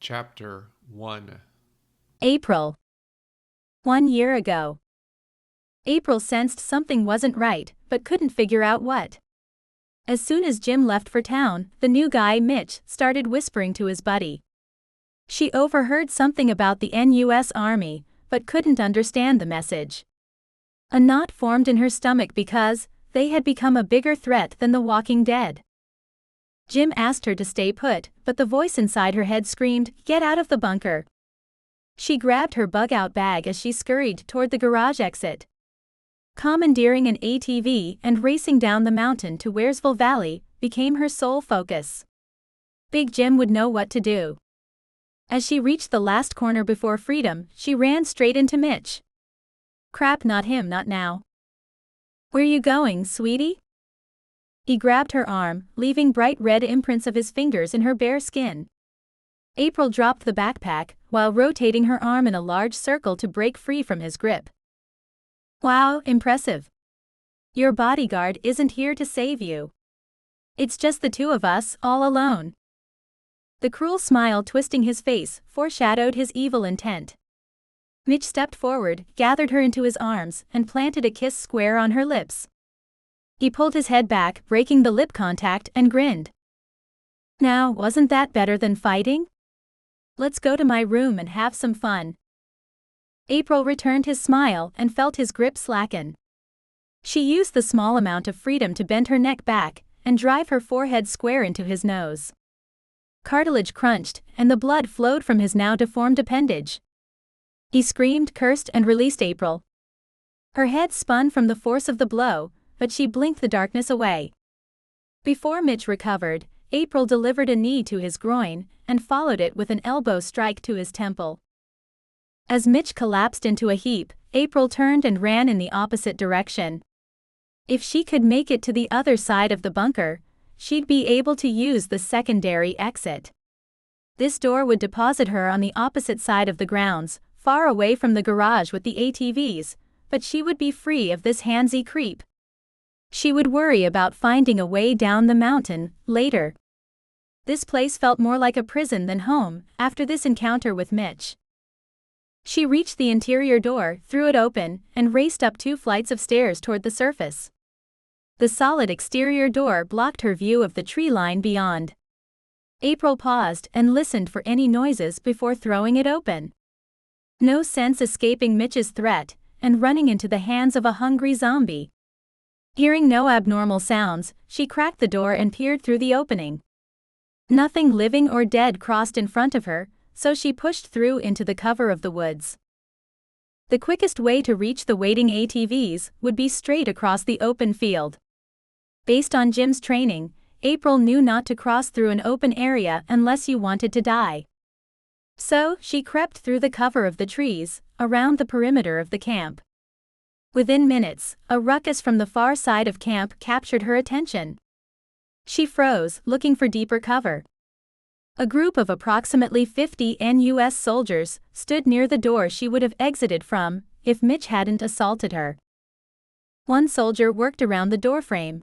Chapter 1. April. 1 year ago. April sensed something wasn't right, but couldn't figure out what. As soon as Jim left for town, the new guy, Mitch, started whispering to his buddy. She overheard something about the NUS Army, but couldn't understand the message. A knot formed in her stomach because they had become a bigger threat than the Walking Dead. Jim asked her to stay put, but the voice inside her head screamed, "Get out of the bunker." She grabbed her bug-out bag as she scurried toward the garage exit. Commandeering an ATV and racing down the mountain to Wearsville Valley became her sole focus. Big Jim would know what to do. As she reached the last corner before freedom, she ran straight into Mitch. Crap, not him, not now. "Where you going, sweetie?" He grabbed her arm, leaving bright red imprints of his fingers in her bare skin. April dropped the backpack, while rotating her arm in a large circle to break free from his grip. "Wow, impressive. Your bodyguard isn't here to save you. It's just the two of us, all alone." The cruel smile twisting his face foreshadowed his evil intent. Mitch stepped forward, gathered her into his arms, and planted a kiss square on her lips. He pulled his head back, breaking the lip contact, and grinned. "Now, wasn't that better than fighting? Let's go to my room and have some fun." April returned his smile and felt his grip slacken. She used the small amount of freedom to bend her neck back and drive her forehead square into his nose. Cartilage crunched, and the blood flowed from his now deformed appendage. He screamed, cursed, and released April. Her head spun from the force of the blow, but she blinked the darkness away. Before Mitch recovered, April delivered a knee to his groin and followed it with an elbow strike to his temple. As Mitch collapsed into a heap, April turned and ran in the opposite direction. If she could make it to the other side of the bunker, she'd be able to use the secondary exit. This door would deposit her on the opposite side of the grounds, far away from the garage with the ATVs, but she would be free of this handsy creep. She would worry about finding a way down the mountain later. This place felt more like a prison than home after this encounter with Mitch. She reached the interior door, threw it open, and raced up 2 flights of stairs toward the surface. The solid exterior door blocked her view of the tree line beyond. April paused and listened for any noises before throwing it open. No sense escaping Mitch's threat and running into the hands of a hungry zombie. Hearing no abnormal sounds, she cracked the door and peered through the opening. Nothing living or dead crossed in front of her, so she pushed through into the cover of the woods. The quickest way to reach the waiting ATVs would be straight across the open field. Based on Jim's training, April knew not to cross through an open area unless you wanted to die. So, she crept through the cover of the trees, around the perimeter of the camp. Within minutes, a ruckus from the far side of camp captured her attention. She froze, looking for deeper cover. A group of approximately 50 NUS soldiers stood near the door she would have exited from if Mitch hadn't assaulted her. One soldier worked around the doorframe.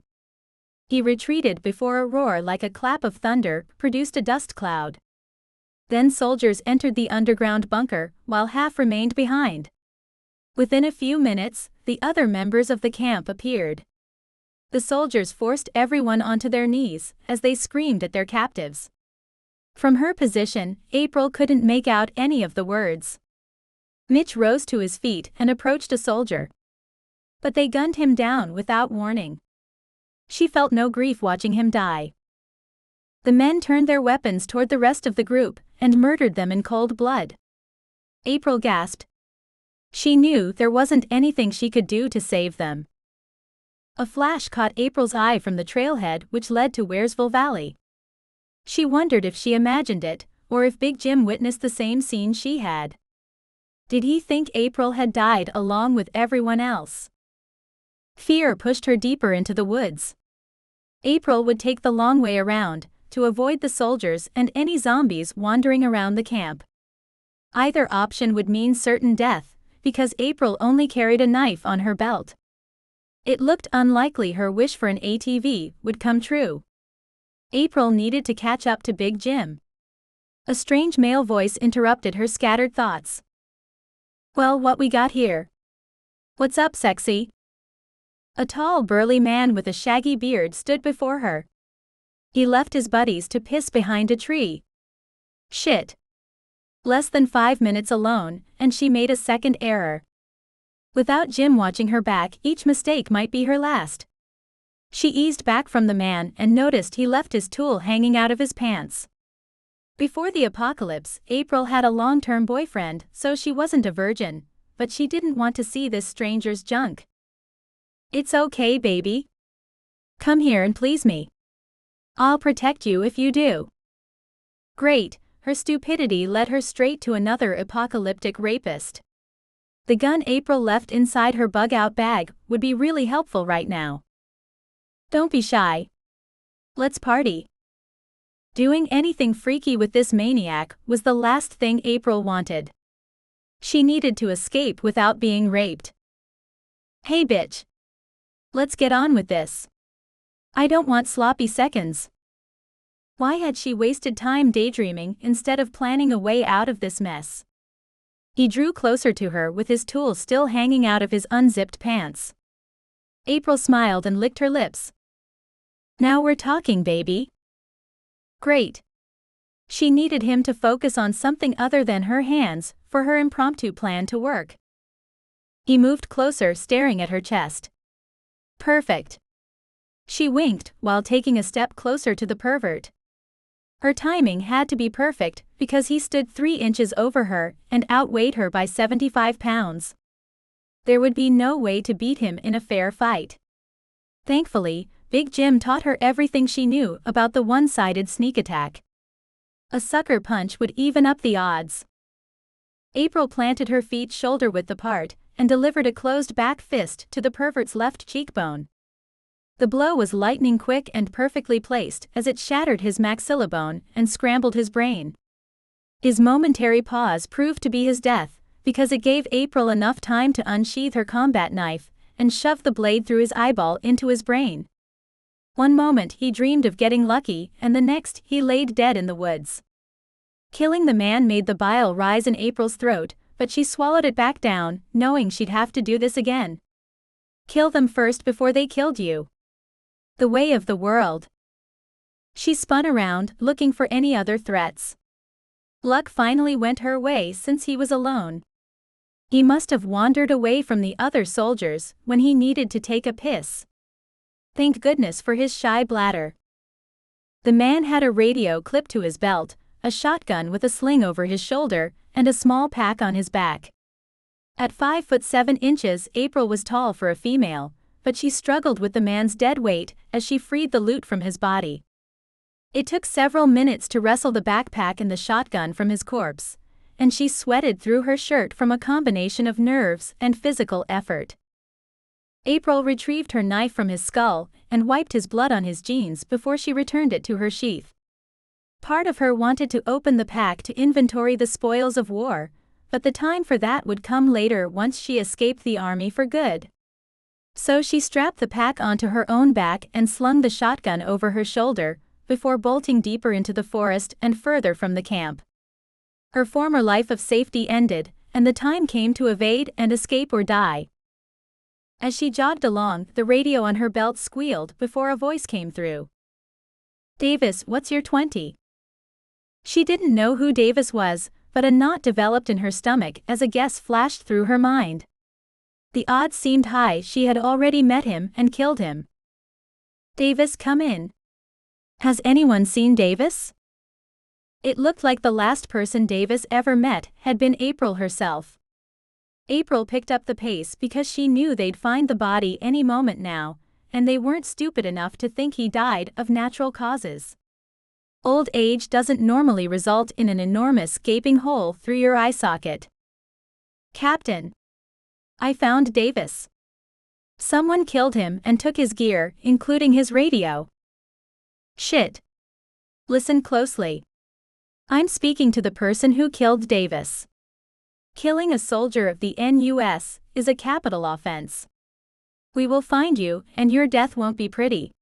He retreated before a roar like a clap of thunder produced a dust cloud. Then soldiers entered the underground bunker, while half remained behind. Within a few minutes, the other members of the camp appeared. The soldiers forced everyone onto their knees as they screamed at their captives. From her position, April couldn't make out any of the words. Mitch rose to his feet and approached a soldier. But they gunned him down without warning. She felt no grief watching him die. The men turned their weapons toward the rest of the group and murdered them in cold blood. April gasped. She knew there wasn't anything she could do to save them. A flash caught April's eye from the trailhead which led to Wearsville Valley. She wondered if she imagined it, or if Big Jim witnessed the same scene she had. Did he think April had died along with everyone else? Fear pushed her deeper into the woods. April would take the long way around, to avoid the soldiers and any zombies wandering around the camp. Either option would mean certain death, because April only carried a knife on her belt. It looked unlikely her wish for an ATV would come true. April needed to catch up to Big Jim. A strange male voice interrupted her scattered thoughts. Well, what we got here? What's up, sexy? A tall, burly man with a shaggy beard stood before her. He left his buddies to piss behind a tree. Shit. Less than 5 minutes alone, and she made a second error. Without Jim watching her back, each mistake might be her last. She eased back from the man and noticed he left his tool hanging out of his pants. Before the apocalypse, April had a long-term boyfriend, so she wasn't a virgin, but she didn't want to see this stranger's junk. It's okay, baby. Come here and please me. I'll protect you if you do. Great, her stupidity led her straight to another apocalyptic rapist. The gun April left inside her bug-out bag would be really helpful right now. Don't be shy. Let's party. Doing anything freaky with this maniac was the last thing April wanted. She needed to escape without being raped. Hey bitch. Let's get on with this. I don't want sloppy seconds. Why had she wasted time daydreaming instead of planning a way out of this mess? He drew closer to her with his tool still hanging out of his unzipped pants. April smiled and licked her lips. Now we're talking, baby. Great. She needed him to focus on something other than her hands for her impromptu plan to work. He moved closer, staring at her chest. Perfect. She winked while taking a step closer to the pervert. Her timing had to be perfect because he stood 3 inches over her and outweighed her by 75 pounds. There would be no way to beat him in a fair fight. Thankfully, Big Jim taught her everything she knew about the one-sided sneak attack. A sucker punch would even up the odds. April planted her feet shoulder-width apart and delivered a closed back fist to the pervert's left cheekbone. The blow was lightning quick and perfectly placed as it shattered his maxillabone and scrambled his brain. His momentary pause proved to be his death, because it gave April enough time to unsheath her combat knife and shove the blade through his eyeball into his brain. One moment he dreamed of getting lucky, and the next he laid dead in the woods. Killing the man made the bile rise in April's throat, but she swallowed it back down, knowing she'd have to do this again. Kill them first before they killed you. The way of the world. She spun around, looking for any other threats. Luck finally went her way since he was alone. He must have wandered away from the other soldiers when he needed to take a piss. Thank goodness for his shy bladder. The man had a radio clipped to his belt, a shotgun with a sling over his shoulder, and a small pack on his back. At 5'7" April was tall for a female, but she struggled with the man's dead weight as she freed the loot from his body. It took several minutes to wrestle the backpack and the shotgun from his corpse, and she sweated through her shirt from a combination of nerves and physical effort. April retrieved her knife from his skull and wiped his blood on his jeans before she returned it to her sheath. Part of her wanted to open the pack to inventory the spoils of war, but the time for that would come later once she escaped the army for good. So she strapped the pack onto her own back and slung the shotgun over her shoulder, before bolting deeper into the forest and further from the camp. Her former life of safety ended, and the time came to evade and escape or die. As she jogged along, the radio on her belt squealed before a voice came through. Davis, what's your 20? She didn't know who Davis was, but a knot developed in her stomach as a guess flashed through her mind. The odds seemed high she had already met him and killed him. Davis, come in. Has anyone seen Davis? It looked like the last person Davis ever met had been April herself. April picked up the pace because she knew they'd find the body any moment now, and they weren't stupid enough to think he died of natural causes. Old age doesn't normally result in an enormous gaping hole through your eye socket. Captain. I found Davis. Someone killed him and took his gear, including his radio. Shit. Listen closely. I'm speaking to the person who killed Davis. Killing a soldier of the NUS is a capital offense. We will find you, and your death won't be pretty.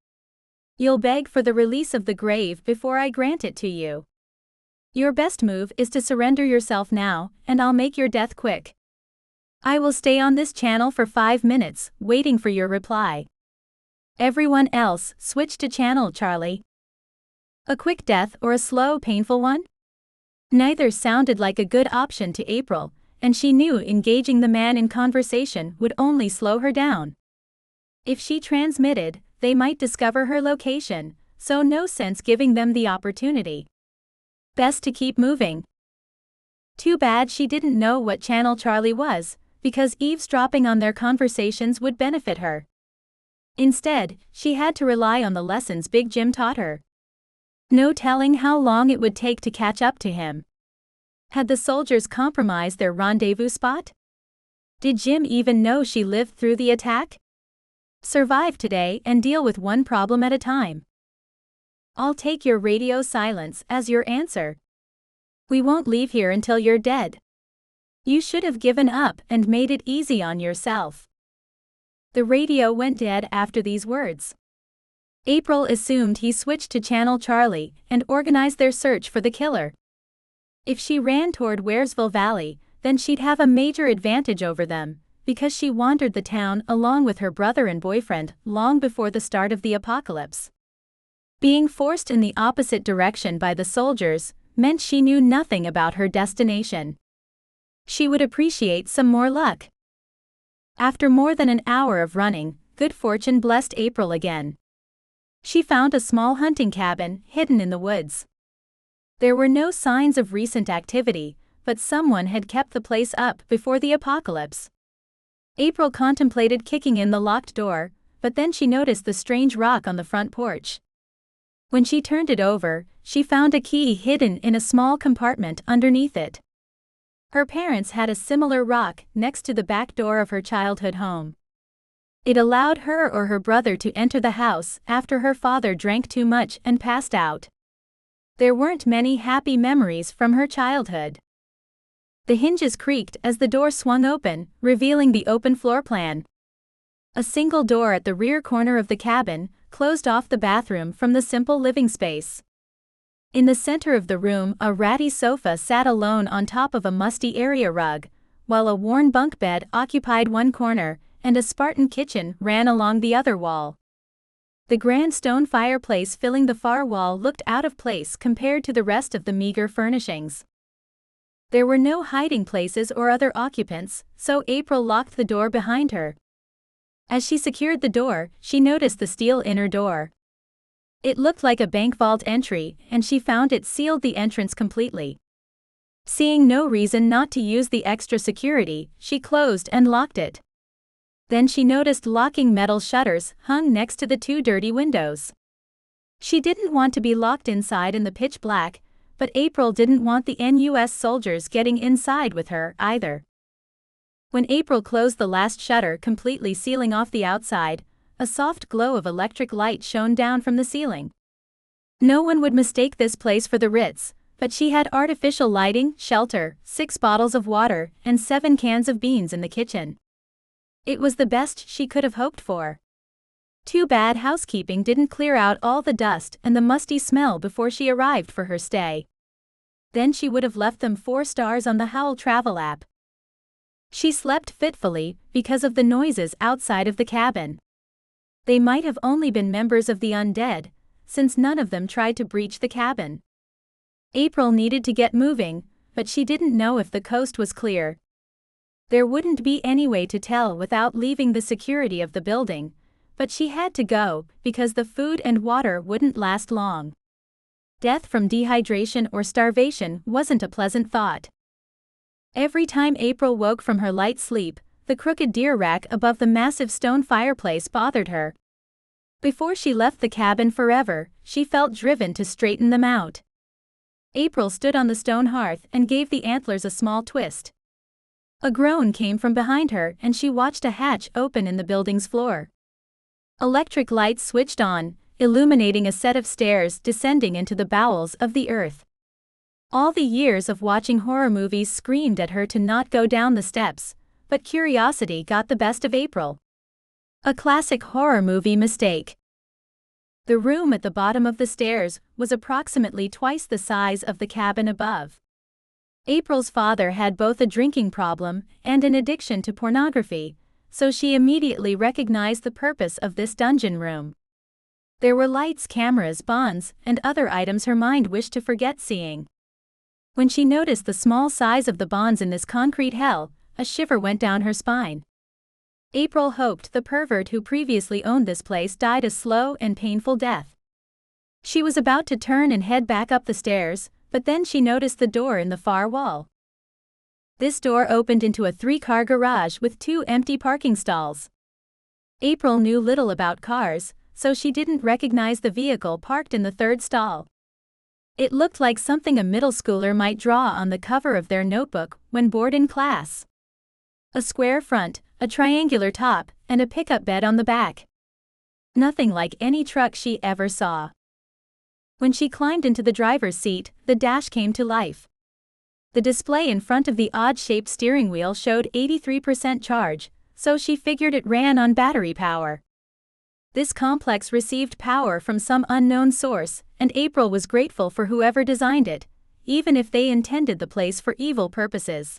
You'll beg for the release of the grave before I grant it to you. Your best move is to surrender yourself now, and I'll make your death quick. I will stay on this channel for 5 minutes, waiting for your reply. Everyone else, switch to channel Charlie. A quick death or a slow, painful one? Neither sounded like a good option to April, and she knew engaging the man in conversation would only slow her down. If she transmitted, they might discover her location, so no sense giving them the opportunity. Best to keep moving. Too bad she didn't know what channel Charlie was, because eavesdropping on their conversations would benefit her. Instead, she had to rely on the lessons Big Jim taught her. No telling how long it would take to catch up to him. Had the soldiers compromised their rendezvous spot? Did Jim even know she lived through the attack? Survive today and deal with one problem at a time. I'll take your radio silence as your answer. We won't leave here until you're dead. You should have given up and made it easy on yourself. The radio went dead after these words. April assumed he switched to channel Charlie and organized their search for the killer. If she ran toward Waresville Valley, then she'd have a major advantage over them, because she wandered the town along with her brother and boyfriend long before the start of the apocalypse. Being forced in the opposite direction by the soldiers meant she knew nothing about her destination. She would appreciate some more luck. After more than an hour of running, good fortune blessed April again. She found a small hunting cabin hidden in the woods. There were no signs of recent activity, but someone had kept the place up before the apocalypse. April contemplated kicking in the locked door, but then she noticed the strange rock on the front porch. When she turned it over, she found a key hidden in a small compartment underneath it. Her parents had a similar rock next to the back door of her childhood home. It allowed her or her brother to enter the house after her father drank too much and passed out. There weren't many happy memories from her childhood. The hinges creaked as the door swung open, revealing the open floor plan. A single door at the rear corner of the cabin closed off the bathroom from the simple living space. In the center of the room, a ratty sofa sat alone on top of a musty area rug, while a worn bunk bed occupied one corner, and a Spartan kitchen ran along the other wall. The grand stone fireplace filling the far wall looked out of place compared to the rest of the meager furnishings. There were no hiding places or other occupants, so April locked the door behind her. As she secured the door, she noticed the steel inner door. It looked like a bank vault entry, and she found it sealed the entrance completely. Seeing no reason not to use the extra security, she closed and locked it. Then she noticed locking metal shutters hung next to the 2 dirty windows. She didn't want to be locked inside in the pitch black, but April didn't want the NUS soldiers getting inside with her either. When April closed the last shutter, completely sealing off the outside, a soft glow of electric light shone down from the ceiling. No one would mistake this place for the Ritz, but she had artificial lighting, shelter, 6 bottles of water, and 7 cans of beans in the kitchen. It was the best she could have hoped for. Too bad housekeeping didn't clear out all the dust and the musty smell before she arrived for her stay. Then she would have left them 4 stars on the Howl travel app. She slept fitfully because of the noises outside of the cabin. They might have only been members of the undead, since none of them tried to breach the cabin. April needed to get moving, but she didn't know if the coast was clear. There wouldn't be any way to tell without leaving the security of the building, but she had to go because the food and water wouldn't last long. Death from dehydration or starvation wasn't a pleasant thought. Every time April woke from her light sleep, the crooked deer rack above the massive stone fireplace bothered her. Before she left the cabin forever, she felt driven to straighten them out. April stood on the stone hearth and gave the antlers a small twist. A groan came from behind her and she watched a hatch open in the building's floor. Electric lights switched on, illuminating a set of stairs descending into the bowels of the earth. All the years of watching horror movies screamed at her to not go down the steps, but curiosity got the best of April. A classic horror movie mistake. The room at the bottom of the stairs was approximately twice the size of the cabin above. April's father had both a drinking problem and an addiction to pornography, so she immediately recognized the purpose of this dungeon room. There were lights, cameras, bonds, and other items her mind wished to forget seeing. When she noticed the small size of the bonds in this concrete hell, a shiver went down her spine. April hoped the pervert who previously owned this place died a slow and painful death. She was about to turn and head back up the stairs, but then she noticed the door in the far wall. This door opened into a 3-car garage with 2 empty parking stalls. April knew little about cars, so she didn't recognize the vehicle parked in the 3rd stall. It looked like something a middle schooler might draw on the cover of their notebook when bored in class. A square front, a triangular top, and a pickup bed on the back. Nothing like any truck she ever saw. When she climbed into the driver's seat, the dash came to life. The display in front of the odd-shaped steering wheel showed 83% charge, so she figured it ran on battery power. This complex received power from some unknown source, and April was grateful for whoever designed it, even if they intended the place for evil purposes.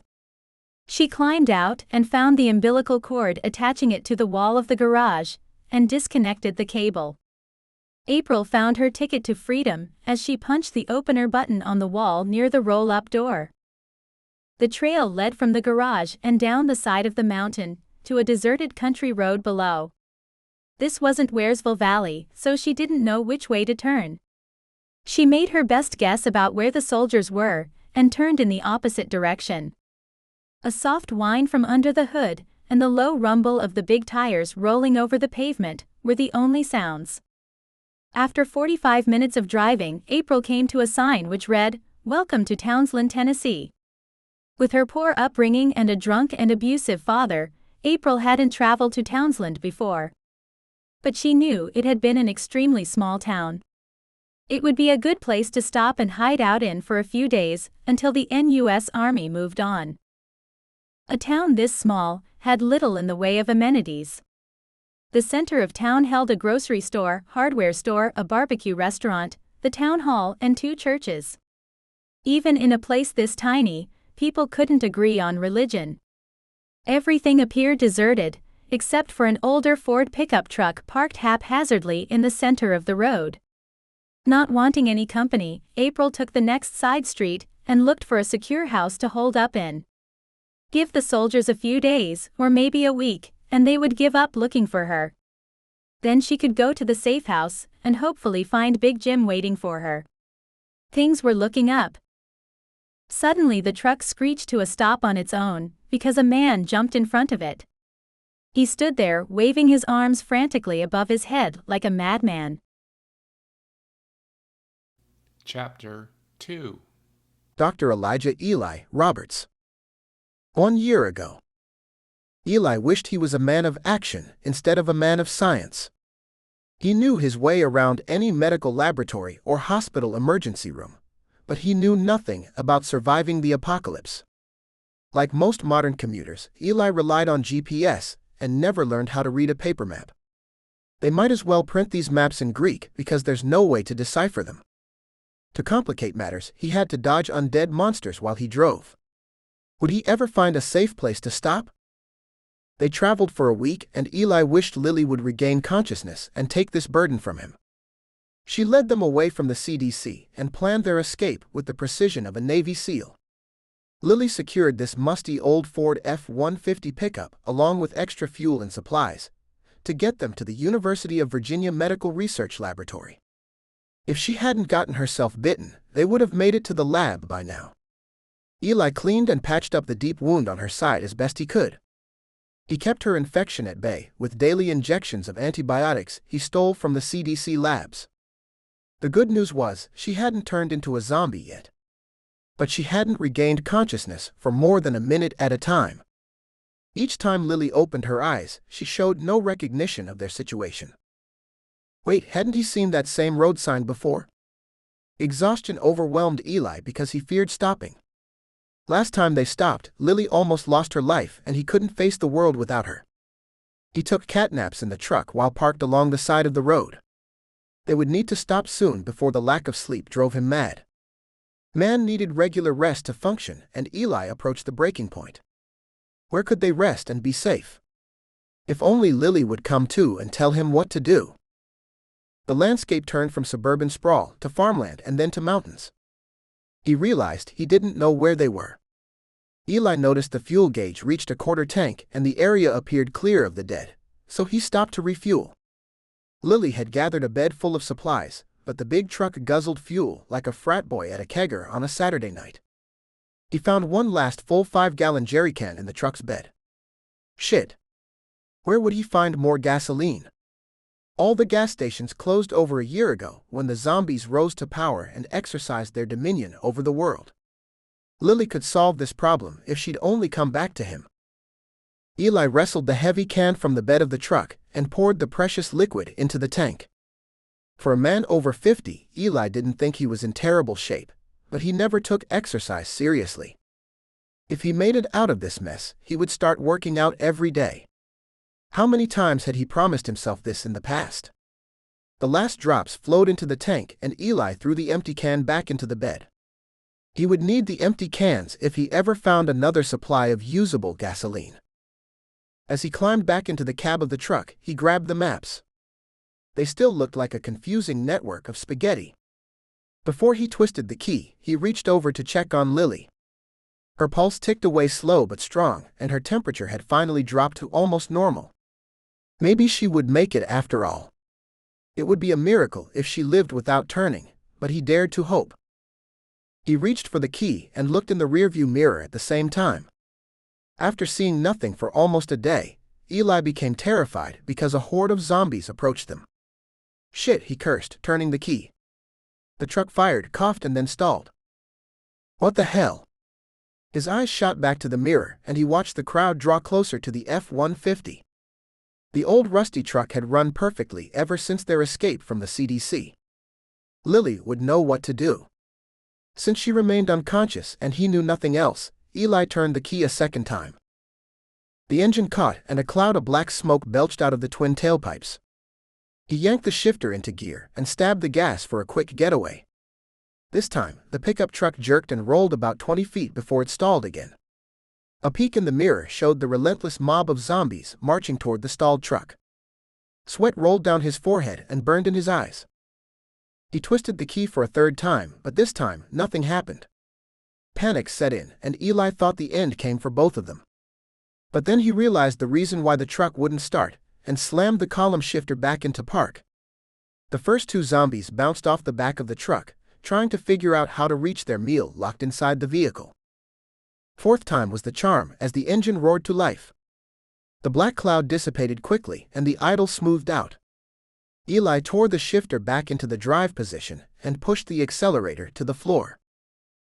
She climbed out and found the umbilical cord attaching it to the wall of the garage, and disconnected the cable. April found her ticket to freedom as she punched the opener button on the wall near the roll-up door. The trail led from the garage and down the side of the mountain to a deserted country road below. This wasn't Waresville Valley, so she didn't know which way to turn. She made her best guess about where the soldiers were and turned in the opposite direction. A soft whine from under the hood and the low rumble of the big tires rolling over the pavement were the only sounds. After 45 minutes of driving, April came to a sign which read, "Welcome to Townsend, Tennessee." With her poor upbringing and a drunk and abusive father, April hadn't traveled to Townsend before. But she knew it had been an extremely small town. It would be a good place to stop and hide out in for a few days until the U.S. Army moved on. A town this small had little in the way of amenities. The center of town held a grocery store, hardware store, a barbecue restaurant, the town hall, and 2 churches. Even in a place this tiny, people couldn't agree on religion. Everything appeared deserted, except for an older Ford pickup truck parked haphazardly in the center of the road. Not wanting any company, April took the next side street and looked for a secure house to hold up in. Give the soldiers a few days, or maybe a week, and they would give up looking for her. Then she could go to the safe house and hopefully find Big Jim waiting for her. Things were looking up. Suddenly the truck screeched to a stop on its own, because a man jumped in front of it. He stood there, waving his arms frantically above his head like a madman. Chapter 2. Dr. Elijah Eli Roberts. 1 year ago. Eli wished he was a man of action instead of a man of science. He knew his way around any medical laboratory or hospital emergency room, but he knew nothing about surviving the apocalypse. Like most modern commuters, Eli relied on GPS and never learned how to read a paper map. They might as well print these maps in Greek because there's no way to decipher them. To complicate matters, he had to dodge undead monsters while he drove. Would he ever find a safe place to stop? They traveled for a week, and Eli wished Lily would regain consciousness and take this burden from him. She led them away from the CDC and planned their escape with the precision of a Navy SEAL. Lily secured this musty old Ford F-150 pickup along with extra fuel and supplies to get them to the University of Virginia Medical Research Laboratory. If she hadn't gotten herself bitten, they would have made it to the lab by now. Eli cleaned and patched up the deep wound on her side as best he could. He kept her infection at bay with daily injections of antibiotics he stole from the CDC labs. The good news was she hadn't turned into a zombie yet. But she hadn't regained consciousness for more than a minute at a time. Each time Lily opened her eyes, she showed no recognition of their situation. Wait, hadn't he seen that same road sign before? Exhaustion overwhelmed Eli because he feared stopping. Last time they stopped, Lily almost lost her life and he couldn't face the world without her. He took catnaps in the truck while parked along the side of the road. They would need to stop soon before the lack of sleep drove him mad. Man needed regular rest to function, and Eli approached the breaking point. Where could they rest and be safe? If only Lily would come too and tell him what to do. The landscape turned from suburban sprawl to farmland and then to mountains. He realized he didn't know where they were. Eli noticed the fuel gauge reached a quarter tank and the area appeared clear of the dead, so he stopped to refuel. Lily had gathered a bed full of supplies, but the big truck guzzled fuel like a frat boy at a kegger on a Saturday night. He found one last full 5-gallon jerrycan in the truck's bed. Shit. Where would he find more gasoline? All the gas stations closed over a year ago when the zombies rose to power and exercised their dominion over the world. Lily could solve this problem if she'd only come back to him. Eli wrestled the heavy can from the bed of the truck and poured the precious liquid into the tank. For a man over 50, Eli didn't think he was in terrible shape, but he never took exercise seriously. If he made it out of this mess, he would start working out every day. How many times had he promised himself this in the past? The last drops flowed into the tank and Eli threw the empty can back into the bed. He would need the empty cans if he ever found another supply of usable gasoline. As he climbed back into the cab of the truck, he grabbed the maps. They still looked like a confusing network of spaghetti. Before he twisted the key, he reached over to check on Lily. Her pulse ticked away slow but strong, and her temperature had finally dropped to almost normal. Maybe she would make it after all. It would be a miracle if she lived without turning, but he dared to hope. He reached for the key and looked in the rearview mirror at the same time. After seeing nothing for almost a day, Eli became terrified because a horde of zombies approached them. Shit, he cursed, turning the key. The truck fired, coughed, and then stalled. What the hell? His eyes shot back to the mirror, and he watched the crowd draw closer to the F-150. The old rusty truck had run perfectly ever since their escape from the CDC. Lily would know what to do. Since she remained unconscious and he knew nothing else, Eli turned the key a second time. The engine caught and a cloud of black smoke belched out of the twin tailpipes. He yanked the shifter into gear and stabbed the gas for a quick getaway. This time, the pickup truck jerked and rolled about 20 feet before it stalled again. A peek in the mirror showed the relentless mob of zombies marching toward the stalled truck. Sweat rolled down his forehead and burned in his eyes. He twisted the key for a third time, but this time, nothing happened. Panic set in, and Eli thought the end came for both of them. But then he realized the reason why the truck wouldn't start, and slammed the column shifter back into park. The first two zombies bounced off the back of the truck, trying to figure out how to reach their meal locked inside the vehicle. Fourth time was the charm as the engine roared to life. The black cloud dissipated quickly and the idle smoothed out. Eli tore the shifter back into the drive position and pushed the accelerator to the floor.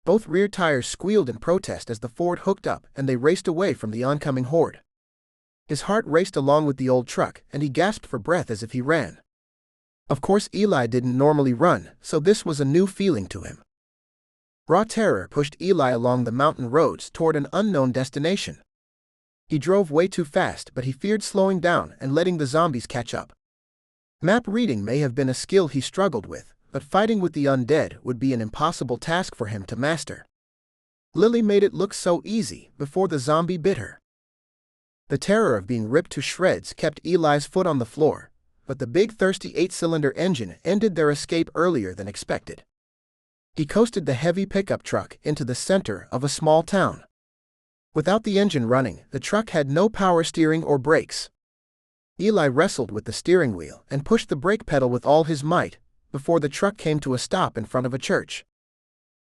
Both rear tires squealed in protest as the Ford hooked up and they raced away from the oncoming horde. His heart raced along with the old truck and he gasped for breath as if he ran. Of course, Eli didn't normally run, so this was a new feeling to him. Raw terror pushed Eli along the mountain roads toward an unknown destination. He drove way too fast, but he feared slowing down and letting the zombies catch up. Map reading may have been a skill he struggled with, but fighting with the undead would be an impossible task for him to master. Lily made it look so easy before the zombie bit her. The terror of being ripped to shreds kept Eli's foot on the floor, but the big thirsty 8-cylinder engine ended their escape earlier than expected. He coasted the heavy pickup truck into the center of a small town. Without the engine running, the truck had no power steering or brakes. Eli wrestled with the steering wheel and pushed the brake pedal with all his might before the truck came to a stop in front of a church.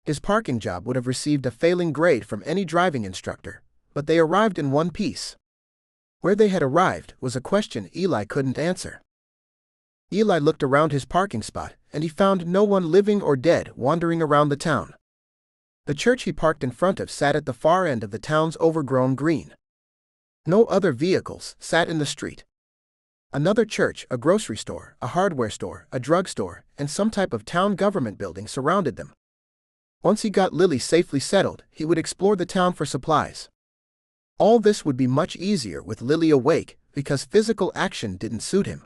His parking job would have received a failing grade from any driving instructor, but they arrived in one piece. Where they had arrived was a question Eli couldn't answer. Eli looked around his parking spot, and he found no one living or dead wandering around the town. The church he parked in front of sat at the far end of the town's overgrown green. No other vehicles sat in the street. Another church, a grocery store, a hardware store, a drugstore, and some type of town government building surrounded them. Once he got Lily safely settled, he would explore the town for supplies. All this would be much easier with Lily awake, because physical action didn't suit him.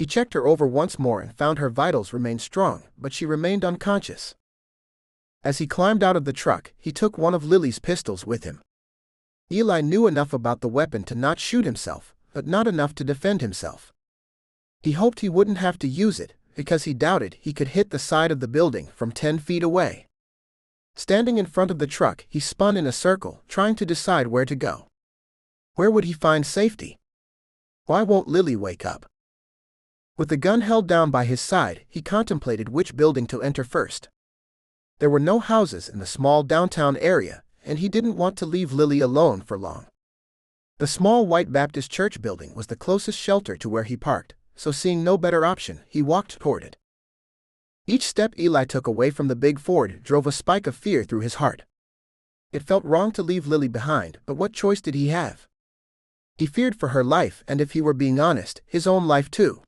He checked her over once more and found her vitals remained strong, but she remained unconscious. As he climbed out of the truck, he took one of Lily's pistols with him. Eli knew enough about the weapon to not shoot himself, but not enough to defend himself. He hoped he wouldn't have to use it, because he doubted he could hit the side of the building from 10 feet away. Standing in front of the truck, he spun in a circle, trying to decide where to go. Where would he find safety? Why won't Lily wake up? With the gun held down by his side, he contemplated which building to enter first. There were no houses in the small downtown area, and he didn't want to leave Lily alone for long. The small white Baptist church building was the closest shelter to where he parked, so seeing no better option, he walked toward it. Each step Eli took away from the big Ford drove a spike of fear through his heart. It felt wrong to leave Lily behind, but what choice did he have? He feared for her life and, if he were being honest, his own life too.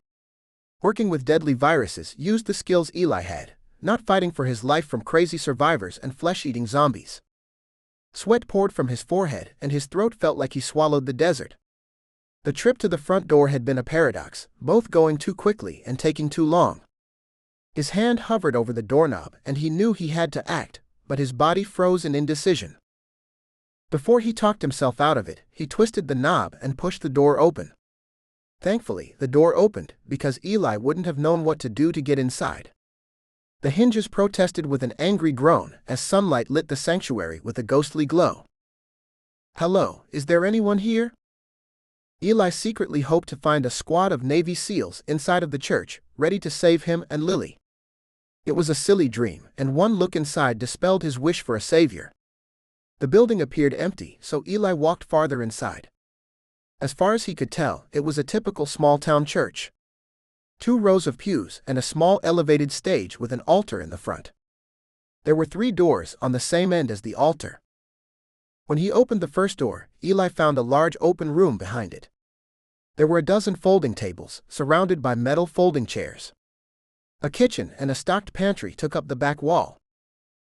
Working with deadly viruses used the skills Eli had, not fighting for his life from crazy survivors and flesh-eating zombies. Sweat poured from his forehead and his throat felt like he swallowed the desert. The trip to the front door had been a paradox, both going too quickly and taking too long. His hand hovered over the doorknob and he knew he had to act, but his body froze in indecision. Before he talked himself out of it, he twisted the knob and pushed the door open. Thankfully, the door opened, because Eli wouldn't have known what to do to get inside. The hinges protested with an angry groan as sunlight lit the sanctuary with a ghostly glow. "Hello, is there anyone here?" Eli secretly hoped to find a squad of Navy SEALs inside of the church, ready to save him and Lily. It was a silly dream, and one look inside dispelled his wish for a savior. The building appeared empty, so Eli walked farther inside. As far as he could tell, it was a typical small-town church. 2 rows of pews and a small elevated stage with an altar in the front. There were 3 doors on the same end as the altar. When he opened the first door, Eli found a large open room behind it. There were a dozen folding tables, surrounded by metal folding chairs. A kitchen and a stocked pantry took up the back wall.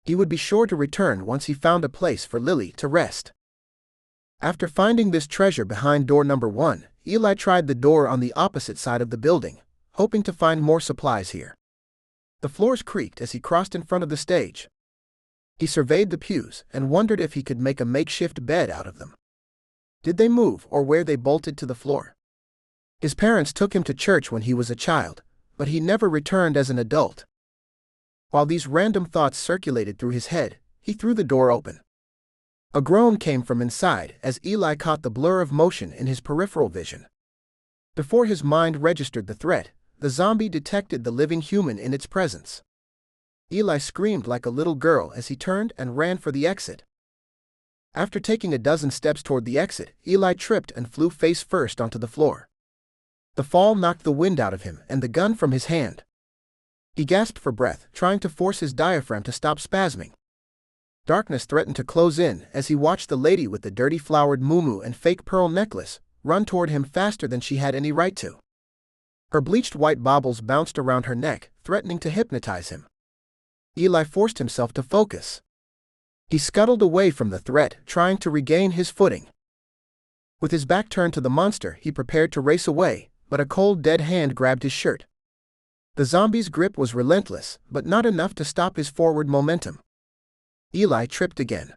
He would be sure to return once he found a place for Lily to rest. After finding this treasure behind door number 1, Eli tried the door on the opposite side of the building, hoping to find more supplies here. The floors creaked as he crossed in front of the stage. He surveyed the pews and wondered if he could make a makeshift bed out of them. Did they move or were they bolted to the floor? His parents took him to church when he was a child, but he never returned as an adult. While these random thoughts circulated through his head, he threw the door open. A groan came from inside as Eli caught the blur of motion in his peripheral vision. Before his mind registered the threat, the zombie detected the living human in its presence. Eli screamed like a little girl as he turned and ran for the exit. After taking a dozen steps toward the exit, Eli tripped and flew face first onto the floor. The fall knocked the wind out of him and the gun from his hand. He gasped for breath, trying to force his diaphragm to stop spasming. Darkness threatened to close in as he watched the lady with the dirty flowered muumuu and fake pearl necklace run toward him faster than she had any right to. Her bleached white baubles bounced around her neck, threatening to hypnotize him. Eli forced himself to focus. He scuttled away from the threat, trying to regain his footing. With his back turned to the monster, he prepared to race away, but a cold, dead hand grabbed his shirt. The zombie's grip was relentless, but not enough to stop his forward momentum. Eli tripped again.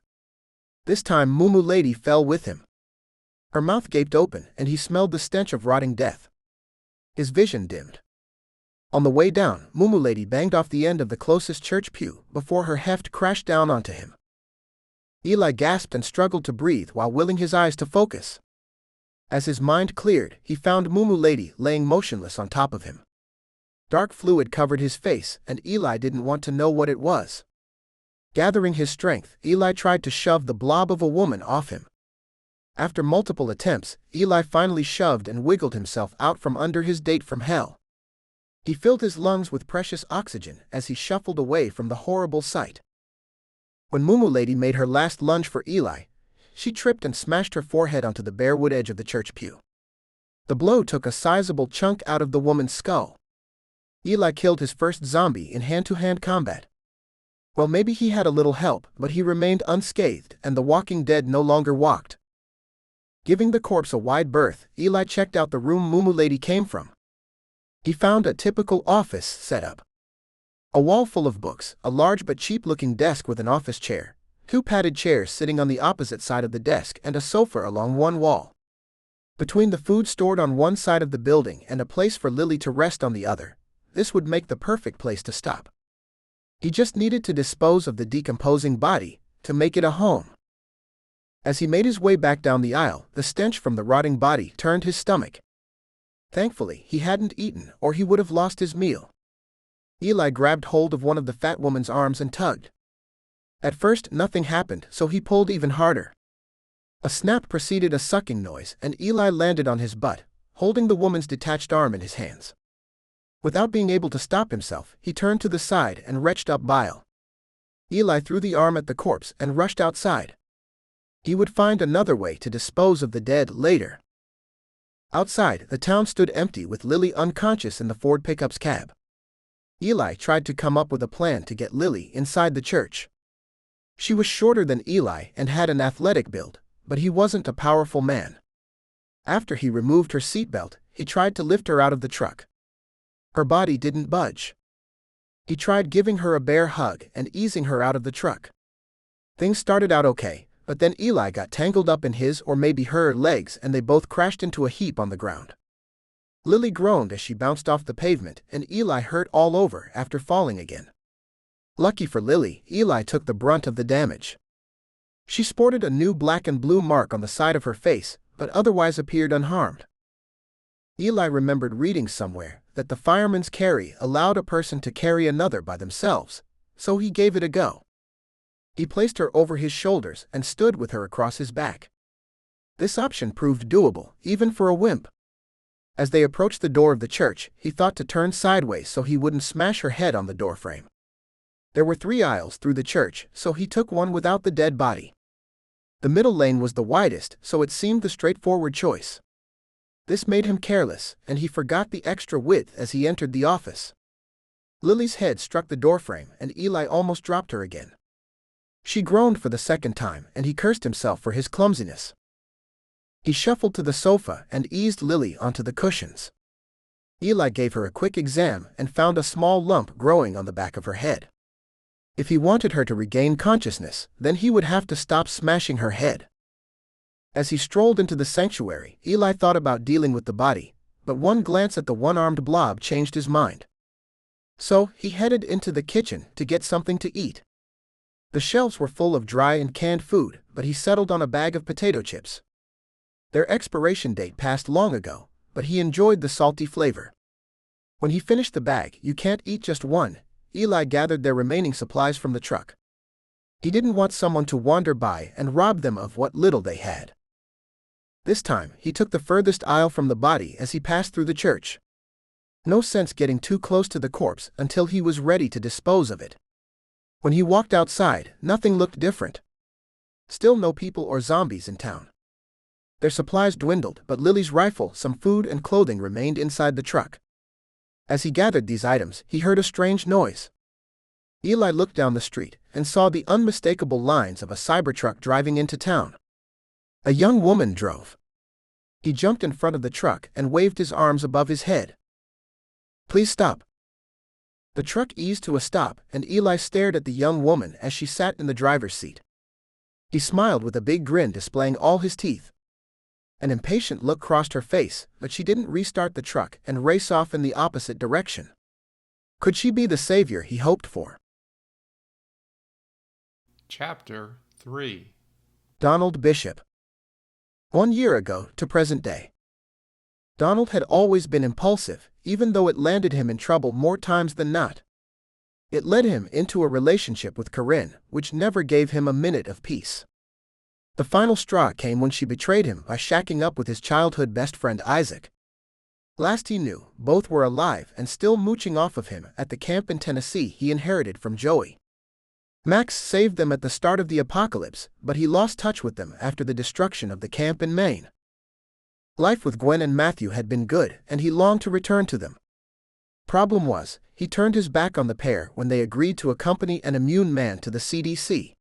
This time Muumuu Lady fell with him. Her mouth gaped open, and he smelled the stench of rotting death. His vision dimmed. On the way down, Muumuu Lady banged off the end of the closest church pew before her heft crashed down onto him. Eli gasped and struggled to breathe while willing his eyes to focus. As his mind cleared, he found Muumuu Lady laying motionless on top of him. Dark fluid covered his face, and Eli didn't want to know what it was. Gathering his strength, Eli tried to shove the blob of a woman off him. After multiple attempts, Eli finally shoved and wiggled himself out from under his date from hell. He filled his lungs with precious oxygen as he shuffled away from the horrible sight. When Muumuu Lady made her last lunge for Eli, she tripped and smashed her forehead onto the bare wood edge of the church pew. The blow took a sizable chunk out of the woman's skull. Eli killed his first zombie in hand-to-hand combat. Well, maybe he had a little help, but he remained unscathed, and the walking dead no longer walked. Giving the corpse a wide berth, Eli checked out the room Muumuu Lady came from. He found a typical office setup. A wall full of books, a large but cheap-looking desk with an office chair, two padded chairs sitting on the opposite side of the desk, and a sofa along one wall. Between the food stored on one side of the building and a place for Lily to rest on the other, this would make the perfect place to stop. He just needed to dispose of the decomposing body, to make it a home. As he made his way back down the aisle, the stench from the rotting body turned his stomach. Thankfully, he hadn't eaten, or he would have lost his meal. Eli grabbed hold of one of the fat woman's arms and tugged. At first, nothing happened, so he pulled even harder. A snap preceded a sucking noise, and Eli landed on his butt, holding the woman's detached arm in his hands. Without being able to stop himself, he turned to the side and retched up bile. Eli threw the arm at the corpse and rushed outside. He would find another way to dispose of the dead later. Outside, the town stood empty with Lily unconscious in the Ford pickup's cab. Eli tried to come up with a plan to get Lily inside the church. She was shorter than Eli and had an athletic build, but he wasn't a powerful man. After he removed her seatbelt, he tried to lift her out of the truck. Her body didn't budge. He tried giving her a bear hug and easing her out of the truck. Things started out okay, but then Eli got tangled up in his or maybe her legs and they both crashed into a heap on the ground. Lily groaned as she bounced off the pavement, and Eli hurt all over after falling again. Lucky for Lily, Eli took the brunt of the damage. She sported a new black and blue mark on the side of her face, but otherwise appeared unharmed. Eli remembered reading somewhere that the fireman's carry allowed a person to carry another by themselves, so he gave it a go. He placed her over his shoulders and stood with her across his back. This option proved doable, even for a wimp. As they approached the door of the church, he thought to turn sideways so he wouldn't smash her head on the doorframe. There were 3 aisles through the church, so he took one without the dead body. The middle lane was the widest, so it seemed the straightforward choice. This made him careless, and he forgot the extra width as he entered the office. Lily's head struck the doorframe, and Eli almost dropped her again. She groaned for the second time, and he cursed himself for his clumsiness. He shuffled to the sofa and eased Lily onto the cushions. Eli gave her a quick exam and found a small lump growing on the back of her head. If he wanted her to regain consciousness, then he would have to stop smashing her head. As he strolled into the sanctuary, Eli thought about dealing with the body, but one glance at the one-armed blob changed his mind. So, he headed into the kitchen to get something to eat. The shelves were full of dry and canned food, but he settled on a bag of potato chips. Their expiration date passed long ago, but he enjoyed the salty flavor. When he finished the bag, you can't eat just one. Eli gathered their remaining supplies from the truck. He didn't want someone to wander by and rob them of what little they had. This time, he took the furthest aisle from the body as he passed through the church. No sense getting too close to the corpse until he was ready to dispose of it. When he walked outside, nothing looked different. Still no people or zombies in town. Their supplies dwindled, but Lily's rifle, some food and clothing remained inside the truck. As he gathered these items, he heard a strange noise. Eli looked down the street and saw the unmistakable lines of a Cybertruck driving into town. A young woman drove. He jumped in front of the truck and waved his arms above his head. "Please stop." The truck eased to a stop, and Eli stared at the young woman as she sat in the driver's seat. He smiled with a big grin displaying all his teeth. An impatient look crossed her face, but she didn't restart the truck and race off in the opposite direction. Could she be the savior he hoped for? Chapter 3. Donald Bishop. 1 year ago to present day. Donald had always been impulsive, even though it landed him in trouble more times than not. It led him into a relationship with Corinne, which never gave him a minute of peace. The final straw came when she betrayed him by shacking up with his childhood best friend Isaac. Last he knew, both were alive and still mooching off of him at the camp in Tennessee he inherited from Joey. Max saved them at the start of the apocalypse, but he lost touch with them after the destruction of the camp in Maine. Life with Gwen and Matthew had been good, and he longed to return to them. Problem was, he turned his back on the pair when they agreed to accompany an immune man to the CDC.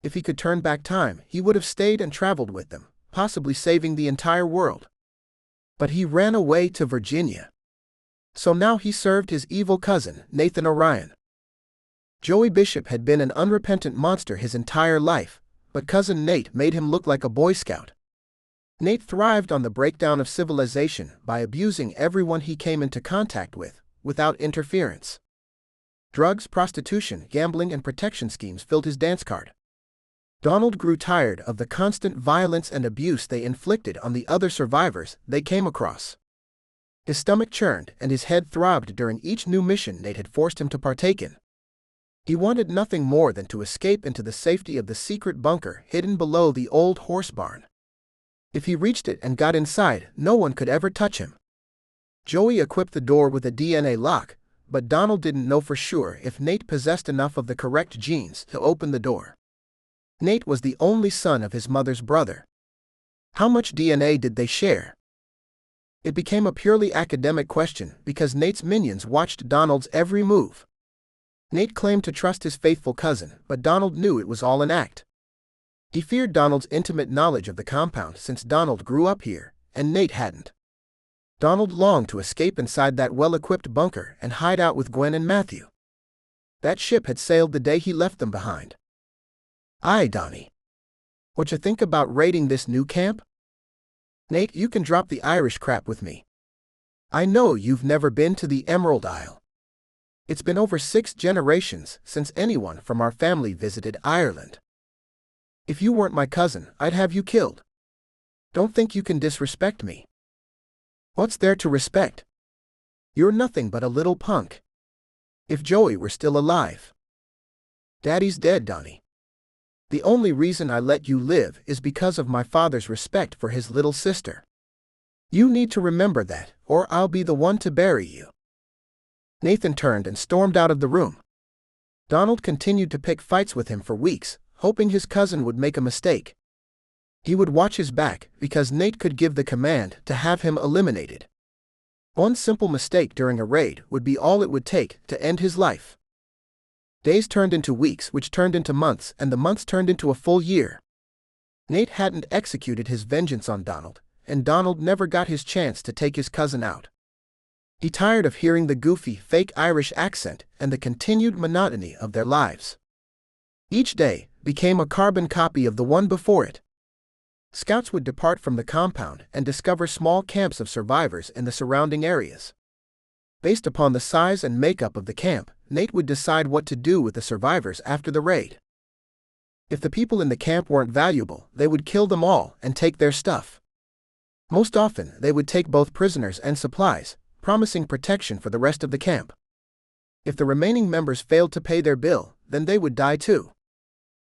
If he could turn back time, he would have stayed and traveled with them, possibly saving the entire world. But he ran away to Virginia. So now he served his evil cousin, Nathan Orion. Joey Bishop had been an unrepentant monster his entire life, but Cousin Nate made him look like a Boy Scout. Nate thrived on the breakdown of civilization by abusing everyone he came into contact with, without interference. Drugs, prostitution, gambling, and protection schemes filled his dance card. Donald grew tired of the constant violence and abuse they inflicted on the other survivors they came across. His stomach churned and his head throbbed during each new mission Nate had forced him to partake in. He wanted nothing more than to escape into the safety of the secret bunker hidden below the old horse barn. If he reached it and got inside, no one could ever touch him. Joey equipped the door with a DNA lock, but Donald didn't know for sure if Nate possessed enough of the correct genes to open the door. Nate was the only son of his mother's brother. How much DNA did they share? It became a purely academic question because Nate's minions watched Donald's every move. Nate claimed to trust his faithful cousin, but Donald knew it was all an act. He feared Donald's intimate knowledge of the compound since Donald grew up here, and Nate hadn't. Donald longed to escape inside that well-equipped bunker and hide out with Gwen and Matthew. That ship had sailed the day he left them behind. "Aye, Donnie. What you think about raiding this new camp?" "Nate, you can drop the Irish crap with me. I know you've never been to the Emerald Isle. It's been over 6 generations since anyone from our family visited Ireland. If you weren't my cousin, I'd have you killed. Don't think you can disrespect me." "What's there to respect? You're nothing but a little punk. If Joey were still alive." "Daddy's dead, Donnie. The only reason I let you live is because of my father's respect for his little sister. You need to remember that, or I'll be the one to bury you." Nathan turned and stormed out of the room. Donald continued to pick fights with him for weeks, hoping his cousin would make a mistake. He would watch his back because Nate could give the command to have him eliminated. One simple mistake during a raid would be all it would take to end his life. Days turned into weeks, which turned into months, and the months turned into a full year. Nate hadn't executed his vengeance on Donald, and Donald never got his chance to take his cousin out. He tired of hearing the goofy, fake Irish accent and the continued monotony of their lives. Each day became a carbon copy of the one before it. Scouts would depart from the compound and discover small camps of survivors in the surrounding areas. Based upon the size and makeup of the camp, Nate would decide what to do with the survivors after the raid. If the people in the camp weren't valuable, they would kill them all and take their stuff. Most often, they would take both prisoners and supplies, promising protection for the rest of the camp. If the remaining members failed to pay their bill, then they would die too.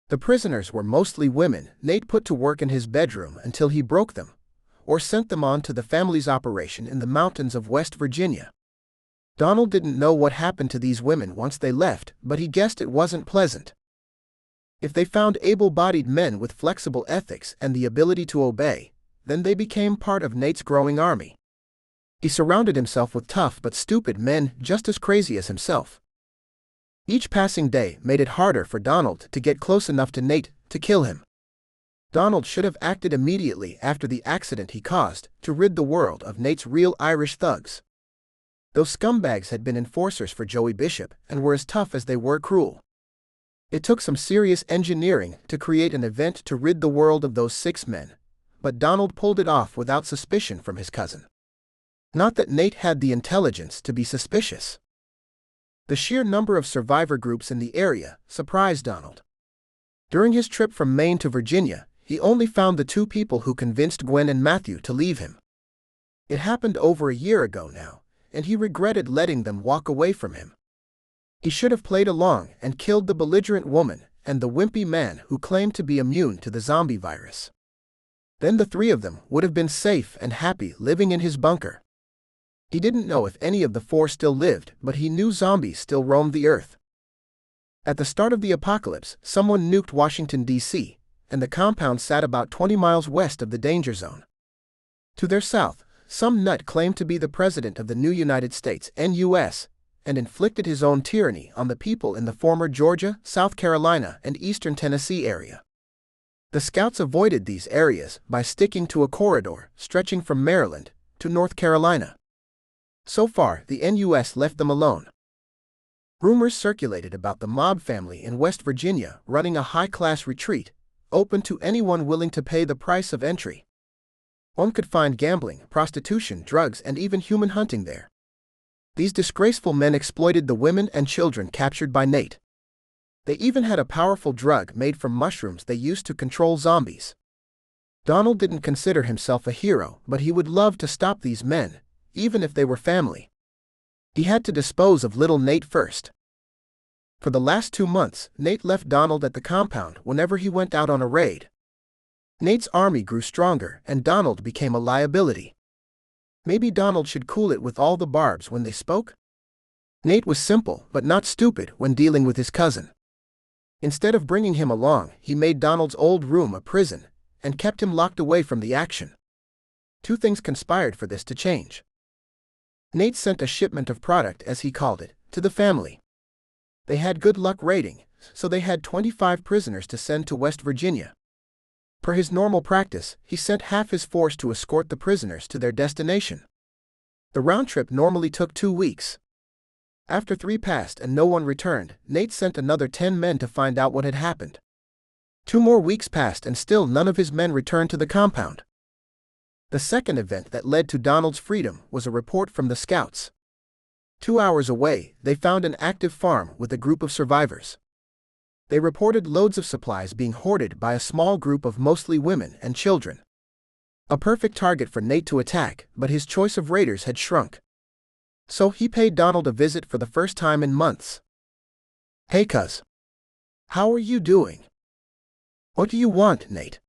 The prisoners were mostly women Nate put to work in his bedroom until he broke them, or sent them on to the family's operation in the mountains of West Virginia. Donald didn't know what happened to these women once they left, but he guessed it wasn't pleasant. If they found able-bodied men with flexible ethics and the ability to obey, then they became part of Nate's growing army. He surrounded himself with tough but stupid men just as crazy as himself. Each passing day made it harder for Donald to get close enough to Nate to kill him. Donald should have acted immediately after the accident he caused to rid the world of Nate's real Irish thugs. Those scumbags had been enforcers for Joey Bishop and were as tough as they were cruel. It took some serious engineering to create an event to rid the world of those 6 men, but Donald pulled it off without suspicion from his cousin. Not that Nate had the intelligence to be suspicious. The sheer number of survivor groups in the area surprised Donald. During his trip from Maine to Virginia, he only found the 2 people who convinced Gwen and Matthew to leave him. It happened over a year ago now, and he regretted letting them walk away from him. He should have played along and killed the belligerent woman and the wimpy man who claimed to be immune to the zombie virus. Then the 3 of them would have been safe and happy living in his bunker. He didn't know if any of the 4 still lived, but he knew zombies still roamed the earth. At the start of the apocalypse, someone nuked Washington, D.C., and the compound sat about 20 miles west of the danger zone. To their south, some nut claimed to be the president of the new United States (NUS), and inflicted his own tyranny on the people in the former Georgia, South Carolina, and eastern Tennessee area. The scouts avoided these areas by sticking to a corridor stretching from Maryland to North Carolina. So far, the NUS left them alone. Rumors circulated about the mob family in West Virginia running a high-class retreat, open to anyone willing to pay the price of entry. One could find gambling, prostitution, drugs, and even human hunting there. These disgraceful men exploited the women and children captured by Nate. They even had a powerful drug made from mushrooms they used to control zombies. Donald didn't consider himself a hero, but he would love to stop these men, even if they were family. He had to dispose of little Nate first. For the last 2 months, Nate left Donald at the compound whenever he went out on a raid. Nate's army grew stronger, and Donald became a liability. Maybe Donald should cool it with all the barbs when they spoke? Nate was simple but not stupid when dealing with his cousin. Instead of bringing him along, he made Donald's old room a prison and kept him locked away from the action. 2 things conspired for this to change. Nate sent a shipment of product, as he called it, to the family. They had good luck raiding, so they had 25 prisoners to send to West Virginia. Per his normal practice, he sent half his force to escort the prisoners to their destination. The round trip normally took 2 weeks. After 3 passed and no one returned, Nate sent another 10 men to find out what had happened. 2 more weeks passed and still none of his men returned to the compound. The second event that led to Donald's freedom was a report from the scouts. 2 hours away, they found an active farm with a group of survivors. They reported loads of supplies being hoarded by a small group of mostly women and children. A perfect target for Nate to attack, but his choice of raiders had shrunk. So he paid Donald a visit for the first time in months. "Hey cuz. How are you doing? What do you want, Nate?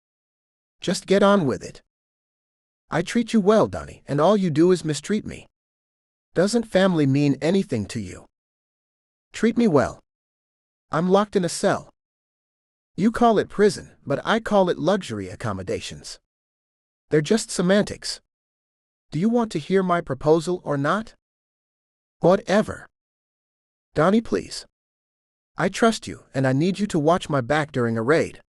Just get on with it. I treat you well, Donnie, and all you do is mistreat me. Doesn't family mean anything to you? Treat me well. I'm locked in a cell. You call it prison, but I call it luxury accommodations. They're just semantics. Do you want to hear my proposal or not?" "Whatever. Donnie, please. I trust you, and I need you to watch my back during a raid.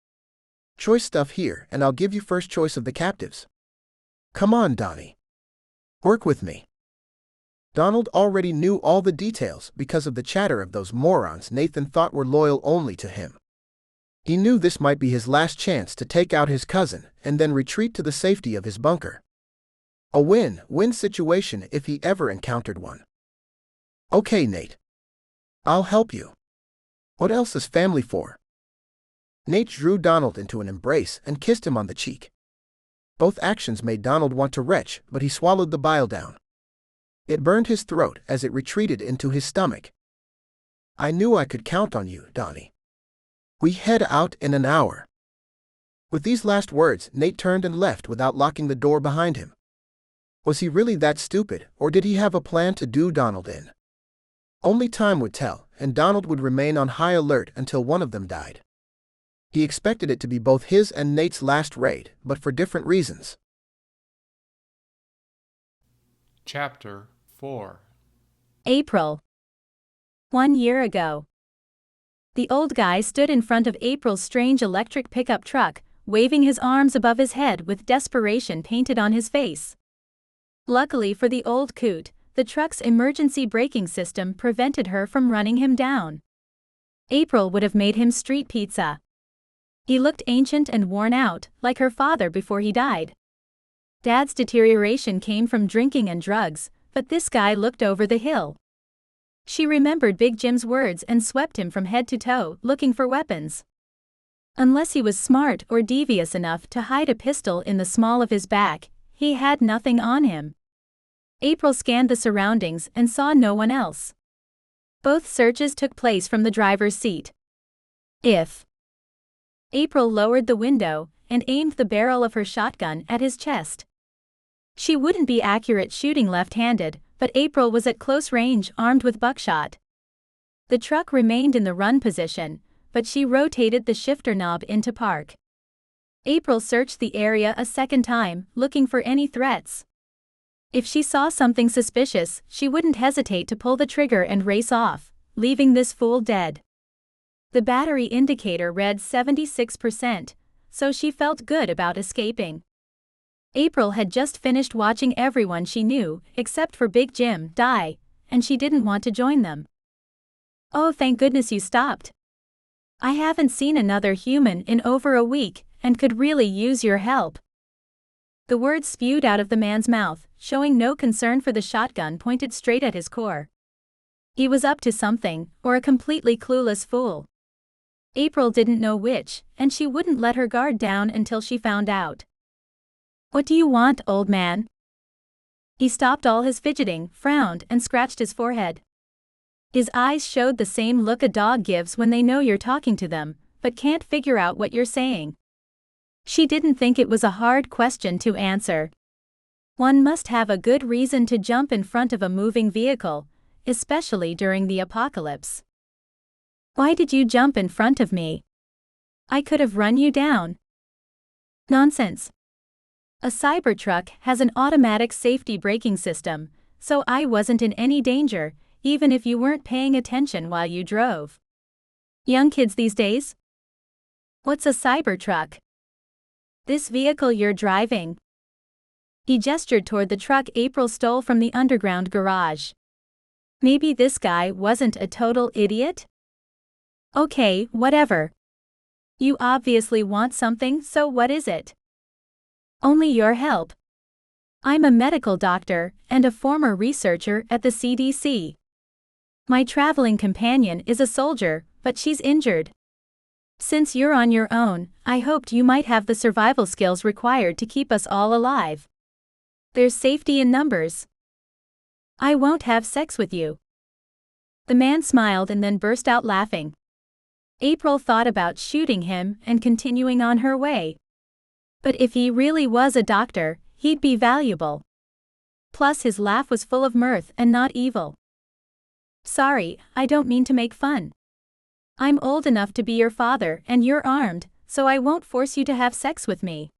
Choice stuff here, and I'll give you first choice of the captives. Come on, Donnie. Work with me." Donald already knew all the details because of the chatter of those morons Nathan thought were loyal only to him. He knew this might be his last chance to take out his cousin and then retreat to the safety of his bunker. A win-win situation if he ever encountered one. "Okay, Nate. I'll help you. What else is family for?" Nate drew Donald into an embrace and kissed him on the cheek. Both actions made Donald want to retch, but he swallowed the bile down. It burned his throat as it retreated into his stomach. "I knew I could count on you, Donnie. We head out in an hour." With these last words, Nate turned and left without locking the door behind him. Was he really that stupid, or did he have a plan to do Donald in? Only time would tell, and Donald would remain on high alert until one of them died. He expected it to be both his and Nate's last raid, but for different reasons. Chapter 4. April. 1 year ago. The old guy stood in front of April's strange electric pickup truck, waving his arms above his head with desperation painted on his face. Luckily for the old coot, the truck's emergency braking system prevented her from running him down. April would have made him street pizza. He looked ancient and worn out, like her father before he died. Dad's deterioration came from drinking and drugs, but this guy looked over the hill. She remembered Big Jim's words and swept him from head to toe, looking for weapons. Unless he was smart or devious enough to hide a pistol in the small of his back, he had nothing on him. April scanned the surroundings and saw no one else. Both searches took place from the driver's seat. April lowered the window and aimed the barrel of her shotgun at his chest. She wouldn't be accurate shooting left-handed, but April was at close range armed with buckshot. The truck remained in the run position, but she rotated the shifter knob into park. April searched the area a second time, looking for any threats. If she saw something suspicious, she wouldn't hesitate to pull the trigger and race off, leaving this fool dead. The battery indicator read 76%, so she felt good about escaping. April had just finished watching everyone she knew, except for Big Jim, die, and she didn't want to join them. Oh, thank goodness you stopped. I haven't seen another human in over a week, and could really use your help. The words spewed out of the man's mouth, showing no concern for the shotgun pointed straight at his core. He was up to something, or a completely clueless fool. April didn't know which, and she wouldn't let her guard down until she found out. What do you want, old man? He stopped all his fidgeting, frowned, and scratched his forehead. His eyes showed the same look a dog gives when they know you're talking to them, but can't figure out what you're saying. She didn't think it was a hard question to answer. One must have a good reason to jump in front of a moving vehicle, especially during the apocalypse. Why did you jump in front of me? I could have run you down. Nonsense. A Cybertruck has an automatic safety braking system, so I wasn't in any danger, even if you weren't paying attention while you drove. Young kids these days? What's a Cybertruck? This vehicle you're driving. He gestured toward the truck April stole from the underground garage. Maybe this guy wasn't a total idiot? Okay, whatever. You obviously want something, so what is it? Only your help. I'm a medical doctor and a former researcher at the CDC. My traveling companion is a soldier, but she's injured. Since you're on your own, I hoped you might have the survival skills required to keep us all alive. There's safety in numbers. I won't have sex with you. The man smiled and then burst out laughing. April thought about shooting him and continuing on her way. But if he really was a doctor, he'd be valuable. Plus his laugh was full of mirth and not evil. Sorry, I don't mean to make fun. I'm old enough to be your father and you're armed, so I won't force you to have sex with me.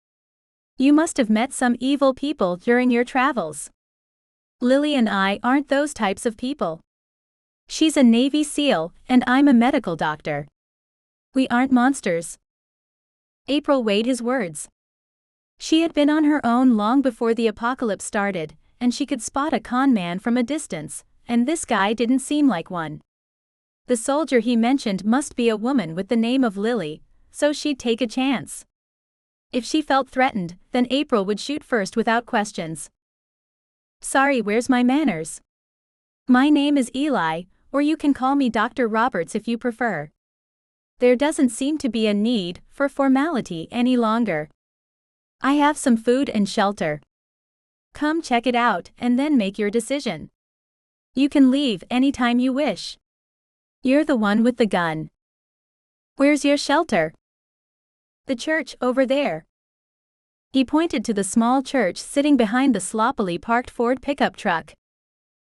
You must have met some evil people during your travels. Lily and I aren't those types of people. She's a Navy SEAL, and I'm a medical doctor. We aren't monsters. April weighed his words. She had been on her own long before the apocalypse started, and she could spot a con man from a distance, and this guy didn't seem like one. The soldier he mentioned must be a woman with the name of Lily, so she'd take a chance. If she felt threatened, then April would shoot first without questions. Sorry, where's my manners? My name is Eli, or you can call me Dr. Roberts if you prefer. There doesn't seem to be a need for formality any longer. I have some food and shelter. Come check it out and then make your decision. You can leave anytime you wish. You're the one with the gun. Where's your shelter? The church over there. He pointed to the small church sitting behind the sloppily parked Ford pickup truck.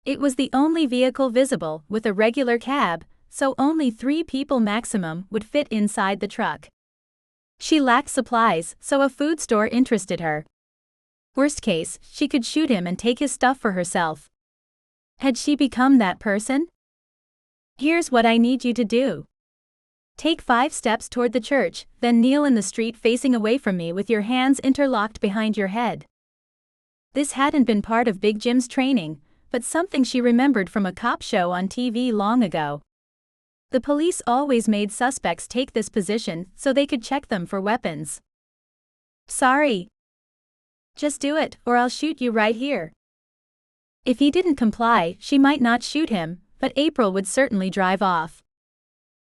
It was the only vehicle visible with a regular cab, so only 3 people maximum would fit inside the truck. She lacked supplies, so a food store interested her. Worst case, she could shoot him and take his stuff for herself. Had she become that person? Here's what I need you to do. Take 5 steps toward the church, then kneel in the street facing away from me with your hands interlocked behind your head. This hadn't been part of Big Jim's training, but something she remembered from a cop show on TV long ago. The police always made suspects take this position so they could check them for weapons. Sorry. Just do it, or I'll shoot you right here. If he didn't comply, she might not shoot him, but April would certainly drive off.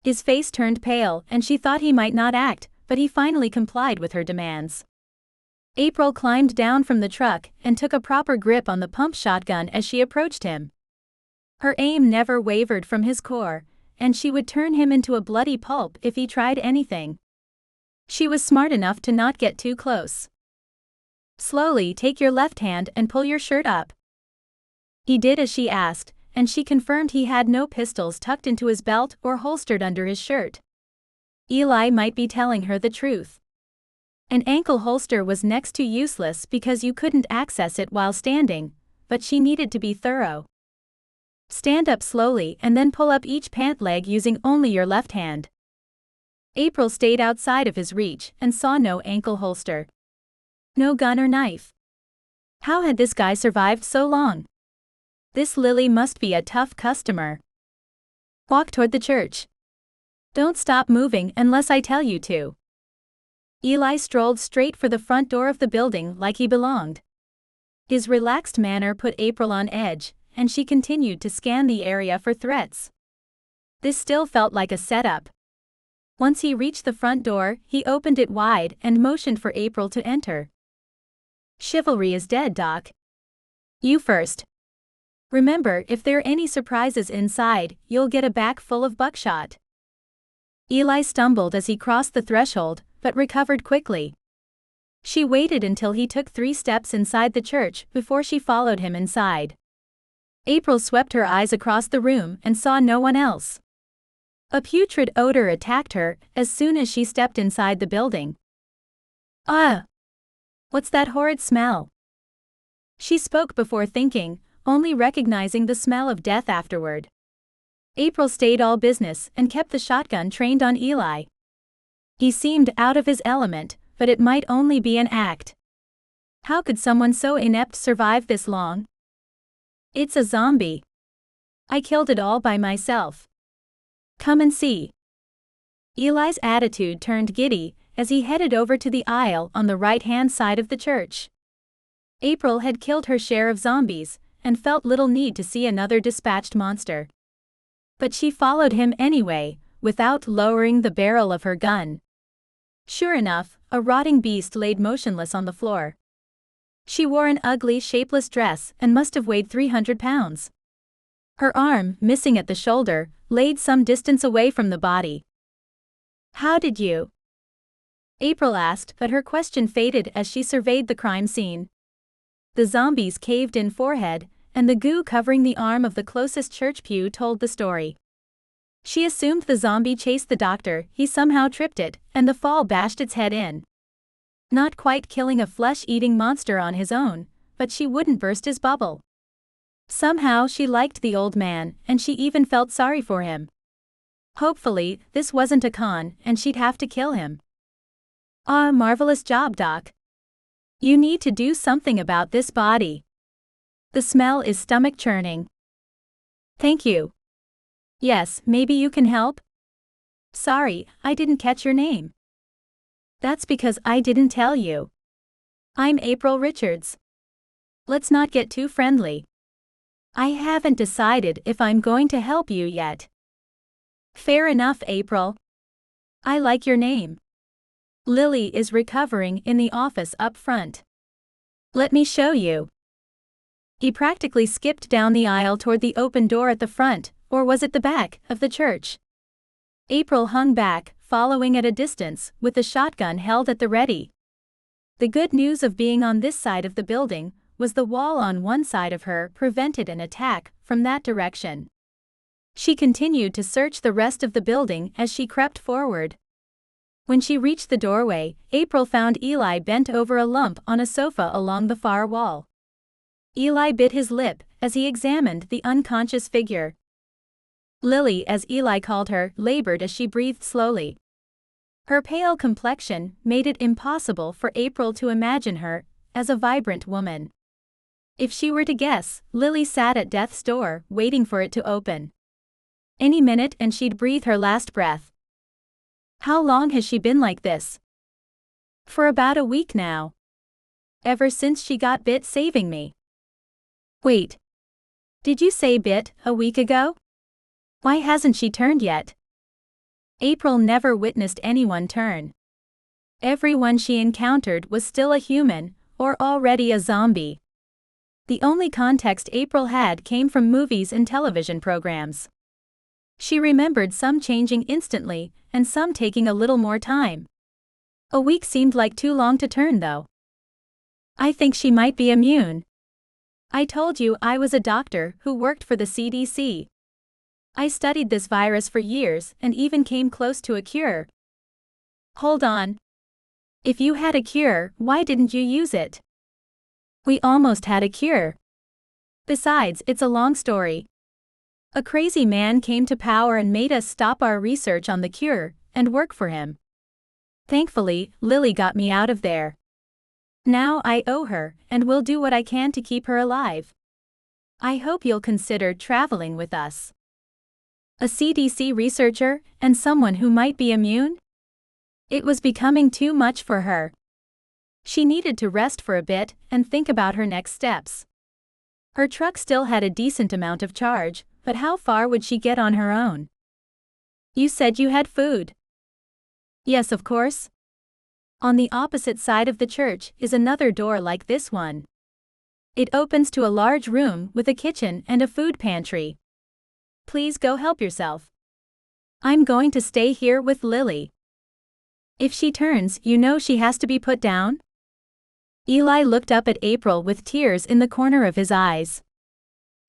His face turned pale, and she thought he might not act, but he finally complied with her demands. April climbed down from the truck and took a proper grip on the pump shotgun as she approached him. Her aim never wavered from his core, and she would turn him into a bloody pulp if he tried anything. She was smart enough to not get too close. Slowly take your left hand and pull your shirt up. He did as she asked, and she confirmed he had no pistols tucked into his belt or holstered under his shirt. Eli might be telling her the truth. An ankle holster was next to useless because you couldn't access it while standing, but she needed to be thorough. Stand up slowly and then pull up each pant leg using only your left hand. April stayed outside of his reach and saw no ankle holster. No gun or knife. How had this guy survived so long? This Lily must be a tough customer. Walk toward the church. Don't stop moving unless I tell you to. Eli strolled straight for the front door of the building like he belonged. His relaxed manner put April on edge, and she continued to scan the area for threats. This still felt like a setup. Once he reached the front door, he opened it wide and motioned for April to enter. Chivalry is dead, Doc. You first. Remember, if there are any surprises inside, you'll get a bag full of buckshot. Eli stumbled as he crossed the threshold, but recovered quickly. She waited until he took 3 steps inside the church before she followed him inside. April swept her eyes across the room and saw no one else. A putrid odor attacked her as soon as she stepped inside the building. Ah! What's that horrid smell? She spoke before thinking, only recognizing the smell of death afterward. April stayed all business and kept the shotgun trained on Eli. He seemed out of his element, but it might only be an act. How could someone so inept survive this long? It's a zombie. I killed it all by myself. Come and see. Eli's attitude turned giddy as he headed over to the aisle on the right-hand side of the church. April had killed her share of zombies and felt little need to see another dispatched monster. But she followed him anyway, without lowering the barrel of her gun. Sure enough, a rotting beast laid motionless on the floor. She wore an ugly, shapeless dress and must have weighed 300 pounds. Her arm, missing at the shoulder, laid some distance away from the body. How did you? April asked, but her question faded as she surveyed the crime scene. The zombie's caved-in forehead and the goo covering the arm of the closest church pew told the story. She assumed the zombie chased the doctor, he somehow tripped it, and the fall bashed its head in. Not quite killing a flesh-eating monster on his own, but she wouldn't burst his bubble. Somehow she liked the old man, and she even felt sorry for him. Hopefully, this wasn't a con, and she'd have to kill him. Ah, marvelous job, Doc. You need to do something about this body. The smell is stomach-churning. Thank you. Yes, maybe you can help? Sorry, I didn't catch your name. That's because I didn't tell you. I'm April Richards. Let's not get too friendly. I haven't decided if I'm going to help you yet. Fair enough, April. I like your name. Lily is recovering in the office up front. Let me show you. He practically skipped down the aisle toward the open door at the front, or was it the back, of the church? April hung back, following at a distance, with the shotgun held at the ready. The good news of being on this side of the building was the wall on one side of her prevented an attack from that direction. She continued to search the rest of the building as she crept forward. When she reached the doorway, April found Eli bent over a lump on a sofa along the far wall. Eli bit his lip as he examined the unconscious figure. Lily, as Eli called her, labored as she breathed slowly. Her pale complexion made it impossible for April to imagine her as a vibrant woman. If she were to guess, Lily sat at death's door, waiting for it to open. Any minute and she'd breathe her last breath. How long has she been like this? For about a week now. Ever since she got bit saving me. Wait. Did you say bit a week ago? Why hasn't she turned yet? April never witnessed anyone turn. Everyone she encountered was still a human, or already a zombie. The only context April had came from movies and television programs. She remembered some changing instantly, and some taking a little more time. A week seemed like too long to turn, though. I think she might be immune. I told you I was a doctor who worked for the CDC. I studied this virus for years and even came close to a cure. Hold on. If you had a cure, why didn't you use it? We almost had a cure. Besides, it's a long story. A crazy man came to power and made us stop our research on the cure and work for him. Thankfully, Lily got me out of there. Now I owe her, and will do what I can to keep her alive. I hope you'll consider traveling with us. A CDC researcher, and someone who might be immune? It was becoming too much for her. She needed to rest for a bit and think about her next steps. Her truck still had a decent amount of charge, but how far would she get on her own? You said you had food. Yes, of course. On the opposite side of the church is another door like this one. It opens to a large room with a kitchen and a food pantry. Please go help yourself. I'm going to stay here with Lily. If she turns, you know she has to be put down? Eli looked up at April with tears in the corner of his eyes.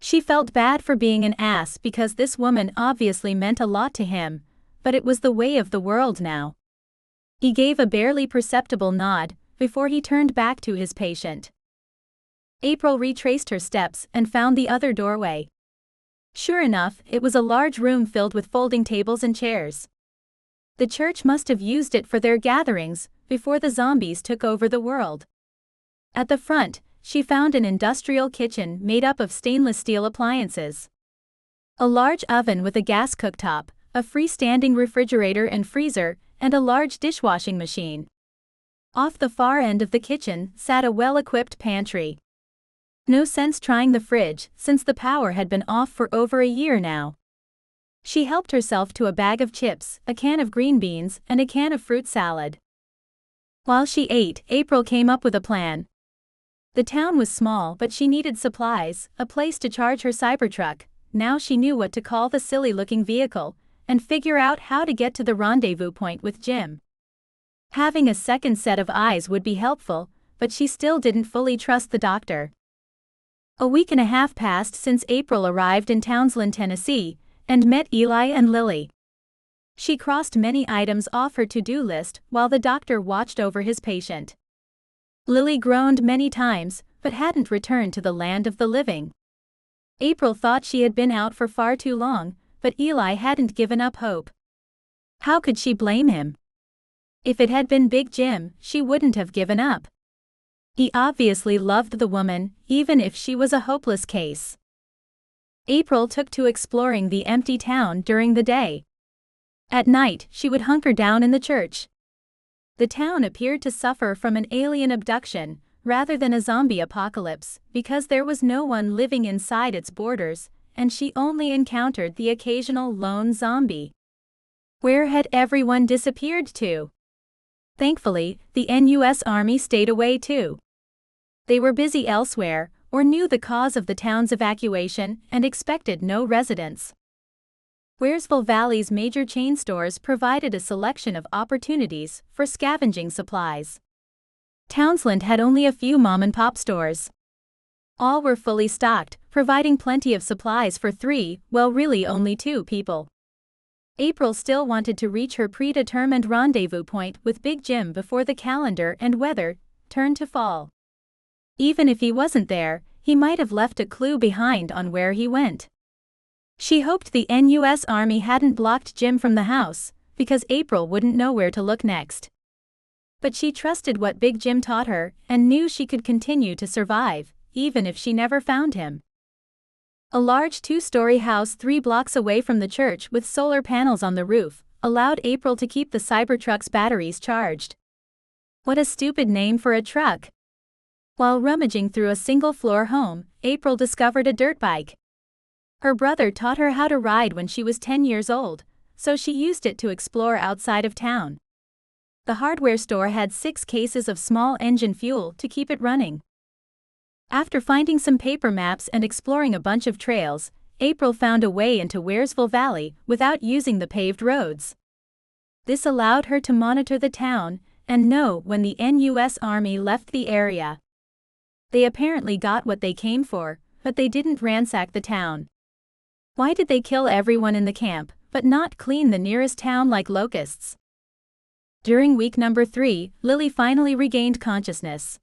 She felt bad for being an ass because this woman obviously meant a lot to him, but it was the way of the world now. He gave a barely perceptible nod before he turned back to his patient. April retraced her steps and found the other doorway. Sure enough, it was a large room filled with folding tables and chairs. The church must have used it for their gatherings before the zombies took over the world. At the front, she found an industrial kitchen made up of stainless steel appliances. A large oven with a gas cooktop, a freestanding refrigerator and freezer, and a large dishwashing machine. Off the far end of the kitchen sat a well-equipped pantry. No sense trying the fridge, since the power had been off for over a year now. She helped herself to a bag of chips, a can of green beans, and a can of fruit salad. While she ate, April came up with a plan. The town was small, but she needed supplies, a place to charge her Cybertruck. Now she knew what to call the silly-looking vehicle, and figure out how to get to the rendezvous point with Jim. Having a second set of eyes would be helpful, but she still didn't fully trust the doctor. A week and a half passed since April arrived in Townsend, Tennessee, and met Eli and Lily. She crossed many items off her to-do list while the doctor watched over his patient. Lily groaned many times, but hadn't returned to the land of the living. April thought she had been out for far too long, but Eli hadn't given up hope. How could she blame him? If it had been Big Jim, she wouldn't have given up. He obviously loved the woman, even if she was a hopeless case. April took to exploring the empty town during the day. At night, she would hunker down in the church. The town appeared to suffer from an alien abduction, rather than a zombie apocalypse, because there was no one living inside its borders, and she only encountered the occasional lone zombie. Where had everyone disappeared to? Thankfully, the NUS Army stayed away too. They were busy elsewhere, or knew the cause of the town's evacuation and expected no residents. Wearesville Valley's major chain stores provided a selection of opportunities for scavenging supplies. Townsend had only a few mom-and-pop stores. All were fully stocked, providing plenty of supplies for 3, well really only 2 people. April still wanted to reach her predetermined rendezvous point with Big Jim before the calendar and weather turned to fall. Even if he wasn't there, he might have left a clue behind on where he went. She hoped the NUS Army hadn't blocked Jim from the house, because April wouldn't know where to look next. But she trusted what Big Jim taught her, and knew she could continue to survive, even if she never found him. A large 2-story house 3 blocks away from the church with solar panels on the roof allowed April to keep the Cybertruck's batteries charged. What a stupid name for a truck! While rummaging through a single-floor home, April discovered a dirt bike. Her brother taught her how to ride when she was 10 years old, so she used it to explore outside of town. The hardware store had 6 cases of small engine fuel to keep it running. After finding some paper maps and exploring a bunch of trails, April found a way into Wearesville Valley without using the paved roads. This allowed her to monitor the town and know when the NUS Army left the area. They apparently got what they came for, but they didn't ransack the town. Why did they kill everyone in the camp, but not clean the nearest town like locusts? During week number 3, Lily finally regained consciousness.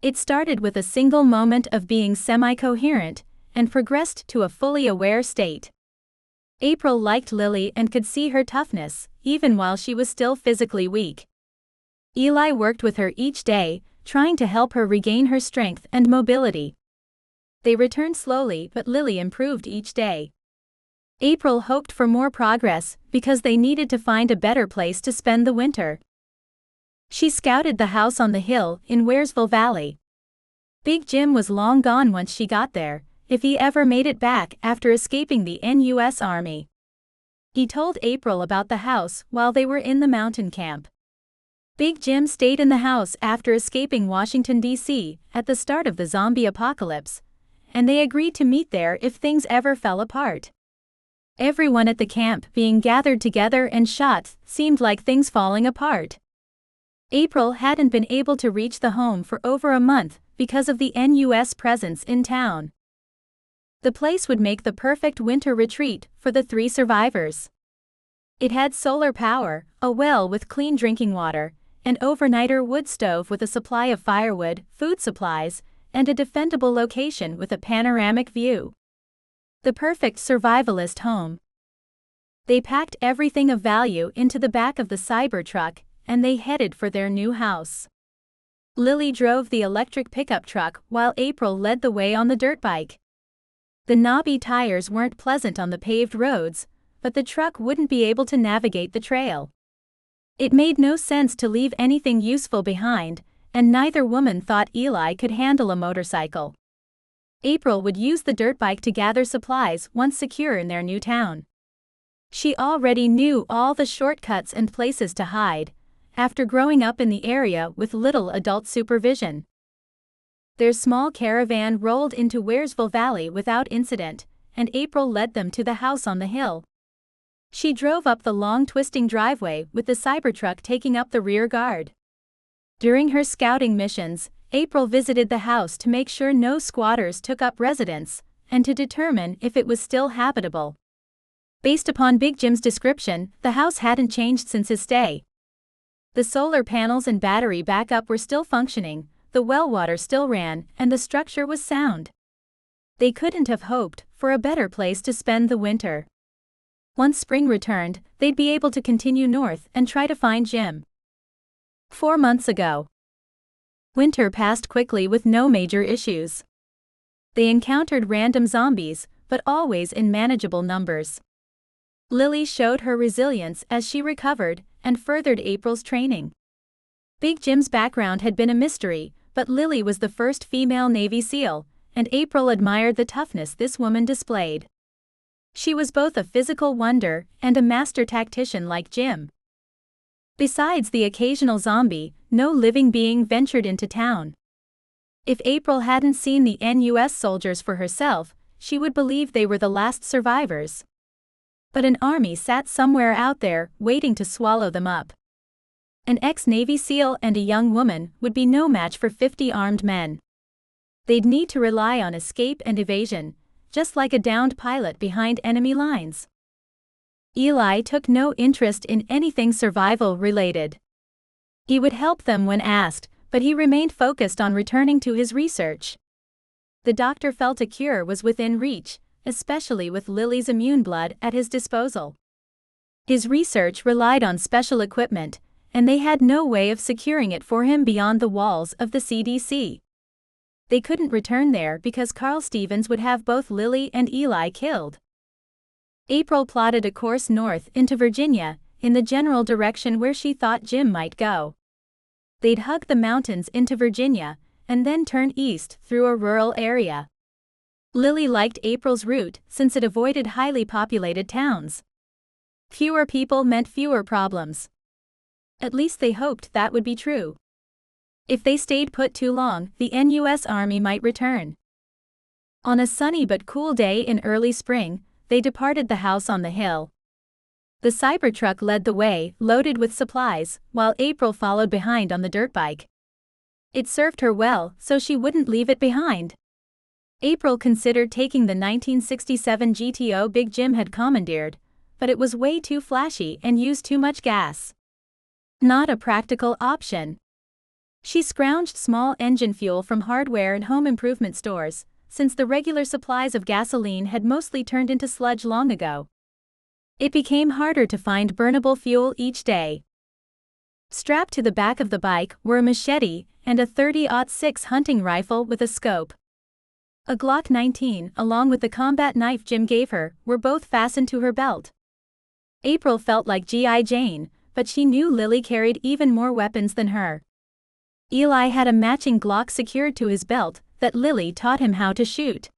It started with a single moment of being semi-coherent, and progressed to a fully aware state. April liked Lily and could see her toughness, even while she was still physically weak. Eli worked with her each day, trying to help her regain her strength and mobility. They returned slowly, but Lily improved each day. April hoped for more progress because they needed to find a better place to spend the winter. She scouted the house on the hill in Weresville Valley. Big Jim was long gone once she got there, if he ever made it back after escaping the U.S. Army. He told April about the house while they were in the mountain camp. Big Jim stayed in the house after escaping Washington, D.C. at the start of the zombie apocalypse, and they agreed to meet there if things ever fell apart. Everyone at the camp being gathered together and shot seemed like things falling apart. April hadn't been able to reach the home for over a month because of the U.S. presence in town. The place would make the perfect winter retreat for the 3 survivors. It had solar power, a well with clean drinking water, an overnighter wood stove with a supply of firewood, food supplies, and a defendable location with a panoramic view. The perfect survivalist home. They packed everything of value into the back of the Cybertruck, and they headed for their new house. Lily drove the electric pickup truck while April led the way on the dirt bike. The knobby tires weren't pleasant on the paved roads, but the truck wouldn't be able to navigate the trail. It made no sense to leave anything useful behind, and neither woman thought Eli could handle a motorcycle. April would use the dirt bike to gather supplies once secure in their new town. She already knew all the shortcuts and places to hide, after growing up in the area with little adult supervision. Their small caravan rolled into Weresville Valley without incident, and April led them to the house on the hill. She drove up the long twisting driveway with the Cybertruck taking up the rear guard. During her scouting missions, April visited the house to make sure no squatters took up residence, and to determine if it was still habitable. Based upon Big Jim's description, the house hadn't changed since his stay. The solar panels and battery backup were still functioning, the well water still ran, and the structure was sound. They couldn't have hoped for a better place to spend the winter. Once spring returned, they'd be able to continue north and try to find Jim. 4 months ago. Winter passed quickly with no major issues. They encountered random zombies, but always in manageable numbers. Lily showed her resilience as she recovered and furthered April's training. Big Jim's background had been a mystery, but Lily was the first female Navy SEAL, and April admired the toughness this woman displayed. She was both a physical wonder and a master tactician like Jim. Besides the occasional zombie, no living being ventured into town. If April hadn't seen the NUS soldiers for herself, she would believe they were the last survivors. But an army sat somewhere out there, waiting to swallow them up. An ex-Navy SEAL and a young woman would be no match for 50 armed men. They'd need to rely on escape and evasion, just like a downed pilot behind enemy lines. Eli took no interest in anything survival-related. He would help them when asked, but he remained focused on returning to his research. The doctor felt a cure was within reach, especially with Lily's immune blood at his disposal. His research relied on special equipment, and they had no way of securing it for him beyond the walls of the CDC. They couldn't return there because Carl Stevens would have both Lily and Eli killed. April plotted a course north into Virginia, in the general direction where she thought Jim might go. They'd hug the mountains into Virginia, and then turn east through a rural area. Lily liked April's route since it avoided highly populated towns. Fewer people meant fewer problems. At least they hoped that would be true. If they stayed put too long, the NUS Army might return. On a sunny but cool day in early spring, they departed the house on the hill. The Cybertruck led the way, loaded with supplies, while April followed behind on the dirt bike. It served her well, so she wouldn't leave it behind. April considered taking the 1967 GTO Big Jim had commandeered, but it was way too flashy and used too much gas. Not a practical option. She scrounged small engine fuel from hardware and home improvement stores, since the regular supplies of gasoline had mostly turned into sludge long ago. It became harder to find burnable fuel each day. Strapped to the back of the bike were a machete and a .30-06 hunting rifle with a scope. A Glock 19, along with the combat knife Jim gave her, were both fastened to her belt. April felt like G.I. Jane, but she knew Lily carried even more weapons than her. Eli had a matching Glock secured to his belt that Lily taught him how to shoot.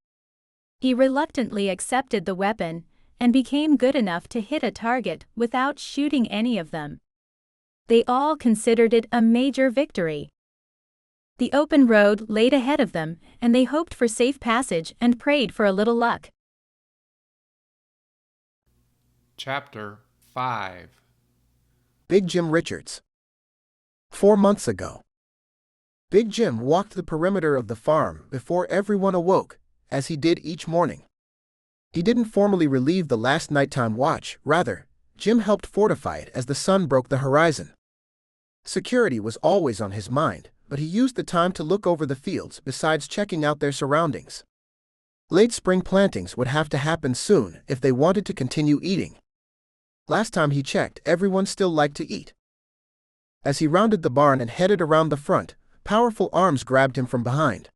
He reluctantly accepted the weapon and became good enough to hit a target without shooting any of them. They all considered it a major victory. The open road laid ahead of them, and they hoped for safe passage and prayed for a little luck. Chapter 5. Big Jim Richards. 4 months ago. Big Jim walked the perimeter of the farm before everyone awoke, as he did each morning. He didn't formally relieve the last nighttime watch, rather, Jim helped fortify it as the sun broke the horizon. Security was always on his mind, but he used the time to look over the fields besides checking out their surroundings. Late spring plantings would have to happen soon if they wanted to continue eating. Last time he checked, everyone still liked to eat. As he rounded the barn and headed around the front, powerful arms grabbed him from behind.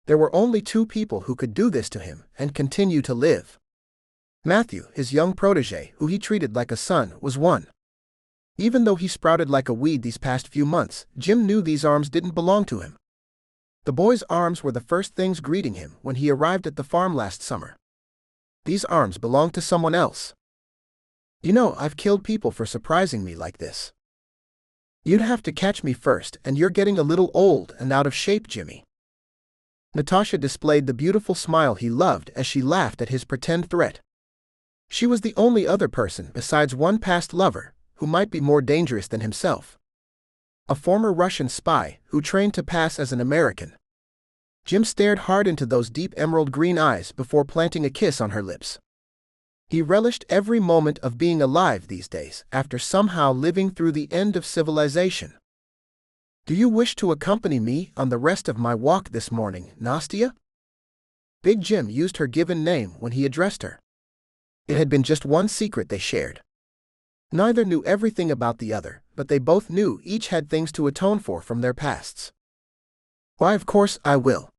There were only 2 people who could do this to him and continue to live. Matthew, his young protege, who he treated like a son, was one. Even though he sprouted like a weed these past few months, Jim knew these arms didn't belong to him. The boy's arms were the first things greeting him when he arrived at the farm last summer. These arms belonged to someone else. You know, I've killed people for surprising me like this. You'd have to catch me first, and you're getting a little old and out of shape, Jimmy. Natasha displayed the beautiful smile he loved as she laughed at his pretend threat. She was the only other person besides one past lover who might be more dangerous than himself. A former Russian spy who trained to pass as an American. Jim stared hard into those deep emerald green eyes before planting a kiss on her lips. He relished every moment of being alive these days after somehow living through the end of civilization. Do you wish to accompany me on the rest of my walk this morning, Nastia? Big Jim used her given name when he addressed her. It had been just one secret they shared. Neither knew everything about the other, but they both knew each had things to atone for from their pasts. Why, of course I will.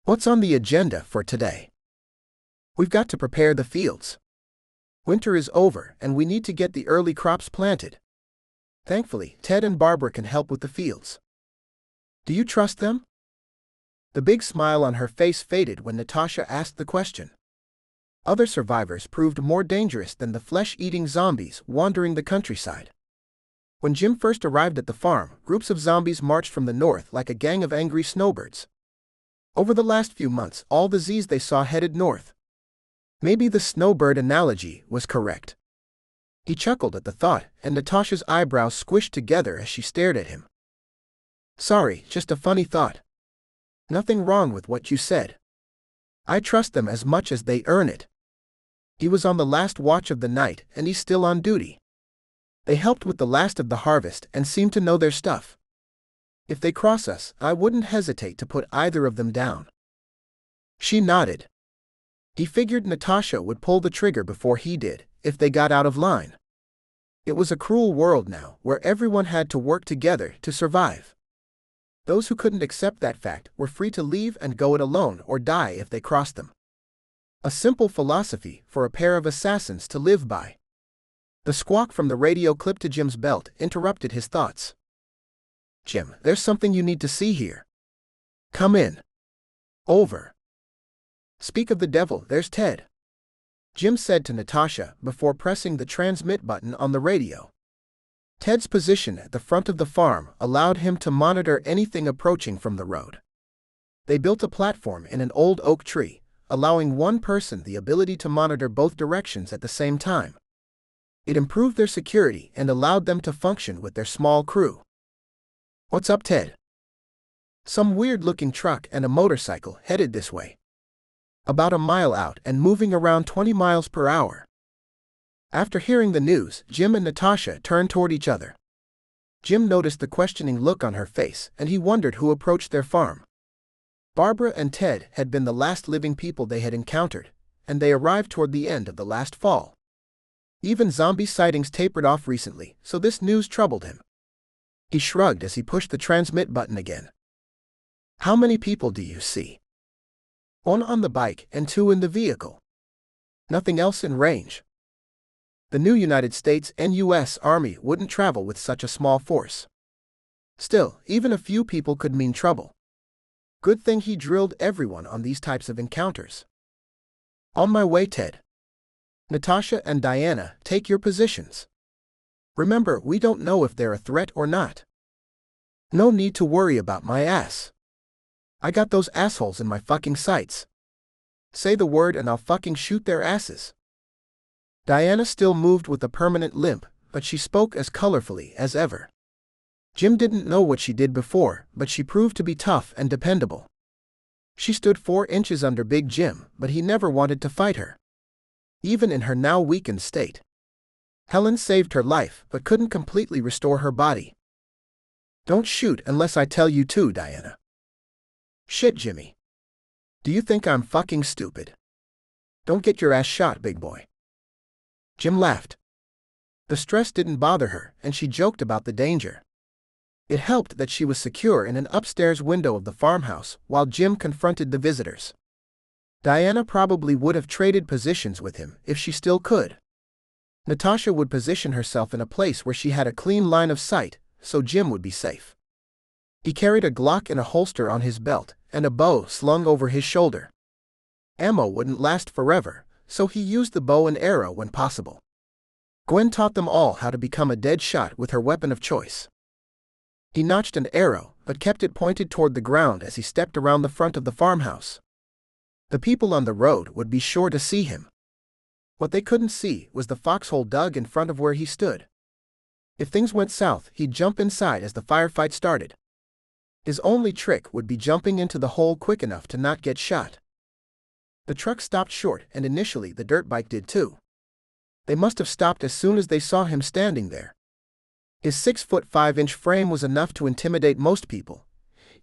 What's on the agenda for today? We've got to prepare the fields. Winter is over, and we need to get the early crops planted. Thankfully, Ted and Barbara can help with the fields. Do you trust them? The big smile on her face faded when Natasha asked the question. Other survivors proved more dangerous than the flesh-eating zombies wandering the countryside. When Jim first arrived at the farm, groups of zombies marched from the north like a gang of angry snowbirds. Over the last few months, all the Z's they saw headed north. Maybe the snowbird analogy was correct. He chuckled at the thought, and Natasha's eyebrows squished together as she stared at him. Sorry, just a funny thought. Nothing wrong with what you said. I trust them as much as they earn it. He was on the last watch of the night, and he's still on duty. They helped with the last of the harvest and seem to know their stuff. If they cross us, I wouldn't hesitate to put either of them down. She nodded. He figured Natasha would pull the trigger before he did, if they got out of line. It was a cruel world now, where everyone had to work together to survive. Those who couldn't accept that fact were free to leave and go it alone or die if they crossed them. A simple philosophy for a pair of assassins to live by. The squawk from the radio clipped to Jim's belt interrupted his thoughts. Jim, there's something you need to see here. Come in. Over. Speak of the devil, there's Ted. Jim said to Natasha before pressing the transmit button on the radio. Ted's position at the front of the farm allowed him to monitor anything approaching from the road. They built a platform in an old oak tree, allowing one person the ability to monitor both directions at the same time. It improved their security and allowed them to function with their small crew. What's up, Ted? Some weird-looking truck and a motorcycle headed this way. About a mile out and moving around 20 miles per hour. After hearing the news, Jim and Natasha turned toward each other. Jim noticed the questioning look on her face, and he wondered who approached their farm. Barbara and Ted had been the last living people they had encountered, and they arrived toward the end of the last fall. Even zombie sightings tapered off recently, so this news troubled him. He shrugged as he pushed the transmit button again. How many people do you see? One on the bike and 2 in the vehicle. Nothing else in range. The new United States and U.S. Army wouldn't travel with such a small force. Still, even a few people could mean trouble. Good thing he drilled everyone on these types of encounters. On my way, Ted. Natasha and Diana, take your positions. Remember, we don't know if they're a threat or not. No need to worry about my ass. I got those assholes in my fucking sights. Say the word and I'll fucking shoot their asses. Diana still moved with a permanent limp, but she spoke as colorfully as ever. Jim didn't know what she did before, but she proved to be tough and dependable. She stood 4 inches under Big Jim, but he never wanted to fight her. Even in her now weakened state. Helen saved her life, but couldn't completely restore her body. Don't shoot unless I tell you to, Diana. Shit, Jimmy. Do you think I'm fucking stupid? Don't get your ass shot, big boy. Jim laughed. The stress didn't bother her, and she joked about the danger. It helped that she was secure in an upstairs window of the farmhouse while Jim confronted the visitors. Diana probably would have traded positions with him if she still could. Natasha would position herself in a place where she had a clean line of sight, so Jim would be safe. He carried a Glock in a holster on his belt and a bow slung over his shoulder. Ammo wouldn't last forever, so he used the bow and arrow when possible. Gwen taught them all how to become a dead shot with her weapon of choice. He notched an arrow, but kept it pointed toward the ground as he stepped around the front of the farmhouse. The people on the road would be sure to see him. What they couldn't see was the foxhole dug in front of where he stood. If things went south, he'd jump inside as the firefight started. His only trick would be jumping into the hole quick enough to not get shot. The truck stopped short, and initially the dirt bike did too. They must have stopped as soon as they saw him standing there. His 6'5" frame was enough to intimidate most people,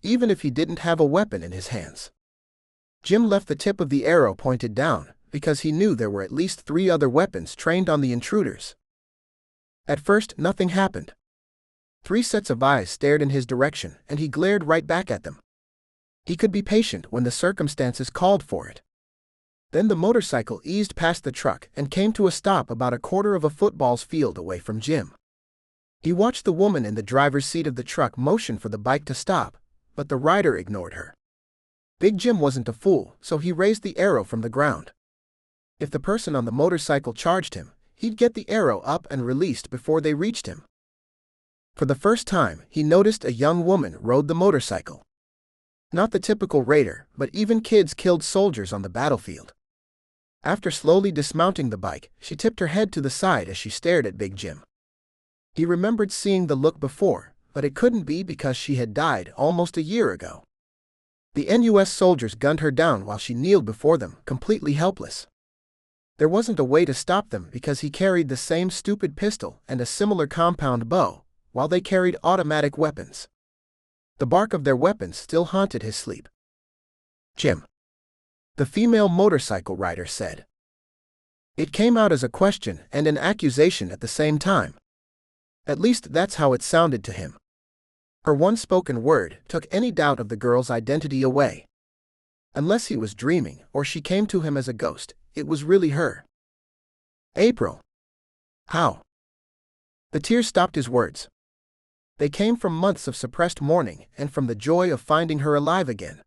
even if he didn't have a weapon in his hands. Jim left the tip of the arrow pointed down, because he knew there were at least 3 other weapons trained on the intruders. At first, nothing happened. 3 sets of eyes stared in his direction, and he glared right back at them. He could be patient when the circumstances called for it. Then the motorcycle eased past the truck and came to a stop about a quarter of a football's field away from Jim. He watched the woman in the driver's seat of the truck motion for the bike to stop, but the rider ignored her. Big Jim wasn't a fool, so he raised the arrow from the ground. If the person on the motorcycle charged him, he'd get the arrow up and released before they reached him. For the first time, he noticed a young woman rode the motorcycle. Not the typical raider, but even kids killed soldiers on the battlefield. After slowly dismounting the bike, she tipped her head to the side as she stared at Big Jim. He remembered seeing the look before, but it couldn't be because she had died almost a year ago. The NUS soldiers gunned her down while she kneeled before them, completely helpless. There wasn't a way to stop them because he carried the same stupid pistol and a similar compound bow, while they carried automatic weapons. The bark of their weapons still haunted his sleep. Jim. The female motorcycle rider said. It came out as a question and an accusation at the same time. At least that's how it sounded to him. Her one spoken word took any doubt of the girl's identity away. Unless he was dreaming or she came to him as a ghost, it was really her. April. How? The tears stopped his words. They came from months of suppressed mourning and from the joy of finding her alive again.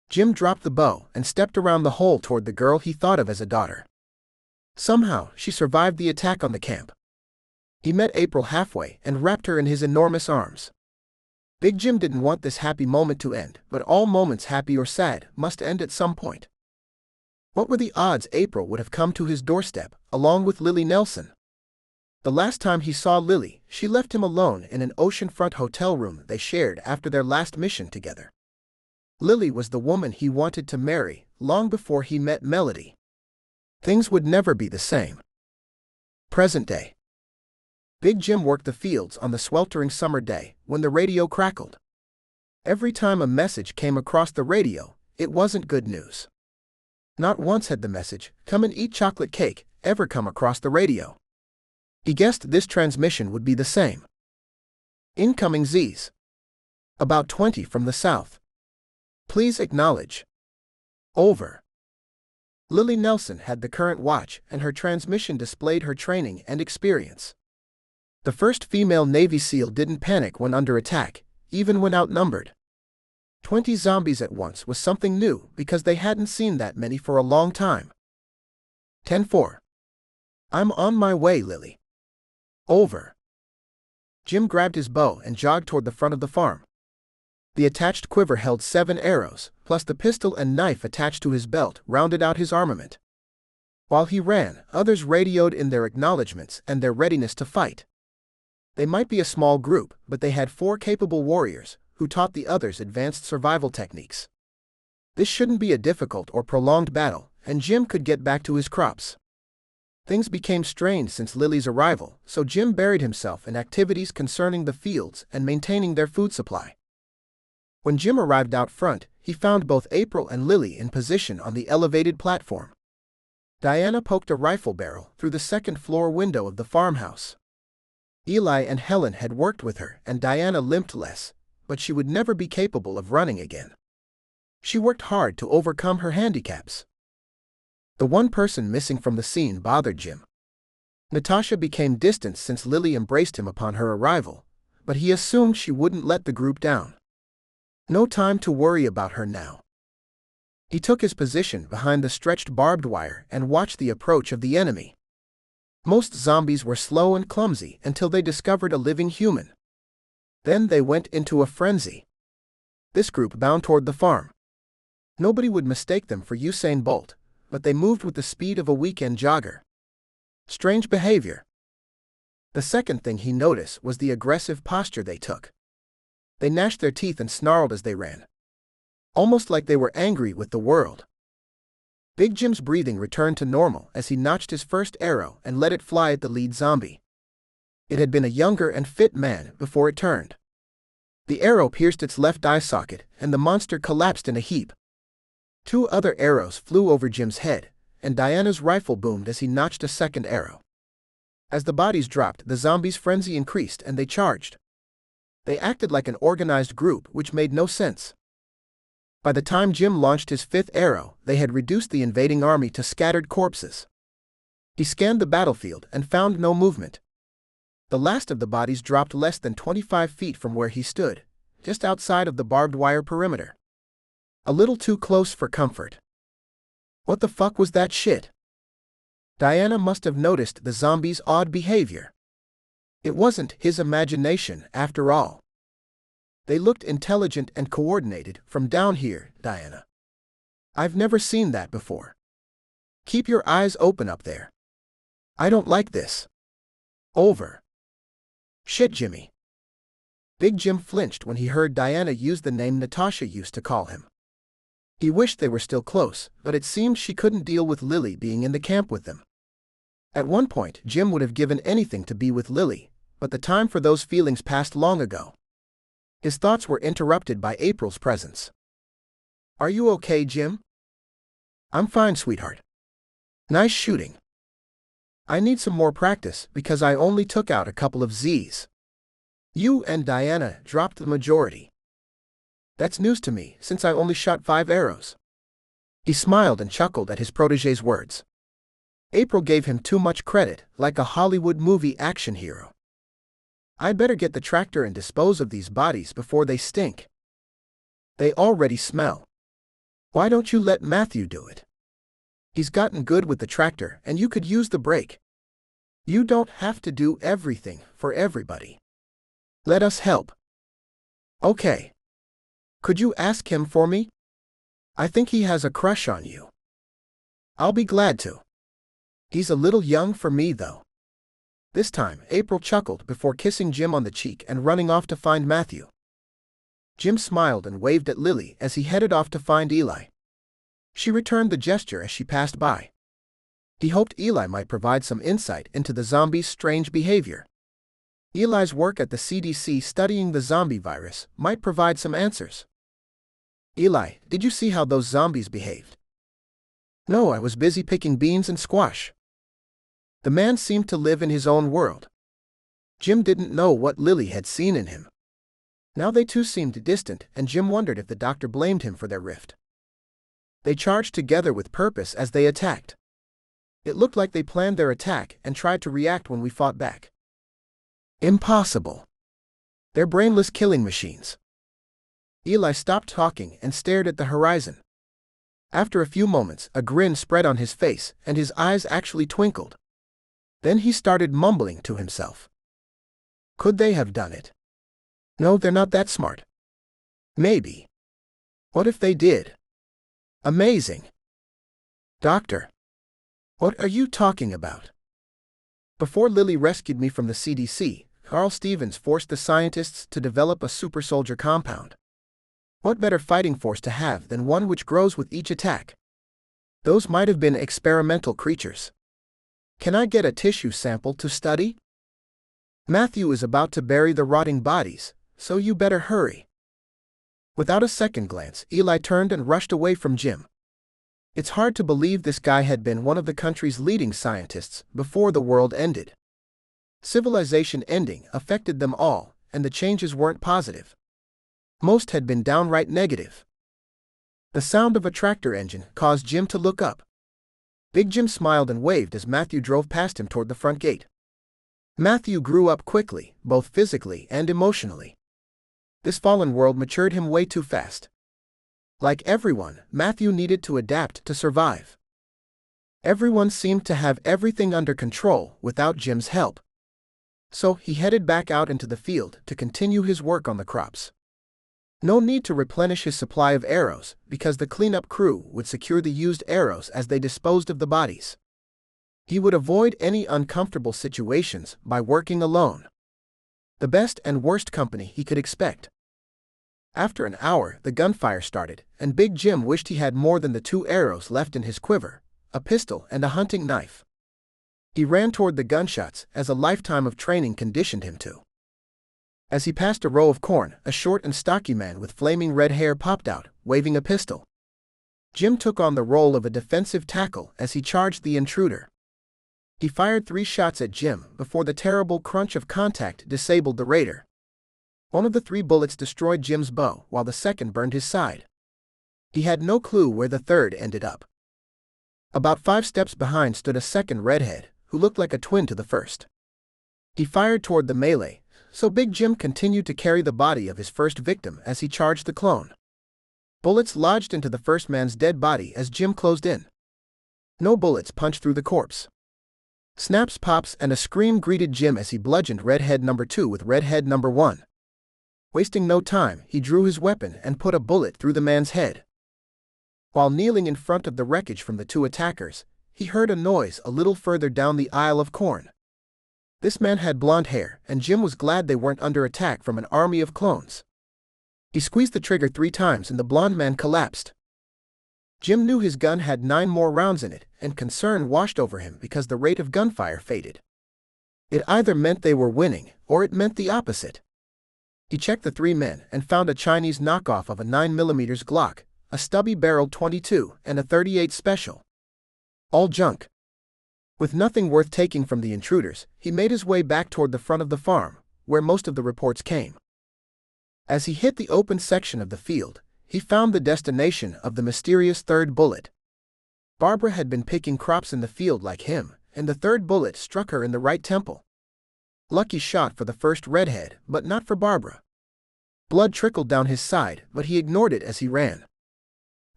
Jim dropped the bow and stepped around the hole toward the girl he thought of as a daughter. Somehow, she survived the attack on the camp. He met April halfway and wrapped her in his enormous arms. Big Jim didn't want this happy moment to end, but all moments, happy or sad, must end at some point. What were the odds April would have come to his doorstep, along with Lily Nelson? The last time he saw Lily, she left him alone in an oceanfront hotel room they shared after their last mission together. Lily was the woman he wanted to marry, long before he met Melody. Things would never be the same. Present day. Big Jim worked the fields on the sweltering summer day when the radio crackled. Every time a message came across the radio, it wasn't good news. Not once had the message, "Come and eat chocolate cake," ever come across the radio. He guessed this transmission would be the same. Incoming Z's. About 20 from the south. Please acknowledge. Over. Lily Nelson had the current watch, and her transmission displayed her training and experience. The first female Navy SEAL didn't panic when under attack, even when outnumbered. 20 zombies at once was something new because they hadn't seen that many for a long time. 10-4. I'm on my way, Lily. Over. Jim grabbed his bow and jogged toward the front of the farm. The attached quiver held 7 arrows, plus the pistol and knife attached to his belt rounded out his armament. While he ran, others radioed in their acknowledgments and their readiness to fight. They might be a small group, but they had 4 capable warriors, who taught the others advanced survival techniques. This shouldn't be a difficult or prolonged battle, and Jim could get back to his crops. Things became strained since Lily's arrival, so Jim buried himself in activities concerning the fields and maintaining their food supply. When Jim arrived out front, he found both April and Lily in position on the elevated platform. Diana poked a rifle barrel through the second-floor window of the farmhouse. Eli and Helen had worked with her, and Diana limped less, but she would never be capable of running again. She worked hard to overcome her handicaps. The one person missing from the scene bothered Jim. Natasha became distant since Lily embraced him upon her arrival, but he assumed she wouldn't let the group down. No time to worry about her now. He took his position behind the stretched barbed wire and watched the approach of the enemy. Most zombies were slow and clumsy until they discovered a living human. Then they went into a frenzy. This group bound toward the farm. Nobody would mistake them for Usain Bolt, but they moved with the speed of a weekend jogger. Strange behavior. The second thing he noticed was the aggressive posture they took. They gnashed their teeth and snarled as they ran. Almost like they were angry with the world. Big Jim's breathing returned to normal as he notched his first arrow and let it fly at the lead zombie. It had been a younger and fit man before it turned. The arrow pierced its left eye socket, and the monster collapsed in a heap. 2 other arrows flew over Jim's head, and Diana's rifle boomed as he notched a second arrow. As the bodies dropped, the zombies' frenzy increased and they charged. They acted like an organized group, which made no sense. By the time Jim launched his 5th arrow, they had reduced the invading army to scattered corpses. He scanned the battlefield and found no movement. The last of the bodies dropped less than 25 feet from where he stood, just outside of the barbed wire perimeter. A little too close for comfort. What the fuck was that shit? Diana must have noticed the zombies' odd behavior. It wasn't his imagination, after all. They looked intelligent and coordinated from down here, Diana. I've never seen that before. Keep your eyes open up there. I don't like this. Over. Shit, Jimmy. Big Jim flinched when he heard Diana use the name Natasha used to call him. He wished they were still close, but it seemed she couldn't deal with Lily being in the camp with them. At one point, Jim would have given anything to be with Lily, but the time for those feelings passed long ago. His thoughts were interrupted by April's presence. Are you okay, Jim? I'm fine, sweetheart. Nice shooting. I need some more practice because I only took out a couple of Z's. You and Diana dropped the majority. That's news to me, since I only shot 5 arrows. He smiled and chuckled at his protégé's words. April gave him too much credit, like a Hollywood movie action hero. I'd better get the tractor and dispose of these bodies before they stink. They already smell. Why don't you let Matthew do it? He's gotten good with the tractor, and you could use the brake. You don't have to do everything for everybody. Let us help. Okay. Could you ask him for me? I think he has a crush on you. I'll be glad to. He's a little young for me, though. This time, April chuckled before kissing Jim on the cheek and running off to find Matthew. Jim smiled and waved at Lily as he headed off to find Eli. She returned the gesture as she passed by. He hoped Eli might provide some insight into the zombies' strange behavior. Eli's work at the CDC studying the zombie virus might provide some answers. Eli, did you see how those zombies behaved? No, I was busy picking beans and squash. The man seemed to live in his own world. Jim didn't know what Lily had seen in him. Now they too seemed distant, and Jim wondered if the doctor blamed him for their rift. They charged together with purpose as they attacked. It looked like they planned their attack and tried to react when we fought back. Impossible. They're brainless killing machines. Eli stopped talking and stared at the horizon. After a few moments, a grin spread on his face, and his eyes actually twinkled. Then he started mumbling to himself. Could they have done it? No, they're not that smart. Maybe. What if they did? Amazing. Doctor. What are you talking about? Before Lily rescued me from the CDC, Carl Stevens forced the scientists to develop a super soldier compound. What better fighting force to have than one which grows with each attack? Those might have been experimental creatures. Can I get a tissue sample to study? Matthew is about to bury the rotting bodies, so you better hurry. Without a second glance, Eli turned and rushed away from Jim. It's hard to believe this guy had been one of the country's leading scientists before the world ended. Civilization ending affected them all, and the changes weren't positive. Most had been downright negative. The sound of a tractor engine caused Jim to look up. Big Jim smiled and waved as Matthew drove past him toward the front gate. Matthew grew up quickly, both physically and emotionally. This fallen world matured him way too fast. Like everyone, Matthew needed to adapt to survive. Everyone seemed to have everything under control without Jim's help. So he headed back out into the field to continue his work on the crops. No need to replenish his supply of arrows, because the cleanup crew would secure the used arrows as they disposed of the bodies. He would avoid any uncomfortable situations by working alone. The best and worst company he could expect. After an hour, the gunfire started, and Big Jim wished he had more than the 2 arrows left in his quiver, a pistol and a hunting knife. He ran toward the gunshots as a lifetime of training conditioned him to. As he passed a row of corn, a short and stocky man with flaming red hair popped out, waving a pistol. Jim took on the role of a defensive tackle as he charged the intruder. He fired 3 shots at Jim before the terrible crunch of contact disabled the raider. One of the 3 bullets destroyed Jim's bow, while the second burned his side. He had no clue where the third ended up. About 5 steps behind stood a second redhead, who looked like a twin to the first. He fired toward the melee, so Big Jim continued to carry the body of his first victim as he charged the clone. Bullets lodged into the first man's dead body as Jim closed in. No bullets punched through the corpse. Snaps, pops, and a scream greeted Jim as he bludgeoned redhead number 2 with redhead number 1. Wasting no time, he drew his weapon and put a bullet through the man's head. While kneeling in front of the wreckage from the 2 attackers, he heard a noise a little further down the aisle of corn. This man had blonde hair, and Jim was glad they weren't under attack from an army of clones. He squeezed the trigger 3 times and the blonde man collapsed. Jim knew his gun had 9 more rounds in it, and concern washed over him because the rate of gunfire faded. It either meant they were winning, or it meant the opposite. He checked the 3 men and found a Chinese knockoff of a 9mm Glock, a stubby-barreled .22, and a .38 Special. All junk. With nothing worth taking from the intruders, he made his way back toward the front of the farm, where most of the reports came. As he hit the open section of the field, he found the destination of the mysterious 3rd bullet. Barbara had been picking crops in the field like him, and the 3rd bullet struck her in the right temple. Lucky shot for the first redhead, but not for Barbara. Blood trickled down his side, but he ignored it as he ran.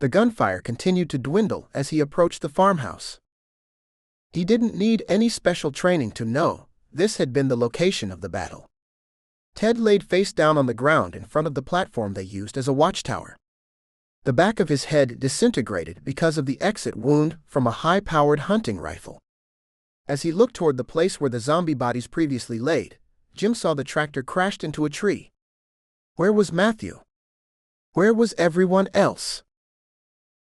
The gunfire continued to dwindle as he approached the farmhouse. He didn't need any special training to know this had been the location of the battle. Ted laid face down on the ground in front of the platform they used as a watchtower. The back of his head disintegrated because of the exit wound from a high-powered hunting rifle. As he looked toward the place where the zombie bodies previously laid, Jim saw the tractor crashed into a tree. Where was Matthew? Where was everyone else?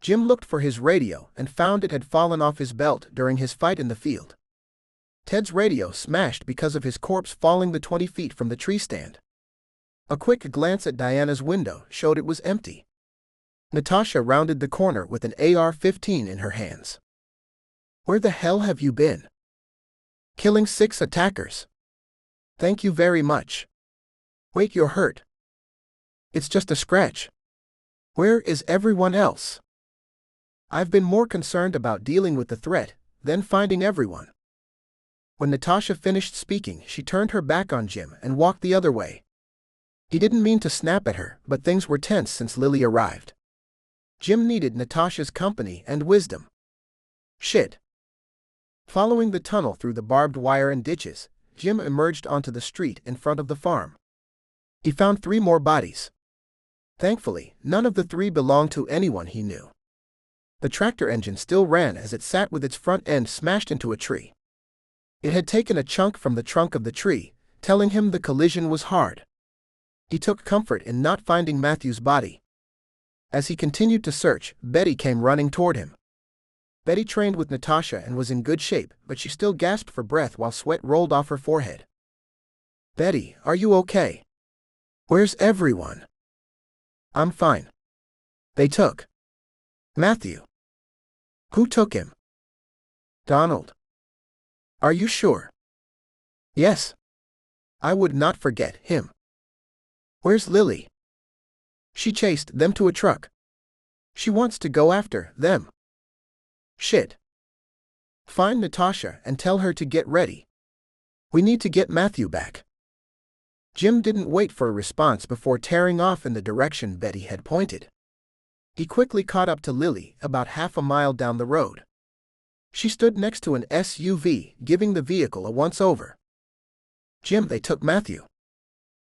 Jim looked for his radio and found it had fallen off his belt during his fight in the field. Ted's radio smashed because of his corpse falling the 20 feet from the tree stand. A quick glance at Diana's window showed it was empty. Natasha rounded the corner with an AR-15 in her hands. Where the hell have you been? Killing 6 attackers. Thank you very much. Wait, you're hurt. It's just a scratch. Where is everyone else? I've been more concerned about dealing with the threat than finding everyone. When Natasha finished speaking, she turned her back on Jim and walked the other way. He didn't mean to snap at her, but things were tense since Lily arrived. Jim needed Natasha's company and wisdom. Shit. Following the tunnel through the barbed wire and ditches, Jim emerged onto the street in front of the farm. He found 3 more bodies. Thankfully, none of the 3 belonged to anyone he knew. The tractor engine still ran as it sat with its front end smashed into a tree. It had taken a chunk from the trunk of the tree, telling him the collision was hard. He took comfort in not finding Matthew's body. As he continued to search, Betty came running toward him. Betty trained with Natasha and was in good shape, but she still gasped for breath while sweat rolled off her forehead. Betty, are you okay? Where's everyone? I'm fine. They took Matthew. Who took him? Donald. Are you sure? Yes. I would not forget him. Where's Lily? She chased them to a truck. She wants to go after them. Shit. Find Natasha and tell her to get ready. We need to get Matthew back. Jim didn't wait for a response before tearing off in the direction Betty had pointed. He quickly caught up to Lily about half a mile down the road. She stood next to an SUV, giving the vehicle a once-over. Jim, they took Matthew.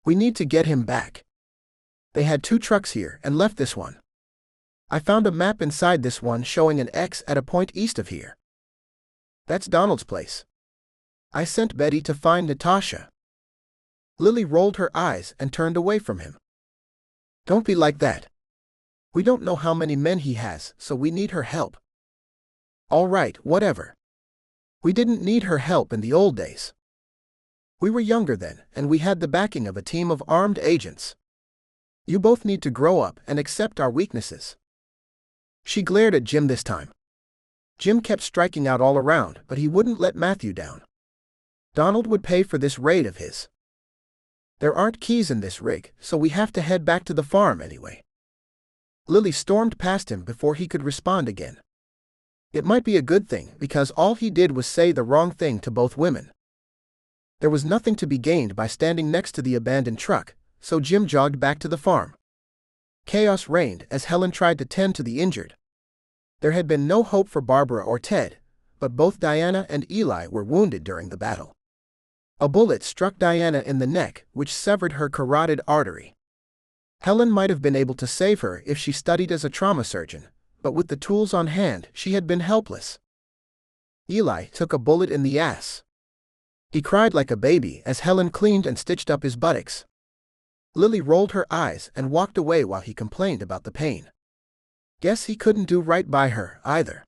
We need to get him back. They had 2 trucks here and left this one. I found a map inside this one showing an X at a point east of here. That's Donald's place. I sent Betty to find Natasha. Lily rolled her eyes and turned away from him. Don't be like that. We don't know how many men he has, so we need her help. All right, whatever. We didn't need her help in the old days. We were younger then, and we had the backing of a team of armed agents. You both need to grow up and accept our weaknesses. She glared at Jim this time. Jim kept striking out all around, but he wouldn't let Matthew down. Donald would pay for this raid of his. There aren't keys in this rig, so we have to head back to the farm anyway. Lily stormed past him before he could respond again. It might be a good thing, because all he did was say the wrong thing to both women. There was nothing to be gained by standing next to the abandoned truck, so Jim jogged back to the farm. Chaos reigned as Helen tried to tend to the injured. There had been no hope for Barbara or Ted, but both Diana and Eli were wounded during the battle. A bullet struck Diana in the neck, which severed her carotid artery. Helen might have been able to save her if she studied as a trauma surgeon, but with the tools on hand, she had been helpless. Eli took a bullet in the ass. He cried like a baby as Helen cleaned and stitched up his buttocks. Lily rolled her eyes and walked away while he complained about the pain. Guess he couldn't do right by her, either.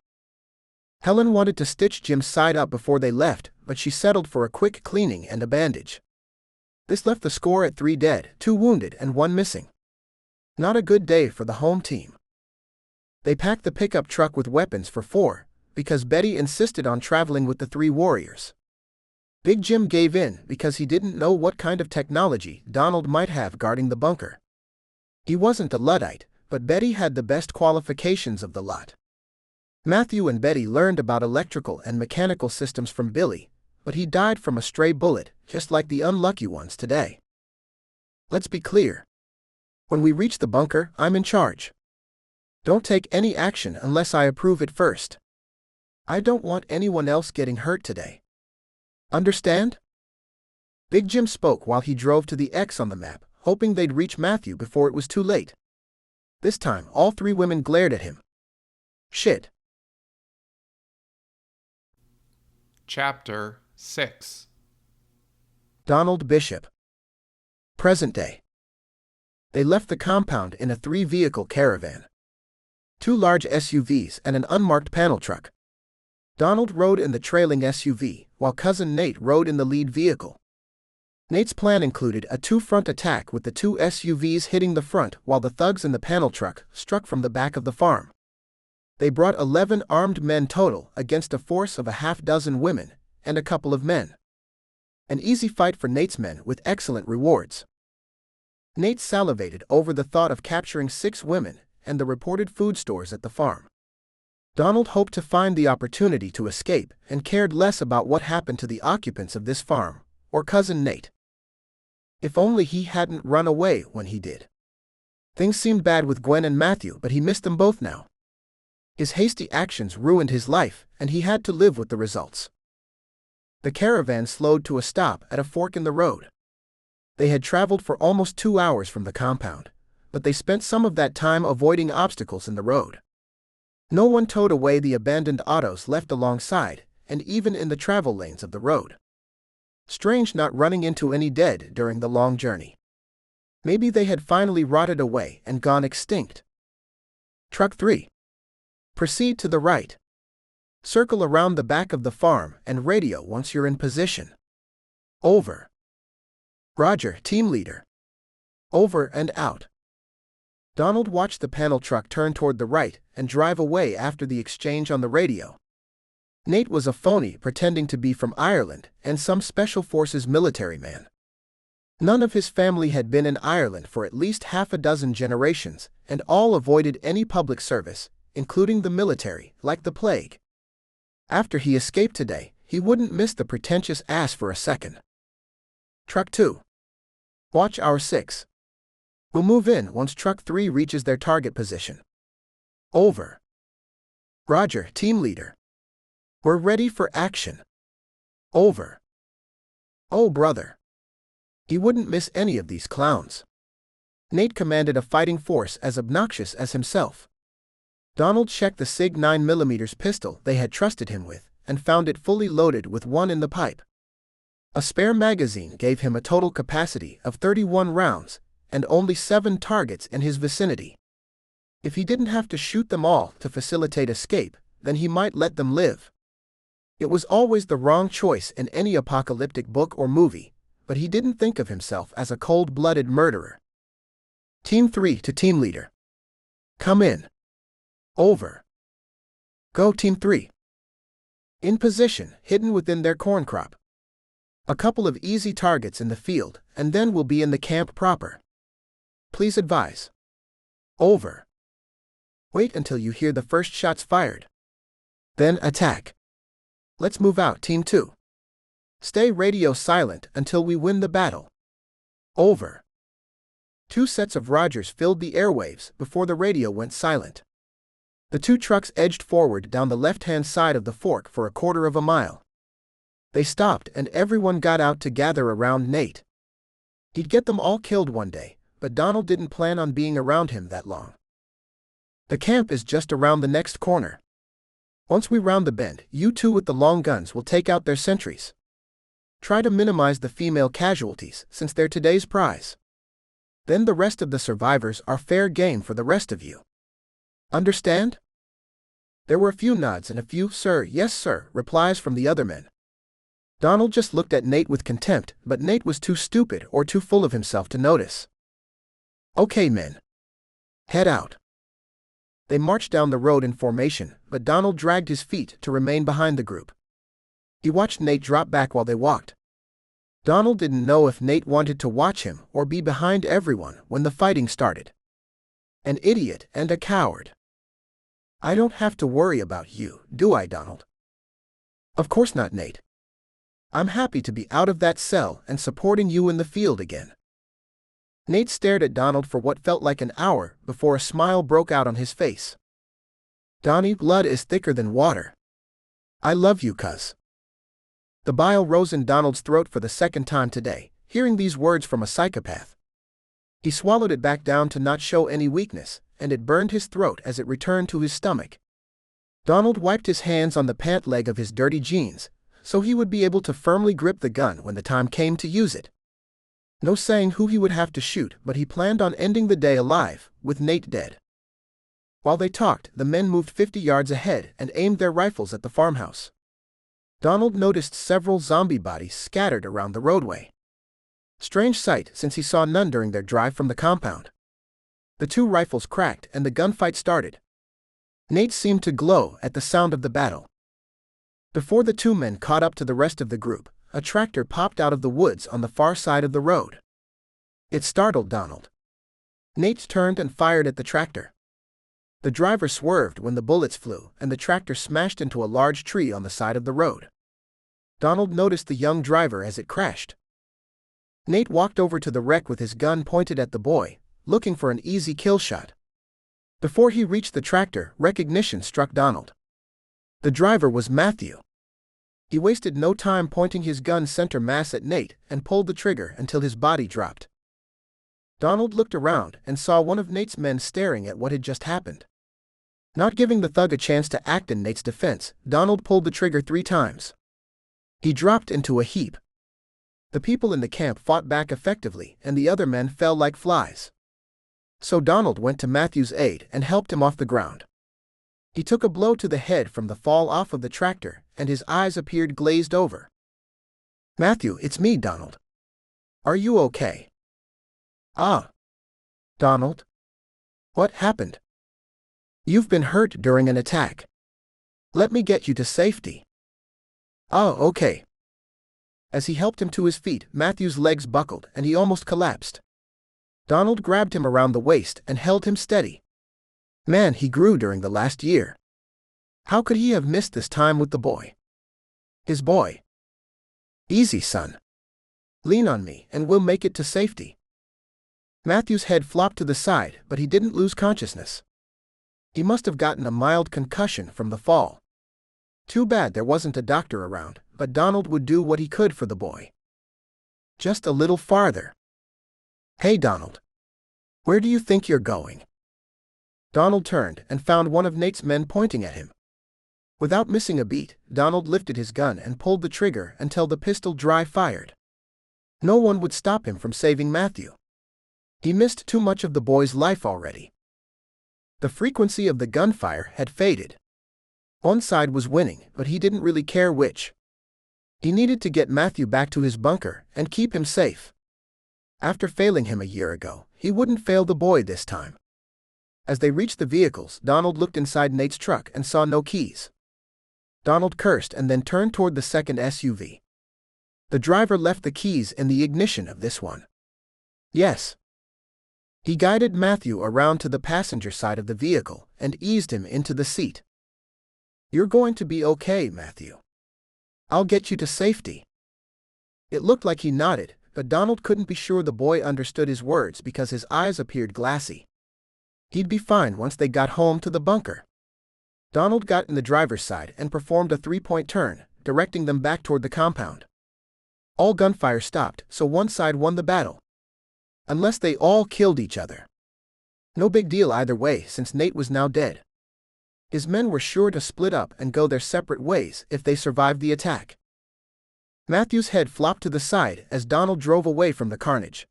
Helen wanted to stitch Jim's side up before they left, but she settled for a quick cleaning and a bandage. This left the score at 3 dead, 2 wounded and 1 missing. Not a good day for the home team. They packed the pickup truck with weapons for 4, because Betty insisted on traveling with the 3 warriors. Big Jim gave in because he didn't know what kind of technology Donald might have guarding the bunker. He wasn't a Luddite, but Betty had the best qualifications of the lot. Matthew and Betty learned about electrical and mechanical systems from Billy, but he died from a stray bullet, just like the unlucky ones today. Let's be clear. When we reach the bunker, I'm in charge. Don't take any action unless I approve it first. I don't want anyone else getting hurt today. Understand? Big Jim spoke while he drove to the X on the map, hoping they'd reach Matthew before it was too late. This time, all 3 women glared at him. Shit. Chapter 6. Donald Bishop. Present day. They left the compound in a 3-vehicle caravan. 2 large SUVs and an unmarked panel truck. Donald rode in the trailing SUV, while cousin Nate rode in the lead vehicle. Nate's plan included a 2-front attack with the 2 SUVs hitting the front while the thugs in the panel truck struck from the back of the farm. They brought 11 armed men total against a force of a half-dozen women and a couple of men. An easy fight for Nate's men with excellent rewards. Nate salivated over the thought of capturing 6 women and the reported food stores at the farm. Donald hoped to find the opportunity to escape and cared less about what happened to the occupants of this farm, or cousin Nate. If only he hadn't run away when he did. Things seemed bad with Gwen and Matthew, but he missed them both now. His hasty actions ruined his life, and he had to live with the results. The caravan slowed to a stop at a fork in the road. They had traveled for almost 2 hours from the compound, but they spent some of that time avoiding obstacles in the road. No one towed away the abandoned autos left alongside, and even in the travel lanes of the road. Strange not running into any dead during the long journey. Maybe they had finally rotted away and gone extinct. Truck 3. Proceed to the right. Circle around the back of the farm and radio once you're in position. Over. Roger, team leader. Over and out. Donald watched the panel truck turn toward the right and drive away after the exchange on the radio. Nate was a phony pretending to be from Ireland and some special forces military man. None of his family had been in Ireland for at least half a dozen generations, and all avoided any public service, including the military, like the plague. After he escaped today, he wouldn't miss the pretentious ass for a second. Truck 2. Watch our 6. We'll move in once Truck 3 reaches their target position. Over. Roger, team leader. We're ready for action. Over. Oh, brother. He wouldn't miss any of these clowns. Nate commanded a fighting force as obnoxious as himself. Donald checked the SIG 9mm pistol they had trusted him with, and found it fully loaded with one in the pipe. A spare magazine gave him a total capacity of 31 rounds, and only 7 targets in his vicinity. If he didn't have to shoot them all to facilitate escape, then he might let them live. It was always the wrong choice in any apocalyptic book or movie, but he didn't think of himself as a cold-blooded murderer. Team 3 to team leader. Come in. Over. Go, Team 3. In position, hidden within their corn crop. A couple of easy targets in the field, and then we'll be in the camp proper. Please advise. Over. Wait until you hear the first shots fired. Then attack. Let's move out, Team 2. Stay radio silent until we win the battle. Over. 2 sets of Rogers filled the airwaves before the radio went silent. The 2 trucks edged forward down the left-hand side of the fork for a quarter of a mile. They stopped and everyone got out to gather around Nate. He'd get them all killed one day, but Donald didn't plan on being around him that long. The camp is just around the next corner. Once we round the bend, you 2 with the long guns will take out their sentries. Try to minimize the female casualties, since they're today's prize. Then the rest of the survivors are fair game for the rest of you. Understand? There were a few nods and a few "sir, yes sir" replies from the other men. Donald just looked at Nate with contempt, but Nate was too stupid or too full of himself to notice. Okay, men. Head out. They marched down the road in formation, but Donald dragged his feet to remain behind the group. He watched Nate drop back while they walked. Donald didn't know if Nate wanted to watch him or be behind everyone when the fighting started. An idiot and a coward. I don't have to worry about you, do I, Donald? Of course not, Nate. I'm happy to be out of that cell and supporting you in the field again. Nate stared at Donald for what felt like an hour before a smile broke out on his face. Donnie, blood is thicker than water. I love you, cuz. The bile rose in Donald's throat for the second time today, hearing these words from a psychopath. He swallowed it back down to not show any weakness, and it burned his throat as it returned to his stomach. Donald wiped his hands on the pant leg of his dirty jeans, so he would be able to firmly grip the gun when the time came to use it. No saying who he would have to shoot, but he planned on ending the day alive, with Nate dead. While they talked, the men moved 50 yards ahead and aimed their rifles at the farmhouse. Donald noticed several zombie bodies scattered around the roadway. Strange sight, since he saw none during their drive from the compound. The 2 rifles cracked and the gunfight started. Nate seemed to glow at the sound of the battle. Before the 2 men caught up to the rest of the group, a tractor popped out of the woods on the far side of the road. It startled Donald. Nate turned and fired at the tractor. The driver swerved when the bullets flew, and the tractor smashed into a large tree on the side of the road. Donald noticed the young driver as it crashed. Nate walked over to the wreck with his gun pointed at the boy, looking for an easy kill shot. Before he reached the tractor, recognition struck Donald. The driver was Matthew. He wasted no time pointing his gun center mass at Nate and pulled the trigger until his body dropped. Donald looked around and saw one of Nate's men staring at what had just happened. Not giving the thug a chance to act in Nate's defense, Donald pulled the trigger 3 times. He dropped into a heap. The people in the camp fought back effectively, and the other men fell like flies. So Donald went to Matthew's aid and helped him off the ground. He took a blow to the head from the fall off of the tractor, and his eyes appeared glazed over. "Matthew, it's me, Donald. Are you okay?" "Ah. Donald? What happened?" "You've been hurt during an attack. Let me get you to safety." "Oh, okay." As he helped him to his feet, Matthew's legs buckled and he almost collapsed. Donald grabbed him around the waist and held him steady. Man, he grew during the last year. How could he have missed this time with the boy? His boy. "Easy, son. Lean on me and we'll make it to safety." Matthew's head flopped to the side, but he didn't lose consciousness. He must have gotten a mild concussion from the fall. Too bad there wasn't a doctor around, but Donald would do what he could for the boy. Just a little farther. "Hey, Donald. Where do you think you're going?" Donald turned and found one of Nate's men pointing at him. Without missing a beat, Donald lifted his gun and pulled the trigger until the pistol dry fired. No one would stop him from saving Matthew. He missed too much of the boy's life already. The frequency of the gunfire had faded. One side was winning, but he didn't really care which. He needed to get Matthew back to his bunker and keep him safe. After failing him a year ago, he wouldn't fail the boy this time. As they reached the vehicles, Donald looked inside Nate's truck and saw no keys. Donald cursed and then turned toward the second SUV. The driver left the keys in the ignition of this one. Yes. He guided Matthew around to the passenger side of the vehicle and eased him into the seat. "You're going to be okay, Matthew. I'll get you to safety." It looked like he nodded, but Donald couldn't be sure the boy understood his words because his eyes appeared glassy. He'd be fine once they got home to the bunker. Donald got in the driver's side and performed a 3-point turn, directing them back toward the compound. All gunfire stopped, so one side won the battle. Unless they all killed each other. No big deal either way, since Nate was now dead. His men were sure to split up and go their separate ways if they survived the attack. Matthew's head flopped to the side as Donald drove away from the carnage.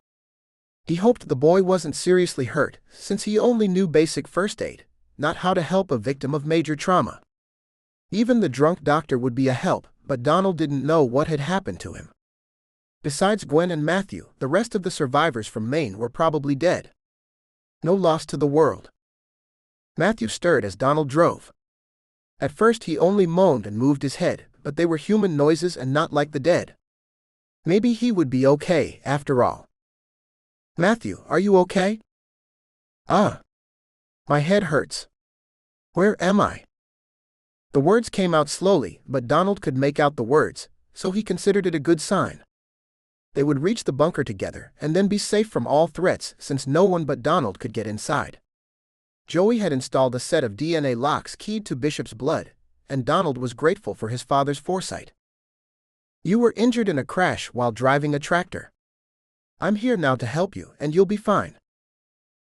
He hoped the boy wasn't seriously hurt, since he only knew basic first aid, not how to help a victim of major trauma. Even the drunk doctor would be a help, but Donald didn't know what had happened to him. Besides Gwen and Matthew, the rest of the survivors from Maine were probably dead. No loss to the world. Matthew stirred as Donald drove. At first he only moaned and moved his head, but they were human noises and not like the dead. Maybe he would be okay after all. "Matthew, are you okay?" "Ah. My head hurts. Where am I?" The words came out slowly, but Donald could make out the words, so he considered it a good sign. They would reach the bunker together and then be safe from all threats since no one but Donald could get inside. Joey had installed a set of DNA locks keyed to Bishop's blood, and Donald was grateful for his father's foresight. "You were injured in a crash while driving a tractor. I'm here now to help you and you'll be fine."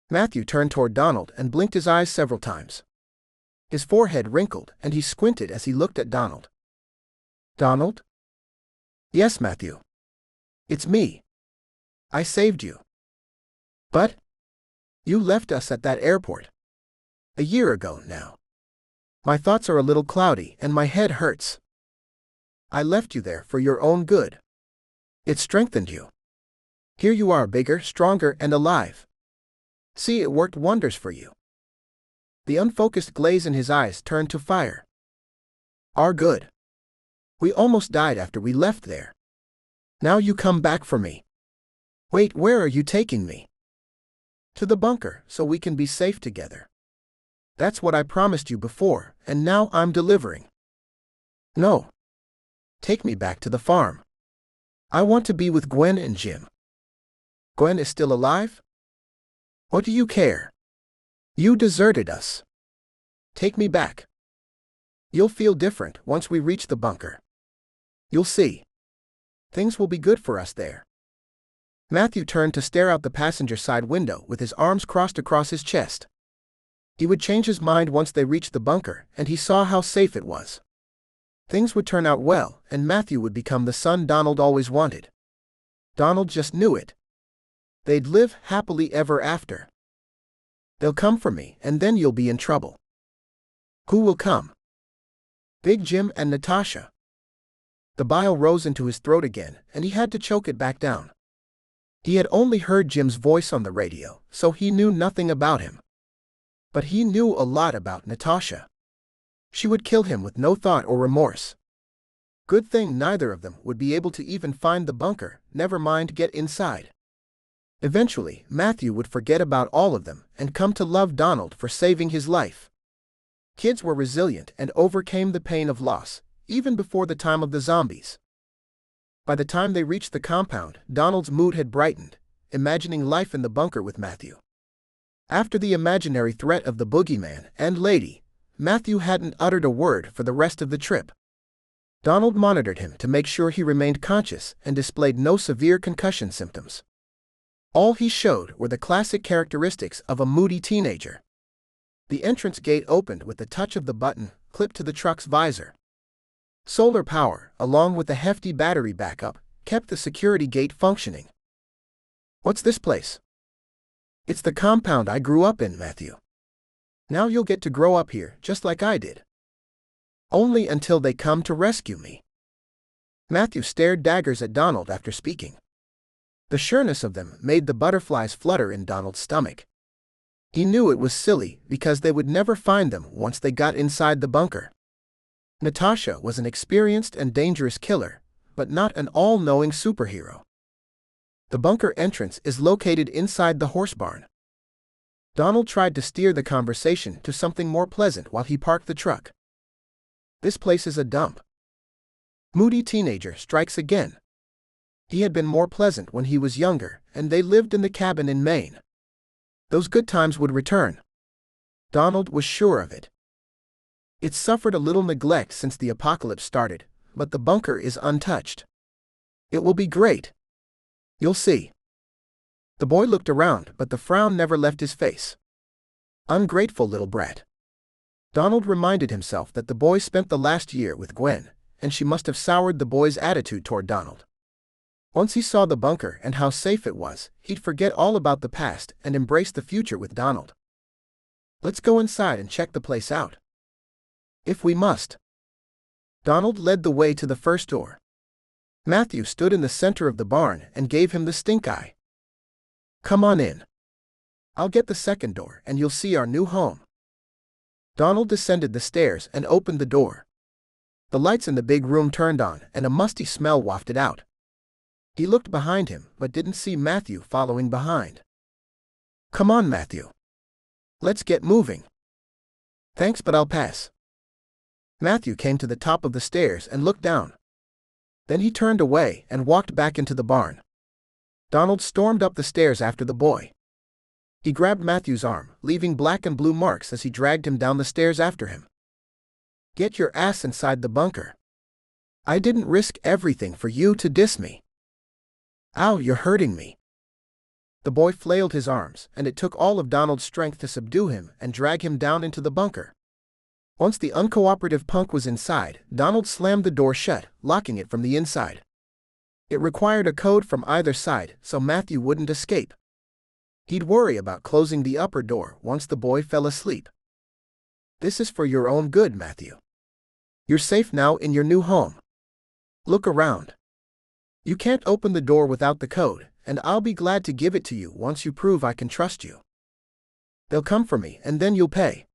Matthew turned toward Donald and blinked his eyes several times. His forehead wrinkled and he squinted as he looked at Donald. "Donald?" "Yes, Matthew. It's me. I saved you." "But? You left us at that airport. A year ago now. My thoughts are a little cloudy and my head hurts." "I left you there for your own good. It strengthened you. Here you are, bigger, stronger, and alive. See, it worked wonders for you." The unfocused glaze in his eyes turned to fire. "Our good. We almost died after we left there. Now you come back for me. Wait, where are you taking me? To the bunker, so we can be safe together. That's what I promised you before, and now I'm delivering. No. Take me back to the farm. I want to be with Gwen and Jim. Gwen is still alive? What do you care? You deserted us. Take me back. You'll feel different once we reach the bunker. You'll see. Things will be good for us there. Matthew turned to stare out the passenger side window with his arms crossed across his chest. He would change his mind once they reached the bunker, and he saw how safe it was. Things would turn out well, and Matthew would become the son Donald always wanted. Donald just knew it. They'd live happily ever after. They'll come for me, and then you'll be in trouble. Who will come? Big Jim and Natasha. The bile rose into his throat again, and he had to choke it back down. He had only heard Jim's voice on the radio, so he knew nothing about him. But he knew a lot about Natasha. She would kill him with no thought or remorse. Good thing neither of them would be able to even find the bunker, never mind get inside. Eventually, Matthew would forget about all of them and come to love Donald for saving his life. Kids were resilient and overcame the pain of loss, even before the time of the zombies. By the time they reached the compound, Donald's mood had brightened, imagining life in the bunker with Matthew. After the imaginary threat of the boogeyman and lady, Matthew hadn't uttered a word for the rest of the trip. Donald monitored him to make sure he remained conscious and displayed no severe concussion symptoms. All he showed were the classic characteristics of a moody teenager. The entrance gate opened with the touch of the button clipped to the truck's visor. Solar power, along with a hefty battery backup, kept the security gate functioning. What's this place? It's the compound I grew up in, Matthew. Now you'll get to grow up here, just like I did. Only until they come to rescue me. Matthew stared daggers at Donald after speaking. The sureness of them made the butterflies flutter in Donald's stomach. He knew it was silly because they would never find them once they got inside the bunker. Natasha was an experienced and dangerous killer, but not an all-knowing superhero. The bunker entrance is located inside the horse barn. Donald tried to steer the conversation to something more pleasant while he parked the truck. This place is a dump. Moody teenager strikes again. He had been more pleasant when he was younger, and they lived in the cabin in Maine. Those good times would return. Donald was sure of it. It's suffered a little neglect since the apocalypse started, but the bunker is untouched. It will be great. You'll see. The boy looked around, but the frown never left his face. Ungrateful little brat. Donald reminded himself that the boy spent the last year with Gwen, and she must have soured the boy's attitude toward Donald. Once he saw the bunker and how safe it was, he'd forget all about the past and embrace the future with Donald. Let's go inside and check the place out. If we must. Donald led the way to the first door. Matthew stood in the center of the barn and gave him the stink eye. Come on in. I'll get the second door and you'll see our new home. Donald descended the stairs and opened the door. The lights in the big room turned on and a musty smell wafted out. He looked behind him but didn't see Matthew following behind. Come on, Matthew. Let's get moving. Thanks, but I'll pass. Matthew came to the top of the stairs and looked down. Then he turned away and walked back into the barn. Donald stormed up the stairs after the boy. He grabbed Matthew's arm, leaving black and blue marks as he dragged him down the stairs after him. Get your ass inside the bunker. I didn't risk everything for you to diss me. Ow, you're hurting me. The boy flailed his arms, and it took all of Donald's strength to subdue him and drag him down into the bunker. Once the uncooperative punk was inside, Donald slammed the door shut, locking it from the inside. It required a code from either side so Matthew wouldn't escape. He'd worry about closing the upper door once the boy fell asleep. This is for your own good, Matthew. You're safe now in your new home. Look around. You can't open the door without the code, and I'll be glad to give it to you once you prove I can trust you. They'll come for me, and then you'll pay.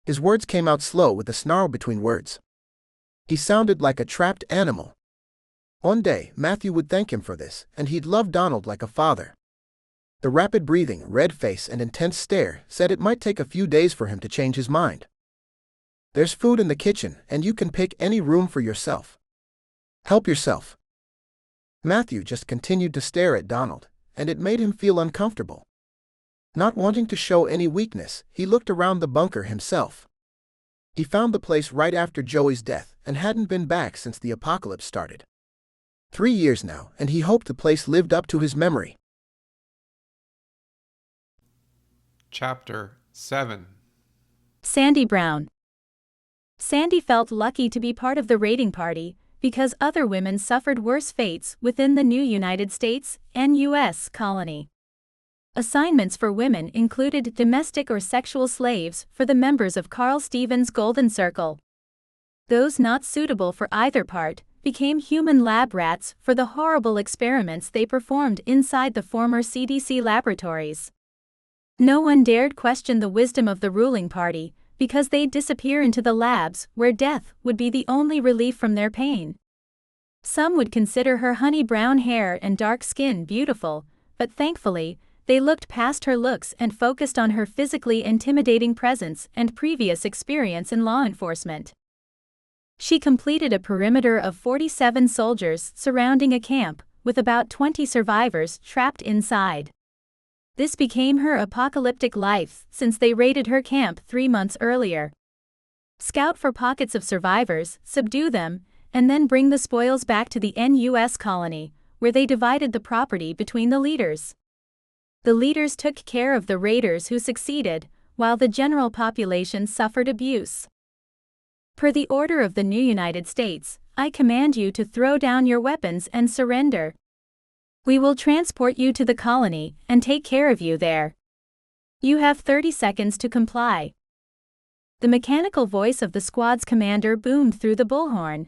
His words came out slow with a snarl between words. He sounded like a trapped animal. One day, Matthew would thank him for this, and he'd love Donald like a father. The rapid breathing, red face and intense stare said it might take a few days for him to change his mind. There's food in the kitchen, and you can pick any room for yourself. Help yourself. Matthew just continued to stare at Donald, and it made him feel uncomfortable. Not wanting to show any weakness, he looked around the bunker himself. He found the place right after Joey's death and hadn't been back since the apocalypse started. 3 years now, and he hoped the place lived up to his memory. Chapter 7. Sandy Brown. Sandy felt lucky to be part of the raiding party because other women suffered worse fates within the new United States and U.S. colony. Assignments for women included domestic or sexual slaves for the members of Carl Stevens' Golden Circle. Those not suitable for either part became human lab rats for the horrible experiments they performed inside the former CDC laboratories. No one dared question the wisdom of the ruling party because they'd disappear into the labs where death would be the only relief from their pain. Some would consider her honey brown hair and dark skin beautiful, but thankfully, they looked past her looks and focused on her physically intimidating presence and previous experience in law enforcement. She completed a perimeter of 47 soldiers surrounding a camp, with about 20 survivors trapped inside. This became her apocalyptic life since they raided her camp 3 months earlier. Scout for pockets of survivors, subdue them, and then bring the spoils back to the NUS colony, where they divided the property between the leaders. The leaders took care of the raiders who succeeded, while the general population suffered abuse. Per the order of the new United States, I command you to throw down your weapons and surrender. We will transport you to the colony and take care of you there. You have 30 seconds to comply. The mechanical voice of the squad's commander boomed through the bullhorn.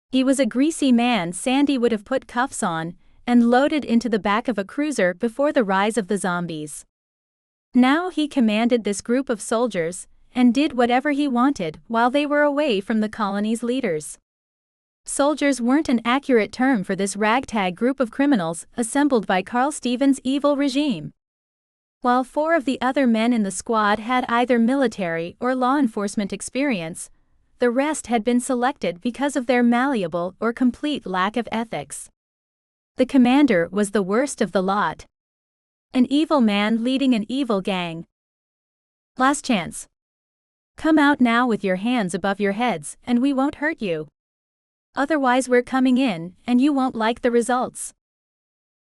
He was a greasy man Sandy would have put cuffs on and loaded into the back of a cruiser before the rise of the zombies. Now he commanded this group of soldiers and did whatever he wanted while they were away from the colony's leaders. Soldiers weren't an accurate term for this ragtag group of criminals assembled by Carl Stevens' evil regime. While 4 of the other men in the squad had either military or law enforcement experience, the rest had been selected because of their malleable or complete lack of ethics. The commander was the worst of the lot. An evil man leading an evil gang. Last chance. Come out now with your hands above your heads and we won't hurt you. Otherwise we're coming in and you won't like the results.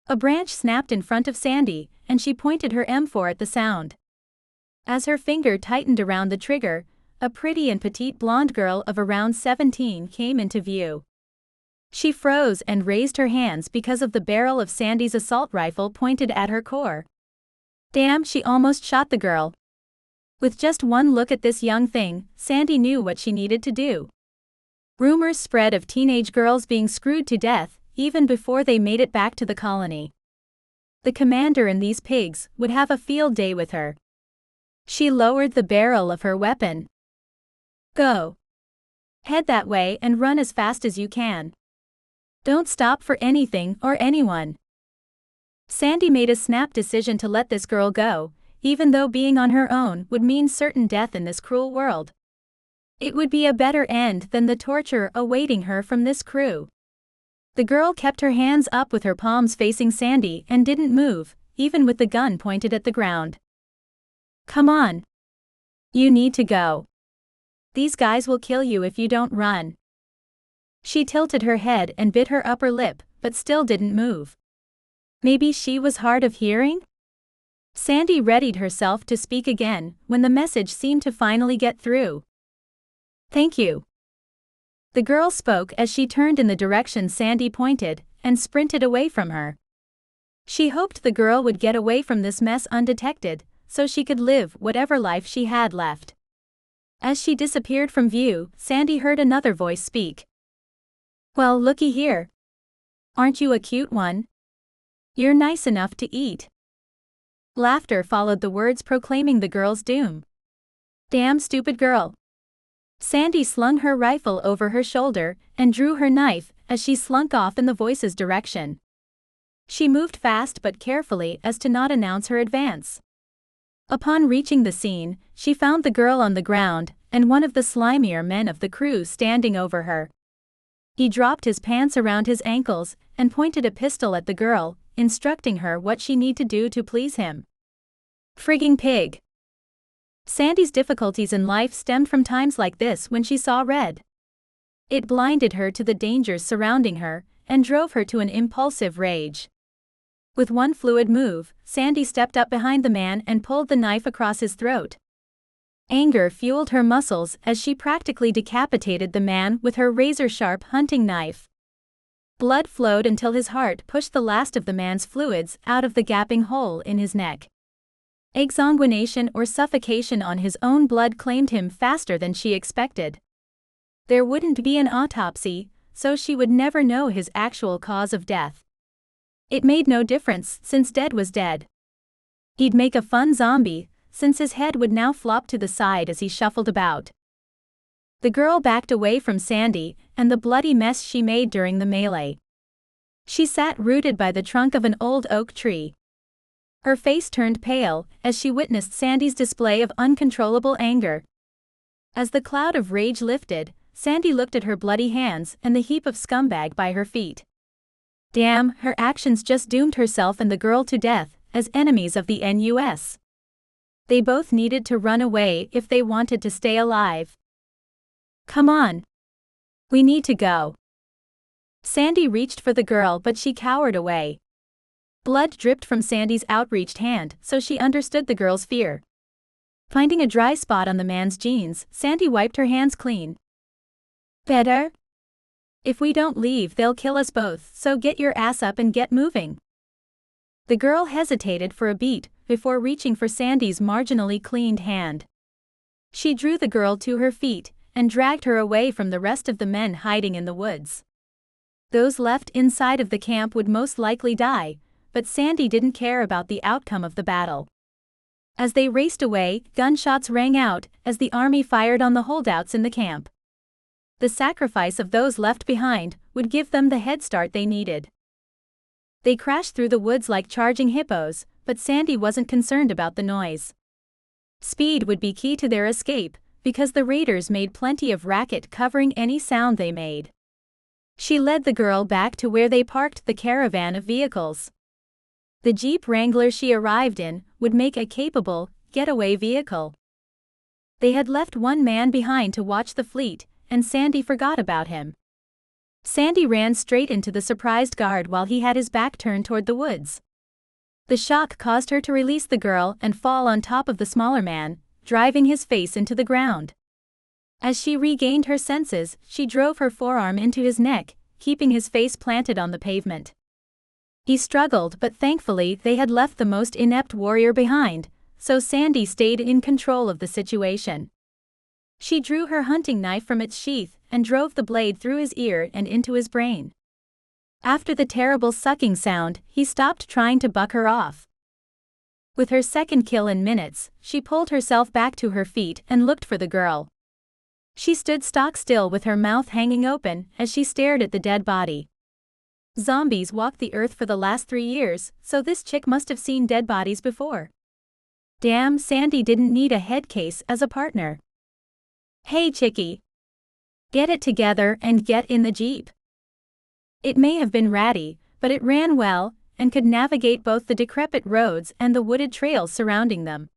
A branch snapped in front of Sandy and she pointed her M4 at the sound. As her finger tightened around the trigger, a pretty and petite blonde girl of around 17 came into view. She froze and raised her hands because of the barrel of Sandy's assault rifle pointed at her core. Damn, she almost shot the girl. With just one look at this young thing, Sandy knew what she needed to do. Rumors spread of teenage girls being screwed to death even before they made it back to the colony. The commander and these pigs would have a field day with her. She lowered the barrel of her weapon. Go. Head that way and run as fast as you can. Don't stop for anything or anyone. Sandy made a snap decision to let this girl go, even though being on her own would mean certain death in this cruel world. It would be a better end than the torture awaiting her from this crew. The girl kept her hands up with her palms facing Sandy and didn't move, even with the gun pointed at the ground. Come on. You need to go. These guys will kill you if you don't run. She tilted her head and bit her upper lip, but still didn't move. Maybe she was hard of hearing? Sandy readied herself to speak again when the message seemed to finally get through. Thank you. The girl spoke as she turned in the direction Sandy pointed and sprinted away from her. She hoped the girl would get away from this mess undetected, so she could live whatever life she had left. As she disappeared from view, Sandy heard another voice speak. Well, looky here. Aren't you a cute one? You're nice enough to eat. Laughter followed the words proclaiming the girl's doom. Damn stupid girl. Sandy slung her rifle over her shoulder and drew her knife as she slunk off in the voice's direction. She moved fast but carefully as to not announce her advance. Upon reaching the scene, she found the girl on the ground, and one of the slimier men of the crew standing over her. He dropped his pants around his ankles, and pointed a pistol at the girl, instructing her what she need to do to please him. Frigging pig. Sandy's difficulties in life stemmed from times like this when she saw red. It blinded her to the dangers surrounding her, and drove her to an impulsive rage. With one fluid move, Sandy stepped up behind the man and pulled the knife across his throat. Anger fueled her muscles as she practically decapitated the man with her razor-sharp hunting knife. Blood flowed until his heart pushed the last of the man's fluids out of the gaping hole in his neck. Exsanguination or suffocation on his own blood claimed him faster than she expected. There wouldn't be an autopsy, so she would never know his actual cause of death. It made no difference, since dead was dead. He'd make a fun zombie, since his head would now flop to the side as he shuffled about. The girl backed away from Sandy and the bloody mess she made during the melee. She sat rooted by the trunk of an old oak tree. Her face turned pale as she witnessed Sandy's display of uncontrollable anger. As the cloud of rage lifted, Sandy looked at her bloody hands and the heap of scumbag by her feet. Damn, her actions just doomed herself and the girl to death, as enemies of the NUS. They both needed to run away if they wanted to stay alive. Come on. We need to go. Sandy reached for the girl but she cowered away. Blood dripped from Sandy's outreached hand, so she understood the girl's fear. Finding a dry spot on the man's jeans, Sandy wiped her hands clean. Better? If we don't leave, they'll kill us both, so get your ass up and get moving. The girl hesitated for a beat before reaching for Sandy's marginally cleaned hand. She drew the girl to her feet and dragged her away from the rest of the men hiding in the woods. Those left inside of the camp would most likely die, but Sandy didn't care about the outcome of the battle. As they raced away, gunshots rang out as the army fired on the holdouts in the camp. The sacrifice of those left behind would give them the head start they needed. They crashed through the woods like charging hippos, but Sandy wasn't concerned about the noise. Speed would be key to their escape, because the raiders made plenty of racket covering any sound they made. She led the girl back to where they parked the caravan of vehicles. The Jeep Wrangler she arrived in would make a capable, getaway vehicle. They had left one man behind to watch the fleet, and Sandy forgot about him. Sandy ran straight into the surprised guard while he had his back turned toward the woods. The shock caused her to release the girl and fall on top of the smaller man, driving his face into the ground. As she regained her senses, she drove her forearm into his neck, keeping his face planted on the pavement. He struggled, but thankfully they had left the most inept warrior behind, so Sandy stayed in control of the situation. She drew her hunting knife from its sheath and drove the blade through his ear and into his brain. After the terrible sucking sound, he stopped trying to buck her off. With her second kill in minutes, she pulled herself back to her feet and looked for the girl. She stood stock still with her mouth hanging open as she stared at the dead body. Zombies walked the earth for the last 3 years, so this chick must have seen dead bodies before. Damn, Sandy didn't need a head case as a partner. Hey chickie. Get it together and get in the Jeep. It may have been ratty, but it ran well, and could navigate both the decrepit roads and the wooded trails surrounding them.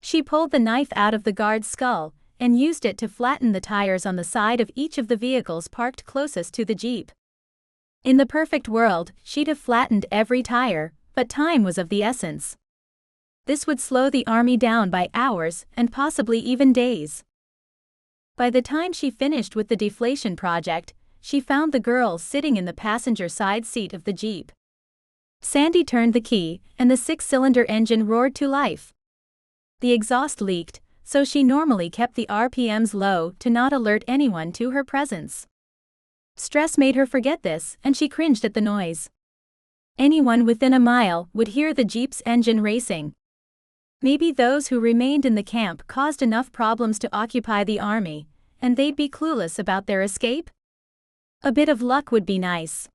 She pulled the knife out of the guard's skull, and used it to flatten the tires on the side of each of the vehicles parked closest to the Jeep. In the perfect world, she'd have flattened every tire, but time was of the essence. This would slow the army down by hours and possibly even days. By the time she finished with the deflation project, she found the girl sitting in the passenger side seat of the Jeep. Sandy turned the key, and the 6-cylinder engine roared to life. The exhaust leaked, so she normally kept the RPMs low to not alert anyone to her presence. Stress made her forget this, and she cringed at the noise. Anyone within a mile would hear the Jeep's engine racing. Maybe those who remained in the camp caused enough problems to occupy the army, and they'd be clueless about their escape? A bit of luck would be nice.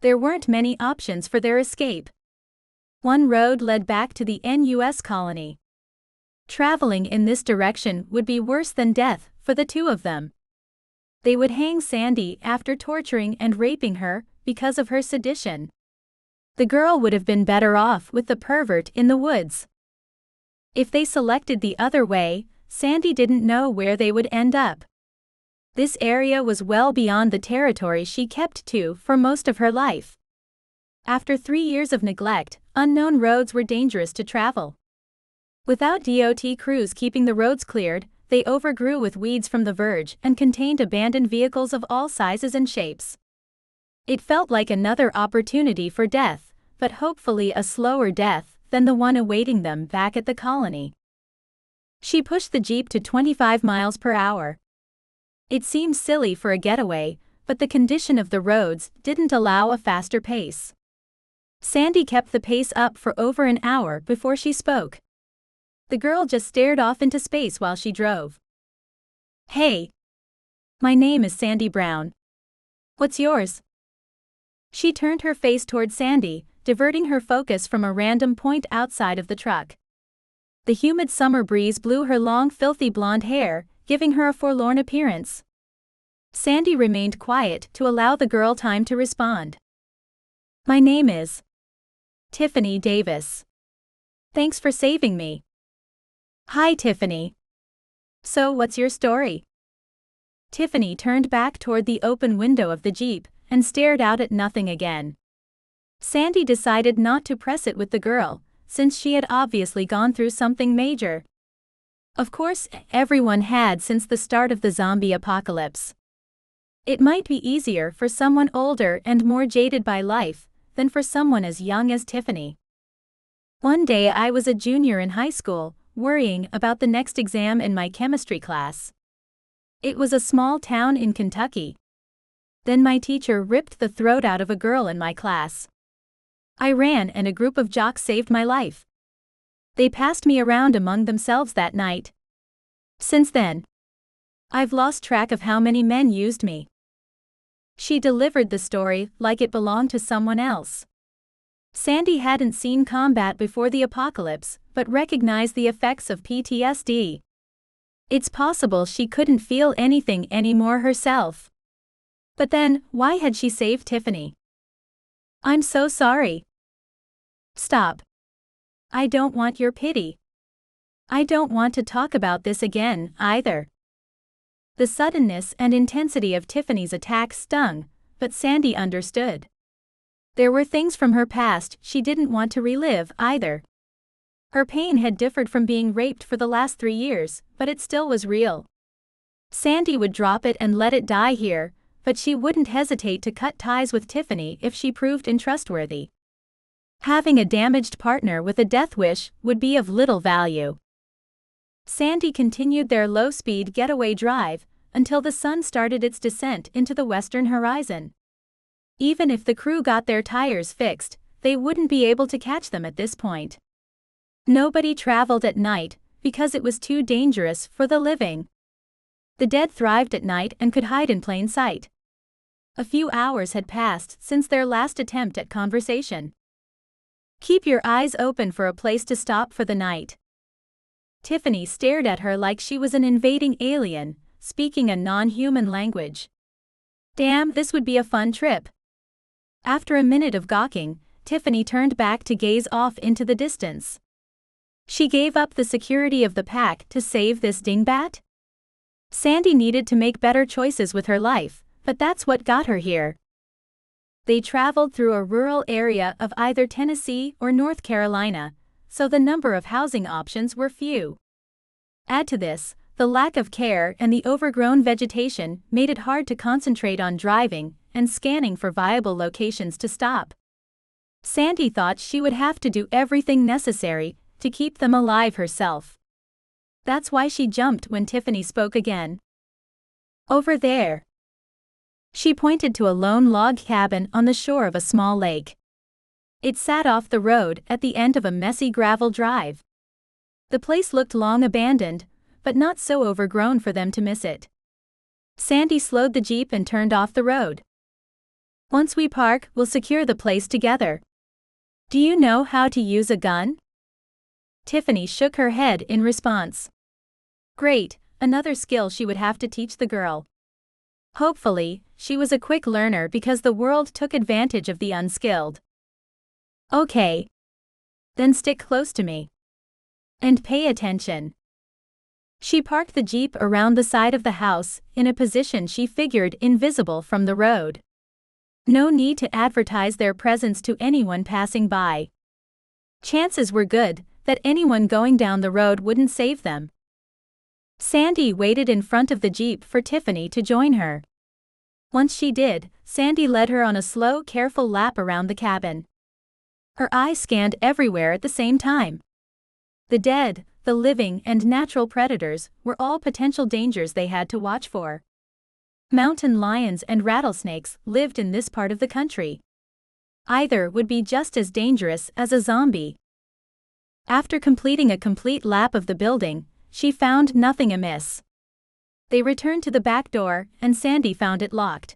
There weren't many options for their escape. One road led back to the NUS colony. Traveling in this direction would be worse than death for the two of them. They would hang Sandy after torturing and raping her because of her sedition. The girl would have been better off with the pervert in the woods. If they selected the other way, Sandy didn't know where they would end up. This area was well beyond the territory she kept to for most of her life. After 3 years of neglect, unknown roads were dangerous to travel. Without DOT crews keeping the roads cleared, they overgrew with weeds from the verge and contained abandoned vehicles of all sizes and shapes. It felt like another opportunity for death, but hopefully a slower death than the one awaiting them back at the colony. She pushed the Jeep to 25 miles per hour. It seemed silly for a getaway, but the condition of the roads didn't allow a faster pace. Sandy kept the pace up for over an hour before she spoke. The girl just stared off into space while she drove. "Hey. My name is Sandy Brown. What's yours?" She turned her face toward Sandy, diverting her focus from a random point outside of the truck. The humid summer breeze blew her long, filthy blonde hair, giving her a forlorn appearance. Sandy remained quiet to allow the girl time to respond. "My name is Tiffany Davis. Thanks for saving me." "Hi, Tiffany. So what's your story?" Tiffany turned back toward the open window of the Jeep and stared out at nothing again. Sandy decided not to press it with the girl, since she had obviously gone through something major. Of course, everyone had since the start of the zombie apocalypse. It might be easier for someone older and more jaded by life than for someone as young as Tiffany. "One day I was a junior in high school, worrying about the next exam in my chemistry class. It was a small town in Kentucky. Then my teacher ripped the throat out of a girl in my class. I ran and a group of jocks saved my life. They passed me around among themselves that night. Since then, I've lost track of how many men used me." She delivered the story like it belonged to someone else. Sandy hadn't seen combat before the apocalypse, but recognized the effects of PTSD. It's possible she couldn't feel anything anymore herself. But then, why had she saved Tiffany? "I'm so sorry." "Stop. I don't want your pity. I don't want to talk about this again, either." The suddenness and intensity of Tiffany's attack stung, but Sandy understood. There were things from her past she didn't want to relive, either. Her pain had differed from being raped for the last 3 years, but it still was real. Sandy would drop it and let it die here, but she wouldn't hesitate to cut ties with Tiffany if she proved untrustworthy. Having a damaged partner with a death wish would be of little value. Sandy continued their low-speed getaway drive until the sun started its descent into the western horizon. Even if the crew got their tires fixed, they wouldn't be able to catch them at this point. Nobody traveled at night because it was too dangerous for the living. The dead thrived at night and could hide in plain sight. A few hours had passed since their last attempt at conversation. "Keep your eyes open for a place to stop for the night." Tiffany stared at her like she was an invading alien, speaking a non-human language. Damn, this would be a fun trip. After a minute of gawking, Tiffany turned back to gaze off into the distance. She gave up the security of the pack to save this dingbat? Sandy needed to make better choices with her life, but that's what got her here. They traveled through a rural area of either Tennessee or North Carolina, so the number of housing options were few. Add to this, the lack of care and the overgrown vegetation made it hard to concentrate on driving and scanning for viable locations to stop. Sandy thought she would have to do everything necessary to keep them alive herself. That's why she jumped when Tiffany spoke again. "Over there." She pointed to a lone log cabin on the shore of a small lake. It sat off the road at the end of a messy gravel drive. The place looked long abandoned, but not so overgrown for them to miss it. Sandy slowed the Jeep and turned off the road. Once we park, we'll secure the place together. Do you know how to use a gun? Tiffany shook her head in response. Great, another skill she would have to teach the girl. Hopefully, she was a quick learner because the world took advantage of the unskilled. Okay. Then stick close to me. And pay attention. She parked the Jeep around the side of the house, in a position she figured invisible from the road. No need to advertise their presence to anyone passing by. Chances were good that anyone going down the road wouldn't save them. Sandy waited in front of the Jeep for Tiffany to join her. Once she did, Sandy led her on a slow, careful lap around the cabin. Her eyes scanned everywhere at the same time. The dead, the living, and natural predators were all potential dangers they had to watch for. Mountain lions and rattlesnakes lived in this part of the country. Either would be just as dangerous as a zombie. After completing a complete lap of the building, she found nothing amiss. They returned to the back door, and Sandy found it locked.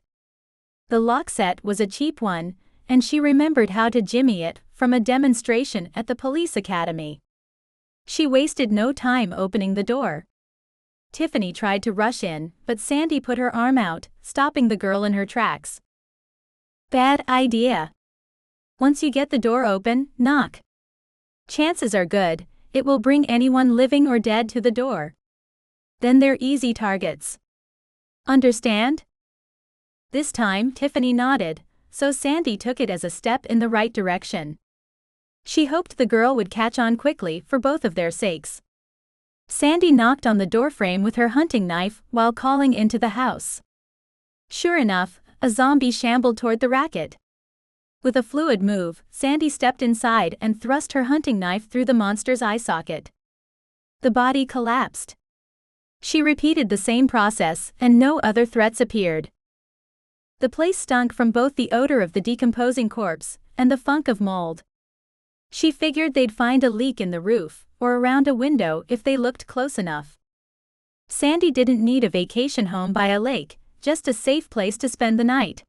The lock set was a cheap one, and she remembered how to jimmy it from a demonstration at the police academy. She wasted no time opening the door. Tiffany tried to rush in, but Sandy put her arm out, stopping the girl in her tracks. Bad idea. Once you get the door open, knock. Chances are good, it will bring anyone living or dead to the door. Then they're easy targets. Understand? This time Tiffany nodded, so Sandy took it as a step in the right direction. She hoped the girl would catch on quickly for both of their sakes. Sandy knocked on the doorframe with her hunting knife while calling into the house. Sure enough, a zombie shambled toward the racket. With a fluid move, Sandy stepped inside and thrust her hunting knife through the monster's eye socket. The body collapsed. She repeated the same process, and no other threats appeared. The place stunk from both the odor of the decomposing corpse and the funk of mold. She figured they'd find a leak in the roof or around a window if they looked close enough. Sandy didn't need a vacation home by a lake, just a safe place to spend the night.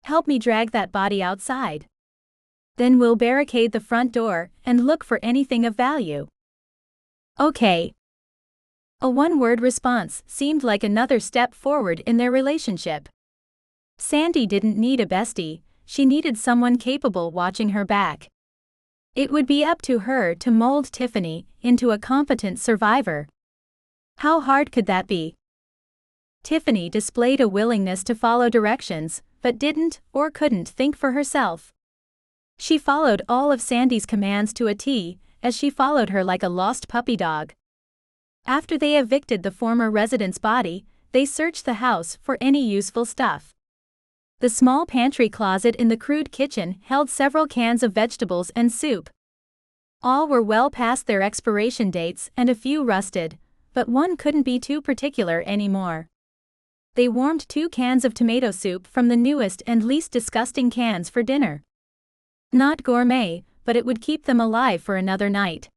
Help me drag that body outside. Then we'll barricade the front door and look for anything of value. Okay. A one-word response seemed like another step forward in their relationship. Sandy didn't need a bestie, she needed someone capable watching her back. It would be up to her to mold Tiffany into a competent survivor. How hard could that be? Tiffany displayed a willingness to follow directions, but didn't or couldn't think for herself. She followed all of Sandy's commands to a T, as she followed her like a lost puppy dog. After they evicted the former resident's body, they searched the house for any useful stuff. The small pantry closet in the crude kitchen held several cans of vegetables and soup. All were well past their expiration dates and a few rusted, but one couldn't be too particular anymore. They warmed 2 cans of tomato soup from the newest and least disgusting cans for dinner. Not gourmet, but it would keep them alive for another night.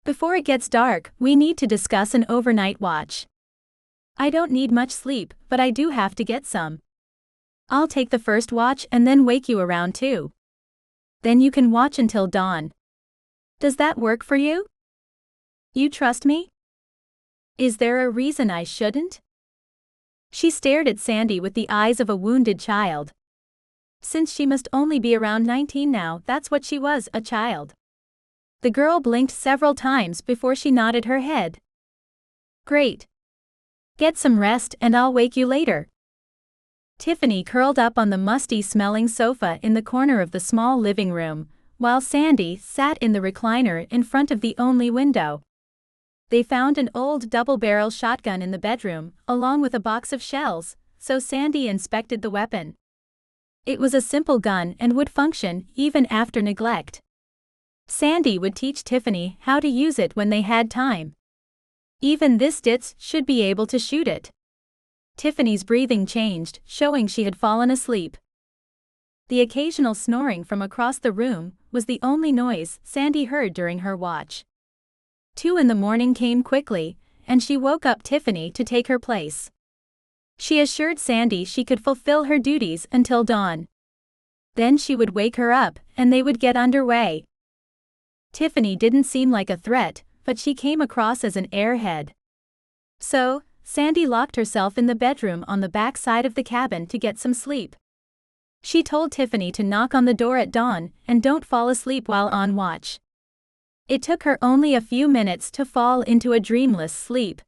Before it gets dark, we need to discuss an overnight watch. I don't need much sleep, but I do have to get some. I'll take the first watch and then wake you around 2. Then you can watch until dawn. Does that work for you? You trust me? Is there a reason I shouldn't? She stared at Sandy with the eyes of a wounded child. Since she must only be around 19 now, that's what she was, a child. The girl blinked several times before she nodded her head. Great. Get some rest and I'll wake you later. Tiffany curled up on the musty-smelling sofa in the corner of the small living room, while Sandy sat in the recliner in front of the only window. They found an old double-barrel shotgun in the bedroom, along with a box of shells, so Sandy inspected the weapon. It was a simple gun and would function even after neglect. Sandy would teach Tiffany how to use it when they had time. Even this ditz should be able to shoot it. Tiffany's breathing changed, showing she had fallen asleep. The occasional snoring from across the room was the only noise Sandy heard during her watch. 2 in the morning came quickly, and she woke up Tiffany to take her place. She assured Sandy she could fulfill her duties until dawn. Then she would wake her up, and they would get underway. Tiffany didn't seem like a threat, but she came across as an airhead. So, Sandy locked herself in the bedroom on the back side of the cabin to get some sleep. She told Tiffany to knock on the door at dawn and don't fall asleep while on watch. It took her only a few minutes to fall into a dreamless sleep.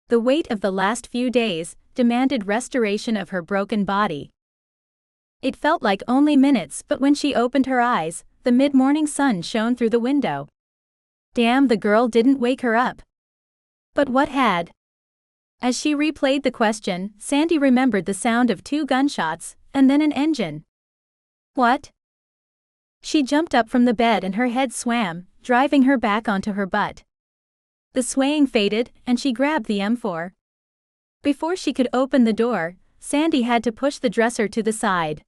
The weight of the last few days demanded restoration of her broken body. It felt like only minutes, but when she opened her eyes, the mid-morning sun shone through the window. Damn, the girl didn't wake her up. But what had? As she replayed the question, Sandy remembered the sound of 2 gunshots, and then an engine. What? She jumped up from the bed and her head swam, driving her back onto her butt. The swaying faded, and she grabbed the M4. Before she could open the door, Sandy had to push the dresser to the side.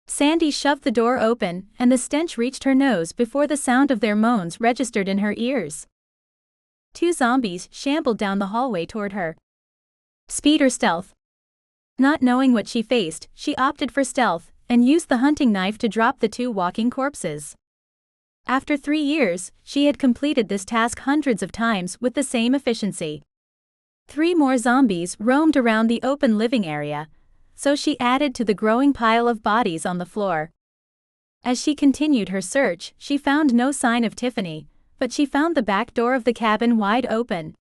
Sandy shoved the door open, and the stench reached her nose before the sound of their moans registered in her ears. 2 zombies shambled down the hallway toward her. Speed or stealth? Not knowing what she faced, she opted for stealth, and used the hunting knife to drop the 2 walking corpses. After 3 years, she had completed this task hundreds of times with the same efficiency. 3 more zombies roamed around the open living area, so she added to the growing pile of bodies on the floor. As she continued her search, she found no sign of Tiffany, but she found the back door of the cabin wide open.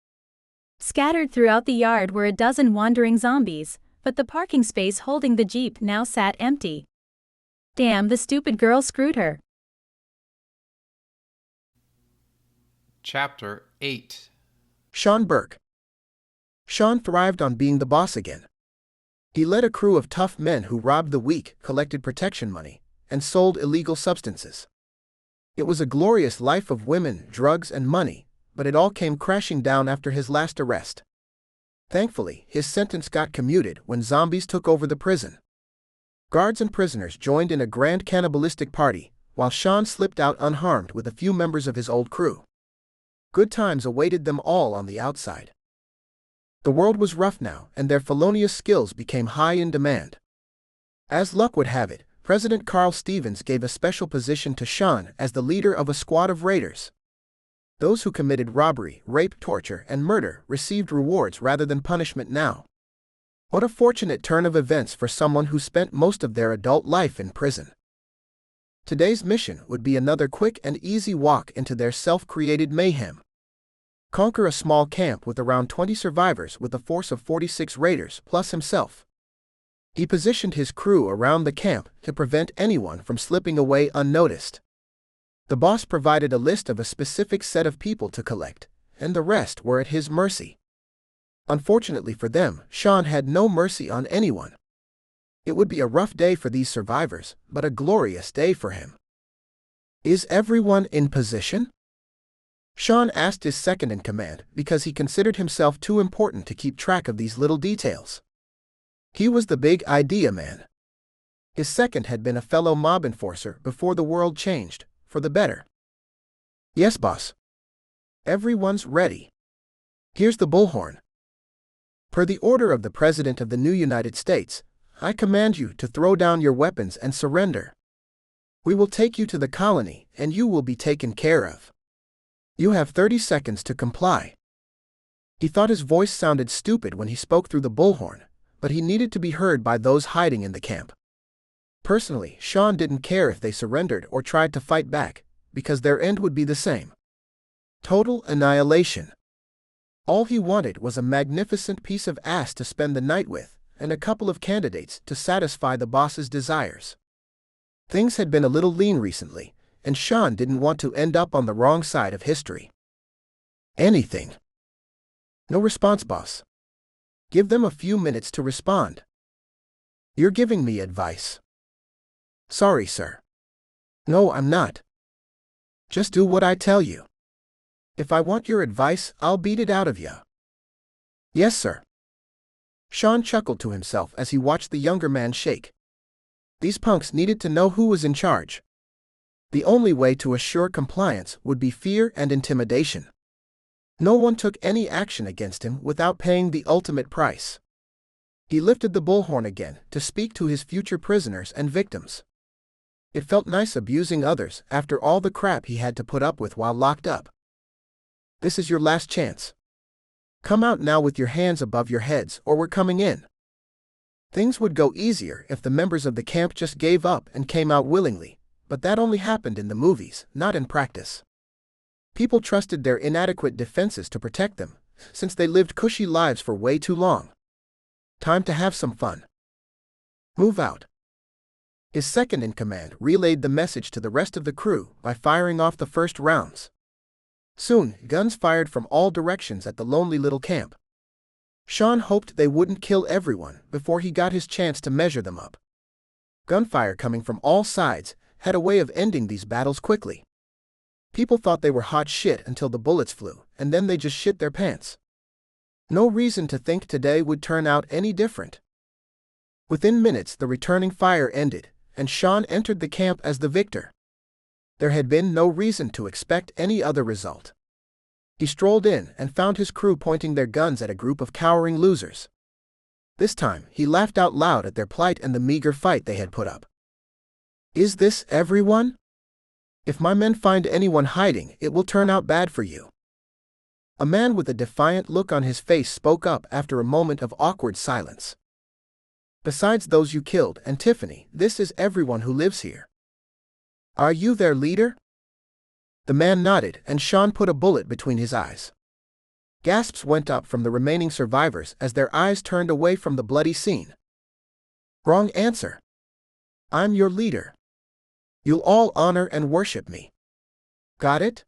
Scattered throughout the yard were a dozen wandering zombies, but the parking space holding the Jeep now sat empty. Damn, the stupid girl screwed her. Chapter 8. Sean Burke. Sean thrived on being the boss again. He led a crew of tough men who robbed the weak, collected protection money, and sold illegal substances. It was a glorious life of women, drugs, and money, but it all came crashing down after his last arrest. Thankfully, his sentence got commuted when zombies took over the prison. Guards and prisoners joined in a grand cannibalistic party, while Sean slipped out unharmed with a few members of his old crew. Good times awaited them all on the outside. The world was rough now, and their felonious skills became high in demand. As luck would have it, President Carl Stevens gave a special position to Sean as the leader of a squad of raiders. Those who committed robbery, rape, torture, and murder received rewards rather than punishment now. What a fortunate turn of events for someone who spent most of their adult life in prison. Today's mission would be another quick and easy walk into their self-created mayhem. Conquer a small camp with around 20 survivors with a force of 46 raiders plus himself. He positioned his crew around the camp to prevent anyone from slipping away unnoticed. The boss provided a list of a specific set of people to collect, and the rest were at his mercy. Unfortunately for them, Sean had no mercy on anyone. It would be a rough day for these survivors, but a glorious day for him. Is everyone in position? Sean asked his second-in-command because he considered himself too important to keep track of these little details. He was the big idea man. His second had been a fellow mob enforcer before the world changed, for the better. Yes, boss. Everyone's ready. Here's the bullhorn. Per the order of the President of the new United States, I command you to throw down your weapons and surrender. We will take you to the colony, and you will be taken care of. You have 30 seconds to comply. He thought his voice sounded stupid when he spoke through the bullhorn, but he needed to be heard by those hiding in the camp. Personally, Sean didn't care if they surrendered or tried to fight back, because their end would be the same. Total annihilation. All he wanted was a magnificent piece of ass to spend the night with, and a couple of candidates to satisfy the boss's desires. Things had been a little lean recently, and Sean didn't want to end up on the wrong side of history. Anything. No response, boss. Give them a few minutes to respond. You're giving me advice. Sorry, sir. No, I'm not. Just do what I tell you. If I want your advice, I'll beat it out of you. Yes, sir. Sean chuckled to himself as he watched the younger man shake. These punks needed to know who was in charge. The only way to assure compliance would be fear and intimidation. No one took any action against him without paying the ultimate price. He lifted the bullhorn again to speak to his future prisoners and victims. It felt nice abusing others after all the crap he had to put up with while locked up. This is your last chance. Come out now with your hands above your heads or we're coming in. Things would go easier if the members of the camp just gave up and came out willingly, but that only happened in the movies, not in practice. People trusted their inadequate defenses to protect them, since they lived cushy lives for way too long. Time to have some fun. Move out. His second-in-command relayed the message to the rest of the crew by firing off the first rounds. Soon, guns fired from all directions at the lonely little camp. Sean hoped they wouldn't kill everyone before he got his chance to measure them up. Gunfire coming from all sides had a way of ending these battles quickly. People thought they were hot shit until the bullets flew, and then they just shit their pants. No reason to think today would turn out any different. Within minutes the returning fire ended, and Sean entered the camp as the victor. There had been no reason to expect any other result. He strolled in and found his crew pointing their guns at a group of cowering losers. This time, he laughed out loud at their plight and the meager fight they had put up. Is this everyone? If my men find anyone hiding, it will turn out bad for you. A man with a defiant look on his face spoke up after a moment of awkward silence. Besides those you killed and Tiffany, this is everyone who lives here. Are you their leader? The man nodded, and Sean put a bullet between his eyes. Gasps went up from the remaining survivors as their eyes turned away from the bloody scene. Wrong answer. I'm your leader. You'll all honor and worship me. Got it?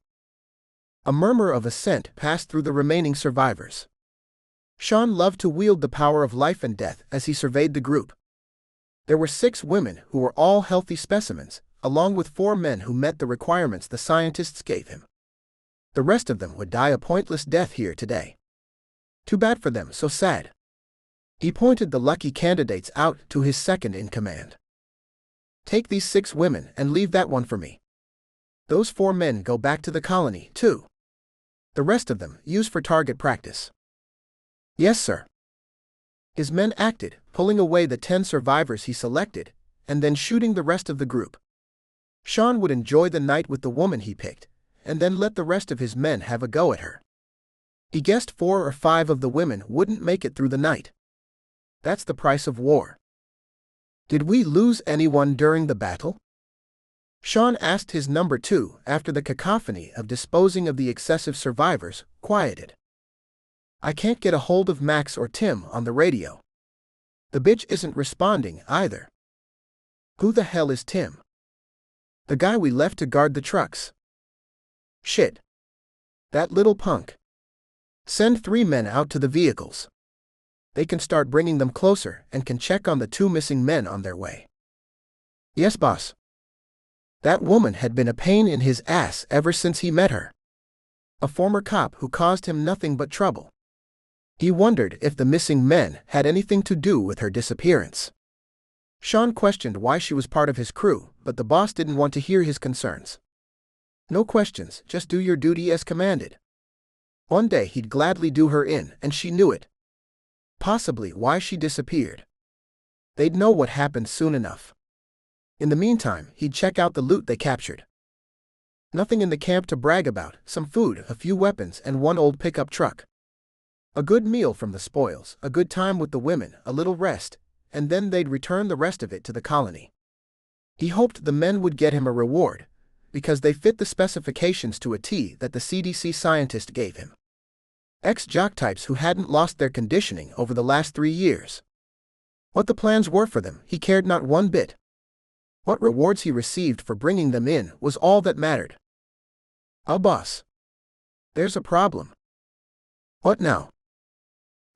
A murmur of assent passed through the remaining survivors. Sean loved to wield the power of life and death as he surveyed the group. There were 6 women who were all healthy specimens, along with 4 men who met the requirements the scientists gave him. The rest of them would die a pointless death here today. Too bad for them, so sad. He pointed the lucky candidates out to his second-in-command. Take these 6 women and leave that one for me. Those 4 men go back to the colony, too. The rest of them use for target practice. Yes, sir. His men acted, pulling away the 10 survivors he selected, and then shooting the rest of the group. Sean would enjoy the night with the woman he picked, and then let the rest of his men have a go at her. He guessed 4 or 5 of the women wouldn't make it through the night. That's the price of war. Did we lose anyone during the battle? Sean asked his number 2 after the cacophony of disposing of the excessive survivors quieted. I can't get a hold of Max or Tim on the radio. The bitch isn't responding either. Who the hell is Tim? The guy we left to guard the trucks. Shit. That little punk. Send 3 men out to the vehicles. They can start bringing them closer and can check on the 2 missing men on their way. Yes, boss. That woman had been a pain in his ass ever since he met her. A former cop who caused him nothing but trouble. He wondered if the missing men had anything to do with her disappearance. Sean questioned why she was part of his crew, but the boss didn't want to hear his concerns. No questions, just do your duty as commanded. One day he'd gladly do her in, and she knew it. Possibly why she disappeared. They'd know what happened soon enough. In the meantime, he'd check out the loot they captured. Nothing in the camp to brag about, some food, a few weapons, and 1 old pickup truck. A good meal from the spoils, a good time with the women, a little rest, and then they'd return the rest of it to the colony. He hoped the men would get him a reward, because they fit the specifications to a T that the CDC scientist gave him. Ex-jock types who hadn't lost their conditioning over the last 3 years. What the plans were for them, he cared not one bit. What rewards he received for bringing them in was all that mattered. Boss. There's a problem. What now?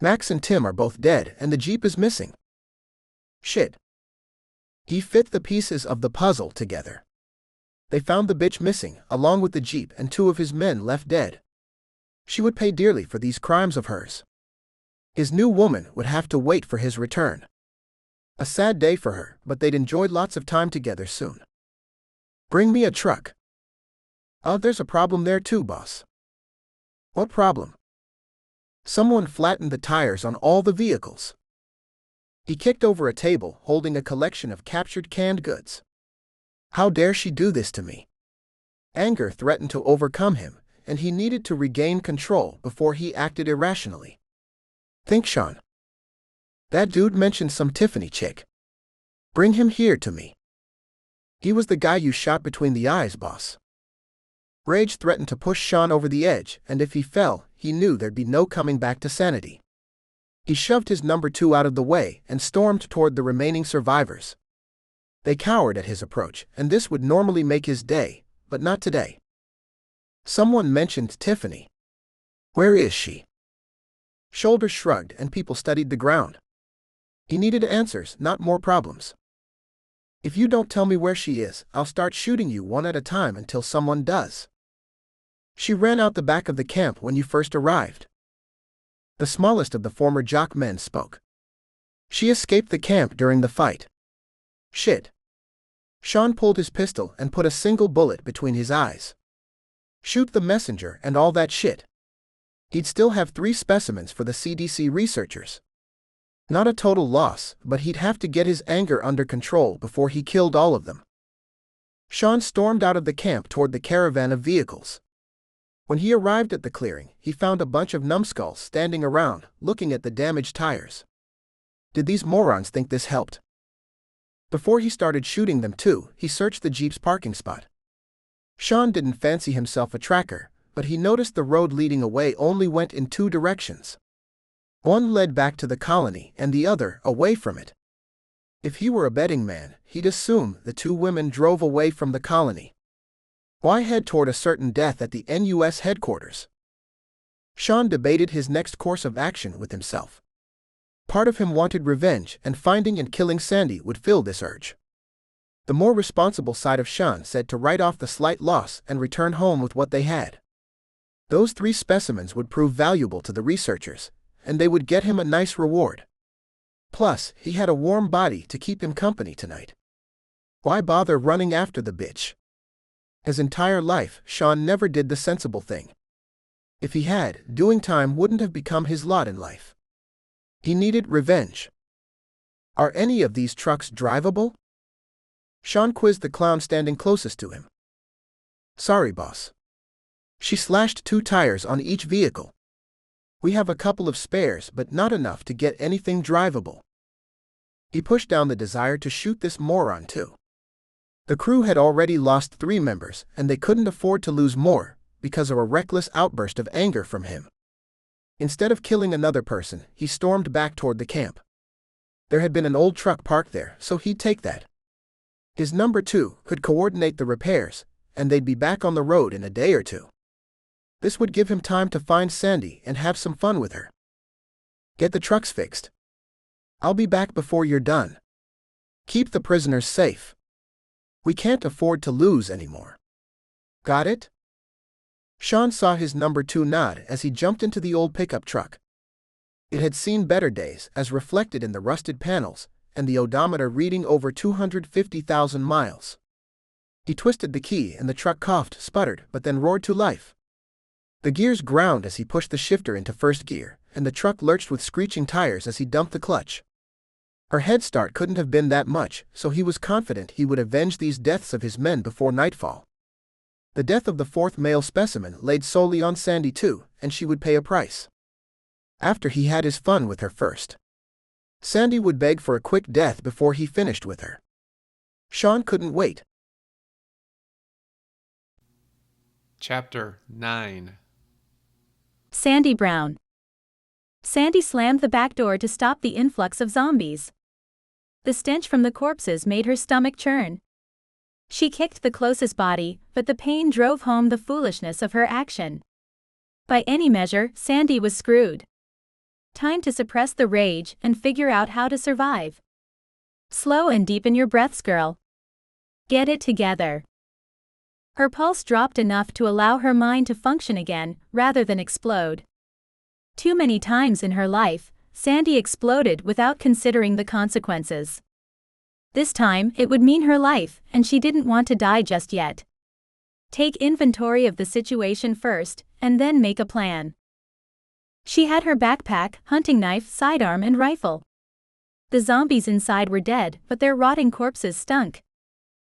Max and Tim are both dead and the Jeep is missing. Shit. He fit the pieces of the puzzle together. They found the bitch missing, along with the Jeep and 2 of his men left dead. She would pay dearly for these crimes of hers. His new woman would have to wait for his return. A sad day for her, but they'd enjoy lots of time together soon. Bring me a truck. There's a problem there too, boss. What problem? Someone flattened the tires on all the vehicles. He kicked over a table holding a collection of captured canned goods. How dare she do this to me? Anger threatened to overcome him, and he needed to regain control before he acted irrationally. Think, Sean. That dude mentioned some Tiffany chick. Bring him here to me. He was the guy you shot between the eyes, boss. Rage threatened to push Sean over the edge, and if he fell, he knew there'd be no coming back to sanity. He shoved his number 2 out of the way and stormed toward the remaining survivors. They cowered at his approach, and this would normally make his day, but not today. Someone mentioned Tiffany. Where is she? Shoulders shrugged and people studied the ground. He needed answers, not more problems. If you don't tell me where she is, I'll start shooting you one at a time until someone does. She ran out the back of the camp when you first arrived. The smallest of the former jock men spoke. She escaped the camp during the fight. Shit. Sean pulled his pistol and put a single bullet between his eyes. Shoot the messenger and all that shit. He'd still have 3 specimens for the CDC researchers. Not a total loss, but he'd have to get his anger under control before he killed all of them. Sean stormed out of the camp toward the caravan of vehicles. When he arrived at the clearing, he found a bunch of numbskulls standing around, looking at the damaged tires. Did these morons think this helped? Before he started shooting them too, he searched the Jeep's parking spot. Sean didn't fancy himself a tracker, but he noticed the road leading away only went in 2 directions. One led back to the colony and the other away from it. If he were a betting man, he'd assume the 2 women drove away from the colony. Why head toward a certain death at the NUS headquarters? Sean debated his next course of action with himself. Part of him wanted revenge, and finding and killing Sandy would fill this urge. The more responsible side of Sean said to write off the slight loss and return home with what they had. Those 3 specimens would prove valuable to the researchers, and they would get him a nice reward. Plus, he had a warm body to keep him company tonight. Why bother running after the bitch? His entire life, Sean never did the sensible thing. If he had, doing time wouldn't have become his lot in life. He needed revenge. Are any of these trucks drivable? Sean quizzed the clown standing closest to him. Sorry, boss. She slashed 2 tires on each vehicle. We have a couple of spares, but not enough to get anything drivable. He pushed down the desire to shoot this moron too. The crew had already lost 3 members, and they couldn't afford to lose more, because of a reckless outburst of anger from him. Instead of killing another person, he stormed back toward the camp. There had been an old truck parked there, so he'd take that. His number 2 could coordinate the repairs, and they'd be back on the road in a day or 2. This would give him time to find Sandy and have some fun with her. Get the trucks fixed. I'll be back before you're done. Keep the prisoners safe. We can't afford to lose anymore. Got it? Sean saw his number 2 nod as he jumped into the old pickup truck. It had seen better days, as reflected in the rusted panels, and the odometer reading over 250,000 miles. He twisted the key and the truck coughed, sputtered, but then roared to life. The gears ground as he pushed the shifter into first gear, and the truck lurched with screeching tires as he dumped the clutch. Her head start couldn't have been that much, so he was confident he would avenge these deaths of his men before nightfall. The death of the 4th male specimen laid solely on Sandy too, and she would pay a price. After he had his fun with her first. Sandy would beg for a quick death before he finished with her. Sean couldn't wait. Chapter 9. Sandy Brown. Sandy slammed the back door to stop the influx of zombies. The stench from the corpses made her stomach churn. She kicked the closest body, but the pain drove home the foolishness of her action. By any measure, Sandy was screwed. Time to suppress the rage and figure out how to survive. Slow and deepen your breaths, girl. Get it together. Her pulse dropped enough to allow her mind to function again, rather than explode. Too many times in her life, Sandy exploded without considering the consequences. This time, it would mean her life, and she didn't want to die just yet. Take inventory of the situation first, and then make a plan. She had her backpack, hunting knife, sidearm and rifle. The zombies inside were dead, but their rotting corpses stunk.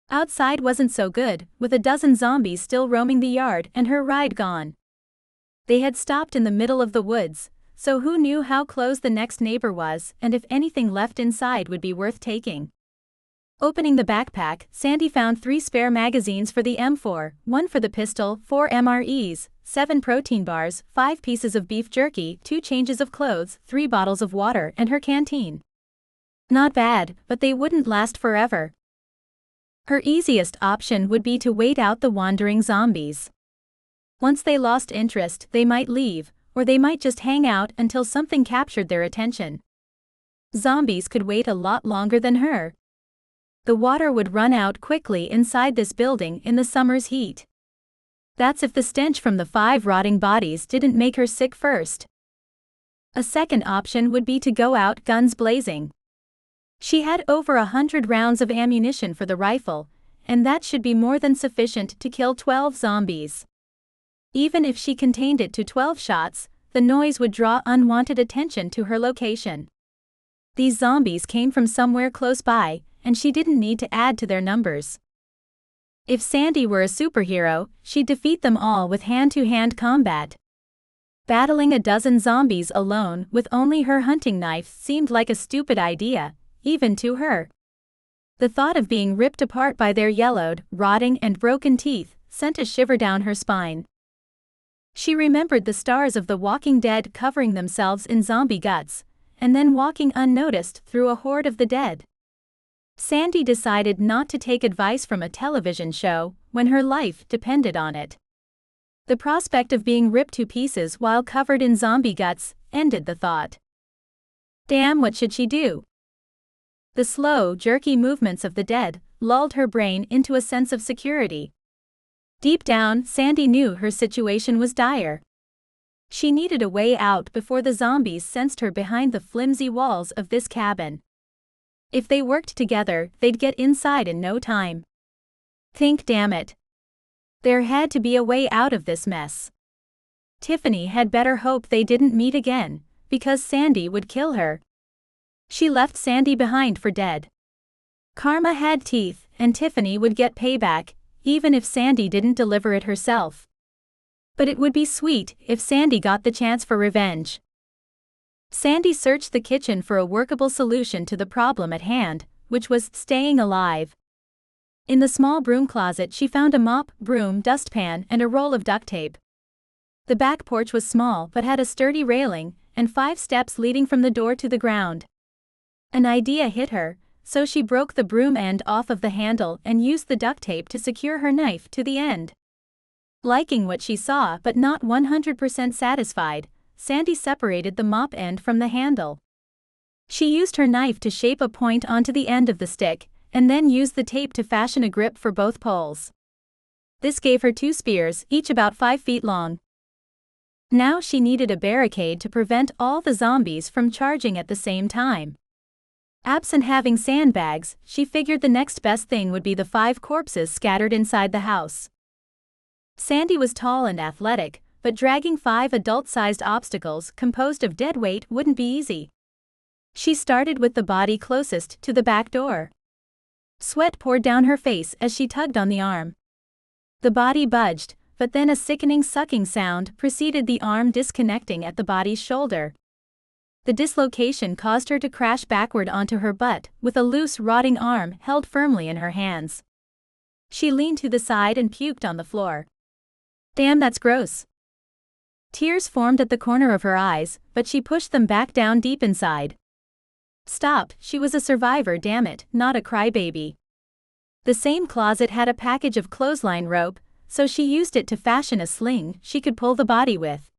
Outside wasn't so good, with a dozen zombies still roaming the yard and her ride gone. They had stopped in the middle of the woods, so who knew how close the next neighbor was and if anything left inside would be worth taking. Opening the backpack, Sandy found 3 spare magazines for the M4, 1 for the pistol, 4 MREs, 7 protein bars, 5 pieces of beef jerky, 2 changes of clothes, 3 bottles of water, and her canteen. Not bad, but they wouldn't last forever. Her easiest option would be to wait out the wandering zombies. Once they lost interest, they might leave, or they might just hang out until something captured their attention. Zombies could wait a lot longer than her. The water would run out quickly inside this building in the summer's heat. That's if the stench from the 5 rotting bodies didn't make her sick first. A second option would be to go out guns blazing. She had over 100 rounds of ammunition for the rifle, and that should be more than sufficient to kill 12 zombies. Even if she contained it to 12 shots, the noise would draw unwanted attention to her location. These zombies came from somewhere close by, and she didn't need to add to their numbers. If Sandy were a superhero, she'd defeat them all with hand-to-hand combat. Battling a dozen zombies alone with only her hunting knife seemed like a stupid idea, even to her. The thought of being ripped apart by their yellowed, rotting, and broken teeth sent a shiver down her spine. She remembered the stars of The Walking Dead covering themselves in zombie guts, and then walking unnoticed through a horde of the dead. Sandy decided not to take advice from a television show when her life depended on it. The prospect of being ripped to pieces while covered in zombie guts ended the thought. Damn, what should she do? The slow, jerky movements of the dead lulled her brain into a sense of security. Deep down, Sandy knew her situation was dire. She needed a way out before the zombies sensed her behind the flimsy walls of this cabin. If they worked together, they'd get inside in no time. Damn it. There had to be a way out of this mess. Tiffany had better hope they didn't meet again, because Sandy would kill her. She left Sandy behind for dead. Karma had teeth, and Tiffany would get payback, even if Sandy didn't deliver it herself. But it would be sweet if Sandy got the chance for revenge. Sandy searched the kitchen for a workable solution to the problem at hand, which was staying alive. In the small broom closet she found a mop, broom, dustpan, and a roll of duct tape. The back porch was small but had a sturdy railing, and 5 steps leading from the door to the ground. An idea hit her, so she broke the broom end off of the handle and used the duct tape to secure her knife to the end. Liking what she saw but not 100% satisfied, Sandy separated the mop end from the handle. She used her knife to shape a point onto the end of the stick, and then used the tape to fashion a grip for both poles. This gave her 2 spears, each about 5 feet long. Now she needed a barricade to prevent all the zombies from charging at the same time. Absent having sandbags, she figured the next best thing would be the 5 corpses scattered inside the house. Sandy was tall and athletic, but dragging 5 adult-sized obstacles composed of dead weight wouldn't be easy. She started with the body closest to the back door. Sweat poured down her face as she tugged on the arm. The body budged, but then a sickening sucking sound preceded the arm disconnecting at the body's shoulder. The dislocation caused her to crash backward onto her butt, with a loose, rotting arm held firmly in her hands. She leaned to the side and puked on the floor. Damn, that's gross. Tears formed at the corner of her eyes, but she pushed them back down deep inside. Stop, she was a survivor, damn it, not a crybaby. The same closet had a package of clothesline rope, so she used it to fashion a sling she could pull the body with.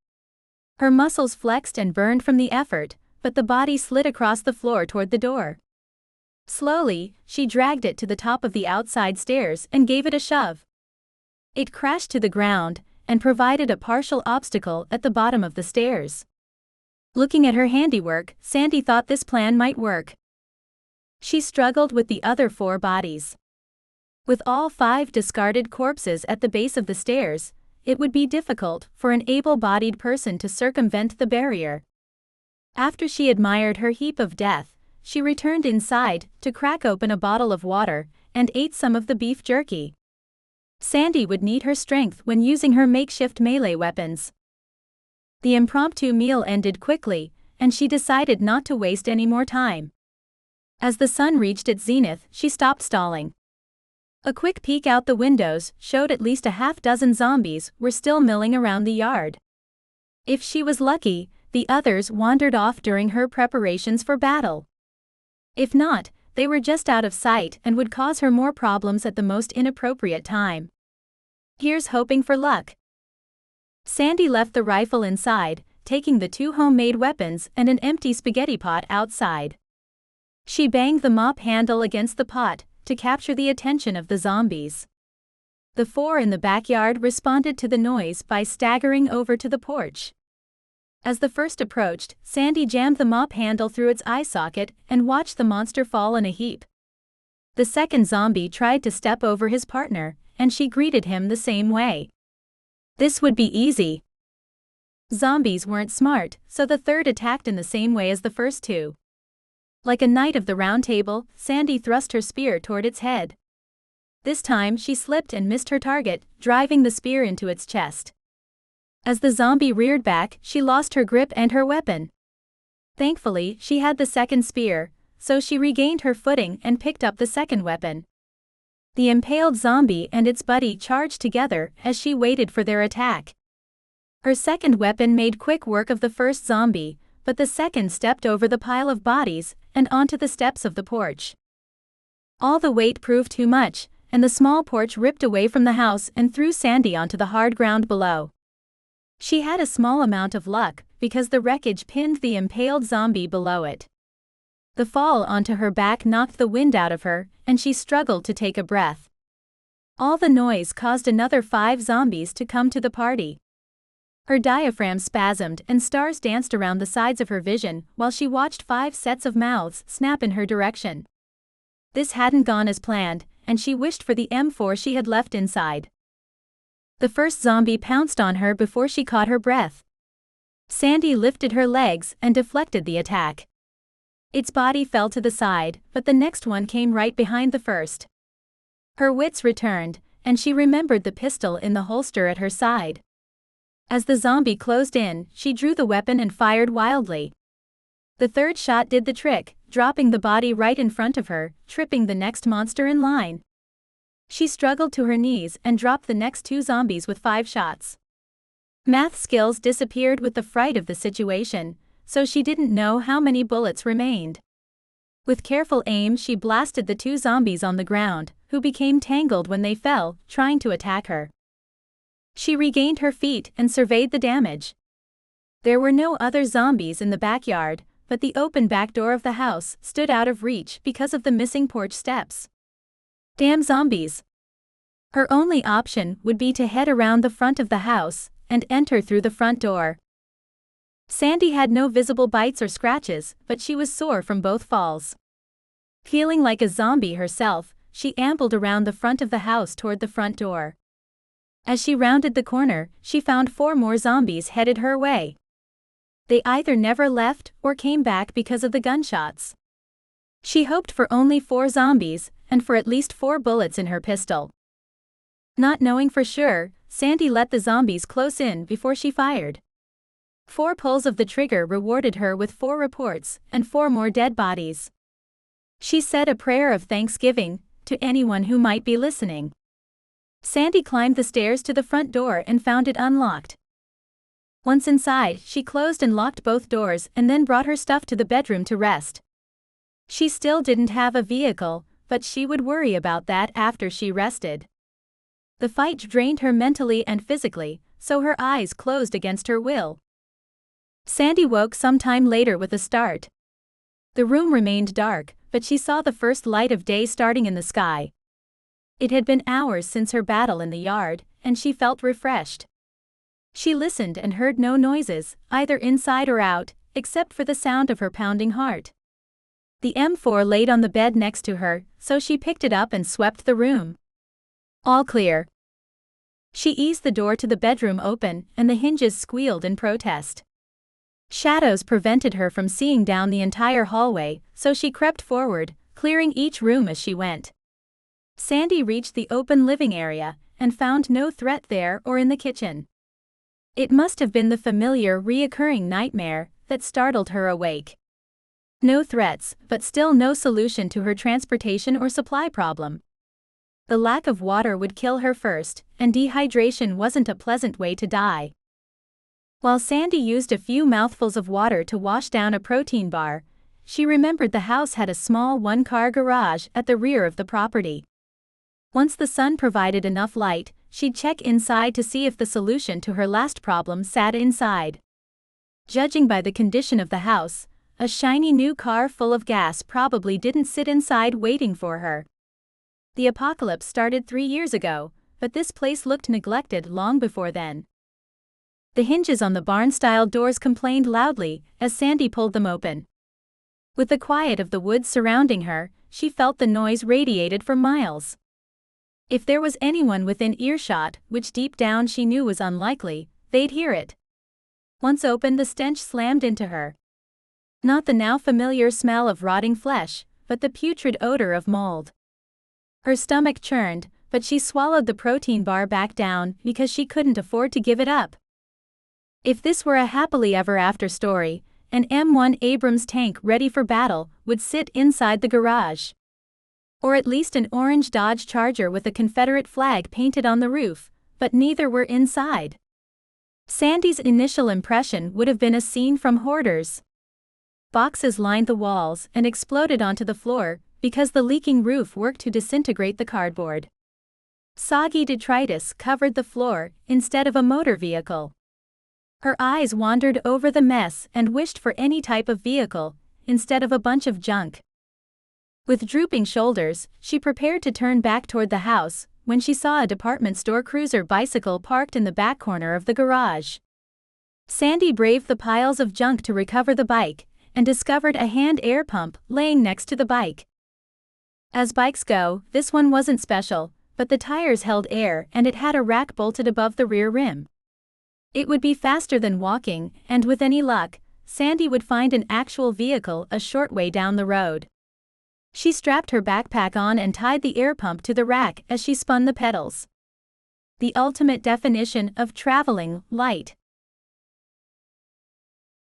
Her muscles flexed and burned from the effort, but the body slid across the floor toward the door. Slowly, she dragged it to the top of the outside stairs and gave it a shove. It crashed to the ground and provided a partial obstacle at the bottom of the stairs. Looking at her handiwork, Sandy thought this plan might work. She struggled with the other 4 bodies. With all 5 discarded corpses at the base of the stairs, it would be difficult for an able-bodied person to circumvent the barrier. After she admired her heap of death, she returned inside to crack open a bottle of water and ate some of the beef jerky. Sandy would need her strength when using her makeshift melee weapons. The impromptu meal ended quickly, and she decided not to waste any more time. As the sun reached its zenith, she stopped stalling. A quick peek out the windows showed at least a half-dozen zombies were still milling around the yard. If she was lucky, the others wandered off during her preparations for battle. If not, they were just out of sight and would cause her more problems at the most inappropriate time. Here's hoping for luck. Sandy left the rifle inside, taking the 2 homemade weapons and an empty spaghetti pot outside. She banged the mop handle against the pot to capture the attention of the zombies. The 4 in the backyard responded to the noise by staggering over to the porch. As the first approached, Sandy jammed the mop handle through its eye socket and watched the monster fall in a heap. The second zombie tried to step over his partner, and she greeted him the same way. This would be easy. Zombies weren't smart, so the third attacked in the same way as the first 2. Like a knight of the round table, Sandy thrust her spear toward its head. This time she slipped and missed her target, driving the spear into its chest. As the zombie reared back, she lost her grip and her weapon. Thankfully, she had the second spear, so she regained her footing and picked up the second weapon. The impaled zombie and its buddy charged together as she waited for their attack. Her second weapon made quick work of the first zombie, but the second stepped over the pile of bodies and onto the steps of the porch. All the weight proved too much, and the small porch ripped away from the house and threw Sandy onto the hard ground below. She had a small amount of luck, because the wreckage pinned the impaled zombie below it. The fall onto her back knocked the wind out of her, and she struggled to take a breath. All the noise caused another 5 zombies to come to the party. Her diaphragm spasmed and stars danced around the sides of her vision while she watched 5 sets of mouths snap in her direction. This hadn't gone as planned, and she wished for the M4 she had left inside. The first zombie pounced on her before she caught her breath. Sandy lifted her legs and deflected the attack. Its body fell to the side, but the next one came right behind the first. Her wits returned, and she remembered the pistol in the holster at her side. As the zombie closed in, she drew the weapon and fired wildly. The third shot did the trick, dropping the body right in front of her, tripping the next monster in line. She struggled to her knees and dropped the next 2 zombies with 5 shots. Math skills disappeared with the fright of the situation, so she didn't know how many bullets remained. With careful aim, she blasted the 2 zombies on the ground, who became tangled when they fell, trying to attack her. She regained her feet and surveyed the damage. There were no other zombies in the backyard, but the open back door of the house stood out of reach because of the missing porch steps. Damn zombies! Her only option would be to head around the front of the house and enter through the front door. Sandy had no visible bites or scratches, but she was sore from both falls. Feeling like a zombie herself, she ambled around the front of the house toward the front door. As she rounded the corner, she found 4 more zombies headed her way. They either never left or came back because of the gunshots. She hoped for only 4 zombies, and for at least 4 bullets in her pistol. Not knowing for sure, Sandy let the zombies close in before she fired. 4 pulls of the trigger rewarded her with 4 reports and 4 more dead bodies. She said a prayer of thanksgiving to anyone who might be listening. Sandy climbed the stairs to the front door and found it unlocked. Once inside, she closed and locked both doors and then brought her stuff to the bedroom to rest. She still didn't have a vehicle, but she would worry about that after she rested. The fight drained her mentally and physically, so her eyes closed against her will. Sandy woke sometime later with a start. The room remained dark, but she saw the first light of day starting in the sky. It had been hours since her battle in the yard, and she felt refreshed. She listened and heard no noises, either inside or out, except for the sound of her pounding heart. The M4 laid on the bed next to her, so she picked it up and swept the room. All clear. She eased the door to the bedroom open, and the hinges squealed in protest. Shadows prevented her from seeing down the entire hallway, so she crept forward, clearing each room as she went. Sandy reached the open living area and found no threat there or in the kitchen. It must have been the familiar reoccurring nightmare that startled her awake. No threats, but still no solution to her transportation or supply problem. The lack of water would kill her first, and dehydration wasn't a pleasant way to die. While Sandy used a few mouthfuls of water to wash down a protein bar, she remembered the house had a small one-car garage at the rear of the property. Once the sun provided enough light, she'd check inside to see if the solution to her last problem sat inside. Judging by the condition of the house, a shiny new car full of gas probably didn't sit inside waiting for her. The apocalypse started 3 years ago, but this place looked neglected long before then. The hinges on the barn-style doors complained loudly as Sandy pulled them open. With the quiet of the woods surrounding her, she felt the noise radiated for miles. If there was anyone within earshot, which deep down she knew was unlikely, they'd hear it. Once open, the stench slammed into her. Not the now familiar smell of rotting flesh, but the putrid odor of mold. Her stomach churned, but she swallowed the protein bar back down because she couldn't afford to give it up. If this were a happily ever after story, an M1 Abrams tank ready for battle would sit inside the garage. Or at least an orange Dodge Charger with a Confederate flag painted on the roof, but neither were inside. Sandy's initial impression would have been a scene from Hoarders. Boxes lined the walls and exploded onto the floor because the leaking roof worked to disintegrate the cardboard. Soggy detritus covered the floor instead of a motor vehicle. Her eyes wandered over the mess and wished for any type of vehicle, instead of a bunch of junk. With drooping shoulders, she prepared to turn back toward the house, when she saw a department store cruiser bicycle parked in the back corner of the garage. Sandy braved the piles of junk to recover the bike, and discovered a hand air pump laying next to the bike. As bikes go, this one wasn't special, but the tires held air and it had a rack bolted above the rear rim. It would be faster than walking, and with any luck, Sandy would find an actual vehicle a short way down the road. She strapped her backpack on and tied the air pump to the rack as she spun the pedals. The ultimate definition of traveling light.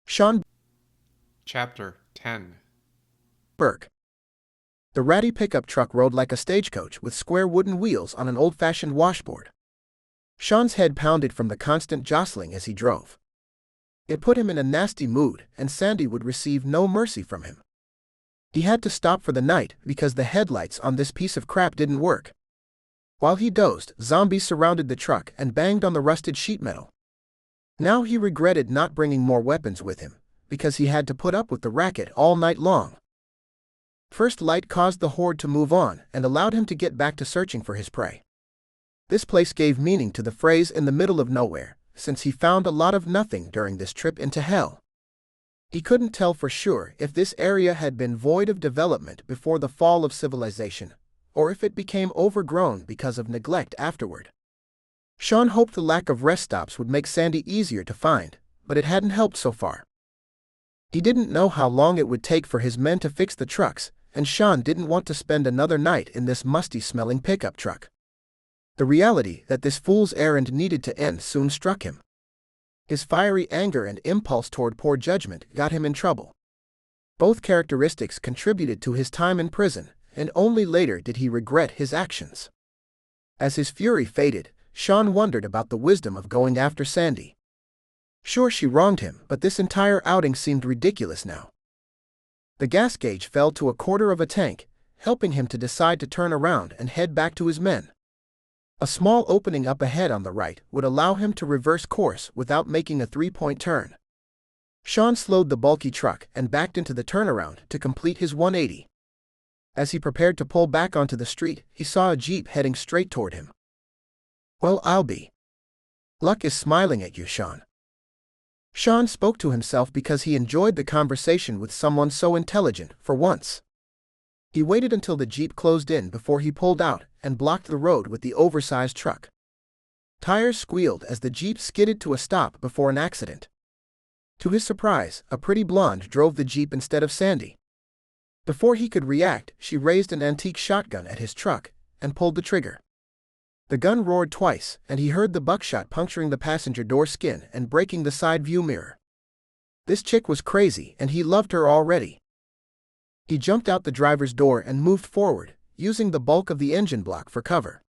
Sean Chapter 10. Burke. The ratty pickup truck rode like a stagecoach with square wooden wheels on an old-fashioned washboard. Sean's head pounded from the constant jostling as he drove. It put him in a nasty mood, and Sandy would receive no mercy from him. He had to stop for the night because the headlights on this piece of crap didn't work. While he dozed, zombies surrounded the truck and banged on the rusted sheet metal. Now he regretted not bringing more weapons with him, because he had to put up with the racket all night long. First light caused the horde to move on and allowed him to get back to searching for his prey. This place gave meaning to the phrase "in the middle of nowhere," since he found a lot of nothing during this trip into hell. He couldn't tell for sure if this area had been void of development before the fall of civilization, or if it became overgrown because of neglect afterward. Sean hoped the lack of rest stops would make Sandy easier to find, but it hadn't helped so far. He didn't know how long it would take for his men to fix the trucks, and Sean didn't want to spend another night in this musty-smelling pickup truck. The reality that this fool's errand needed to end soon struck him. His fiery anger and impulse toward poor judgment got him in trouble. Both characteristics contributed to his time in prison, and only later did he regret his actions. As his fury faded, Sean wondered about the wisdom of going after Sandy. Sure, she wronged him, but this entire outing seemed ridiculous now. The gas gauge fell to a quarter of a tank, helping him to decide to turn around and head back to his men. A small opening up ahead on the right would allow him to reverse course without making a three-point turn. Sean slowed the bulky truck and backed into the turnaround to complete his 180. As he prepared to pull back onto the street, he saw a Jeep heading straight toward him. "Well, I'll be. Luck is smiling at you, Sean." Sean spoke to himself because he enjoyed the conversation with someone so intelligent for once. He waited until the Jeep closed in before he pulled out and blocked the road with the oversized truck. Tires squealed as the Jeep skidded to a stop before an accident. To his surprise, a pretty blonde drove the Jeep instead of Sandy. Before he could react, she raised an antique shotgun at his truck and pulled the trigger. The gun roared twice, and he heard the buckshot puncturing the passenger door skin and breaking the side view mirror. This chick was crazy, and he loved her already. He jumped out the driver's door and moved forward, using the bulk of the engine block for cover.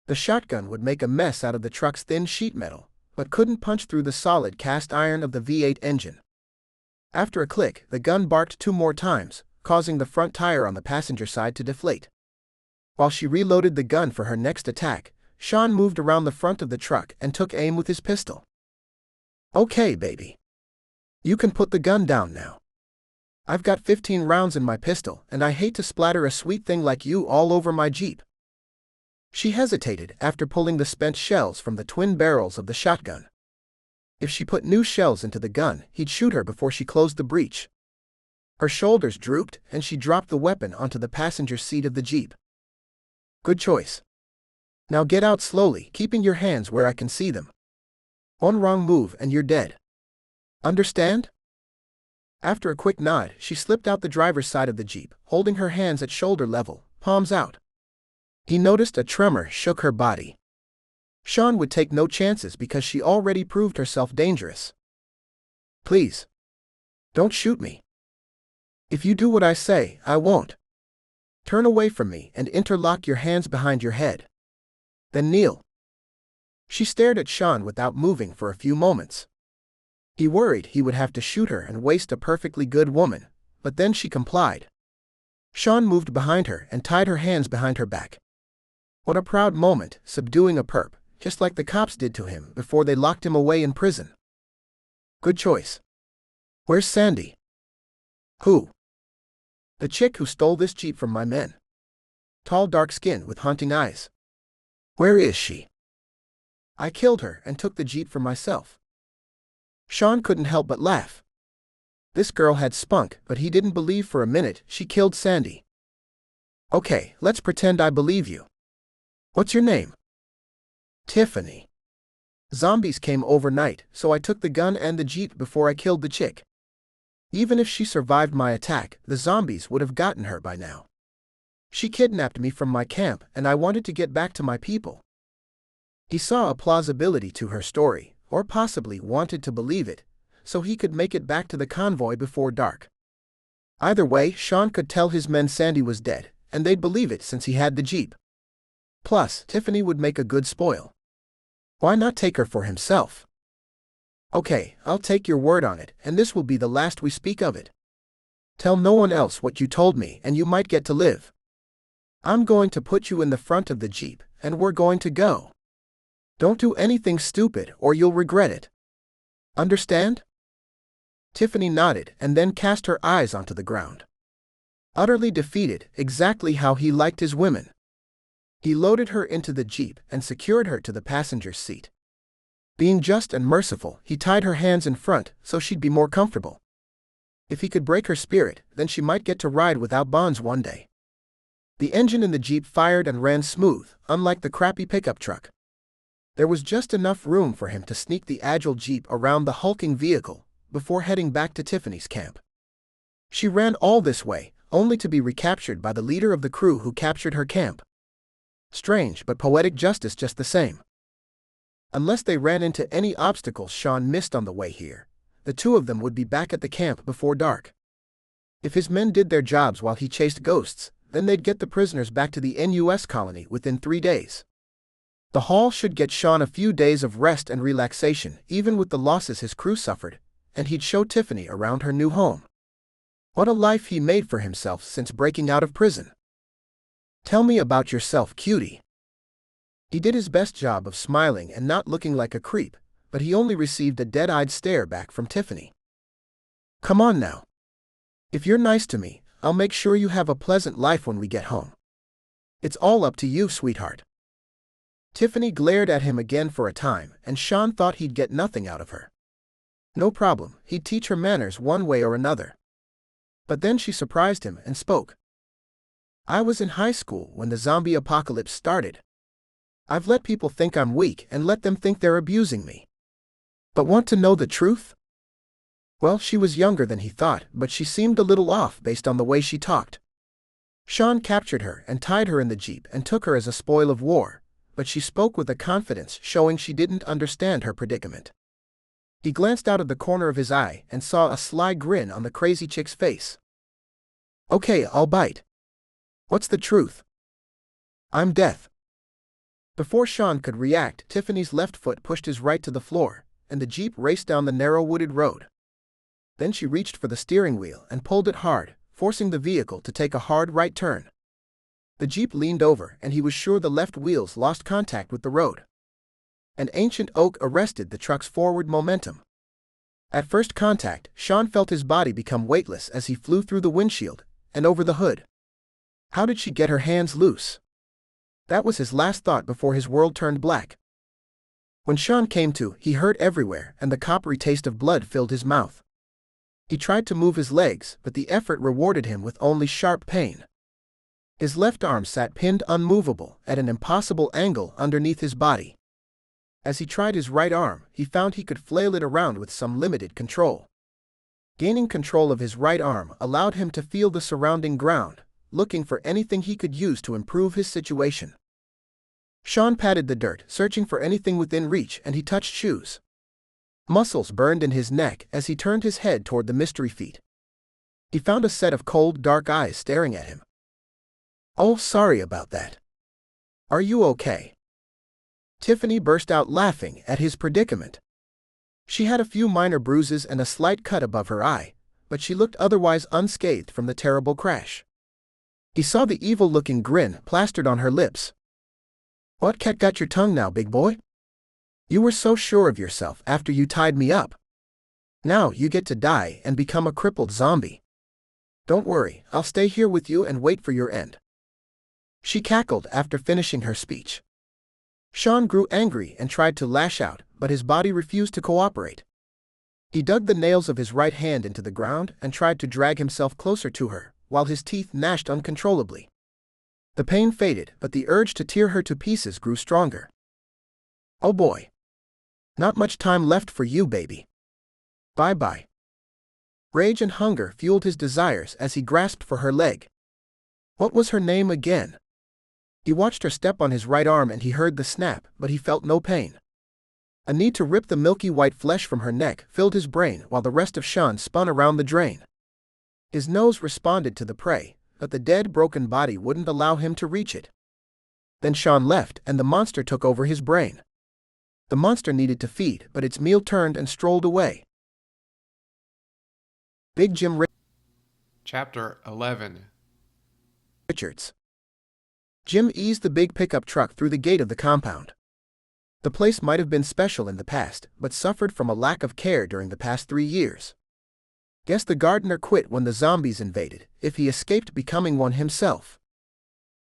The shotgun would make a mess out of the truck's thin sheet metal, but couldn't punch through the solid cast iron of the V8 engine. After a click, the gun barked 2 more times, causing the front tire on the passenger side to deflate. While she reloaded the gun for her next attack, Sean moved around the front of the truck and took aim with his pistol. "Okay, baby. You can put the gun down now. I've got 15 rounds in my pistol, and I hate to splatter a sweet thing like you all over my Jeep." She hesitated after pulling the spent shells from the twin barrels of the shotgun. If she put new shells into the gun, he'd shoot her before she closed the breech. Her shoulders drooped, and she dropped the weapon onto the passenger seat of the Jeep. "Good choice. Now get out slowly, keeping your hands where I can see them. One wrong move and you're dead. Understand?" After a quick nod, she slipped out the driver's side of the Jeep, holding her hands at shoulder level, palms out. He noticed a tremor shook her body. Sean would take no chances because she already proved herself dangerous. "Please. Don't shoot me. If you do what I say, I won't. Turn away from me and interlock your hands behind your head. Then kneel." She stared at Sean without moving for a few moments. He worried he would have to shoot her and waste a perfectly good woman, but then she complied. Sean moved behind her and tied her hands behind her back. What a proud moment, subduing a perp, just like the cops did to him before they locked him away in prison. "Good choice. Where's Sandy?" "Who?" "The chick who stole this Jeep from my men. Tall, dark skin with haunting eyes." "Where is she?" "I killed her and took the Jeep for myself." Sean couldn't help but laugh. This girl had spunk, but he didn't believe for a minute she killed Sandy. "Okay, let's pretend I believe you. What's your name?" "Tiffany. Zombies came overnight, so I took the gun and the Jeep before I killed the chick. Even if she survived my attack, the zombies would have gotten her by now. She kidnapped me from my camp, and I wanted to get back to my people." He saw a plausibility to her story, or possibly wanted to believe it, so he could make it back to the convoy before dark. Either way, Sean could tell his men Sandy was dead, and they'd believe it since he had the Jeep. Plus, Tiffany would make a good spoil. Why not take her for himself? "Okay, I'll take your word on it, and this will be the last we speak of it. Tell no one else what you told me and you might get to live. I'm going to put you in the front of the Jeep, and we're going to go. Don't do anything stupid or you'll regret it. Understand?" Tiffany nodded and then cast her eyes onto the ground. Utterly defeated, exactly how he liked his women. He loaded her into the Jeep and secured her to the passenger's seat. Being just and merciful, he tied her hands in front so she'd be more comfortable. If he could break her spirit, then she might get to ride without bonds one day. The engine in the Jeep fired and ran smooth, unlike the crappy pickup truck. There was just enough room for him to sneak the agile Jeep around the hulking vehicle before heading back to Tiffany's camp. She ran all this way, only to be recaptured by the leader of the crew who captured her camp. Strange but poetic justice just the same. Unless they ran into any obstacles Sean missed on the way here, the two of them would be back at the camp before dark. If his men did their jobs while he chased ghosts, then they'd get the prisoners back to the NUS colony within 3 days. The haul should get Sean a few days of rest and relaxation, even with the losses his crew suffered, and he'd show Tiffany around her new home. What a life he made for himself since breaking out of prison. "Tell me about yourself, cutie." He did his best job of smiling and not looking like a creep, but he only received a dead-eyed stare back from Tiffany. "Come on now. If you're nice to me, I'll make sure you have a pleasant life when we get home. It's all up to you, sweetheart." Tiffany glared at him again for a time, and Sean thought he'd get nothing out of her. No problem, he'd teach her manners one way or another. But then she surprised him and spoke. "I was in high school when the zombie apocalypse started. I've let people think I'm weak and let them think they're abusing me. But want to know the truth? Well, she was younger than he thought, but she seemed a little off based on the way she talked. Sean captured her and tied her in the jeep and took her as a spoil of war, but she spoke with a confidence showing she didn't understand her predicament. He glanced out of the corner of his eye and saw a sly grin on the crazy chick's face. Okay, I'll bite. What's the truth? I'm death. Before Sean could react, Tiffany's left foot pushed his right to the floor, and the jeep raced down the narrow wooded road. Then she reached for the steering wheel and pulled it hard, forcing the vehicle to take a hard right turn. The jeep leaned over and he was sure the left wheels lost contact with the road. An ancient oak arrested the truck's forward momentum. At first contact, Sean felt his body become weightless as he flew through the windshield and over the hood. How did she get her hands loose? That was his last thought before his world turned black. When Sean came to, he hurt everywhere and the coppery taste of blood filled his mouth. He tried to move his legs, but the effort rewarded him with only sharp pain. His left arm sat pinned unmovable at an impossible angle underneath his body. As he tried his right arm, he found he could flail it around with some limited control. Gaining control of his right arm allowed him to feel the surrounding ground, looking for anything he could use to improve his situation. Sean patted the dirt, searching for anything within reach, and he touched shoes. Muscles burned in his neck as he turned his head toward the mystery feet. He found a set of cold, dark eyes staring at him. Oh, sorry about that. Are you okay? Tiffany burst out laughing at his predicament. She had a few minor bruises and a slight cut above her eye, but she looked otherwise unscathed from the terrible crash. He saw the evil-looking grin plastered on her lips. What cat got your tongue now, big boy? You were so sure of yourself after you tied me up. Now you get to die and become a crippled zombie. Don't worry, I'll stay here with you and wait for your end. She cackled after finishing her speech. Sean grew angry and tried to lash out, but his body refused to cooperate. He dug the nails of his right hand into the ground and tried to drag himself closer to her, while his teeth gnashed uncontrollably. The pain faded, but the urge to tear her to pieces grew stronger. Oh boy. Not much time left for you, baby. Bye-bye. Rage and hunger fueled his desires as he grasped for her leg. What was her name again? He watched her step on his right arm and he heard the snap, but he felt no pain. A need to rip the milky white flesh from her neck filled his brain while the rest of Sean spun around the drain. His nose responded to the prey, but the dead, broken body wouldn't allow him to reach it. Then Sean left and the monster took over his brain. The monster needed to feed, but its meal turned and strolled away. Big Jim Chapter 11. Richards. Jim eased the big pickup truck through the gate of the compound. The place might have been special in the past, but suffered from a lack of care during the past 3 years. Guess the gardener quit when the zombies invaded, if he escaped becoming one himself.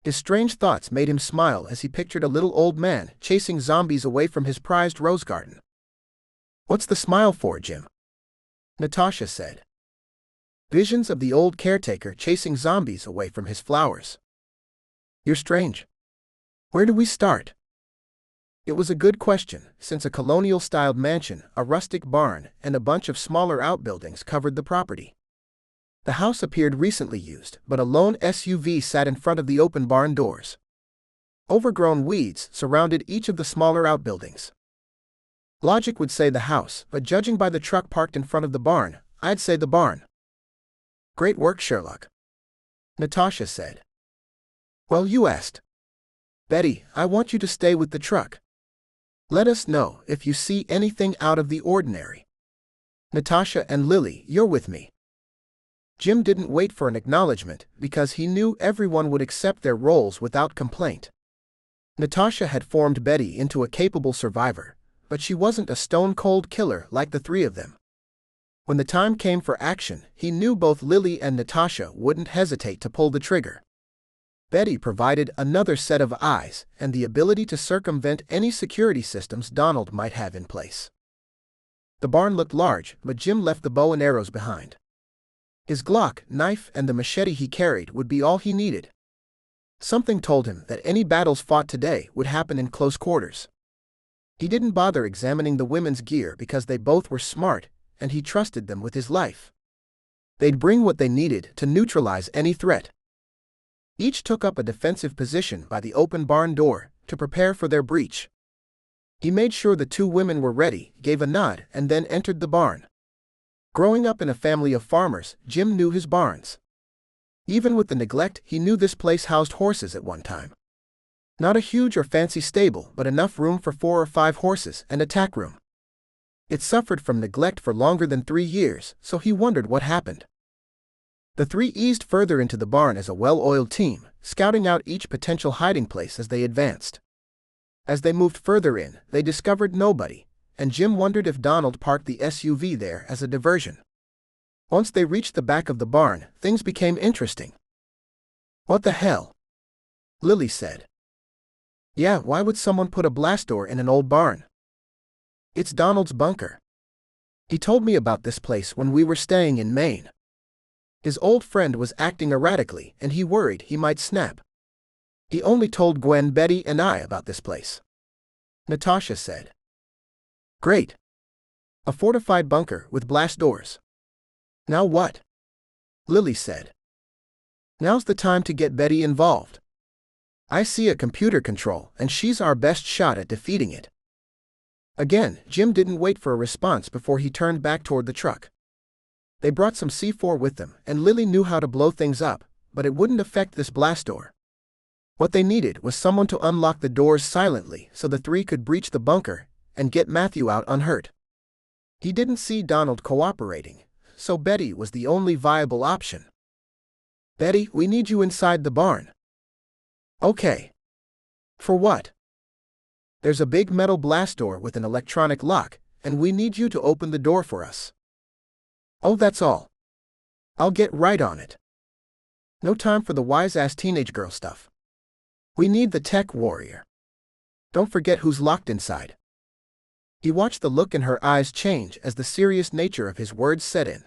His strange thoughts made him smile as he pictured a little old man chasing zombies away from his prized rose garden. What's the smile for, Jim? Natasha said. Visions of the old caretaker chasing zombies away from his flowers. You're strange. Where do we start? It was a good question, since a colonial-styled mansion, a rustic barn, and a bunch of smaller outbuildings covered the property. The house appeared recently used, but a lone SUV sat in front of the open barn doors. Overgrown weeds surrounded each of the smaller outbuildings. Logic would say the house, but judging by the truck parked in front of the barn, I'd say the barn. Great work, Sherlock. Natasha said. Well, you asked. Betty, I want you to stay with the truck. Let us know if you see anything out of the ordinary. Natasha and Lily, you're with me. Jim didn't wait for an acknowledgement because he knew everyone would accept their roles without complaint. Natasha had formed Betty into a capable survivor, but she wasn't a stone-cold killer like the three of them. When the time came for action, he knew both Lily and Natasha wouldn't hesitate to pull the trigger. Betty provided another set of eyes and the ability to circumvent any security systems Donald might have in place. The barn looked large, but Jim left the bow and arrows behind. His Glock, knife, and the machete he carried would be all he needed. Something told him that any battles fought today would happen in close quarters. He didn't bother examining the women's gear because they both were smart, and he trusted them with his life. They'd bring what they needed to neutralize any threat. Each took up a defensive position by the open barn door to prepare for their breach. He made sure the two women were ready, gave a nod, and then entered the barn. Growing up in a family of farmers, Jim knew his barns. Even with the neglect, he knew this place housed horses at one time. Not a huge or fancy stable, but enough room for 4 or 5 horses and a tack room. It suffered from neglect for longer than 3 years, so he wondered what happened. The three eased further into the barn as a well-oiled team, scouting out each potential hiding place as they advanced. As they moved further in, they discovered nobody, and Jim wondered if Donald parked the SUV there as a diversion. Once they reached the back of the barn, things became interesting. "What the hell?" Lily said. "Yeah, why would someone put a blast door in an old barn?" "It's Donald's bunker. He told me about this place when we were staying in Maine. His old friend was acting erratically, and he worried he might snap. He only told Gwen, Betty, and I about this place," Natasha said. "Great. A fortified bunker with blast doors. Now what?" Lily said. "Now's the time to get Betty involved. I see a computer control, and she's our best shot at defeating it." Again, Jim didn't wait for a response before he turned back toward the truck. They brought some C4 with them, and Lily knew how to blow things up, but it wouldn't affect this blast door. What they needed was someone to unlock the doors silently so the three could breach the bunker and get Matthew out unhurt. He didn't see Donald cooperating, so Betty was the only viable option. "Betty, we need you inside the barn." "Okay. For what?" "There's a big metal blast door with an electronic lock, and we need you to open the door for us." "Oh, that's all. I'll get right on it. No time for the wise-ass teenage girl stuff. We need the tech warrior. Don't forget who's locked inside." He watched the look in her eyes change as the serious nature of his words set in.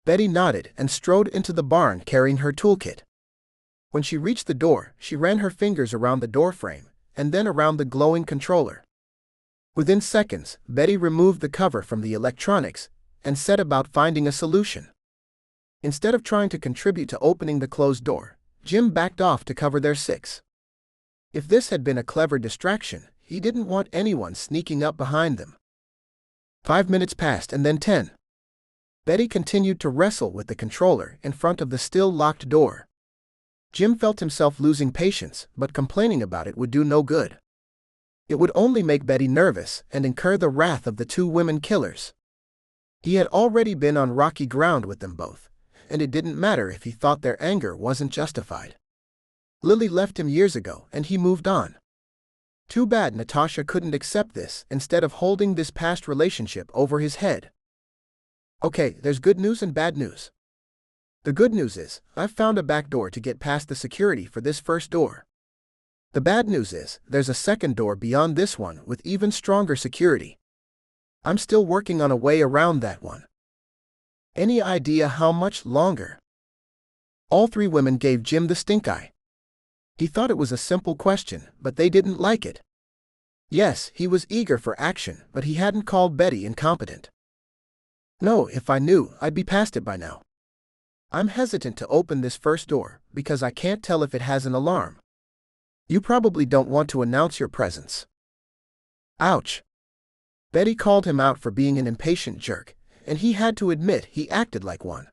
Betty nodded and strode into the barn carrying her toolkit. When she reached the door, she ran her fingers around the doorframe and then around the glowing controller. Within seconds, Betty removed the cover from the electronics and set about finding a solution. Instead of trying to contribute to opening the closed door, Jim backed off to cover their 6. If this had been a clever distraction, he didn't want anyone sneaking up behind them. 5 minutes passed and then 10. Betty continued to wrestle with the controller in front of the still locked door. Jim felt himself losing patience, but complaining about it would do no good. It would only make Betty nervous and incur the wrath of the two women killers. He had already been on rocky ground with them both, and it didn't matter if he thought their anger wasn't justified. Lily left him years ago and he moved on. Too bad Natasha couldn't accept this instead of holding this past relationship over his head. "Okay, there's good news and bad news. The good news is, I've found a back door to get past the security for this first door. The bad news is, there's a second door beyond this one with even stronger security. I'm still working on a way around that one. Any idea how much longer?" All three women gave Jim the stink eye. He thought it was a simple question, but they didn't like it. Yes, he was eager for action, but he hadn't called Betty incompetent. "No, if I knew, I'd be past it by now. I'm hesitant to open this first door, because I can't tell if it has an alarm. You probably don't want to announce your presence." Ouch. Betty called him out for being an impatient jerk, and he had to admit he acted like one.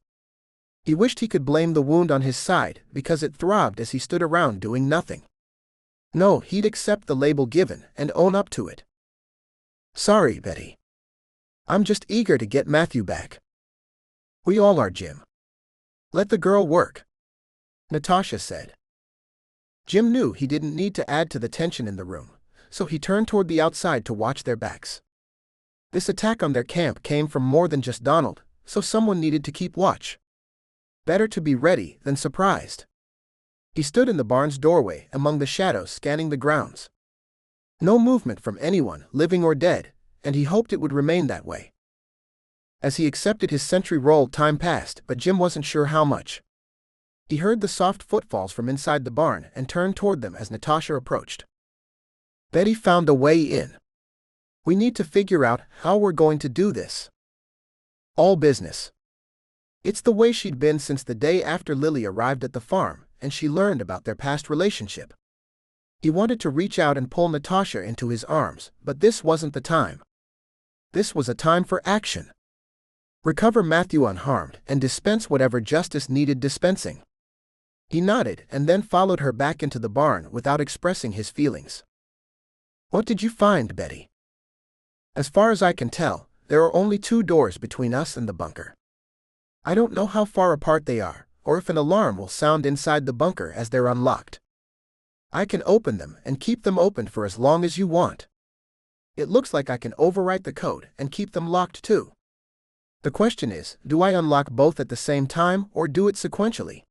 He wished he could blame the wound on his side, because it throbbed as he stood around doing nothing. No, he'd accept the label given and own up to it. "Sorry, Betty. I'm just eager to get Matthew back." "We all are, Jim. Let the girl work," Natasha said. Jim knew he didn't need to add to the tension in the room, so he turned toward the outside to watch their backs. This attack on their camp came from more than just Donald, so someone needed to keep watch. Better to be ready than surprised. He stood in the barn's doorway among the shadows scanning the grounds. No movement from anyone, living or dead, and he hoped it would remain that way. As he accepted his sentry role, time passed, but Jim wasn't sure how much. He heard the soft footfalls from inside the barn and turned toward them as Natasha approached. "Betty found a way in. We need to figure out how we're going to do this." All business. It's the way she'd been since the day after Lily arrived at the farm, and she learned about their past relationship. He wanted to reach out and pull Natasha into his arms, but this wasn't the time. This was a time for action. Recover Matthew unharmed and dispense whatever justice needed dispensing. He nodded and then followed her back into the barn without expressing his feelings. What did you find, Betty? As far as I can tell, there are only 2 doors between us and the bunker. I don't know how far apart they are, or if an alarm will sound inside the bunker as they're unlocked. I can open them and keep them open for as long as you want. It looks like I can overwrite the code and keep them locked too. The question is, do I unlock both at the same time or do it sequentially?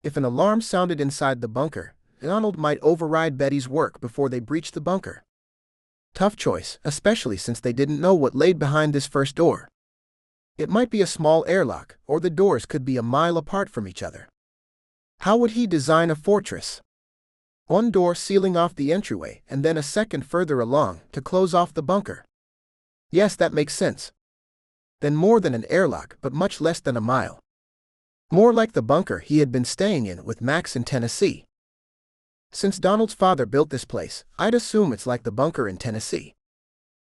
If an alarm sounded inside the bunker, Donald might override Betty's work before they breached the bunker. Tough choice, especially since they didn't know what laid behind this first door. It might be a small airlock, or the doors could be a mile apart from each other. How would he design a fortress? One door sealing off the entryway and then a second further along to close off the bunker. Yes, that makes sense. Then more than an airlock, but much less than a mile. More like the bunker he had been staying in with Max in Tennessee. Since Donald's father built this place, I'd assume it's like the bunker in Tennessee.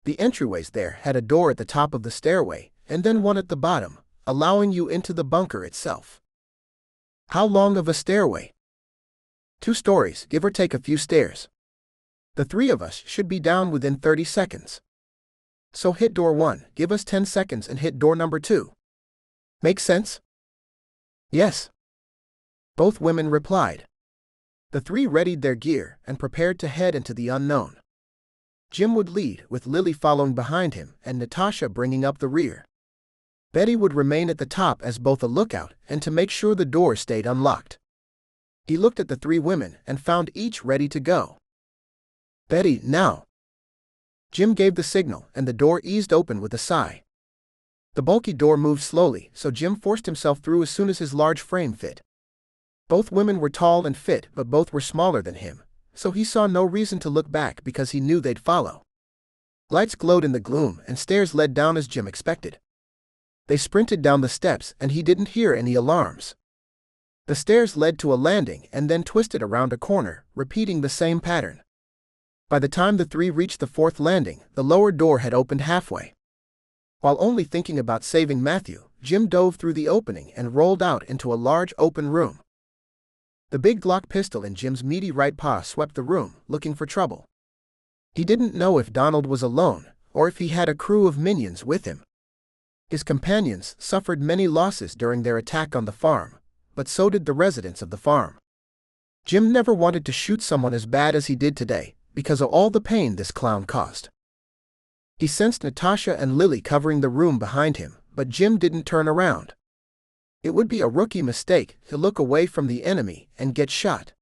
The entryways there had a door at the top of the stairway, and then one at the bottom, allowing you into the bunker itself. How long of a stairway? 2 stories, give or take a few stairs. The 3 of us should be down within 30 seconds. So hit door 1, give us 10 seconds and hit door number 2. Make sense? Yes. Both women replied. The 3 readied their gear and prepared to head into the unknown. Jim would lead, with Lily following behind him and Natasha bringing up the rear. Betty would remain at the top as both a lookout and to make sure the doors stayed unlocked. He looked at the 3 women and found each ready to go. Betty, now. Jim gave the signal and the door eased open with a sigh. The bulky door moved slowly, so Jim forced himself through as soon as his large frame fit. Both women were tall and fit, but both were smaller than him, so he saw no reason to look back because he knew they'd follow. Lights glowed in the gloom and stairs led down as Jim expected. They sprinted down the steps and he didn't hear any alarms. The stairs led to a landing and then twisted around a corner, repeating the same pattern. By the time the 3 reached the 4th landing, the lower door had opened halfway. While only thinking about saving Matthew, Jim dove through the opening and rolled out into a large open room. The big Glock pistol in Jim's meaty right paw swept the room, looking for trouble. He didn't know if Donald was alone, or if he had a crew of minions with him. His companions suffered many losses during their attack on the farm, but so did the residents of the farm. Jim never wanted to shoot someone as bad as he did today, because of all the pain this clown caused. He sensed Natasha and Lily covering the room behind him, but Jim didn't turn around. It would be a rookie mistake to look away from the enemy and get shot.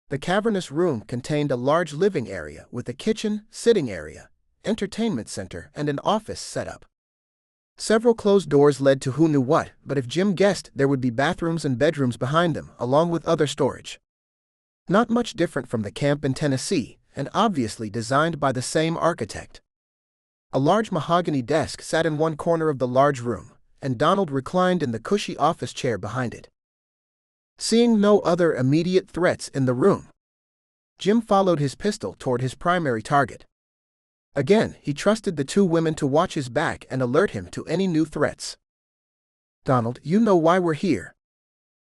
The cavernous room contained a large living area with a kitchen, sitting area, entertainment center, and an office setup. Several closed doors led to who knew what, but if Jim guessed, there would be bathrooms and bedrooms behind them, along with other storage. Not much different from the camp in Tennessee, and obviously designed by the same architect. A large mahogany desk sat in one corner of the large room, and Donald reclined in the cushy office chair behind it. Seeing no other immediate threats in the room, Jim followed his pistol toward his primary target. Again, he trusted the 2 women to watch his back and alert him to any new threats. Donald, you know why we're here.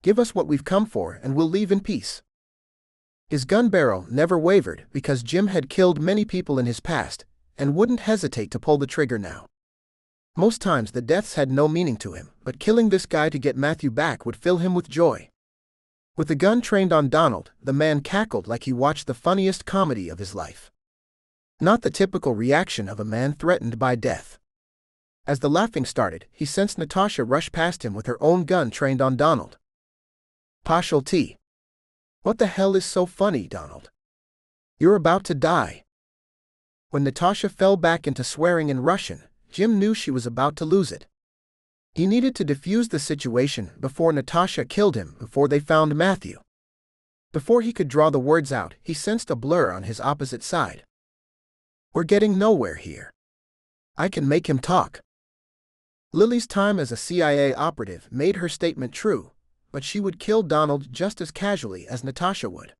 Give us what we've come for and we'll leave in peace. His gun barrel never wavered because Jim had killed many people in his past, and wouldn't hesitate to pull the trigger now. Most times the deaths had no meaning to him, but killing this guy to get Matthew back would fill him with joy. With the gun trained on Donald, the man cackled like he watched the funniest comedy of his life. Not the typical reaction of a man threatened by death. As the laughing started, he sensed Natasha rush past him with her own gun trained on Donald. Partial T. What the hell is so funny, Donald? You're about to die. When Natasha fell back into swearing in Russian, Jim knew she was about to lose it. He needed to defuse the situation before Natasha killed him before they found Matthew. Before he could draw the words out, he sensed a blur on his opposite side. We're getting nowhere here. I can make him talk. Lily's time as a CIA operative made her statement true, but she would kill Donald just as casually as Natasha would.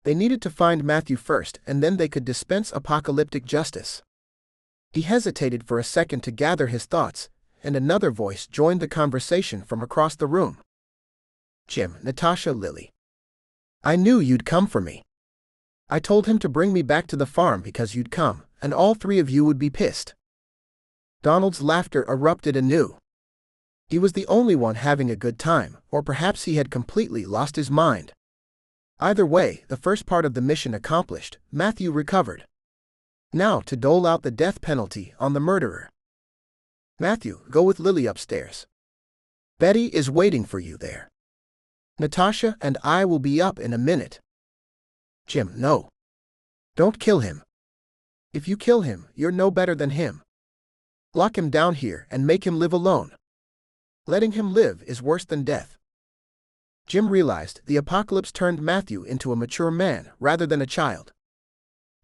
They needed to find Matthew first, and then they could dispense apocalyptic justice. He hesitated for a second to gather his thoughts, and another voice joined the conversation from across the room. Jim, Natasha, Lily. I knew you'd come for me. I told him to bring me back to the farm because you'd come, and all three of you would be pissed. Donald's laughter erupted anew. He was the only one having a good time, or perhaps he had completely lost his mind. Either way, the first part of the mission accomplished, Matthew recovered. Now to dole out the death penalty on the murderer. Matthew, go with Lily upstairs. Betty is waiting for you there. Natasha and I will be up in a minute. Jim, no. Don't kill him. If you kill him, you're no better than him. Lock him down here and make him live alone. Letting him live is worse than death. Jim realized the apocalypse turned Matthew into a mature man rather than a child.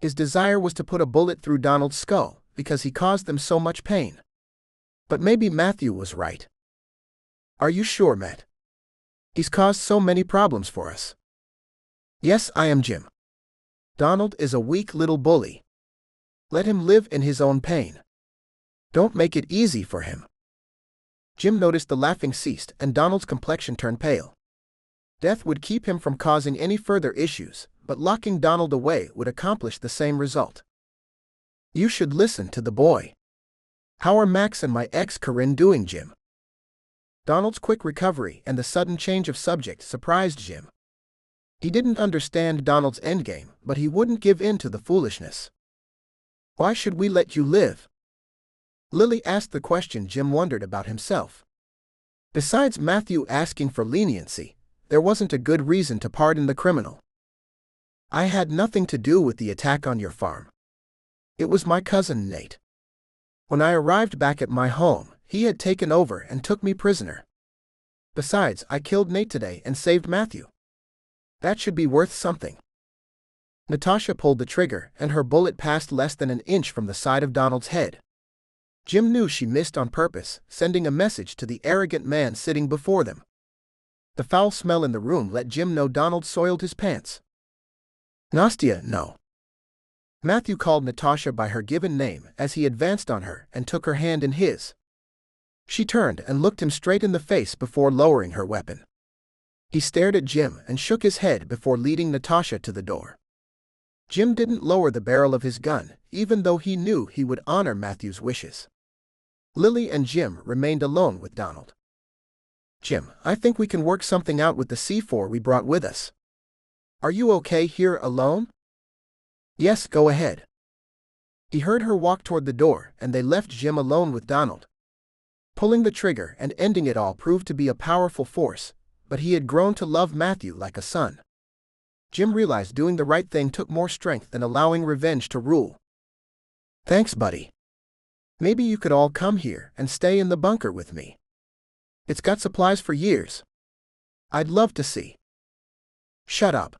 His desire was to put a bullet through Donald's skull because he caused them so much pain. But maybe Matthew was right. Are you sure, Matt? He's caused so many problems for us. Yes, I am, Jim. Donald is a weak little bully. Let him live in his own pain. Don't make it easy for him. Jim noticed the laughing ceased and Donald's complexion turned pale. Death would keep him from causing any further issues, but locking Donald away would accomplish the same result. You should listen to the boy. How are Max and my ex Corinne doing, Jim? Donald's quick recovery and the sudden change of subject surprised Jim. He didn't understand Donald's endgame, but he wouldn't give in to the foolishness. Why should we let you live? Lily asked the question Jim wondered about himself. Besides Matthew asking for leniency, there wasn't a good reason to pardon the criminal. I had nothing to do with the attack on your farm. It was my cousin Nate. When I arrived back at my home, he had taken over and took me prisoner. Besides, I killed Nate today and saved Matthew. That should be worth something. Natasha pulled the trigger and her bullet passed less than an inch from the side of Donald's head. Jim knew she missed on purpose, sending a message to the arrogant man sitting before them. The foul smell in the room let Jim know Donald soiled his pants. Nastia, no. Matthew called Natasha by her given name as he advanced on her and took her hand in his. She turned and looked him straight in the face before lowering her weapon. He stared at Jim and shook his head before leading Natasha to the door. Jim didn't lower the barrel of his gun, even though he knew he would honor Matthew's wishes. Lily and Jim remained alone with Donald. Jim, I think we can work something out with the C4 we brought with us. Are you okay here alone? Yes, go ahead. He heard her walk toward the door and they left Jim alone with Donald. Pulling the trigger and ending it all proved to be a powerful force, but he had grown to love Matthew like a son. Jim realized doing the right thing took more strength than allowing revenge to rule. Thanks, buddy. Maybe you could all come here and stay in the bunker with me. It's got supplies for years. I'd love to see. Shut up.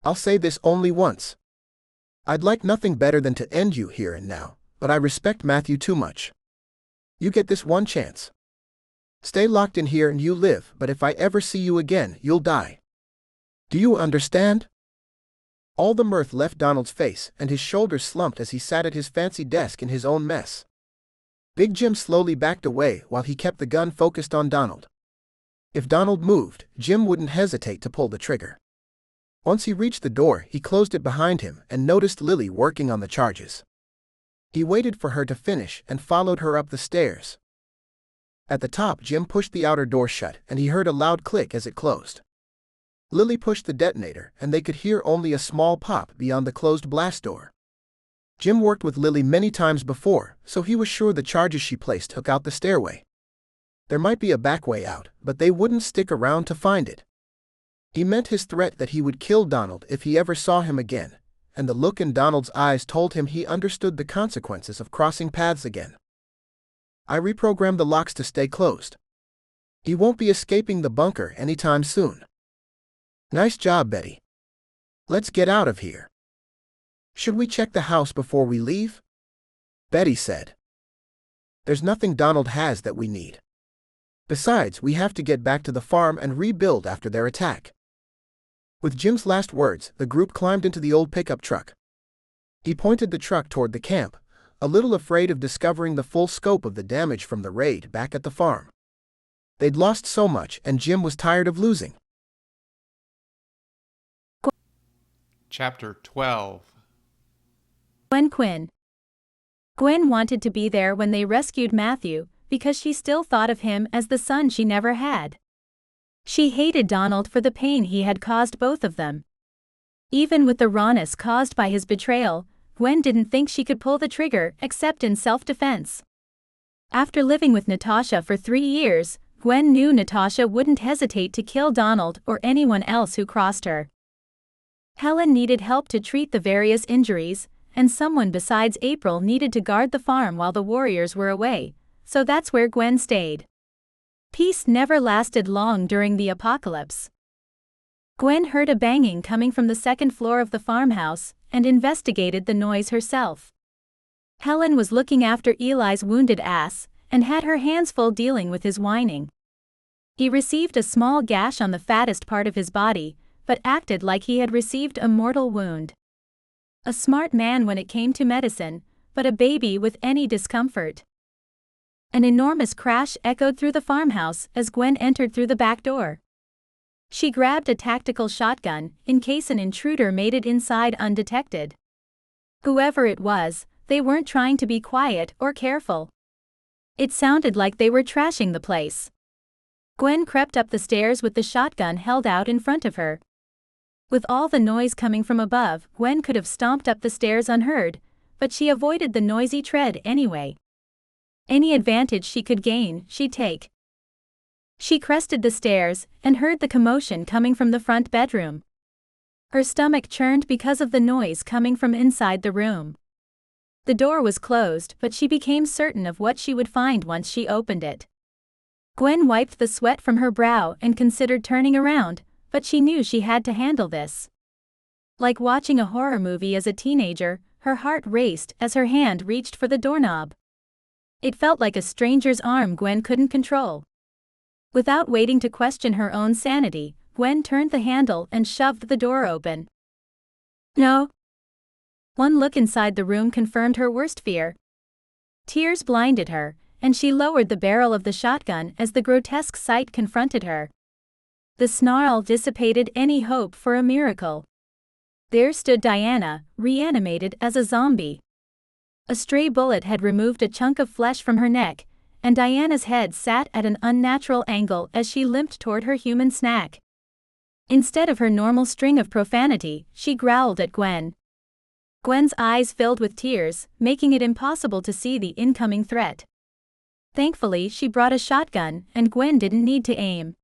I'll say this only once. I'd like nothing better than to end you here and now, but I respect Matthew too much. You get this one chance. Stay locked in here and you live, but if I ever see you again, you'll die. Do you understand? All the mirth left Donald's face and his shoulders slumped as he sat at his fancy desk in his own mess. Big Jim slowly backed away while he kept the gun focused on Donald. If Donald moved, Jim wouldn't hesitate to pull the trigger. Once he reached the door, he closed it behind him and noticed Lily working on the charges. He waited for her to finish and followed her up the stairs. At the top, Jim pushed the outer door shut and he heard a loud click as it closed. Lily pushed the detonator and they could hear only a small pop beyond the closed blast door. Jim worked with Lily many times before, so he was sure the charges she placed took out the stairway. There might be a back way out, but they wouldn't stick around to find it. He meant his threat that he would kill Donald if he ever saw him again, and the look in Donald's eyes told him he understood the consequences of crossing paths again. I reprogrammed the locks to stay closed. He won't be escaping the bunker anytime soon. Nice job, Betty. Let's get out of here. Should we check the house before we leave? Betty said. There's nothing Donald has that we need. Besides, we have to get back to the farm and rebuild after their attack." With Jim's last words, the group climbed into the old pickup truck. He pointed the truck toward the camp, a little afraid of discovering the full scope of the damage from the raid back at the farm. They'd lost so much, and Jim was tired of losing. Chapter 12. Quinn. Gwen wanted to be there when they rescued Matthew, because she still thought of him as the son she never had. She hated Donald for the pain he had caused both of them. Even with the rawness caused by his betrayal, Gwen didn't think she could pull the trigger except in self-defense. After living with Natasha for 3 years, Gwen knew Natasha wouldn't hesitate to kill Donald or anyone else who crossed her. Helen needed help to treat the various injuries, and someone besides April needed to guard the farm while the warriors were away, so that's where Gwen stayed. Peace never lasted long during the apocalypse. Gwen heard a banging coming from the second floor of the farmhouse, and investigated the noise herself. Helen was looking after Eli's wounded ass, and had her hands full dealing with his whining. He received a small gash on the fattest part of his body, but acted like he had received a mortal wound. A smart man when it came to medicine, but a baby with any discomfort. An enormous crash echoed through the farmhouse as Gwen entered through the back door. She grabbed a tactical shotgun, in case an intruder made it inside undetected. Whoever it was, they weren't trying to be quiet or careful. It sounded like they were trashing the place. Gwen crept up the stairs with the shotgun held out in front of her. With all the noise coming from above, Gwen could have stomped up the stairs unheard, but she avoided the noisy tread anyway. Any advantage she could gain, she'd take. She crested the stairs, and heard the commotion coming from the front bedroom. Her stomach churned because of the noise coming from inside the room. The door was closed, but she became certain of what she would find once she opened it. Gwen wiped the sweat from her brow and considered turning around, but she knew she had to handle this. Like watching a horror movie as a teenager, her heart raced as her hand reached for the doorknob. It felt like a stranger's arm Gwen couldn't control. Without waiting to question her own sanity, Gwen turned the handle and shoved the door open. No. One look inside the room confirmed her worst fear. Tears blinded her, and she lowered the barrel of the shotgun as the grotesque sight confronted her. The snarl dissipated any hope for a miracle. There stood Diana, reanimated as a zombie. A stray bullet had removed a chunk of flesh from her neck, and Diana's head sat at an unnatural angle as she limped toward her human snack. Instead of her normal string of profanity, she growled at Gwen. Gwen's eyes filled with tears, making it impossible to see the incoming threat. Thankfully, she brought a shotgun, and Gwen didn't need to aim.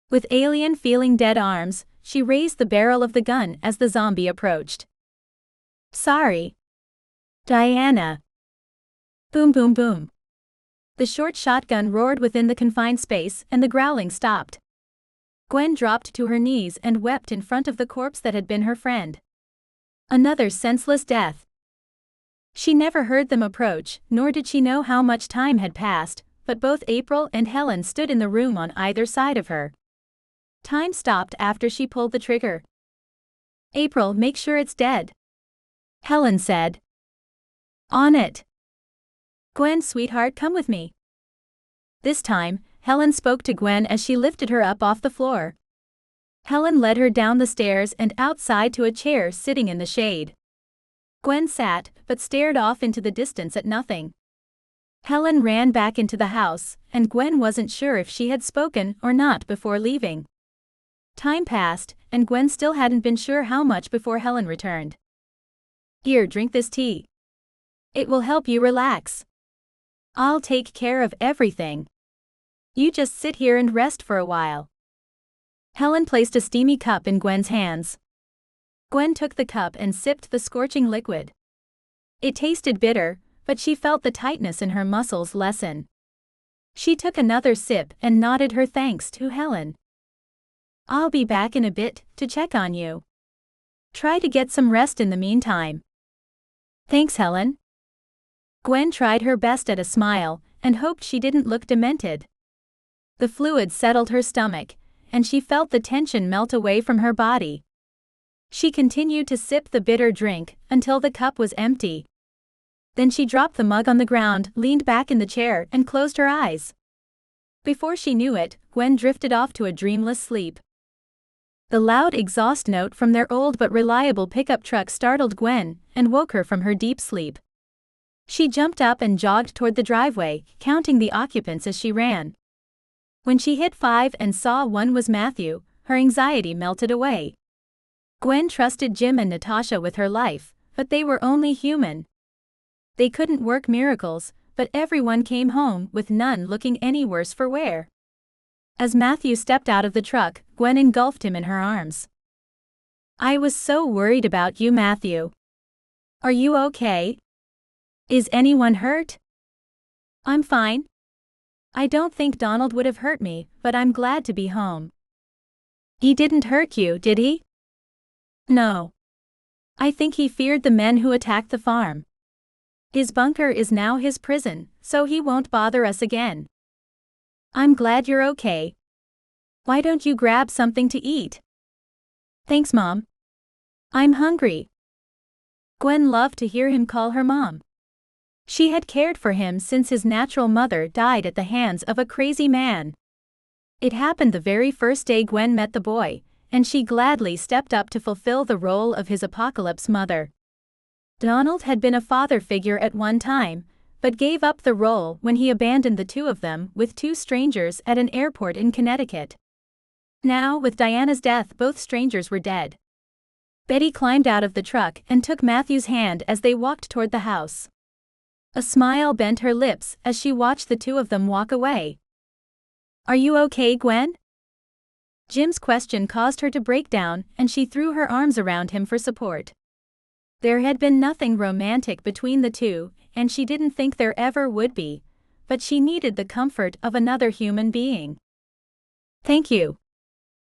With alien-feeling dead arms, she raised the barrel of the gun as the zombie approached. Sorry. Diana. Boom boom boom. The short shotgun roared within the confined space, and the growling stopped. Gwen dropped to her knees and wept in front of the corpse that had been her friend. Another senseless death. She never heard them approach, nor did she know how much time had passed, but both April and Helen stood in the room on either side of her. Time stopped after she pulled the trigger. April, make sure it's dead. Helen said. On it. Gwen, sweetheart, come with me. This time, Helen spoke to Gwen as she lifted her up off the floor. Helen led her down the stairs and outside to a chair sitting in the shade. Gwen sat, but stared off into the distance at nothing. Helen ran back into the house, and Gwen wasn't sure if she had spoken or not before leaving. Time passed, and Gwen still hadn't been sure how much before Helen returned. Here, drink this tea. It will help you relax. I'll take care of everything. You just sit here and rest for a while. Helen placed a steamy cup in Gwen's hands. Gwen took the cup and sipped the scorching liquid. It tasted bitter, but she felt the tightness in her muscles lessen. She took another sip and nodded her thanks to Helen. I'll be back in a bit to check on you. Try to get some rest in the meantime. Thanks, Helen. Gwen tried her best at a smile and hoped she didn't look demented. The fluid settled her stomach, and she felt the tension melt away from her body. She continued to sip the bitter drink until the cup was empty. Then she dropped the mug on the ground, leaned back in the chair, and closed her eyes. Before she knew it, Gwen drifted off to a dreamless sleep. The loud exhaust note from their old but reliable pickup truck startled Gwen and woke her from her deep sleep. She jumped up and jogged toward the driveway, counting the occupants as she ran. When she hit 5 and saw one was Matthew, her anxiety melted away. Gwen trusted Jim and Natasha with her life, but they were only human. They couldn't work miracles, but everyone came home with none looking any worse for wear. As Matthew stepped out of the truck, Gwen engulfed him in her arms. "I was so worried about you, Matthew. Are you okay? Is anyone hurt?" "I'm fine. I don't think Donald would have hurt me, but I'm glad to be home." "He didn't hurt you, did he?" "No. I think he feared the men who attacked the farm. His bunker is now his prison, so he won't bother us again." "I'm glad you're okay. Why don't you grab something to eat?" "Thanks, Mom. I'm hungry." Gwen loved to hear him call her Mom. She had cared for him since his natural mother died at the hands of a crazy man. It happened the very first day Gwen met the boy, and she gladly stepped up to fulfill the role of his apocalypse mother. Donald had been a father figure at one time, but gave up the role when he abandoned the two of them with two strangers at an airport in Connecticut. Now, with Diana's death, both strangers were dead. Betty climbed out of the truck and took Matthew's hand as they walked toward the house. A smile bent her lips as she watched the two of them walk away. "Are you okay, Gwen?" Jim's question caused her to break down, and she threw her arms around him for support. There had been nothing romantic between the two, and she didn't think there ever would be, but she needed the comfort of another human being. "Thank you.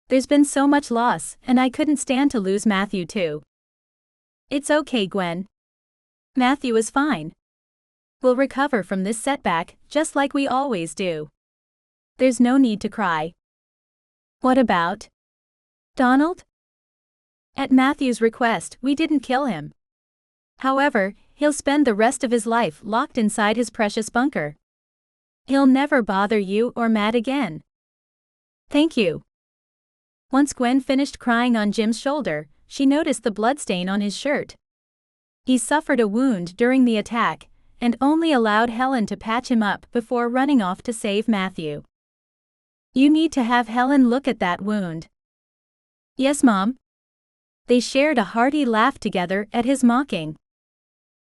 There's been so much loss, and I couldn't stand to lose Matthew too." "It's okay, Gwen. Matthew is fine. We'll recover from this setback, just like we always do. There's no need to cry." "What about Donald?" "At Matthew's request, we didn't kill him. However, he'll spend the rest of his life locked inside his precious bunker. He'll never bother you or Matt again." "Thank you." Once Gwen finished crying on Jim's shoulder, she noticed the bloodstain on his shirt. He suffered a wound during the attack, and only allowed Helen to patch him up before running off to save Matthew. "You need to have Helen look at that wound." "Yes, Mom." They shared a hearty laugh together at his mocking.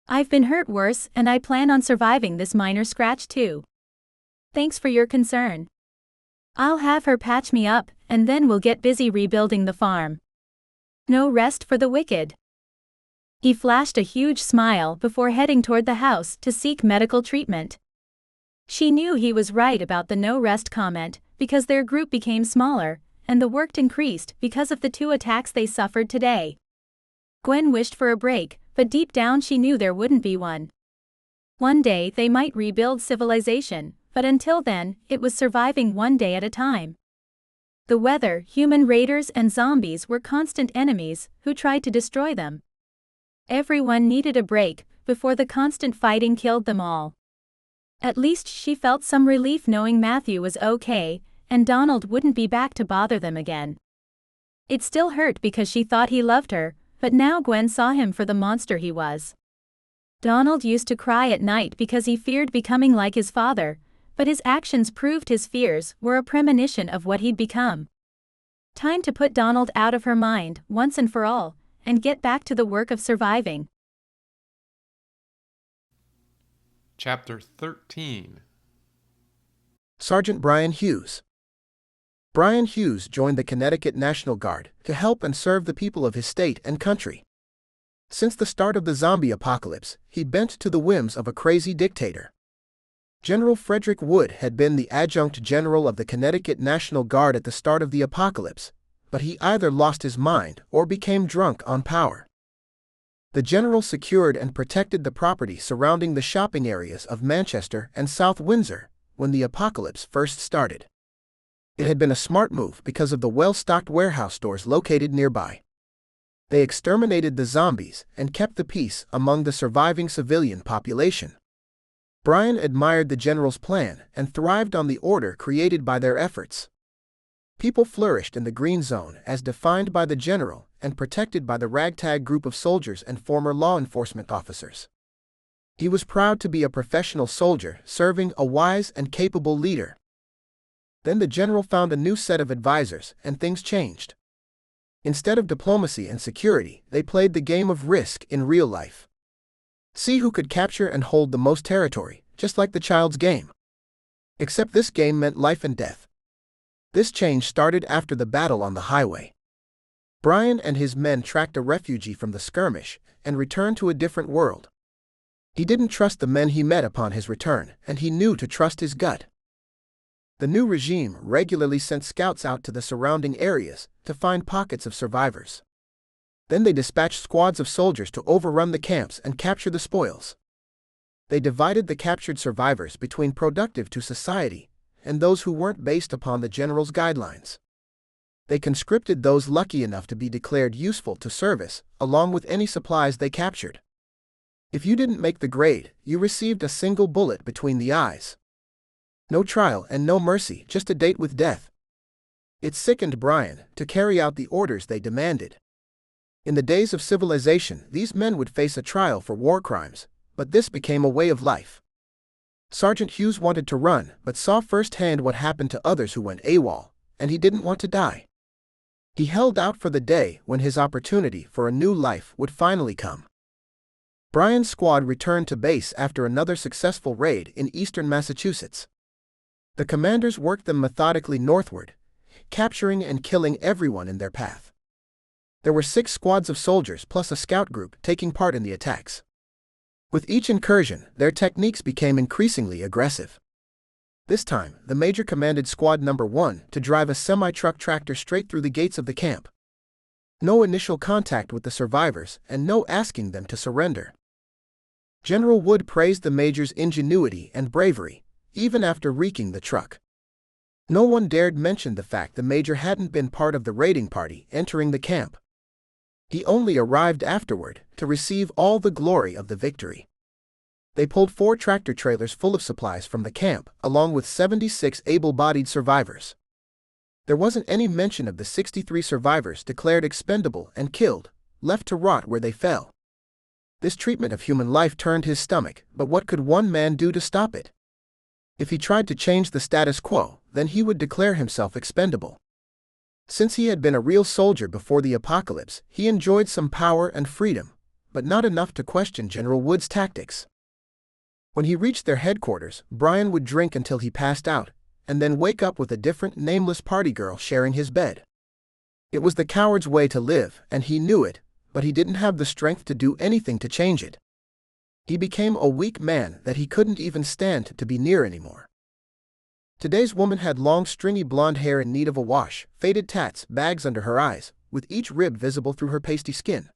"I've been hurt worse, and I plan on surviving this minor scratch too. Thanks for your concern. I'll have her patch me up, and then we'll get busy rebuilding the farm. No rest for the wicked." He flashed a huge smile before heading toward the house to seek medical treatment. She knew he was right about the no rest comment, because their group became smaller, and the work increased because of the 2 attacks they suffered today. Gwen wished for a break, but deep down she knew there wouldn't be one. One day they might rebuild civilization, but until then, it was surviving one day at a time. The weather, human raiders and zombies were constant enemies who tried to destroy them. Everyone needed a break before the constant fighting killed them all. At least she felt some relief knowing Matthew was okay, and Donald wouldn't be back to bother them again. It still hurt because she thought he loved her, but now Gwen saw him for the monster he was. Donald used to cry at night because he feared becoming like his father, but his actions proved his fears were a premonition of what he'd become. Time to put Donald out of her mind once and for all, and get back to the work of surviving. Chapter 13. Sergeant Brian Hughes. Brian Hughes joined the Connecticut National Guard to help and serve the people of his state and country. Since the start of the zombie apocalypse, he bent to the whims of a crazy dictator. General Frederick Wood had been the adjunct general of the Connecticut National Guard at the start of the apocalypse, but he either lost his mind or became drunk on power. The general secured and protected the property surrounding the shopping areas of Manchester and South Windsor when the apocalypse first started. It had been a smart move because of the well-stocked warehouse stores located nearby. They exterminated the zombies and kept the peace among the surviving civilian population. Brian admired the general's plan and thrived on the order created by their efforts. People flourished in the green zone as defined by the general and protected by the ragtag group of soldiers and former law enforcement officers. He was proud to be a professional soldier serving a wise and capable leader. Then the general found a new set of advisors and things changed. Instead of diplomacy and security, they played the game of risk in real life. See who could capture and hold the most territory, just like the child's game. Except this game meant life and death. This change started after the battle on the highway. Brian and his men tracked a refugee from the skirmish and returned to a different world. He didn't trust the men he met upon his return, and he knew to trust his gut. The new regime regularly sent scouts out to the surrounding areas to find pockets of survivors. Then they dispatched squads of soldiers to overrun the camps and capture the spoils. They divided the captured survivors between productive to society and those who weren't based upon the general's guidelines. They conscripted those lucky enough to be declared useful to service, along with any supplies they captured. If you didn't make the grade, you received a single bullet between the eyes. No trial and no mercy, just a date with death. It sickened Brian to carry out the orders they demanded. In the days of civilization, these men would face a trial for war crimes, but this became a way of life. Sergeant Hughes wanted to run, but saw firsthand what happened to others who went AWOL, and he didn't want to die. He held out for the day when his opportunity for a new life would finally come. Brian's squad returned to base after another successful raid in eastern Massachusetts. The commanders worked them methodically northward, capturing and killing everyone in their path. There were 6 squads of soldiers plus a scout group taking part in the attacks. With each incursion, their techniques became increasingly aggressive. This time, the major commanded Squad Number 1 to drive a semi-truck tractor straight through the gates of the camp. No initial contact with the survivors and no asking them to surrender. General Wood praised the major's ingenuity and bravery, even after wreaking the truck. No one dared mention the fact the major hadn't been part of the raiding party entering the camp. He only arrived afterward to receive all the glory of the victory. They pulled 4 tractor trailers full of supplies from the camp, along with 76 able-bodied survivors. There wasn't any mention of the 63 survivors declared expendable and killed, left to rot where they fell. This treatment of human life turned his stomach, but what could one man do to stop it? If he tried to change the status quo, then he would declare himself expendable. Since he had been a real soldier before the apocalypse, he enjoyed some power and freedom, but not enough to question General Wood's tactics. When he reached their headquarters, Brian would drink until he passed out, and then wake up with a different nameless party girl sharing his bed. It was the coward's way to live, and he knew it, but he didn't have the strength to do anything to change it. He became a weak man that he couldn't even stand to be near anymore. Today's woman had long stringy blonde hair in need of a wash, faded tats, bags under her eyes, with each rib visible through her pasty skin.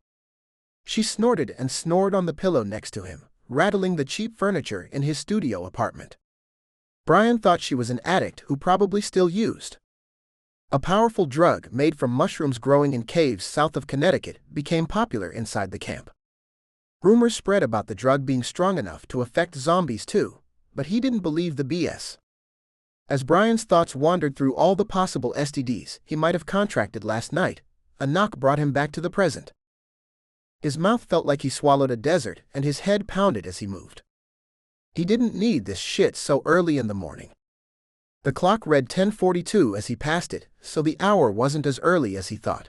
She snorted and snored on the pillow next to him, rattling the cheap furniture in his studio apartment. Brian thought she was an addict who probably still used a powerful drug made from mushrooms growing in caves south of Connecticut became popular inside the camp. Rumors spread about the drug being strong enough to affect zombies too, but he didn't believe the BS. As Brian's thoughts wandered through all the possible STDs he might have contracted last night, a knock brought him back to the present. His mouth felt like he swallowed a desert and his head pounded as he moved. He didn't need this shit so early in the morning. The clock read 10:42 as he passed it, so the hour wasn't as early as he thought.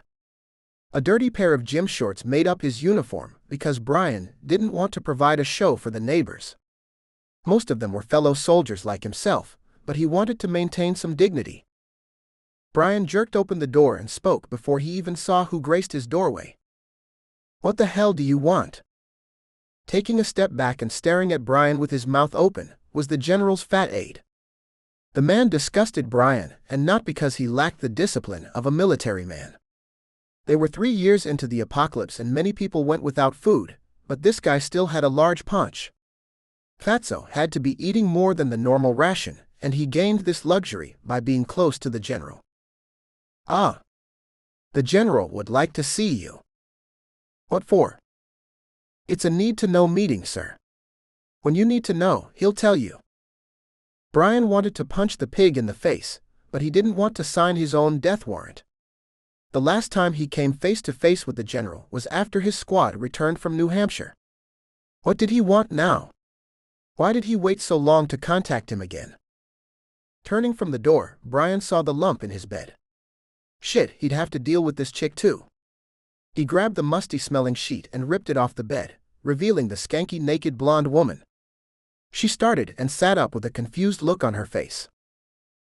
A dirty pair of gym shorts made up his uniform because Brian didn't want to provide a show for the neighbors. Most of them were fellow soldiers like himself, but he wanted to maintain some dignity. Brian jerked open the door and spoke before he even saw who graced his doorway. "What the hell do you want?" Taking a step back and staring at Brian with his mouth open was the general's fat aide. The man disgusted Brian, and not because he lacked the discipline of a military man. They were 3 years into the apocalypse and many people went without food, but this guy still had a large punch. Fatso had to be eating more than the normal ration, and he gained this luxury by being close to the general. "Ah. The general would like to see you." "What for?" "It's a need-to-know meeting, sir. When you need to know, he'll tell you." Brian wanted to punch the pig in the face, but he didn't want to sign his own death warrant. The last time he came face-to-face with the general was after his squad returned from New Hampshire. What did he want now? Why did he wait so long to contact him again? Turning from the door, Brian saw the lump in his bed. Shit, he'd have to deal with this chick too. He grabbed the musty-smelling sheet and ripped it off the bed, revealing the skanky naked blonde woman. She started and sat up with a confused look on her face.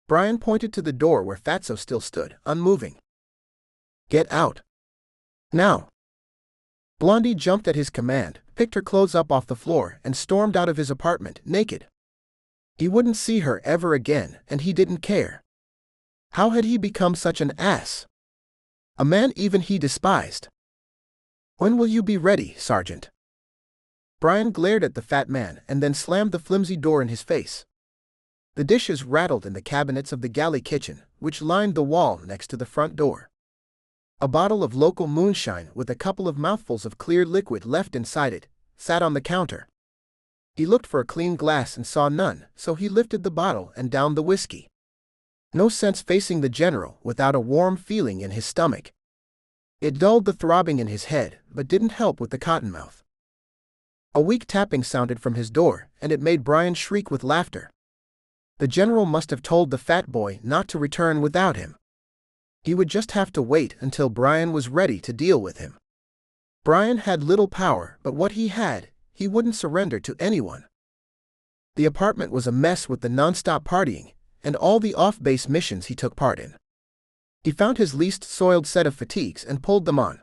Brian pointed to the door where Fatso still stood, unmoving. "Get out. Now." Blondie jumped at his command, picked her clothes up off the floor, and stormed out of his apartment, naked. He wouldn't see her ever again, and he didn't care. How had he become such an ass? A man even he despised. "When will you be ready, Sergeant?" Brian glared at the fat man and then slammed the flimsy door in his face. The dishes rattled in the cabinets of the galley kitchen, which lined the wall next to the front door. A bottle of local moonshine with a couple of mouthfuls of clear liquid left inside it sat on the counter. He looked for a clean glass and saw none, so he lifted the bottle and downed the whiskey. No sense facing the general without a warm feeling in his stomach. It dulled the throbbing in his head, but didn't help with the cottonmouth. A weak tapping sounded from his door, and it made Brian shriek with laughter. The general must have told the fat boy not to return without him. He would just have to wait until Brian was ready to deal with him. Brian had little power, but what he had, he wouldn't surrender to anyone. The apartment was a mess with the non-stop partying, and all the off-base missions he took part in. He found his least soiled set of fatigues and pulled them on.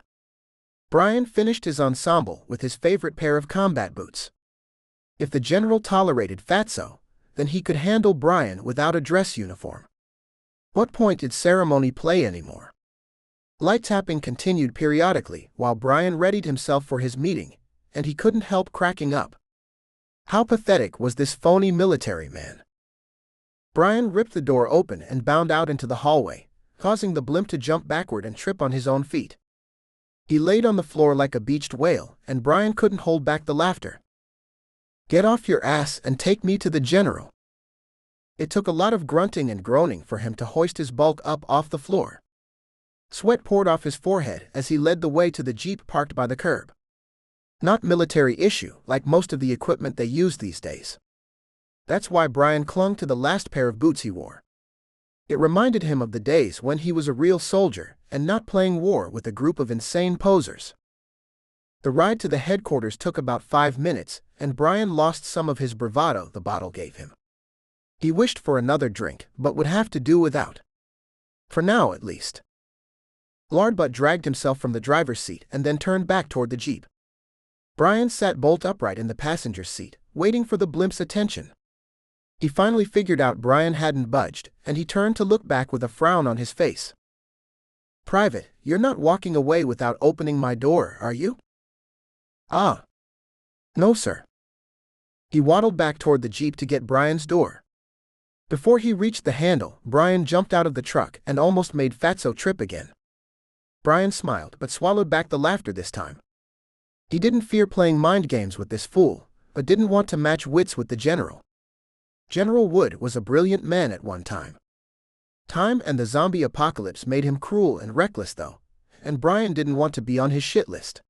Brian finished his ensemble with his favorite pair of combat boots. If the general tolerated Fatso, then he could handle Brian without a dress uniform. What point did ceremony play anymore? Light tapping continued periodically while Brian readied himself for his meeting, and he couldn't help cracking up. How pathetic was this phony military man? Brian ripped the door open and bounded out into the hallway, causing the blimp to jump backward and trip on his own feet. He laid on the floor like a beached whale, and Brian couldn't hold back the laughter. "Get off your ass and take me to the general." It took a lot of grunting and groaning for him to hoist his bulk up off the floor. Sweat poured off his forehead as he led the way to the jeep parked by the curb. Not military issue, like most of the equipment they use these days. That's why Brian clung to the last pair of boots he wore. It reminded him of the days when he was a real soldier and not playing war with a group of insane posers. The ride to the headquarters took about 5 minutes, and Brian lost some of his bravado the bottle gave him. He wished for another drink, but would have to do without. For now, at least. Lardbutt dragged himself from the driver's seat and then turned back toward the jeep. Brian sat bolt upright in the passenger seat, waiting for the blimp's attention. He finally figured out Brian hadn't budged, and he turned to look back with a frown on his face. "Private, you're not walking away without opening my door, are you?" "Ah. No, sir." He waddled back toward the jeep to get Brian's door. Before he reached the handle, Brian jumped out of the truck and almost made Fatso trip again. Brian smiled but swallowed back the laughter this time. He didn't fear playing mind games with this fool, but didn't want to match wits with the general. General Wood was a brilliant man at one time. Time and the zombie apocalypse made him cruel and reckless though, and Brian didn't want to be on his shit list.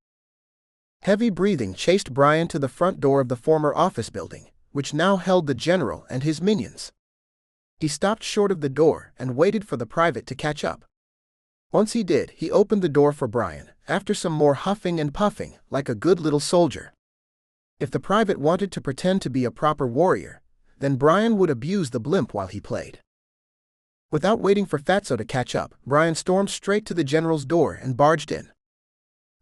Heavy breathing chased Brian to the front door of the former office building, which now held the general and his minions. He stopped short of the door and waited for the private to catch up. Once he did, he opened the door for Brian, after some more huffing and puffing, like a good little soldier. If the private wanted to pretend to be a proper warrior, then Brian would abuse the blimp while he played. Without waiting for Fatso to catch up, Brian stormed straight to the general's door and barged in.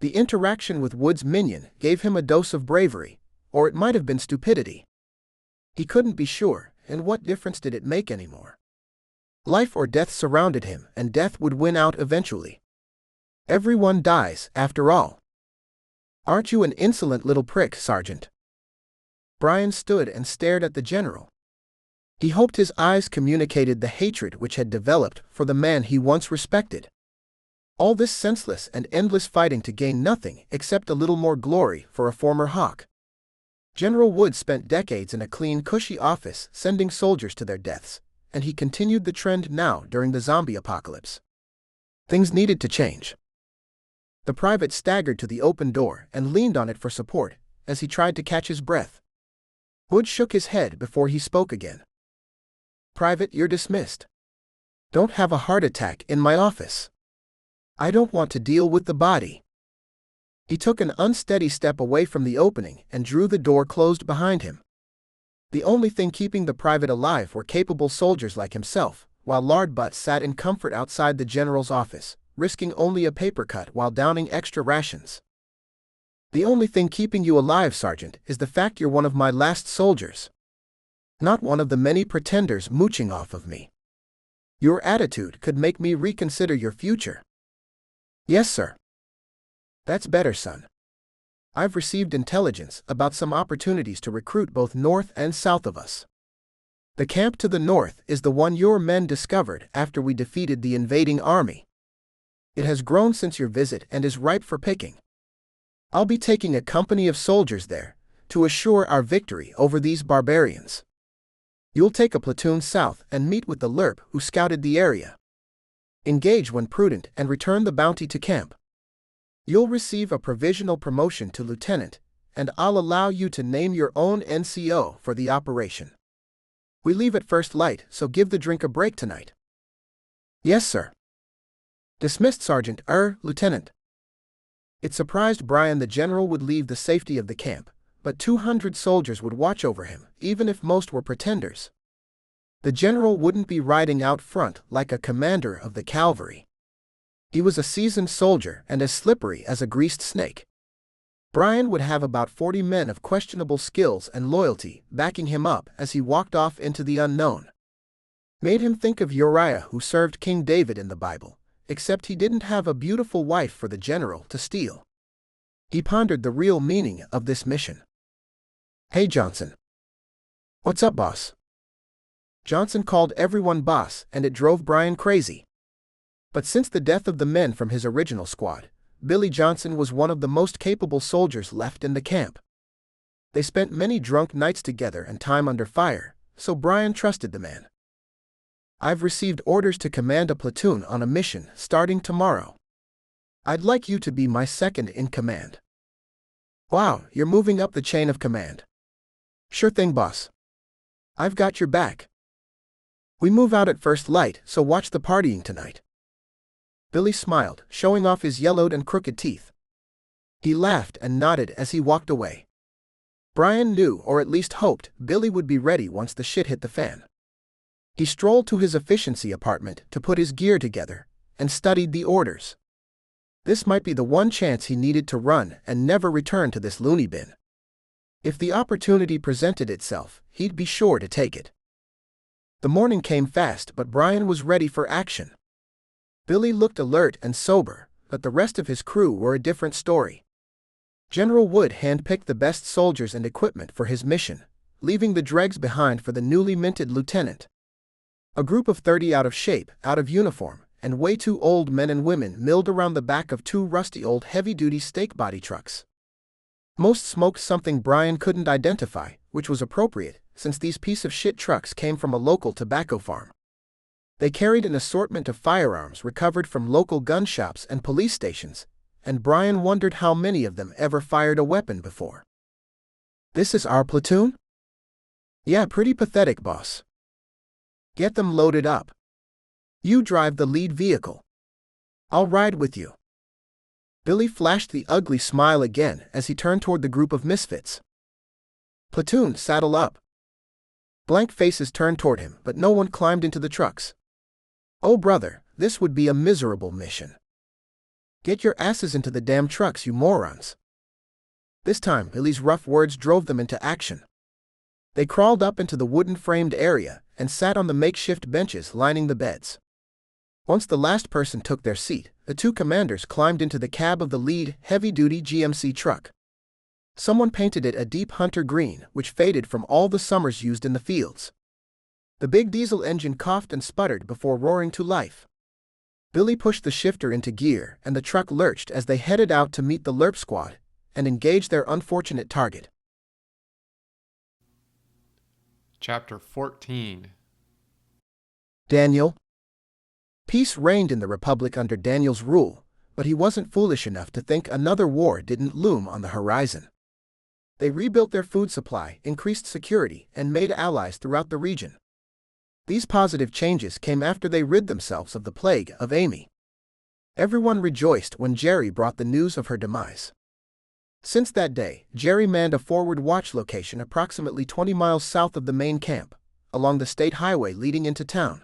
The interaction with Wood's minion gave him a dose of bravery, or it might have been stupidity. He couldn't be sure, and what difference did it make anymore? Life or death surrounded him, and death would win out eventually. Everyone dies, after all. Aren't you an insolent little prick, Sergeant? Brian stood and stared at the general. He hoped his eyes communicated the hatred which had developed for the man he once respected. All this senseless and endless fighting to gain nothing except a little more glory for a former hawk. General Wood spent decades in a clean, cushy office sending soldiers to their deaths, and he continued the trend now during the zombie apocalypse. Things needed to change. The private staggered to the open door and leaned on it for support as he tried to catch his breath. Wood shook his head before he spoke again. Private, you're dismissed. Don't have a heart attack in my office. I don't want to deal with the body. He took an unsteady step away from the opening and drew the door closed behind him. The only thing keeping the private alive were capable soldiers like himself, while Lard Butt sat in comfort outside the general's office, risking only a paper cut while downing extra rations. The only thing keeping you alive, Sergeant, is the fact you're one of my last soldiers. Not one of the many pretenders mooching off of me. Your attitude could make me reconsider your future. Yes, sir. That's better, son. I've received intelligence about some opportunities to recruit both north and south of us. The camp to the north is the one your men discovered after we defeated the invading army. It has grown since your visit and is ripe for picking. I'll be taking a company of soldiers there to assure our victory over these barbarians. You'll take a platoon south and meet with the LRP who scouted the area. Engage when prudent and return the bounty to camp. You'll receive a provisional promotion to lieutenant, and I'll allow you to name your own NCO for the operation. We leave at first light, so give the drink a break tonight. Yes, sir. Dismissed, Sergeant, Lieutenant. It surprised Brian the general would leave the safety of the camp, but 200 soldiers would watch over him, even if most were pretenders. The general wouldn't be riding out front like a commander of the cavalry. He was a seasoned soldier and as slippery as a greased snake. Brian would have about 40 men of questionable skills and loyalty backing him up as he walked off into the unknown. Made him think of Uriah, who served King David in the Bible, except he didn't have a beautiful wife for the general to steal. He pondered the real meaning of this mission. Hey, Johnson. What's up, boss? Johnson called everyone boss, and it drove Brian crazy. But since the death of the men from his original squad, Billy Johnson was one of the most capable soldiers left in the camp. They spent many drunk nights together and time under fire, so Brian trusted the man. I've received orders to command a platoon on a mission starting tomorrow. I'd like you to be my second in command. Wow, you're moving up the chain of command. Sure thing, boss. I've got your back. We move out at first light, so watch the partying tonight. Billy smiled, showing off his yellowed and crooked teeth. He laughed and nodded as he walked away. Brian knew, or at least hoped, Billy would be ready once the shit hit the fan. He strolled to his efficiency apartment to put his gear together, and studied the orders. This might be the one chance he needed to run and never return to this loony bin. If the opportunity presented itself, he'd be sure to take it. The morning came fast, but Brian was ready for action. Billy looked alert and sober, but the rest of his crew were a different story. General Wood handpicked the best soldiers and equipment for his mission, leaving the dregs behind for the newly minted lieutenant. A group of 30 out of shape, out of uniform, and way too old men and women milled around the back of 2 rusty old heavy-duty stake body trucks. Most smoked something Brian couldn't identify, which was appropriate, since these piece-of-shit trucks came from a local tobacco farm. They carried an assortment of firearms recovered from local gun shops and police stations, and Brian wondered how many of them ever fired a weapon before. This is our platoon? Yeah, pretty pathetic, boss. Get them loaded up. You drive the lead vehicle. I'll ride with you. Billy flashed the ugly smile again as he turned toward the group of misfits. Platoon, saddle up. Blank faces turned toward him, but no one climbed into the trucks. Oh brother, this would be a miserable mission. Get your asses into the damn trucks, you morons. This time, Billy's rough words drove them into action. They crawled up into the wooden-framed area and sat on the makeshift benches lining the beds. Once the last person took their seat, the 2 commanders climbed into the cab of the lead, heavy-duty GMC truck. Someone painted it a deep hunter green, which faded from all the summers used in the fields. The big diesel engine coughed and sputtered before roaring to life. Billy pushed the shifter into gear, and the truck lurched as they headed out to meet the LERP squad and engage their unfortunate target. Chapter 14. Daniel. Peace reigned in the Republic under Daniel's rule, but he wasn't foolish enough to think another war didn't loom on the horizon. They rebuilt their food supply, increased security, and made allies throughout the region. These positive changes came after they rid themselves of the plague of Amy. Everyone rejoiced when Jerry brought the news of her demise. Since that day, Jerry manned a forward watch location approximately 20 miles south of the main camp, along the state highway leading into town.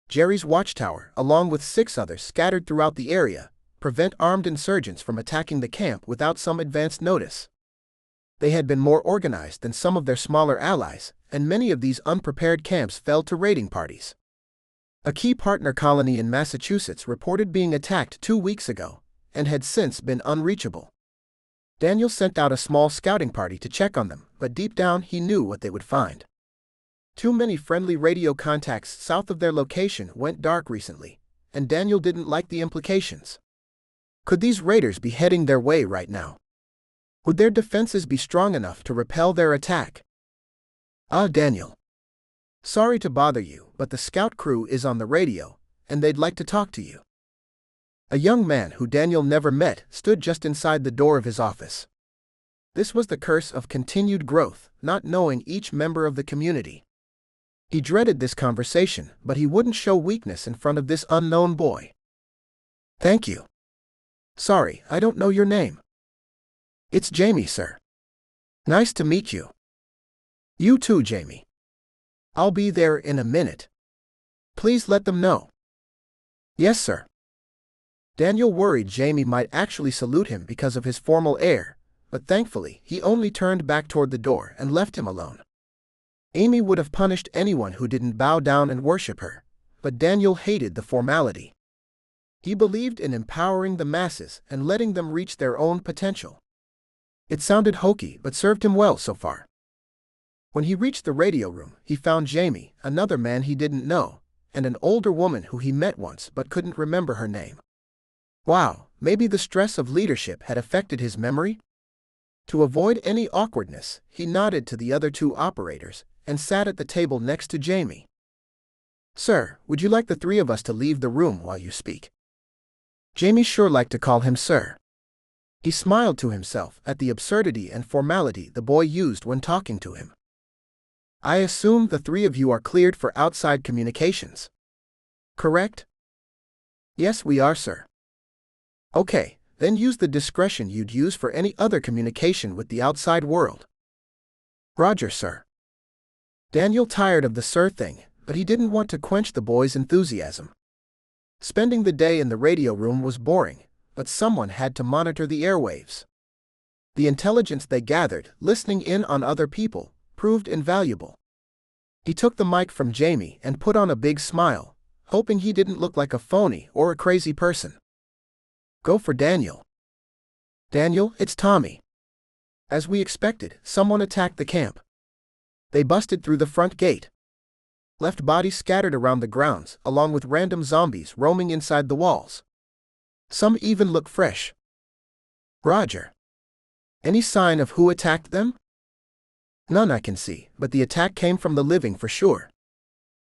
Jerry's watchtower, along with 6 others scattered throughout the area, prevent armed insurgents from attacking the camp without some advance notice. They had been more organized than some of their smaller allies, and many of these unprepared camps fell to raiding parties. A key partner colony in Massachusetts reported being attacked 2 weeks ago, and had since been unreachable. Daniel sent out a small scouting party to check on them, but deep down he knew what they would find. Too many friendly radio contacts south of their location went dark recently, and Daniel didn't like the implications. Could these raiders be heading their way right now? Would their defenses be strong enough to repel their attack? Daniel. Sorry to bother you, but the scout crew is on the radio, and they'd like to talk to you. A young man who Daniel never met stood just inside the door of his office. This was the curse of continued growth, not knowing each member of the community. He dreaded this conversation, but he wouldn't show weakness in front of this unknown boy. Thank you. Sorry, I don't know your name. It's Jamie, sir. Nice to meet you. You too, Jamie. I'll be there in a minute. Please let them know. Yes, sir. Daniel worried Jamie might actually salute him because of his formal air, but thankfully he only turned back toward the door and left him alone. Amy would have punished anyone who didn't bow down and worship her, but Daniel hated the formality. He believed in empowering the masses and letting them reach their own potential. It sounded hokey but served him well so far. When he reached the radio room, he found Jamie, another man he didn't know, and an older woman who he met once but couldn't remember her name. Wow, maybe the stress of leadership had affected his memory? To avoid any awkwardness, he nodded to the other 2 operators and sat at the table next to Jamie. Sir, would you like the 3 of us to leave the room while you speak? Jamie sure liked to call him sir. He smiled to himself at the absurdity and formality the boy used when talking to him. I assume the 3 of you are cleared for outside communications. Correct? Yes, we are, sir. Okay, then use the discretion you'd use for any other communication with the outside world. Roger, sir. Daniel tired of the sir thing, but he didn't want to quench the boy's enthusiasm. Spending the day in the radio room was boring, but someone had to monitor the airwaves. The intelligence they gathered, listening in on other people, proved invaluable. He took the mic from Jamie and put on a big smile, hoping he didn't look like a phony or a crazy person. Go for Daniel. Daniel, it's Tommy. As we expected, someone attacked the camp. They busted through the front gate. Left bodies scattered around the grounds, along with random zombies roaming inside the walls. Some even look fresh. Roger. Any sign of who attacked them? None I can see, but the attack came from the living for sure.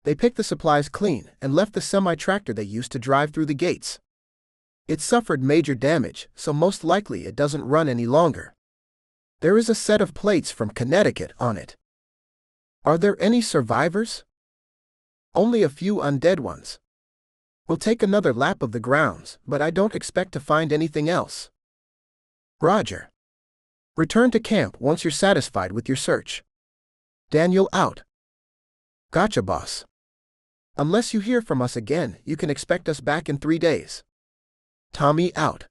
They picked the supplies clean and left the semi-tractor they used to drive through the gates. It suffered major damage, so most likely it doesn't run any longer. There is a set of plates from Connecticut on it. Are there any survivors? Only a few undead ones. We'll take another lap of the grounds, but I don't expect to find anything else. Roger. Return to camp once you're satisfied with your search. Daniel out. Gotcha, boss. Unless you hear from us again, you can expect us back in 3 days. Tommy out.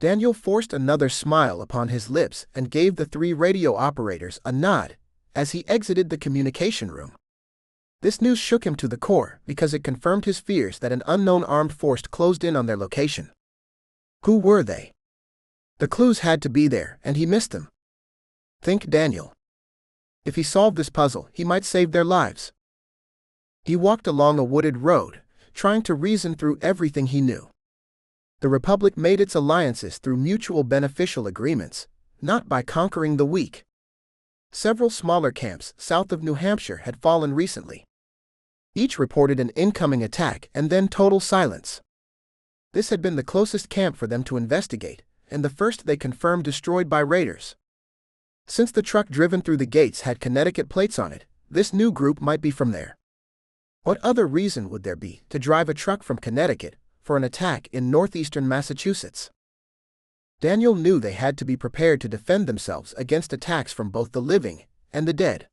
Daniel forced another smile upon his lips and gave the 3 radio operators a nod as he exited the communication room. This news shook him to the core because it confirmed his fears that an unknown armed force closed in on their location. Who were they? The clues had to be there, and he missed them. Think Daniel. If he solved this puzzle, he might save their lives. He walked along a wooded road, trying to reason through everything he knew. The Republic made its alliances through mutual beneficial agreements, not by conquering the weak. Several smaller camps south of New Hampshire had fallen recently. Each reported an incoming attack and then total silence. This had been the closest camp for them to investigate, and the first they confirmed destroyed by raiders. Since the truck driven through the gates had Connecticut plates on it, this new group might be from there. What other reason would there be to drive a truck from Connecticut for an attack in northeastern Massachusetts? Daniel knew they had to be prepared to defend themselves against attacks from both the living and the dead.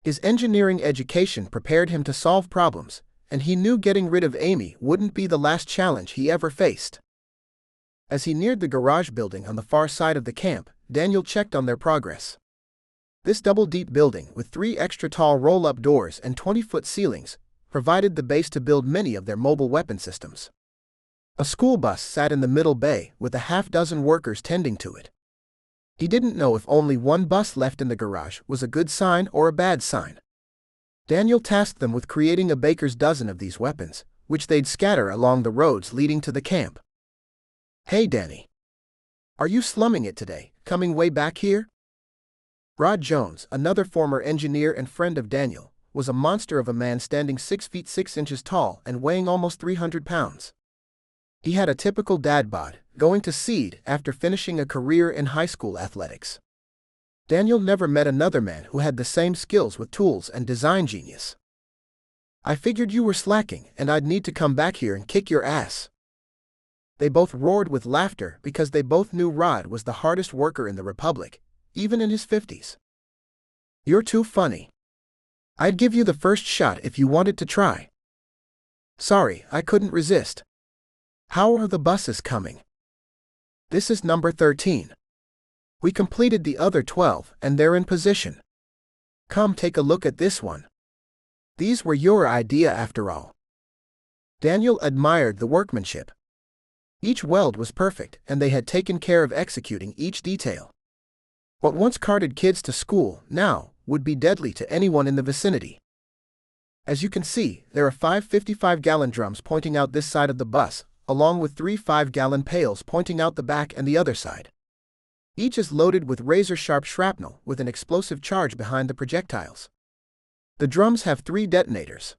His engineering education prepared him to solve problems, and he knew getting rid of Amy wouldn't be the last challenge he ever faced. As he neared the garage building on the far side of the camp, Daniel checked on their progress. This double-deep building, with 3 extra tall roll-up doors and 20-foot ceilings, provided the base to build many of their mobile weapon systems. A school bus sat in the middle bay, with a half-dozen workers tending to it. He didn't know if only one bus left in the garage was a good sign or a bad sign. Daniel tasked them with creating a baker's dozen of these weapons, which they'd scatter along the roads leading to the camp. "Hey Danny. Are you slumming it today, coming way back here?" Rod Jones, another former engineer and friend of Daniel, was a monster of a man standing 6 feet 6 inches tall and weighing almost 300 pounds. He had a typical dad bod, going to seed after finishing a career in high school athletics. Daniel never met another man who had the same skills with tools and design genius. "I figured you were slacking and I'd need to come back here and kick your ass." They both roared with laughter because they both knew Rod was the hardest worker in the Republic, even in his 50s. "You're too funny. I'd give you the first shot if you wanted to try." "Sorry, I couldn't resist. How are the buses coming?" "This is number 13. We completed the other 12 and they're in position. Come take a look at this one. These were your idea after all." Daniel admired the workmanship. Each weld was perfect and they had taken care of executing each detail. What once carted kids to school now would be deadly to anyone in the vicinity. As you can see, there are 5 55-gallon drums pointing out this side of the bus, along with 3 5-gallon pails pointing out the back and the other side. Each is loaded with razor-sharp shrapnel with an explosive charge behind the projectiles. The drums have 3 detonators.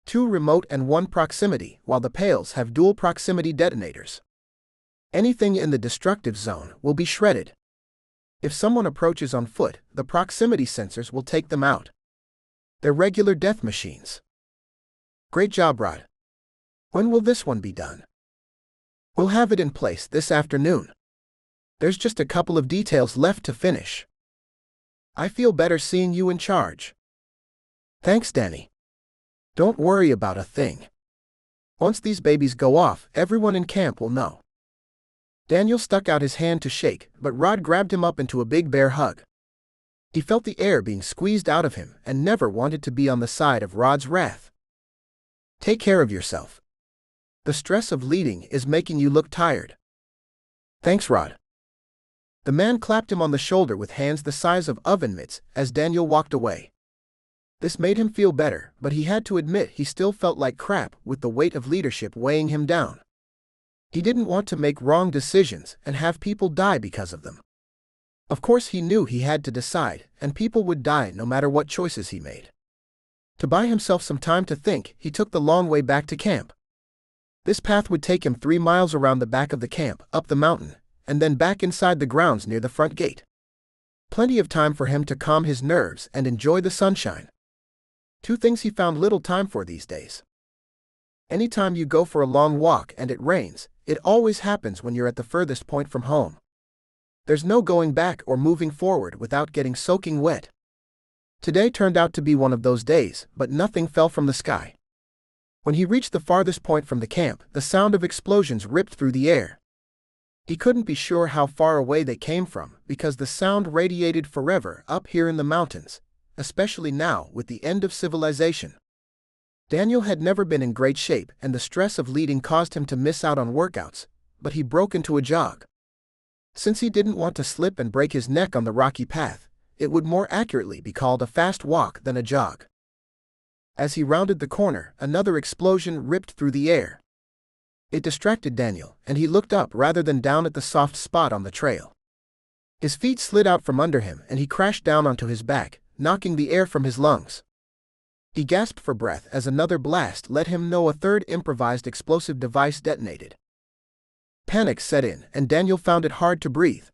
2 remote and 1 proximity, while the pails have dual proximity detonators. Anything in the destructive zone will be shredded. If someone approaches on foot, the proximity sensors will take them out. They're regular death machines. "Great job, Rod. When will this one be done?" "We'll have it in place this afternoon. There's just a couple of details left to finish." "I feel better seeing you in charge." "Thanks, Danny. Don't worry about a thing. Once these babies go off, everyone in camp will know." Daniel stuck out his hand to shake, but Rod grabbed him up into a big bear hug. He felt the air being squeezed out of him and never wanted to be on the side of Rod's wrath. "Take care of yourself. The stress of leading is making you look tired." "Thanks, Rod." The man clapped him on the shoulder with hands the size of oven mitts as Daniel walked away. This made him feel better, but he had to admit he still felt like crap with the weight of leadership weighing him down. He didn't want to make wrong decisions and have people die because of them. Of course he knew he had to decide, and people would die no matter what choices he made. To buy himself some time to think, he took the long way back to camp. This path would take him 3 miles around the back of the camp, up the mountain, and then back inside the grounds near the front gate. Plenty of time for him to calm his nerves and enjoy the sunshine. 2 things he found little time for these days. Anytime you go for a long walk and it rains, it always happens when you're at the furthest point from home. There's no going back or moving forward without getting soaking wet. Today turned out to be one of those days, but nothing fell from the sky. When he reached the farthest point from the camp, the sound of explosions ripped through the air. He couldn't be sure how far away they came from because the sound radiated forever up here in the mountains, especially now with the end of civilization. Daniel had never been in great shape and the stress of leading caused him to miss out on workouts, but he broke into a jog. Since he didn't want to slip and break his neck on the rocky path, it would more accurately be called a fast walk than a jog. As he rounded the corner, another explosion ripped through the air. It distracted Daniel, and he looked up rather than down at the soft spot on the trail. His feet slid out from under him and he crashed down onto his back, knocking the air from his lungs. He gasped for breath as another blast let him know a third improvised explosive device detonated. Panic set in, and Daniel found it hard to breathe.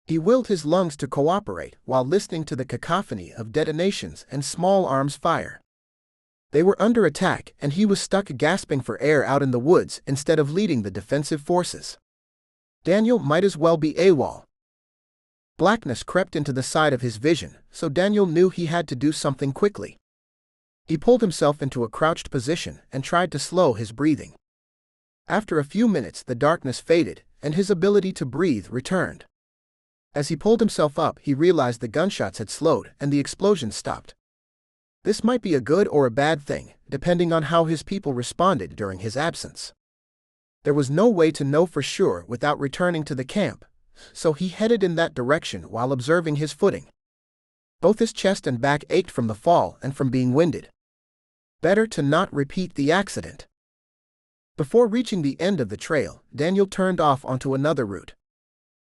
He willed his lungs to cooperate while listening to the cacophony of detonations and small arms fire. They were under attack, and he was stuck gasping for air out in the woods instead of leading the defensive forces. Daniel might as well be AWOL. Blackness crept into the side of his vision, so Daniel knew he had to do something quickly. He pulled himself into a crouched position and tried to slow his breathing. After a few minutes, the darkness faded, and his ability to breathe returned. As he pulled himself up, he realized the gunshots had slowed and the explosions stopped. This might be a good or a bad thing, depending on how his people responded during his absence. There was no way to know for sure without returning to the camp, so he headed in that direction while observing his footing. Both his chest and back ached from the fall and from being winded. Better to not repeat the accident. Before reaching the end of the trail, Daniel turned off onto another route.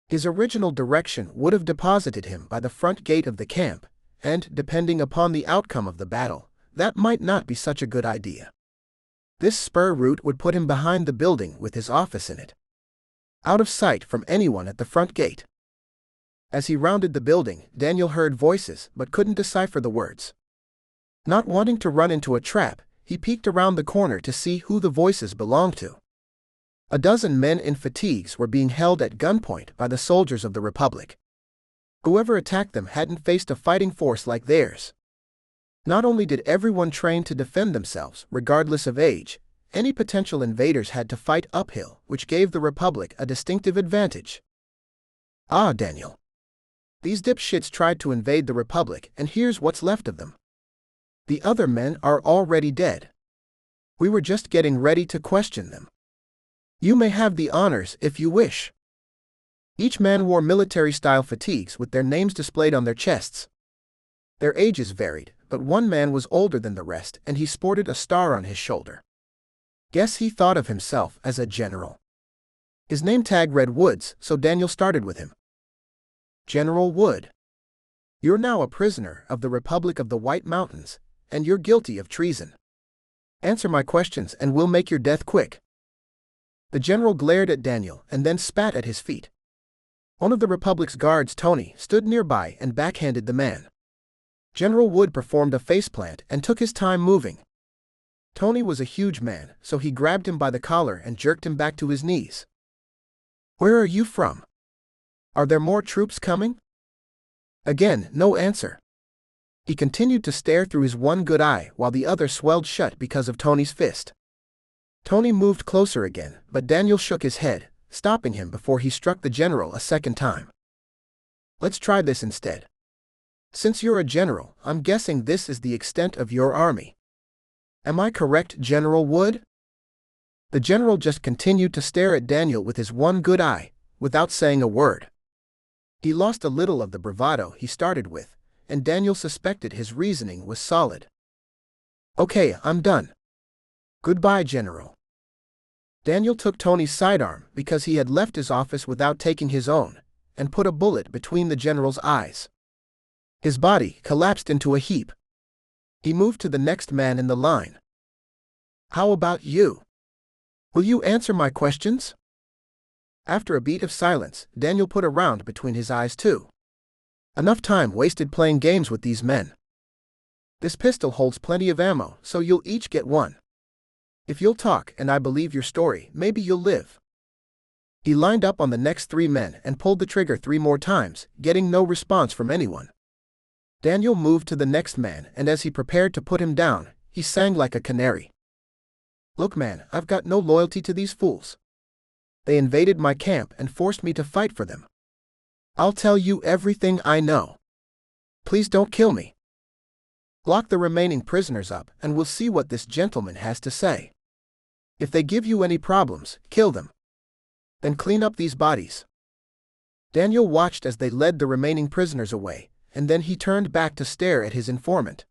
His original direction would have deposited him by the front gate of the camp, and, depending upon the outcome of the battle, that might not be such a good idea. This spur route would put him behind the building with his office in it, out of sight from anyone at the front gate. As he rounded the building, Daniel heard voices but couldn't decipher the words. Not wanting to run into a trap, he peeked around the corner to see who the voices belonged to. A dozen men in fatigues were being held at gunpoint by the soldiers of the Republic. Whoever attacked them hadn't faced a fighting force like theirs. Not only did everyone train to defend themselves, regardless of age, any potential invaders had to fight uphill, which gave the Republic a distinctive advantage. Ah, Daniel. These dipshits tried to invade the Republic, and here's what's left of them. The other men are already dead. We were just getting ready to question them. You may have the honors if you wish. Each man wore military-style fatigues with their names displayed on their chests. Their ages varied, but one man was older than the rest and he sported a star on his shoulder. Guess he thought of himself as a general. His name tag read Woods, so Daniel started with him. General Wood. You're now a prisoner of the Republic of the White Mountains, and you're guilty of treason. Answer my questions and we'll make your death quick. The general glared at Daniel and then spat at his feet. One of the Republic's guards, Tony, stood nearby and backhanded the man. General Wood performed a faceplant and took his time moving. Tony was a huge man, so he grabbed him by the collar and jerked him back to his knees. Where are you from? Are there more troops coming? Again, no answer. He continued to stare through his one good eye while the other swelled shut because of Tony's fist. Tony moved closer again, but Daniel shook his head, stopping him before he struck the general a second time. Let's try this instead. Since you're a general, I'm guessing this is the extent of your army. Am I correct, General Wood? The general just continued to stare at Daniel with his one good eye, without saying a word. He lost a little of the bravado he started with, and Daniel suspected his reasoning was solid. Okay, I'm done. Goodbye, General. Daniel took Tony's sidearm because he had left his office without taking his own, and put a bullet between the general's eyes. His body collapsed into a heap. He moved to the next man in the line. How about you? Will you answer my questions? After a beat of silence, Daniel put a round between his eyes too. Enough time wasted playing games with these men. This pistol holds plenty of ammo, so you'll each get one. If you'll talk and I believe your story, maybe you'll live. He lined up on the next 3 men and pulled the trigger 3 more times, getting no response from anyone. Daniel moved to the next man, and as he prepared to put him down, he sang like a canary. Look, man, I've got no loyalty to these fools. They invaded my camp and forced me to fight for them. I'll tell you everything I know. Please don't kill me. Lock the remaining prisoners up and we'll see what this gentleman has to say. If they give you any problems, kill them. Then clean up these bodies. Daniel watched as they led the remaining prisoners away, and then he turned back to stare at his informant.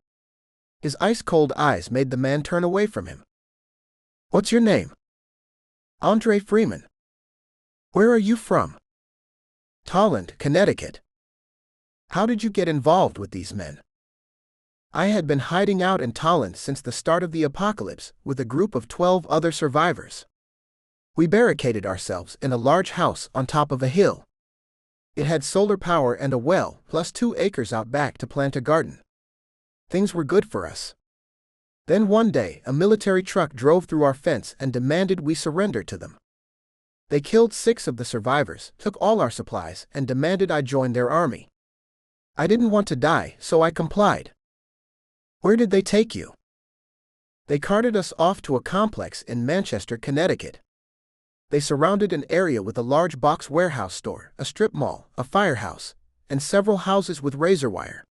His ice-cold eyes made the man turn away from him. "What's your name?" "Andre Freeman." "Where are you from?" "Tolland, Connecticut." "How did you get involved with these men?" "I had been hiding out in Tolland since the start of the apocalypse with a group of 12 other survivors. We barricaded ourselves in a large house on top of a hill. It had solar power and a well, plus 2 acres out back to plant a garden. Things were good for us. Then one day, a military truck drove through our fence and demanded we surrender to them. They killed 6 of the survivors, took all our supplies, and demanded I join their army. I didn't want to die, so I complied." "Where did they take you?" "They carted us off to a complex in Manchester, Connecticut. They surrounded an area with a large box warehouse store, a strip mall, a firehouse, and several houses with razor wire.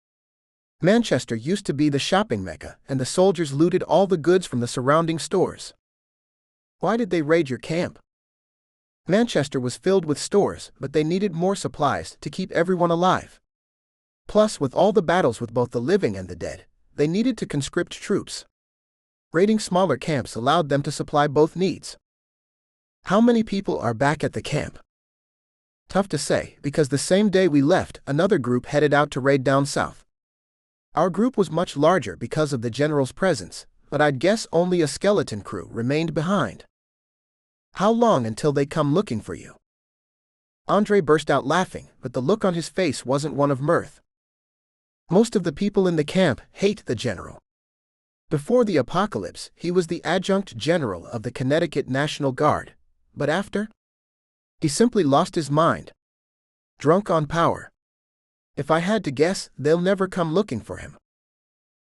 Manchester used to be the shopping mecca, and the soldiers looted all the goods from the surrounding stores." "Why did they raid your camp?" "Manchester was filled with stores, but they needed more supplies to keep everyone alive. Plus, with all the battles with both the living and the dead, they needed to conscript troops. Raiding smaller camps allowed them to supply both needs." "How many people are back at the camp?" "Tough to say, because the same day we left, another group headed out to raid down south. Our group was much larger because of the general's presence, but I'd guess only a skeleton crew remained behind." "How long until they come looking for you?" Andre burst out laughing, but the look on his face wasn't one of mirth. "Most of the people in the camp hate the general. Before the apocalypse, he was the adjunct general of the Connecticut National Guard, but after? He simply lost his mind. Drunk on power. If I had to guess, they'll never come looking for him."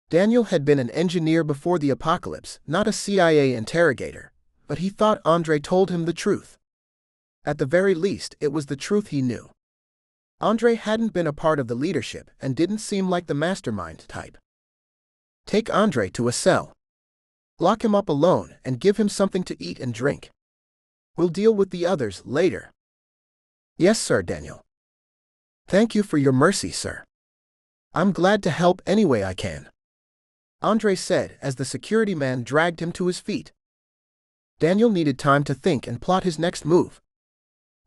Daniel had been an engineer before the apocalypse, not a CIA interrogator, but he thought Andre told him the truth. At the very least, it was the truth he knew. Andre hadn't been a part of the leadership and didn't seem like the mastermind type. "Take Andre to a cell. Lock him up alone and give him something to eat and drink. We'll deal with the others later." "Yes, sir, Daniel." "Thank you for your mercy, sir. I'm glad to help any way I can," Andre said as the security man dragged him to his feet. Daniel needed time to think and plot his next move.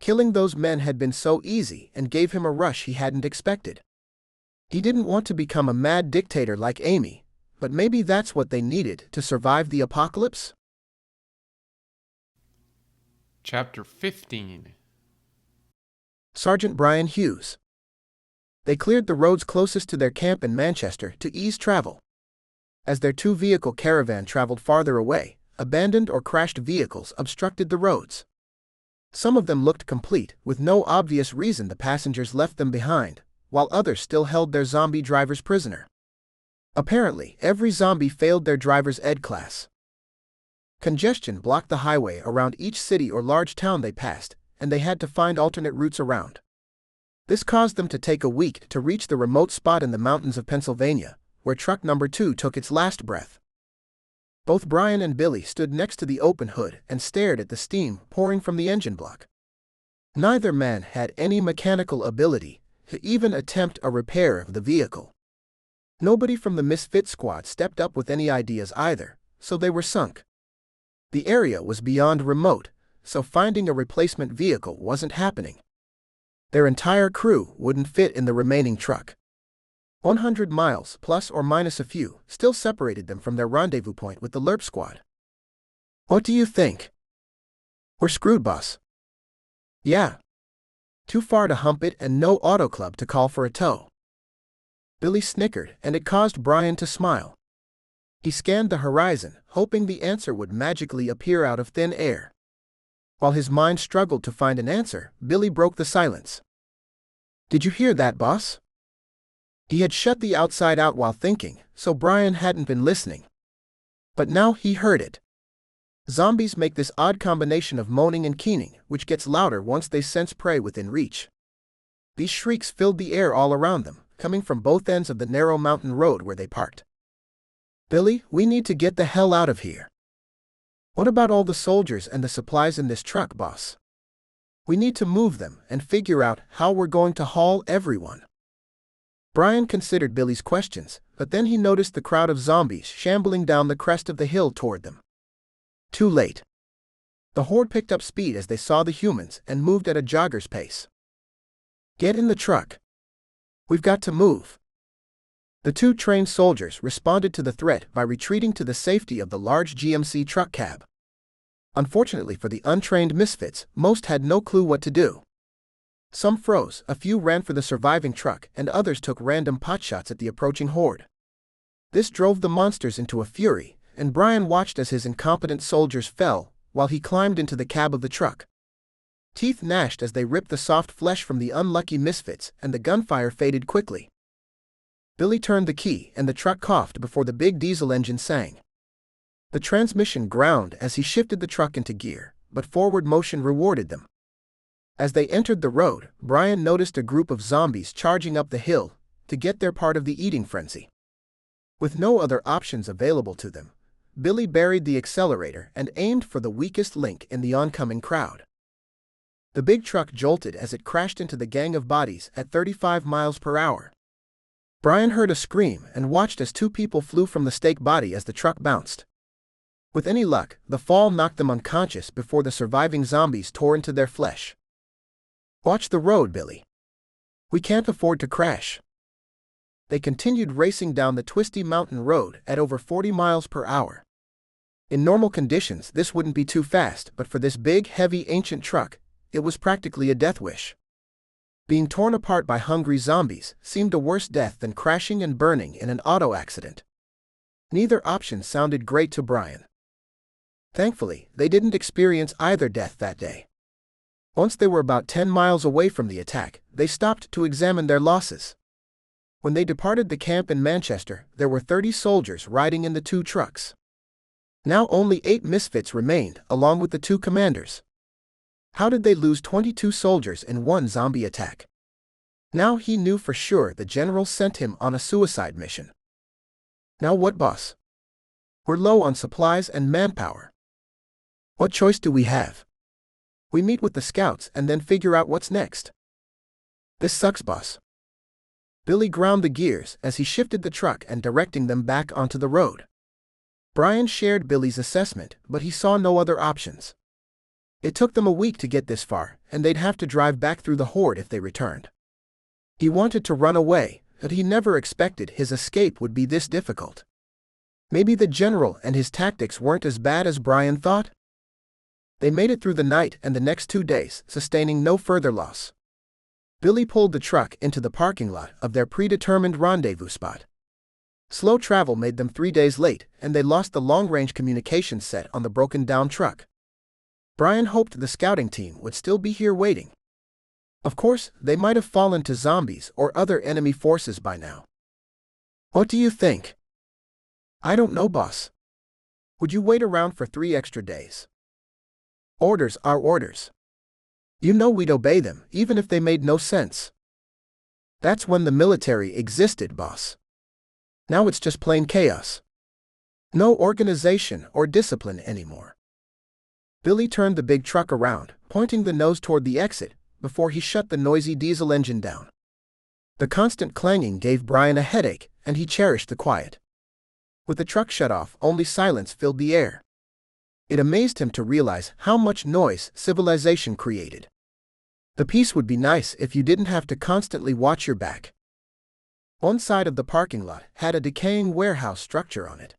Killing those men had been so easy and gave him a rush he hadn't expected. He didn't want to become a mad dictator like Amy, but maybe that's what they needed to survive the apocalypse? Chapter 15. Sergeant Brian Hughes. They cleared the roads closest to their camp in Manchester to ease travel. As their 2-vehicle caravan traveled farther away, abandoned or crashed vehicles obstructed the roads. Some of them looked complete, with no obvious reason the passengers left them behind, while others still held their zombie drivers prisoner. Apparently, every zombie failed their driver's ed class. Congestion blocked the highway around each city or large town they passed, and they had to find alternate routes around. This caused them to take a week to reach the remote spot in the mountains of Pennsylvania, where truck number 2 took its last breath. Both Brian and Billy stood next to the open hood and stared at the steam pouring from the engine block. Neither man had any mechanical ability to even attempt a repair of the vehicle. Nobody from the Misfit squad stepped up with any ideas either, so they were sunk. The area was beyond remote, so finding a replacement vehicle wasn't happening. Their entire crew wouldn't fit in the remaining truck. 100 miles, plus or minus a few, still separated them from their rendezvous point with the LERP squad. "What do you think?" "We're screwed, boss." "Yeah. Too far to hump it and no auto club to call for a tow." Billy snickered, and it caused Brian to smile. He scanned the horizon, hoping the answer would magically appear out of thin air. While his mind struggled to find an answer, Billy broke the silence. "Did you hear that, boss?" He had shut the outside out while thinking, so Brian hadn't been listening. But now he heard it. Zombies make this odd combination of moaning and keening, which gets louder once they sense prey within reach. These shrieks filled the air all around them, coming from both ends of the narrow mountain road where they parked. "Billy, we need to get the hell out of here." "What about all the soldiers and the supplies in this truck, boss?" We need to move them and figure out how we're going to haul everyone. Brian considered Billy's questions, but then he noticed the crowd of zombies shambling down the crest of the hill toward them. Too late. The horde picked up speed as they saw the humans and moved at a jogger's pace. Get in the truck. We've got to move. The two trained soldiers responded to the threat by retreating to the safety of the large GMC truck cab. Unfortunately for the untrained misfits, most had no clue what to do. Some froze, a few ran for the surviving truck, and others took random potshots at the approaching horde. This drove the monsters into a fury, and Brian watched as his incompetent soldiers fell, while he climbed into the cab of the truck. Teeth gnashed as they ripped the soft flesh from the unlucky misfits, and the gunfire faded quickly. Billy turned the key, and the truck coughed before the big diesel engine sang. The transmission ground as he shifted the truck into gear, but forward motion rewarded them. As they entered the road, Brian noticed a group of zombies charging up the hill to get their part of the eating frenzy. With no other options available to them, Billy buried the accelerator and aimed for the weakest link in the oncoming crowd. The big truck jolted as it crashed into the gang of bodies at 35 miles per hour. Brian heard a scream and watched as two people flew from the stake body as the truck bounced. With any luck, the fall knocked them unconscious before the surviving zombies tore into their flesh. Watch the road, Billy. We can't afford to crash. They continued racing down the twisty mountain road at over 40 miles per hour. In normal conditions, this wouldn't be too fast, but for this big, heavy, ancient truck, it was practically a death wish. Being torn apart by hungry zombies seemed a worse death than crashing and burning in an auto accident. Neither option sounded great to Brian. Thankfully, they didn't experience either death that day. Once they were about 10 miles away from the attack, they stopped to examine their losses. When they departed the camp in Manchester, there were 30 soldiers riding in the two trucks. Now only 8 misfits remained, along with the 2 commanders. How did they lose 22 soldiers in one zombie attack? Now he knew for sure the general sent him on a suicide mission. Now what, boss? We're low on supplies and manpower. What choice do we have? We meet with the scouts and then figure out what's next. This sucks, boss. Billy ground the gears as he shifted the truck and directing them back onto the road. Brian shared Billy's assessment, but he saw no other options. It took them a week to get this far, and they'd have to drive back through the horde if they returned. He wanted to run away, but he never expected his escape would be this difficult. Maybe the general and his tactics weren't as bad as Brian thought? They made it through the night and the next 2 days, sustaining no further loss. Billy pulled the truck into the parking lot of their predetermined rendezvous spot. Slow travel made them 3 days late, and they lost the long-range communication set on the broken-down truck. Brian hoped the scouting team would still be here waiting. Of course, they might have fallen to zombies or other enemy forces by now. What do you think? I don't know, boss. Would you wait around for 3 extra days? Orders are orders. You know we'd obey them, even if they made no sense. That's when the military existed, boss. Now it's just plain chaos. No organization or discipline anymore. Billy turned the big truck around, pointing the nose toward the exit, before he shut the noisy diesel engine down. The constant clanging gave Brian a headache, and he cherished the quiet. With the truck shut off, only silence filled the air. It amazed him to realize how much noise civilization created. The peace would be nice if you didn't have to constantly watch your back. One side of the parking lot had a decaying warehouse structure on it.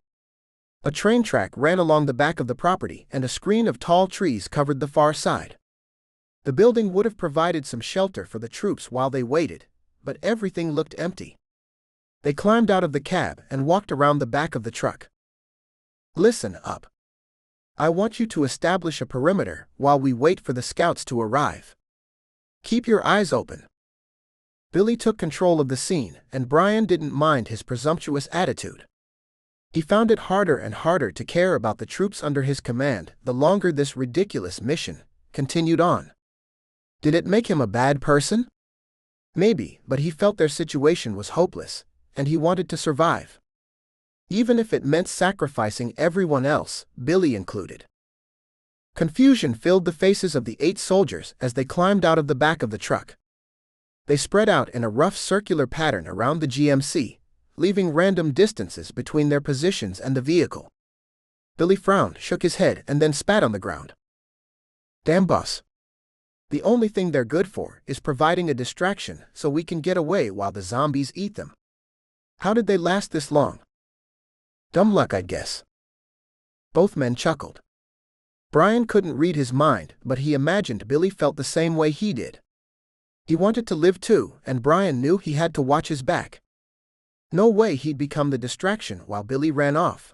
A train track ran along the back of the property, and a screen of tall trees covered the far side. The building would have provided some shelter for the troops while they waited, but everything looked empty. They climbed out of the cab and walked around the back of the truck. Listen up. I want you to establish a perimeter while we wait for the scouts to arrive. Keep your eyes open. Billy took control of the scene, and Brian didn't mind his presumptuous attitude. He found it harder and harder to care about the troops under his command the longer this ridiculous mission continued on. Did it make him a bad person? Maybe, but he felt their situation was hopeless, and he wanted to survive. Even if it meant sacrificing everyone else, Billy included. Confusion filled the faces of the 8 soldiers as they climbed out of the back of the truck. They spread out in a rough circular pattern around the GMC, leaving random distances between their positions and the vehicle. Billy frowned, shook his head, and then spat on the ground. Damn, boss. The only thing they're good for is providing a distraction so we can get away while the zombies eat them. How did they last this long? Dumb luck, I guess. Both men chuckled. Brian couldn't read his mind, but he imagined Billy felt the same way he did. He wanted to live too, and Brian knew he had to watch his back. No way he'd become the distraction while Billy ran off.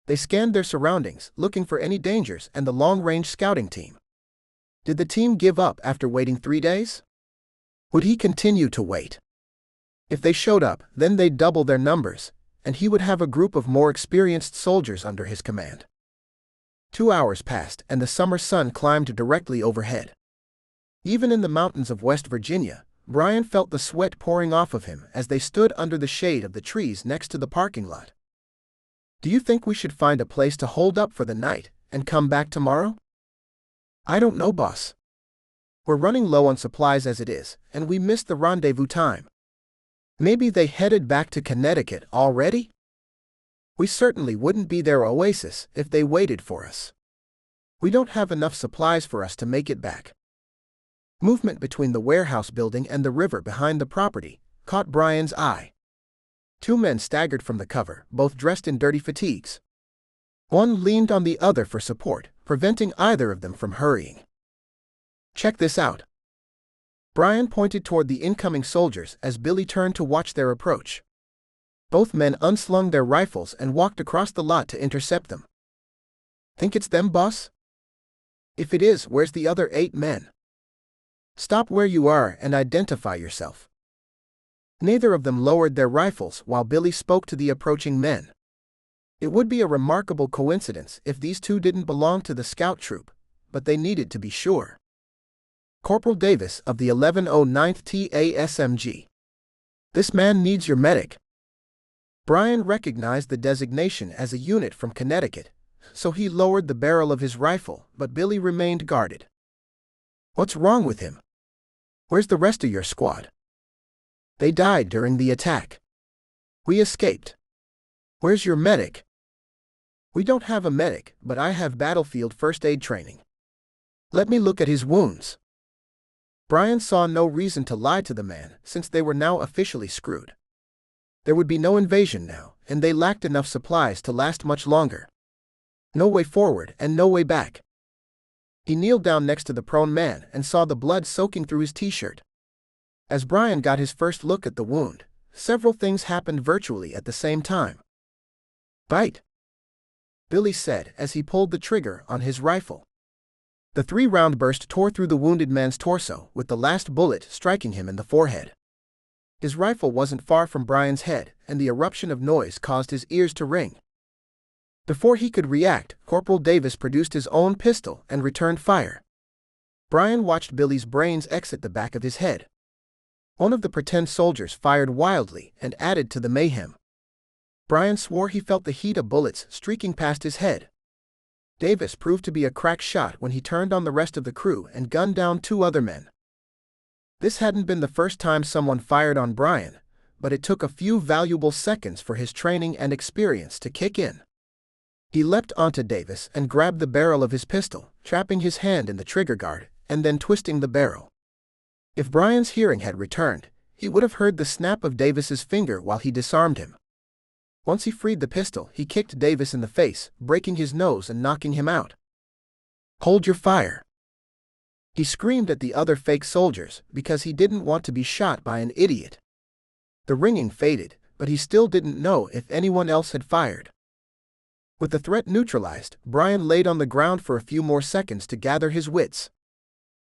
They scanned their surroundings, looking for any dangers, and the long-range scouting team. Did the team give up after waiting 3 days? Would he continue to wait? If they showed up, then they'd double their numbers, and he would have a group of more experienced soldiers under his command. 2 hours passed, and the summer sun climbed directly overhead. Even in the mountains of West Virginia, Brian felt the sweat pouring off of him as they stood under the shade of the trees next to the parking lot. Do you think we should find a place to hold up for the night and come back tomorrow? I don't know, boss. We're running low on supplies as it is, and we missed the rendezvous time. Maybe they headed back to Connecticut already? We certainly wouldn't be their oasis if they waited for us. We don't have enough supplies for us to make it back. Movement between the warehouse building and the river behind the property caught Brian's eye. 2 men staggered from the cover, both dressed in dirty fatigues. One leaned on the other for support, preventing either of them from hurrying. Check this out. Brian pointed toward the incoming soldiers as Billy turned to watch their approach. Both men unslung their rifles and walked across the lot to intercept them. Think it's them, boss? If it is, where's the other 8 men? Stop where you are and identify yourself. Neither of them lowered their rifles while Billy spoke to the approaching men. It would be a remarkable coincidence if these 2 didn't belong to the scout troop, but they needed to be sure. Corporal Davis of the 1109th TASMG. This man needs your medic. Brian recognized the designation as a unit from Connecticut, so he lowered the barrel of his rifle, but Billy remained guarded. What's wrong with him? Where's the rest of your squad? They died during the attack. We escaped. Where's your medic? We don't have a medic, but I have battlefield first aid training. Let me look at his wounds. Brian saw no reason to lie to the man, since they were now officially screwed. There would be no invasion now, and they lacked enough supplies to last much longer. No way forward and no way back. He kneeled down next to the prone man and saw the blood soaking through his t-shirt. As Brian got his first look at the wound, several things happened virtually at the same time. Bite, Billy said as he pulled the trigger on his rifle. The 3-round burst tore through the wounded man's torso, with the last bullet striking him in the forehead. His rifle wasn't far from Brian's head, and the eruption of noise caused his ears to ring. Before he could react, Corporal Davis produced his own pistol and returned fire. Brian watched Billy's brains exit the back of his head. One of the pretend soldiers fired wildly and added to the mayhem. Brian swore he felt the heat of bullets streaking past his head. Davis proved to be a crack shot when he turned on the rest of the crew and gunned down 2 other men. This hadn't been the first time someone fired on Brian, but it took a few valuable seconds for his training and experience to kick in. He leapt onto Davis and grabbed the barrel of his pistol, trapping his hand in the trigger guard, and then twisting the barrel. If Brian's hearing had returned, he would have heard the snap of Davis's finger while he disarmed him. Once he freed the pistol, he kicked Davis in the face, breaking his nose and knocking him out. Hold your fire. He screamed at the other fake soldiers because he didn't want to be shot by an idiot. The ringing faded, but he still didn't know if anyone else had fired. With the threat neutralized, Brian laid on the ground for a few more seconds to gather his wits.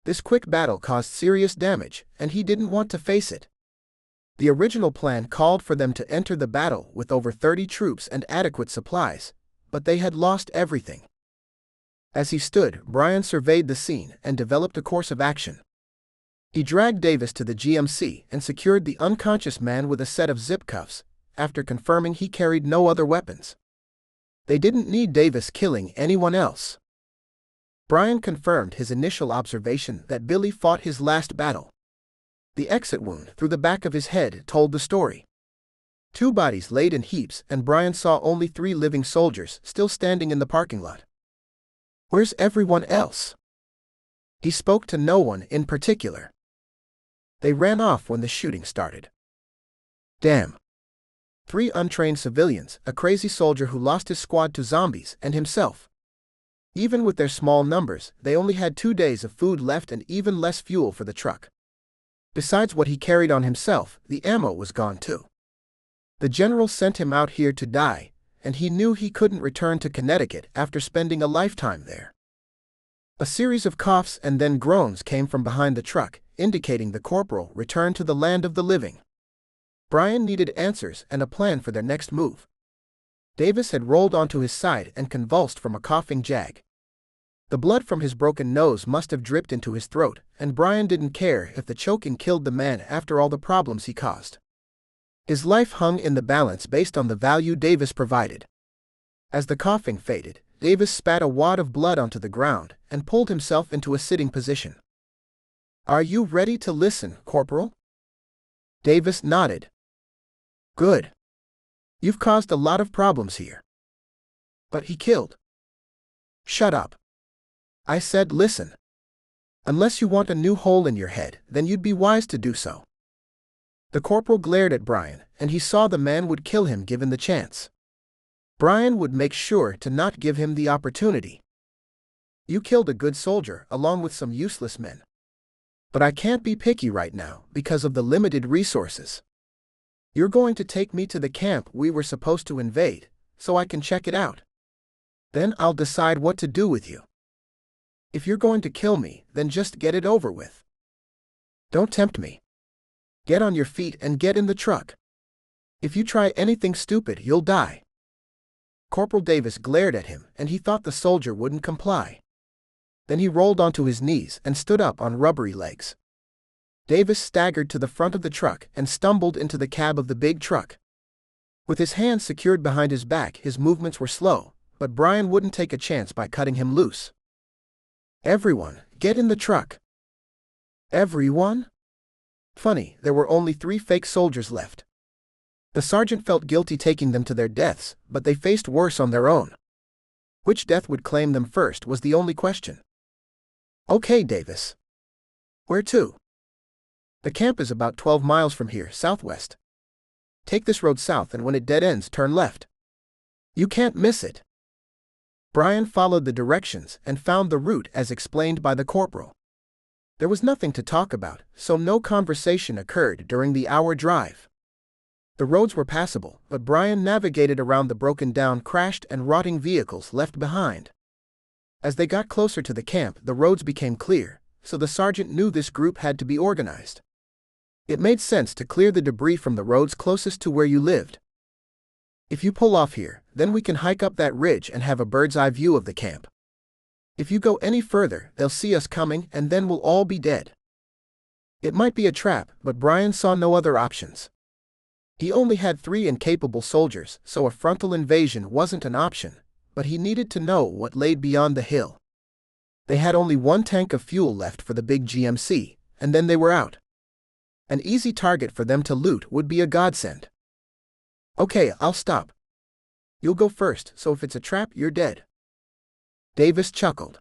This quick battle caused serious damage, and he didn't want to face it. The original plan called for them to enter the battle with over 30 troops and adequate supplies, but they had lost everything. As he stood, Brian surveyed the scene and developed a course of action. He dragged Davis to the GMC and secured the unconscious man with a set of zip cuffs, after confirming he carried no other weapons. They didn't need Davis killing anyone else. Brian confirmed his initial observation that Billy fought his last battle. The exit wound through the back of his head told the story. 2 bodies laid in heaps, and Brian saw only 3 living soldiers still standing in the parking lot. Where's everyone else? He spoke to no one in particular. They ran off when the shooting started. Damn. 3 untrained civilians, a crazy soldier who lost his squad to zombies, and himself. Even with their small numbers, they only had 2 days of food left and even less fuel for the truck. Besides what he carried on himself, the ammo was gone too. The general sent him out here to die, and he knew he couldn't return to Connecticut after spending a lifetime there. A series of coughs and then groans came from behind the truck, indicating the corporal returned to the land of the living. Brian needed answers and a plan for their next move. Davis had rolled onto his side and convulsed from a coughing jag. The blood from his broken nose must have dripped into his throat, and Brian didn't care if the choking killed the man after all the problems he caused. His life hung in the balance based on the value Davis provided. As the coughing faded, Davis spat a wad of blood onto the ground and pulled himself into a sitting position. "Are you ready to listen, Corporal?" Davis nodded. "Good. You've caused a lot of problems here." "But he killed." "Shut up. I said listen. Unless you want a new hole in your head, then you'd be wise to do so." The corporal glared at Brian, and he saw the man would kill him given the chance. Brian would make sure to not give him the opportunity. "You killed a good soldier along with some useless men. But I can't be picky right now because of the limited resources. You're going to take me to the camp we were supposed to invade, so I can check it out. Then I'll decide what to do with you. If you're going to kill me, then just get it over with. Don't tempt me. Get on your feet and get in the truck. If you try anything stupid, you'll die." Corporal Davis glared at him, and he thought the soldier wouldn't comply. Then he rolled onto his knees and stood up on rubbery legs. Davis staggered to the front of the truck and stumbled into the cab of the big truck. With his hands secured behind his back, his movements were slow, but Brian wouldn't take a chance by cutting him loose. "Everyone, get in the truck." "Everyone?" Funny, there were only 3 fake soldiers left. The sergeant felt guilty taking them to their deaths, but they faced worse on their own. Which death would claim them first was the only question. "Okay, Davis. Where to?" "The camp is about 12 miles from here, southwest. Take this road south, and when it dead ends, turn left. You can't miss it." Brian followed the directions and found the route as explained by the corporal. There was nothing to talk about, so no conversation occurred during the hour drive. The roads were passable, but Brian navigated around the broken-down, crashed and rotting vehicles left behind. As they got closer to the camp, the roads became clear, so the sergeant knew this group had to be organized. It made sense to clear the debris from the roads closest to where you lived. "If you pull off here, then we can hike up that ridge and have a bird's-eye view of the camp. If you go any further, they'll see us coming and then we'll all be dead." It might be a trap, but Brian saw no other options. He only had 3 incapable soldiers, so a frontal invasion wasn't an option, but he needed to know what lay beyond the hill. They had only 1 tank of fuel left for the big GMC, and then they were out. An easy target for them to loot would be a godsend. "Okay, I'll stop. You'll go first, so if it's a trap, you're dead." Davis chuckled.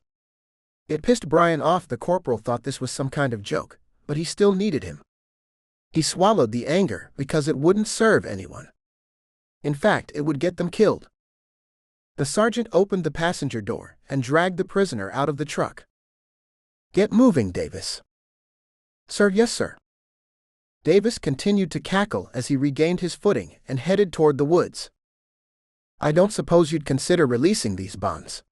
It pissed Brian off. The corporal thought this was some kind of joke, but he still needed him. He swallowed the anger because it wouldn't serve anyone. In fact, it would get them killed. The sergeant opened the passenger door and dragged the prisoner out of the truck. "Get moving, Davis." "Sir, yes, sir." Davis continued to cackle as he regained his footing and headed toward the woods. "I don't suppose you'd consider releasing these bonds.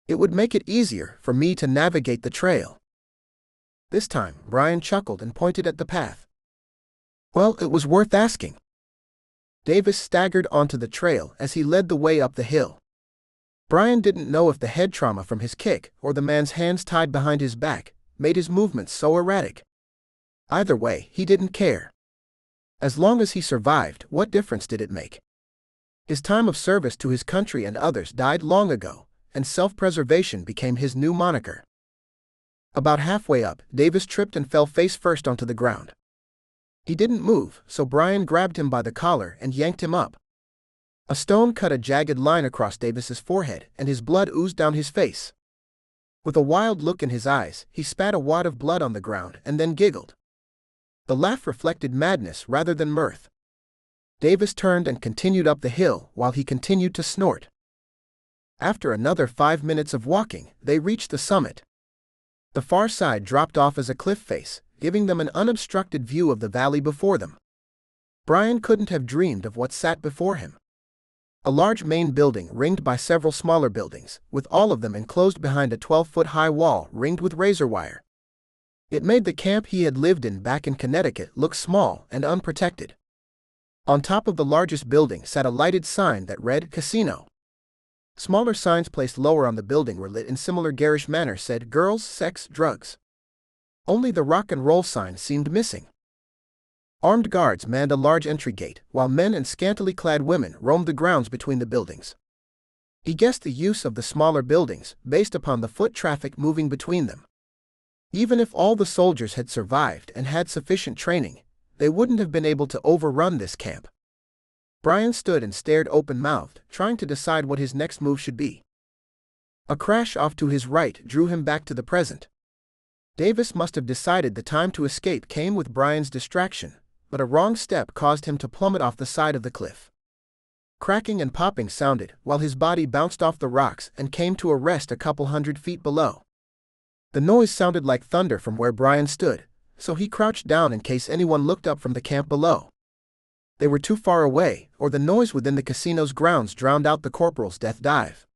It would make it easier for me to navigate the trail." This time, Brian chuckled and pointed at the path. "Well, it was worth asking." Davis staggered onto the trail as he led the way up the hill. Brian didn't know if the head trauma from his kick or the man's hands tied behind his back made his movements so erratic. Either way, he didn't care. As long as he survived, what difference did it make? His time of service to his country and others died long ago, and self-preservation became his new moniker. About halfway up, Davis tripped and fell face first onto the ground. He didn't move, so Brian grabbed him by the collar and yanked him up. A stone cut a jagged line across Davis's forehead, and his blood oozed down his face. With a wild look in his eyes, he spat a wad of blood on the ground and then giggled. The laugh reflected madness rather than mirth. Davis turned and continued up the hill while he continued to snort. After another 5 minutes of walking, they reached the summit. The far side dropped off as a cliff face, giving them an unobstructed view of the valley before them. Brian couldn't have dreamed of what sat before him. A large main building ringed by several smaller buildings, with all of them enclosed behind a 12-foot-high wall ringed with razor wire. It made the camp he had lived in back in Connecticut look small and unprotected. On top of the largest building sat a lighted sign that read, "Casino." Smaller signs placed lower on the building were lit in similar garish manner said, "Girls, Sex, Drugs." Only the rock and roll sign seemed missing. Armed guards manned a large entry gate, while men and scantily clad women roamed the grounds between the buildings. He guessed the use of the smaller buildings, based upon the foot traffic moving between them. Even if all the soldiers had survived and had sufficient training, they wouldn't have been able to overrun this camp. Brian stood and stared open-mouthed, trying to decide what his next move should be. A crash off to his right drew him back to the present. Davis must have decided the time to escape came with Brian's distraction, but a wrong step caused him to plummet off the side of the cliff. Cracking and popping sounded while his body bounced off the rocks and came to a rest a couple 100 feet below. The noise sounded like thunder from where Brian stood, so he crouched down in case anyone looked up from the camp below. They were too far away, or the noise within the casino's grounds drowned out the corporal's death dive.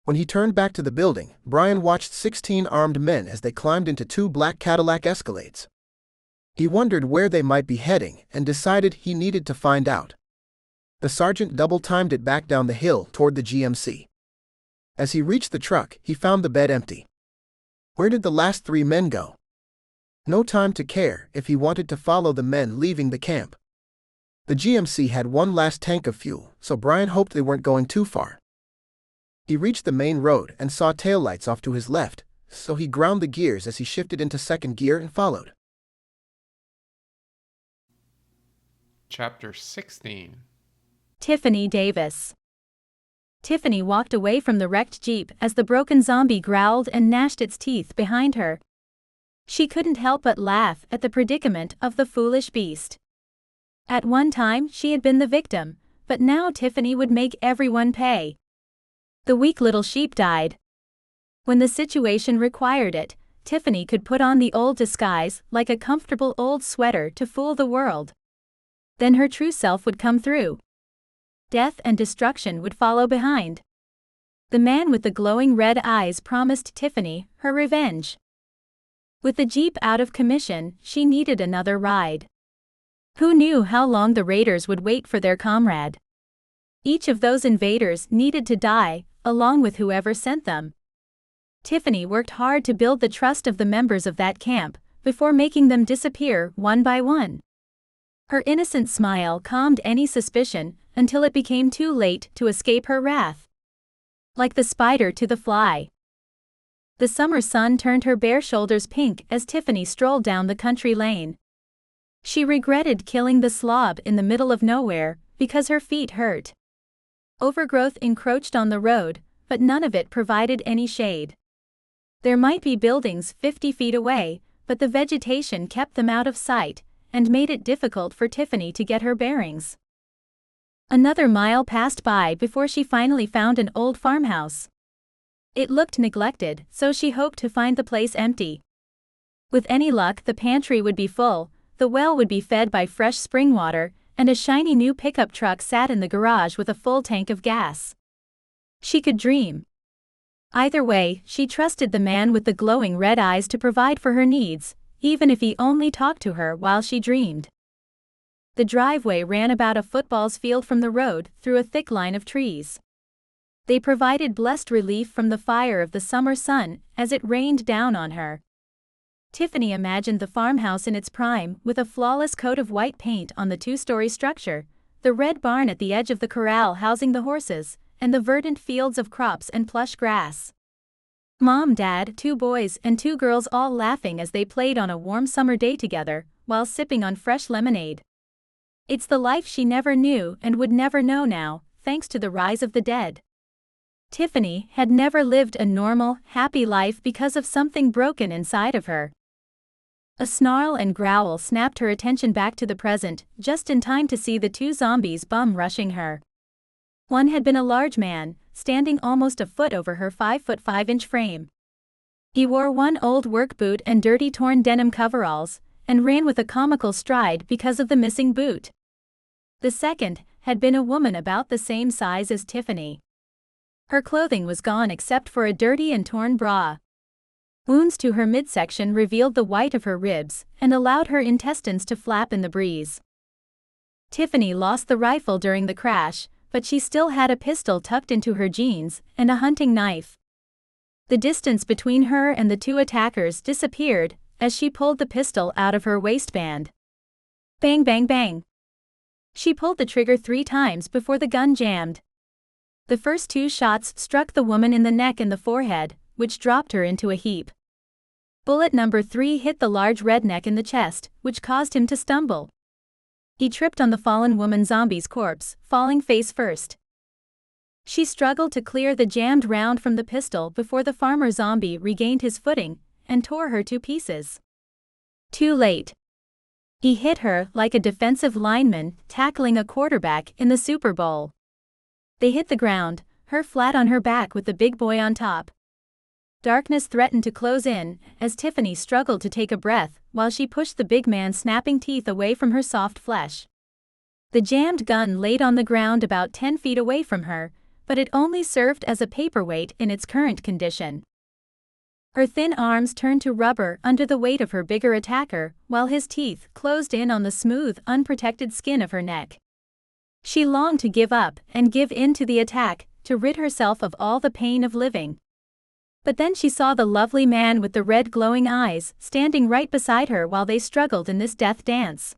When he turned back to the building, Brian watched 16 armed men as they climbed into 2 black Cadillac Escalades. He wondered where they might be heading and decided he needed to find out. The sergeant double-timed it back down the hill toward the GMC. As he reached the truck, he found the bed empty. Where did the last 3 men go? No time to care if he wanted to follow the men leaving the camp. The GMC had one last tank of fuel, so Brian hoped they weren't going too far. He reached the main road and saw taillights off to his left, so he ground the gears as he shifted into second gear and followed. Chapter 16. Tiffany Davis. Tiffany walked away from the wrecked Jeep as the broken zombie growled and gnashed its teeth behind her. She couldn't help but laugh at the predicament of the foolish beast. At one time she had been the victim, but now Tiffany would make everyone pay. The weak little sheep died. When the situation required it, Tiffany could put on the old disguise like a comfortable old sweater to fool the world. Then her true self would come through. Death and destruction would follow behind. The man with the glowing red eyes promised Tiffany her revenge. With the Jeep out of commission, she needed another ride. Who knew how long the raiders would wait for their comrade? Each of those invaders needed to die, along with whoever sent them. Tiffany worked hard to build the trust of the members of that camp, before making them disappear one by one. Her innocent smile calmed any suspicion, until it became too late to escape her wrath. Like the spider to the fly. The summer sun turned her bare shoulders pink as Tiffany strolled down the country lane. She regretted killing the slob in the middle of nowhere, because her feet hurt. Overgrowth encroached on the road, but none of it provided any shade. There might be buildings 50 feet away, but the vegetation kept them out of sight, and made it difficult for Tiffany to get her bearings. Another mile passed by before she finally found an old farmhouse. It looked neglected, so she hoped to find the place empty. With any luck, the pantry would be full, the well would be fed by fresh spring water, and a shiny new pickup truck sat in the garage with a full tank of gas. She could dream. Either way, she trusted the man with the glowing red eyes to provide for her needs, even if he only talked to her while she dreamed. The driveway ran about a football's field from the road through a thick line of trees. They provided blessed relief from the fire of the summer sun as it rained down on her. Tiffany imagined the farmhouse in its prime with a flawless coat of white paint on the 2-story structure, the red barn at the edge of the corral housing the horses, and the verdant fields of crops and plush grass. Mom, Dad, 2 boys and 2 girls all laughing as they played on a warm summer day together, while sipping on fresh lemonade. It's the life she never knew and would never know now, thanks to the rise of the dead. Tiffany had never lived a normal, happy life because of something broken inside of her. A snarl and growl snapped her attention back to the present, just in time to see the 2 zombies bum rushing her. One had been a large man, standing almost a foot over her 5'5" frame. He wore one old work boot and dirty torn denim coveralls, and ran with a comical stride because of the missing boot. The second had been a woman about the same size as Tiffany. Her clothing was gone except for a dirty and torn bra. Wounds to her midsection revealed the white of her ribs and allowed her intestines to flap in the breeze. Tiffany lost the rifle during the crash, but she still had a pistol tucked into her jeans and a hunting knife. The distance between her and the 2 attackers disappeared as she pulled the pistol out of her waistband. Bang, bang, bang. She pulled the trigger 3 times before the gun jammed. The first 2 shots struck the woman in the neck and the forehead, which dropped her into a heap. Bullet number 3 hit the large redneck in the chest, which caused him to stumble. He tripped on the fallen woman zombie's corpse, falling face first. She struggled to clear the jammed round from the pistol before the farmer zombie regained his footing and tore her to pieces. Too late. He hit her like a defensive lineman tackling a quarterback in the Super Bowl. They hit the ground, her flat on her back with the big boy on top. Darkness threatened to close in as Tiffany struggled to take a breath while she pushed the big man's snapping teeth away from her soft flesh. The jammed gun laid on the ground about 10 feet away from her, but it only served as a paperweight in its current condition. Her thin arms turned to rubber under the weight of her bigger attacker, while his teeth closed in on the smooth, unprotected skin of her neck. She longed to give up and give in to the attack, to rid herself of all the pain of living. But then she saw the lovely man with the red glowing eyes standing right beside her while they struggled in this death dance.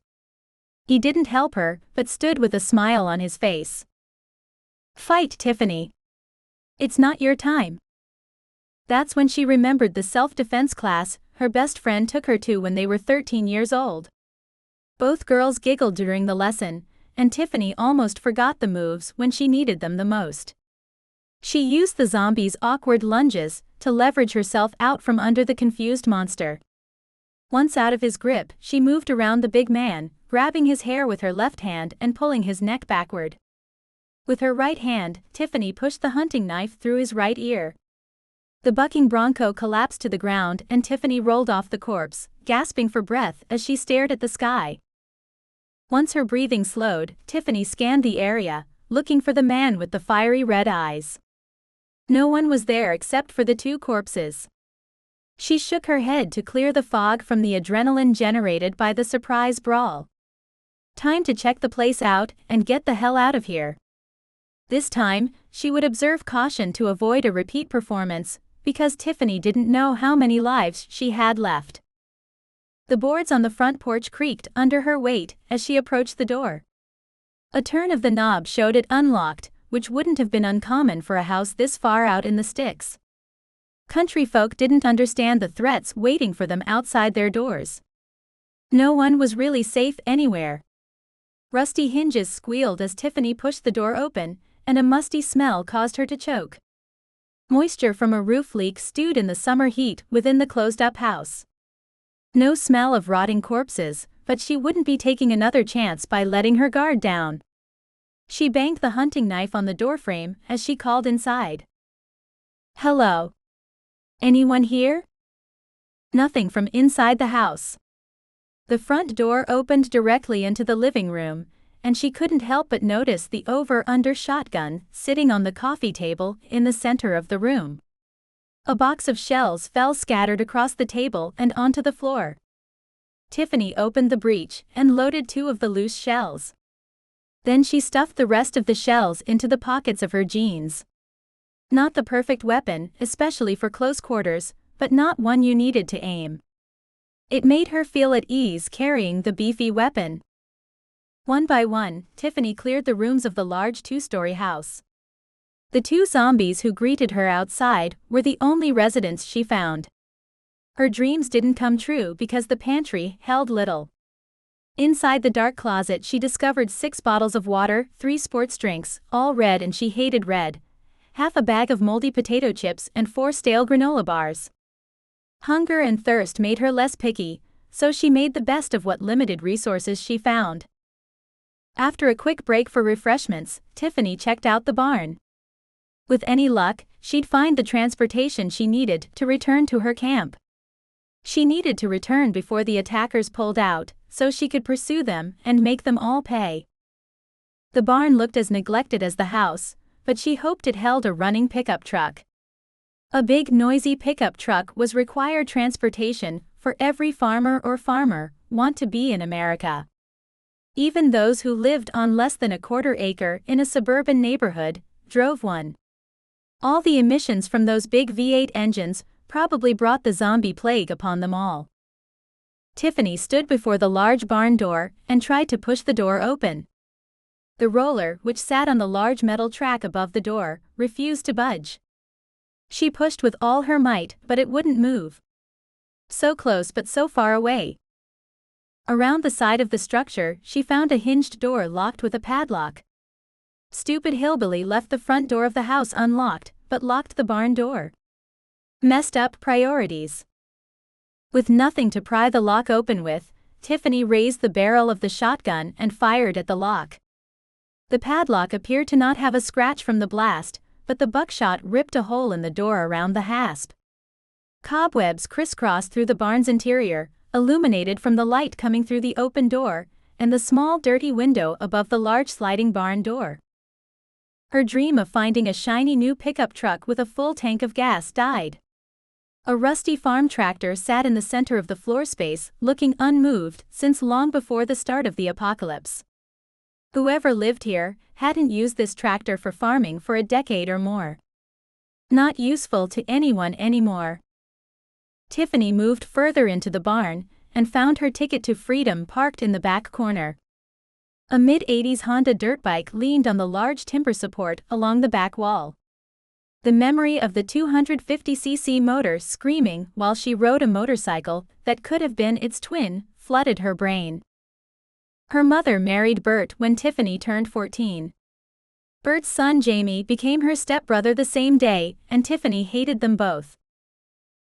He didn't help her, but stood with a smile on his face. Fight, Tiffany. It's not your time. That's when she remembered the self-defense class her best friend took her to when they were 13 years old. Both girls giggled during the lesson, and Tiffany almost forgot the moves when she needed them the most. She used the zombie's awkward lunges to leverage herself out from under the confused monster. Once out of his grip, she moved around the big man, grabbing his hair with her left hand and pulling his neck backward. With her right hand, Tiffany pushed the hunting knife through his right ear. The bucking bronco collapsed to the ground and Tiffany rolled off the corpse, gasping for breath as she stared at the sky. Once her breathing slowed, Tiffany scanned the area, looking for the man with the fiery red eyes. No one was there except for the 2 corpses. She shook her head to clear the fog from the adrenaline generated by the surprise brawl. Time to check the place out and get the hell out of here. This time, she would observe caution to avoid a repeat performance, because Tiffany didn't know how many lives she had left. The boards on the front porch creaked under her weight as she approached the door. A turn of the knob showed it unlocked, which wouldn't have been uncommon for a house this far out in the sticks. Country folk didn't understand the threats waiting for them outside their doors. No one was really safe anywhere. Rusty hinges squealed as Tiffany pushed the door open, and a musty smell caused her to choke. Moisture from a roof leak stewed in the summer heat within the closed-up house. No smell of rotting corpses, but she wouldn't be taking another chance by letting her guard down. She banged the hunting knife on the doorframe as she called inside. Hello. Anyone here? Nothing from inside the house. The front door opened directly into the living room, and she couldn't help but notice the over-under shotgun sitting on the coffee table in the center of the room. A box of shells fell scattered across the table and onto the floor. Tiffany opened the breech and loaded 2 of the loose shells. Then she stuffed the rest of the shells into the pockets of her jeans. Not the perfect weapon, especially for close quarters, but not one you needed to aim. It made her feel at ease carrying the beefy weapon. One by one, Tiffany cleared the rooms of the large 2-story house. The two zombies who greeted her outside were the only residents she found. Her dreams didn't come true because the pantry held little. Inside the dark closet she discovered 6 bottles of water, 3 sports drinks, all red and she hated red, half a bag of moldy potato chips and 4 stale granola bars. Hunger and thirst made her less picky, so she made the best of what limited resources she found. After a quick break for refreshments, Tiffany checked out the barn. With any luck, she'd find the transportation she needed to return to her camp. She needed to return before the attackers pulled out, so she could pursue them and make them all pay. The barn looked as neglected as the house, but she hoped it held a running pickup truck. A big noisy pickup truck was required transportation for every farmer or farmer want to be in America. Even those who lived on less than a quarter acre in a suburban neighborhood drove one. All the emissions from those big V8 engines probably brought the zombie plague upon them all. Tiffany stood before the large barn door and tried to push the door open. The roller, which sat on the large metal track above the door, refused to budge. She pushed with all her might, but it wouldn't move. So close but so far away. Around the side of the structure, she found a hinged door locked with a padlock. Stupid hillbilly left the front door of the house unlocked, but locked the barn door. Messed up priorities. With nothing to pry the lock open with, Tiffany raised the barrel of the shotgun and fired at the lock. The padlock appeared to not have a scratch from the blast, but the buckshot ripped a hole in the door around the hasp. Cobwebs crisscrossed through the barn's interior, illuminated from the light coming through the open door and the small dirty window above the large sliding barn door. Her dream of finding a shiny new pickup truck with a full tank of gas died. A rusty farm tractor sat in the center of the floor space, looking unmoved since long before the start of the apocalypse. Whoever lived here hadn't used this tractor for farming for a decade or more. Not useful to anyone anymore. Tiffany moved further into the barn and found her ticket to freedom parked in the back corner. A mid-80s Honda dirt bike leaned on the large timber support along the back wall. The memory of the 250cc motor screaming while she rode a motorcycle that could have been its twin flooded her brain. Her mother married Bert when Tiffany turned 14. Bert's son Jamie became her stepbrother the same day, and Tiffany hated them both.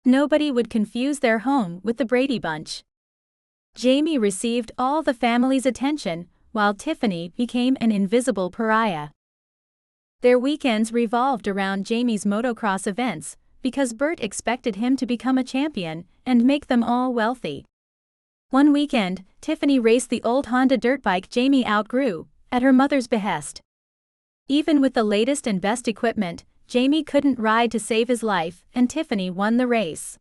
Nobody would confuse their home with the Brady Bunch. Jamie received all the family's attention, while Tiffany became an invisible pariah. Their weekends revolved around Jamie's motocross events, because Bert expected him to become a champion and make them all wealthy. One weekend, Tiffany raced the old Honda dirt bike Jamie outgrew, at her mother's behest. Even with the latest and best equipment, Jamie couldn't ride to save his life, and Tiffany won the race.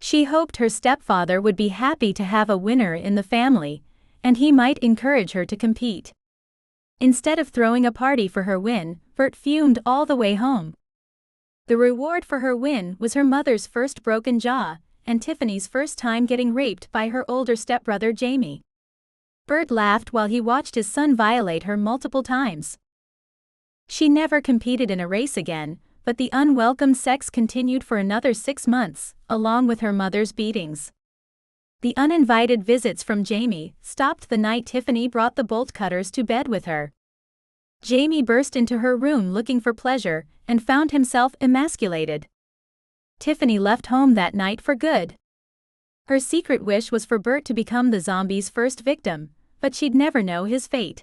She hoped her stepfather would be happy to have a winner in the family, and he might encourage her to compete. Instead of throwing a party for her win, Bert fumed all the way home. The reward for her win was her mother's first broken jaw, and Tiffany's first time getting raped by her older stepbrother Jamie. Bert laughed while he watched his son violate her multiple times. She never competed in a race again, but the unwelcome sex continued for another 6 months, along with her mother's beatings. The uninvited visits from Jamie stopped the night Tiffany brought the bolt cutters to bed with her. Jamie burst into her room looking for pleasure and found himself emasculated. Tiffany left home that night for good. Her secret wish was for Bert to become the zombie's first victim, but she'd never know his fate.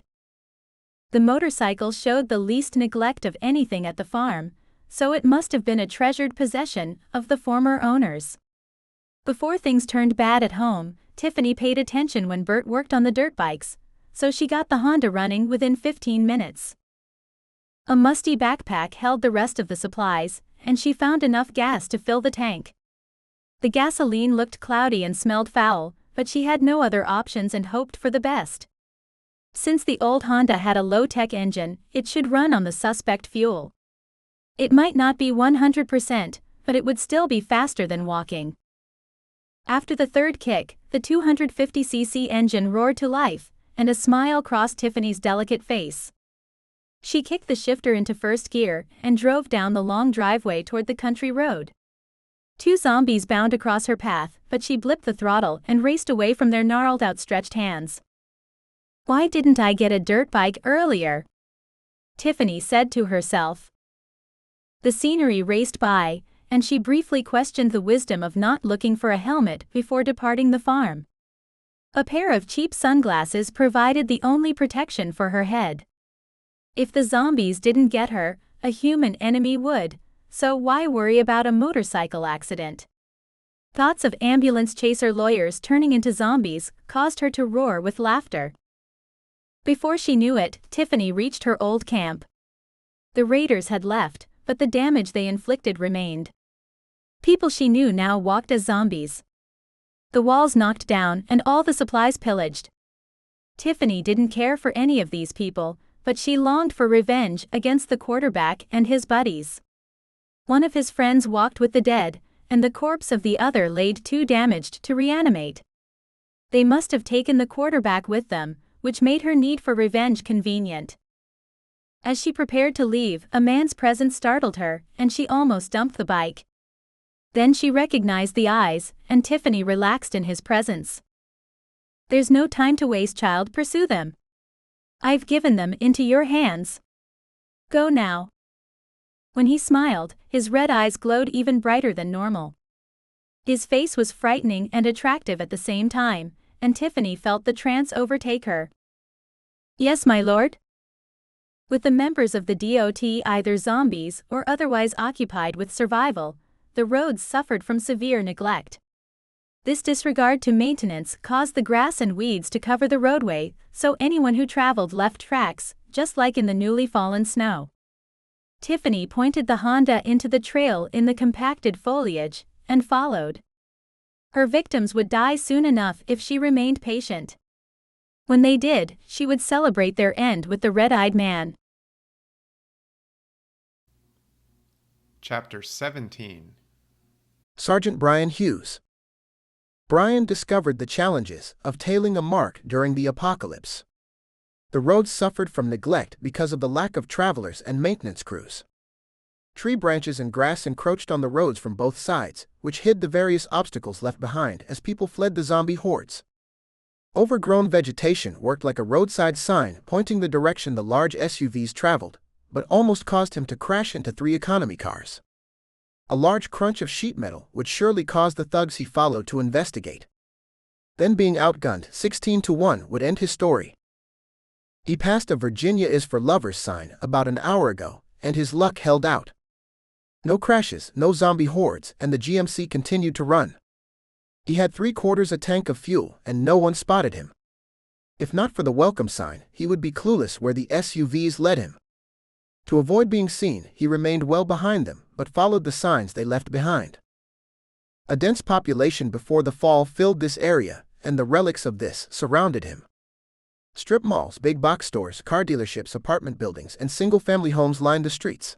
The motorcycle showed the least neglect of anything at the farm, so it must have been a treasured possession of the former owners. Before things turned bad at home, Tiffany paid attention when Bert worked on the dirt bikes, so she got the Honda running within 15 minutes. A musty backpack held the rest of the supplies, and she found enough gas to fill the tank. The gasoline looked cloudy and smelled foul, but she had no other options and hoped for the best. Since the old Honda had a low-tech engine, it should run on the suspect fuel. It might not be 100%, but it would still be faster than walking. After the third kick, the 250cc engine roared to life, and a smile crossed Tiffany's delicate face. She kicked the shifter into first gear and drove down the long driveway toward the country road. Two zombies bound across her path, but she blipped the throttle and raced away from their gnarled outstretched hands. "Why didn't I get a dirt bike earlier?" Tiffany said to herself. The scenery raced by, and she briefly questioned the wisdom of not looking for a helmet before departing the farm. A pair of cheap sunglasses provided the only protection for her head. If the zombies didn't get her, a human enemy would, so why worry about a motorcycle accident? Thoughts of ambulance chaser lawyers turning into zombies caused her to roar with laughter. Before she knew it, Tiffany reached her old camp. The raiders had left, but the damage they inflicted remained. People she knew now walked as zombies. The walls knocked down and all the supplies pillaged. Tiffany didn't care for any of these people, but she longed for revenge against the quarterback and his buddies. One of his friends walked with the dead, and the corpse of the other laid too damaged to reanimate. They must have taken the quarterback with them, which made her need for revenge convenient. As she prepared to leave, a man's presence startled her, and she almost dumped the bike. Then she recognized the eyes, and Tiffany relaxed in his presence. "There's no time to waste, child, pursue them. I've given them into your hands. Go now." When he smiled, his red eyes glowed even brighter than normal. His face was frightening and attractive at the same time, and Tiffany felt the trance overtake her. "Yes, my lord?" With the members of the DOT either zombies or otherwise occupied with survival, the roads suffered from severe neglect. This disregard to maintenance caused the grass and weeds to cover the roadway, so anyone who traveled left tracks, just like in the newly fallen snow. Tiffany pointed the Honda into the trail in the compacted foliage, and followed. Her victims would die soon enough if she remained patient. When they did, she would celebrate their end with the red-eyed man. Chapter 17. Sergeant Brian Hughes. Brian discovered the challenges of tailing a mark during the apocalypse. The roads suffered from neglect because of the lack of travelers and maintenance crews. Tree branches and grass encroached on the roads from both sides, which hid the various obstacles left behind as people fled the zombie hordes. Overgrown vegetation worked like a roadside sign pointing the direction the large SUVs traveled, but almost caused him to crash into 3 economy cars. A large crunch of sheet metal would surely cause the thugs he followed to investigate. Then being outgunned 16-1 would end his story. He passed a "Virginia is for lovers" sign about an hour ago, and his luck held out. No crashes, no zombie hordes, and the GMC continued to run. He had 3/4 a tank of fuel, and no one spotted him. If not for the welcome sign, he would be clueless where the SUVs led him. To avoid being seen, he remained well behind them, but followed the signs they left behind. A dense population before the fall filled this area, and the relics of this surrounded him. Strip malls, big box stores, car dealerships, apartment buildings, and single-family homes lined the streets,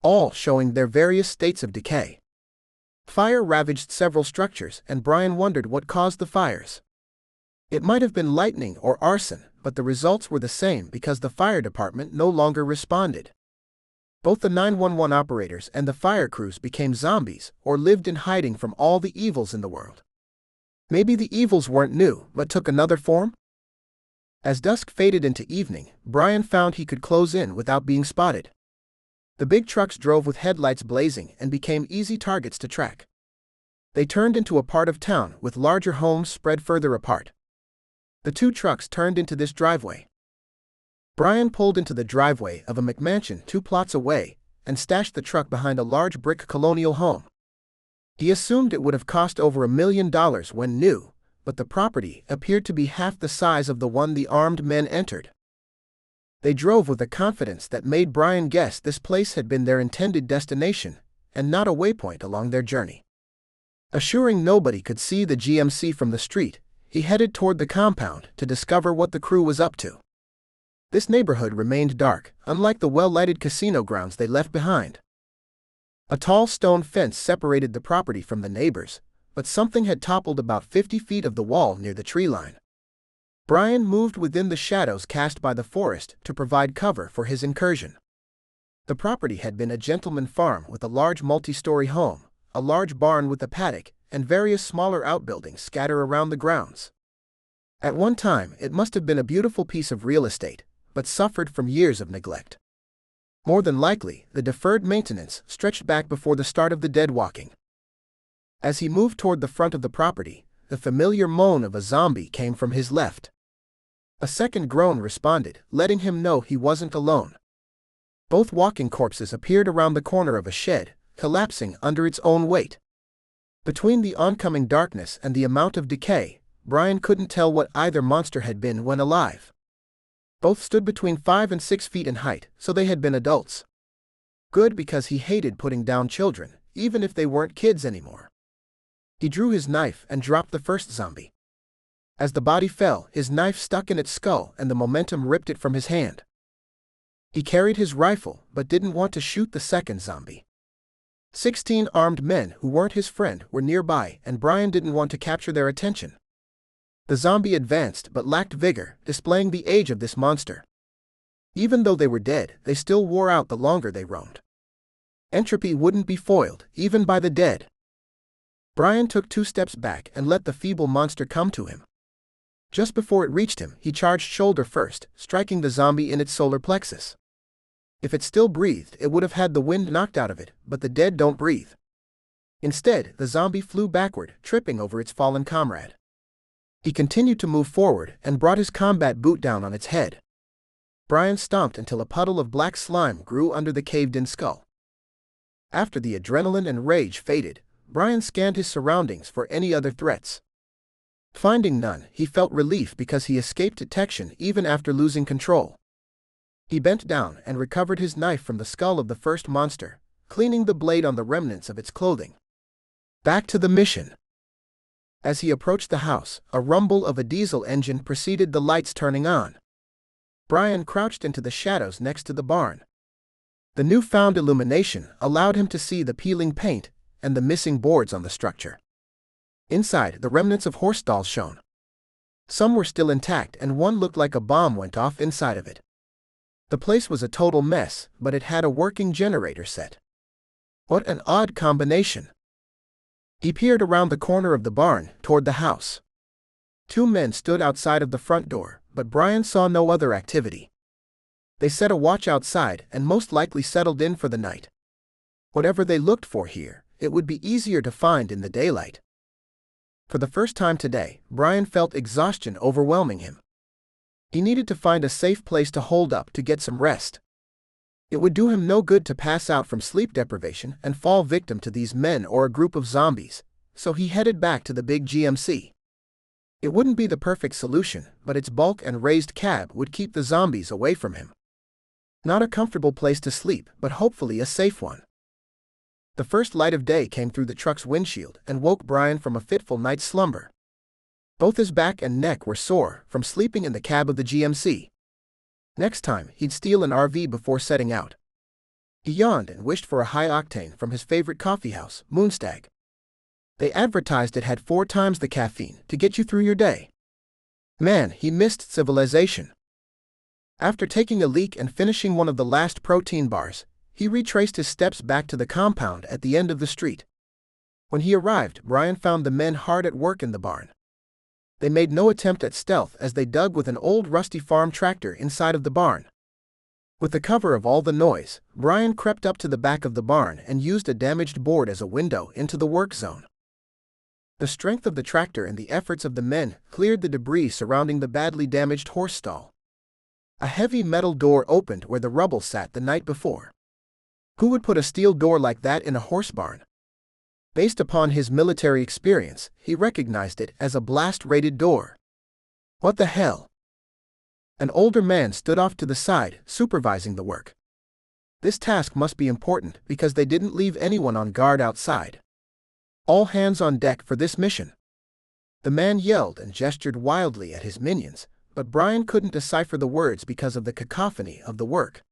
all showing their various states of decay. Fire ravaged several structures, and Brian wondered what caused the fires. It might have been lightning or arson, but the results were the same because the fire department no longer responded. Both the 911 operators and the fire crews became zombies or lived in hiding from all the evils in the world. Maybe the evils weren't new, but took another form? As dusk faded into evening, Brian found he could close in without being spotted. The big trucks drove with headlights blazing and became easy targets to track. They turned into a part of town with larger homes spread further apart. The 2 trucks turned into this driveway. Brian pulled into the driveway of a McMansion 2 plots away and stashed the truck behind a large brick colonial home. He assumed it would have cost over $1 million when new, but the property appeared to be half the size of the one the armed men entered. They drove with a confidence that made Brian guess this place had been their intended destination, and not a waypoint along their journey. Assuring nobody could see the GMC from the street, he headed toward the compound to discover what the crew was up to. This neighborhood remained dark, unlike the well-lighted casino grounds they left behind. A tall stone fence separated the property from the neighbors, but something had toppled about 50 feet of the wall near the tree line. Brian moved within the shadows cast by the forest to provide cover for his incursion. The property had been a gentleman farm with a large multi-story home, a large barn with a paddock, and various smaller outbuildings scattered around the grounds. At one time, it must have been a beautiful piece of real estate, but suffered from years of neglect. More than likely, the deferred maintenance stretched back before the start of the dead walking. As he moved toward the front of the property, the familiar moan of a zombie came from his left. A second groan responded, letting him know he wasn't alone. Both walking corpses appeared around the corner of a shed, collapsing under its own weight. Between the oncoming darkness and the amount of decay, Brian couldn't tell what either monster had been when alive. Both stood between 5 and 6 feet in height, so they had been adults. Good, because he hated putting down children, even if they weren't kids anymore. He drew his knife and dropped the first zombie. As the body fell, his knife stuck in its skull and the momentum ripped it from his hand. He carried his rifle, but didn't want to shoot the second zombie. 16 armed men who weren't his friend were nearby, and Brian didn't want to capture their attention. The zombie advanced but lacked vigor, displaying the age of this monster. Even though they were dead, they still wore out the longer they roamed. Entropy wouldn't be foiled, even by the dead. Brian took 2 steps back and let the feeble monster come to him. Just before it reached him, he charged shoulder first, striking the zombie in its solar plexus. If it still breathed, it would have had the wind knocked out of it, but the dead don't breathe. Instead, the zombie flew backward, tripping over its fallen comrade. He continued to move forward and brought his combat boot down on its head. Brian stomped until a puddle of black slime grew under the caved-in skull. After the adrenaline and rage faded, Brian scanned his surroundings for any other threats. Finding none, he felt relief because he escaped detection even after losing control. He bent down and recovered his knife from the skull of the first monster, cleaning the blade on the remnants of its clothing. Back to the mission. As he approached the house, a rumble of a diesel engine preceded the lights turning on. Brian crouched into the shadows next to the barn. The newfound illumination allowed him to see the peeling paint and the missing boards on the structure. Inside, the remnants of horse stalls shone. Some were still intact, and one looked like a bomb went off inside of it. The place was a total mess, but it had a working generator set. What an odd combination. He peered around the corner of the barn, toward the house. 2 men stood outside of the front door, but Brian saw no other activity. They set a watch outside and most likely settled in for the night. Whatever they looked for here, it would be easier to find in the daylight. For the first time today, Brian felt exhaustion overwhelming him. He needed to find a safe place to hold up to get some rest. It would do him no good to pass out from sleep deprivation and fall victim to these men or a group of zombies, so he headed back to the big GMC. It wouldn't be the perfect solution, but its bulk and raised cab would keep the zombies away from him. Not a comfortable place to sleep, but hopefully a safe one. The first light of day came through the truck's windshield and woke Brian from a fitful night's slumber. Both his back and neck were sore from sleeping in the cab of the GMC. Next time, he'd steal an RV before setting out. He yawned and wished for a high octane from his favorite coffeehouse, Moonstag. They advertised it had 4 times the caffeine to get you through your day. Man, he missed civilization. After taking a leak and finishing one of the last protein bars, he retraced his steps back to the compound at the end of the street. When he arrived, Brian found the men hard at work in the barn. They made no attempt at stealth as they dug with an old rusty farm tractor inside of the barn. With the cover of all the noise, Brian crept up to the back of the barn and used a damaged board as a window into the work zone. The strength of the tractor and the efforts of the men cleared the debris surrounding the badly damaged horse stall. A heavy metal door opened where the rubble sat the night before. Who would put a steel door like that in a horse barn? Based upon his military experience, he recognized it as a blast-rated door. What the hell? An older man stood off to the side, supervising the work. This task must be important because they didn't leave anyone on guard outside. All hands on deck for this mission. The man yelled and gestured wildly at his minions, but Brian couldn't decipher the words because of the cacophony of the work.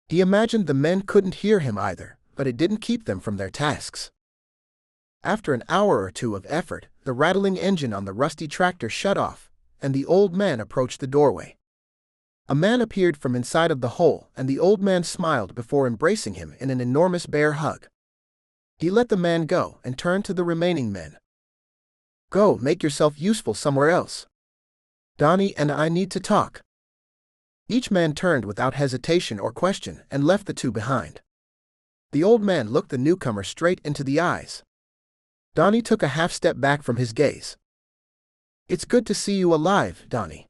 He imagined the men couldn't hear him either, but it didn't keep them from their tasks. After an hour or two of effort, the rattling engine on the rusty tractor shut off, and the old man approached the doorway. A man appeared from inside of the hole, and the old man smiled before embracing him in an enormous bear hug. He let the man go and turned to the remaining men. "Go make yourself useful somewhere else. Donnie and I need to talk." Each man turned without hesitation or question and left the two behind. The old man looked the newcomer straight into the eyes. Donnie took a half step back from his gaze. "It's good to see you alive, Donnie.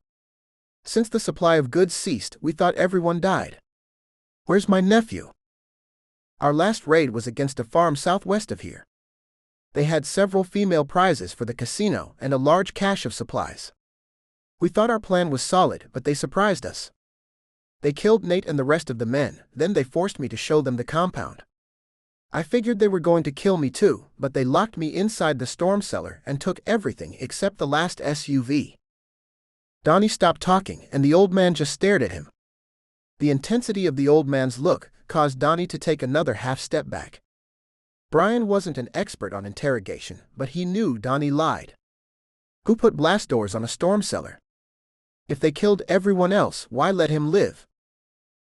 Since the supply of goods ceased, we thought everyone died. Where's my nephew? Our last raid was against a farm southwest of here. They had several female prizes for the casino and a large cache of supplies. We thought our plan was solid, but they surprised us. They killed Nate and the rest of the men, then they forced me to show them the compound. I figured they were going to kill me too, but they locked me inside the storm cellar and took everything except the last SUV." Donnie stopped talking, and the old man just stared at him. The intensity of the old man's look caused Donnie to take another half step back. Brian wasn't an expert on interrogation, but he knew Donnie lied. Who put blast doors on a storm cellar? If they killed everyone else, why let him live?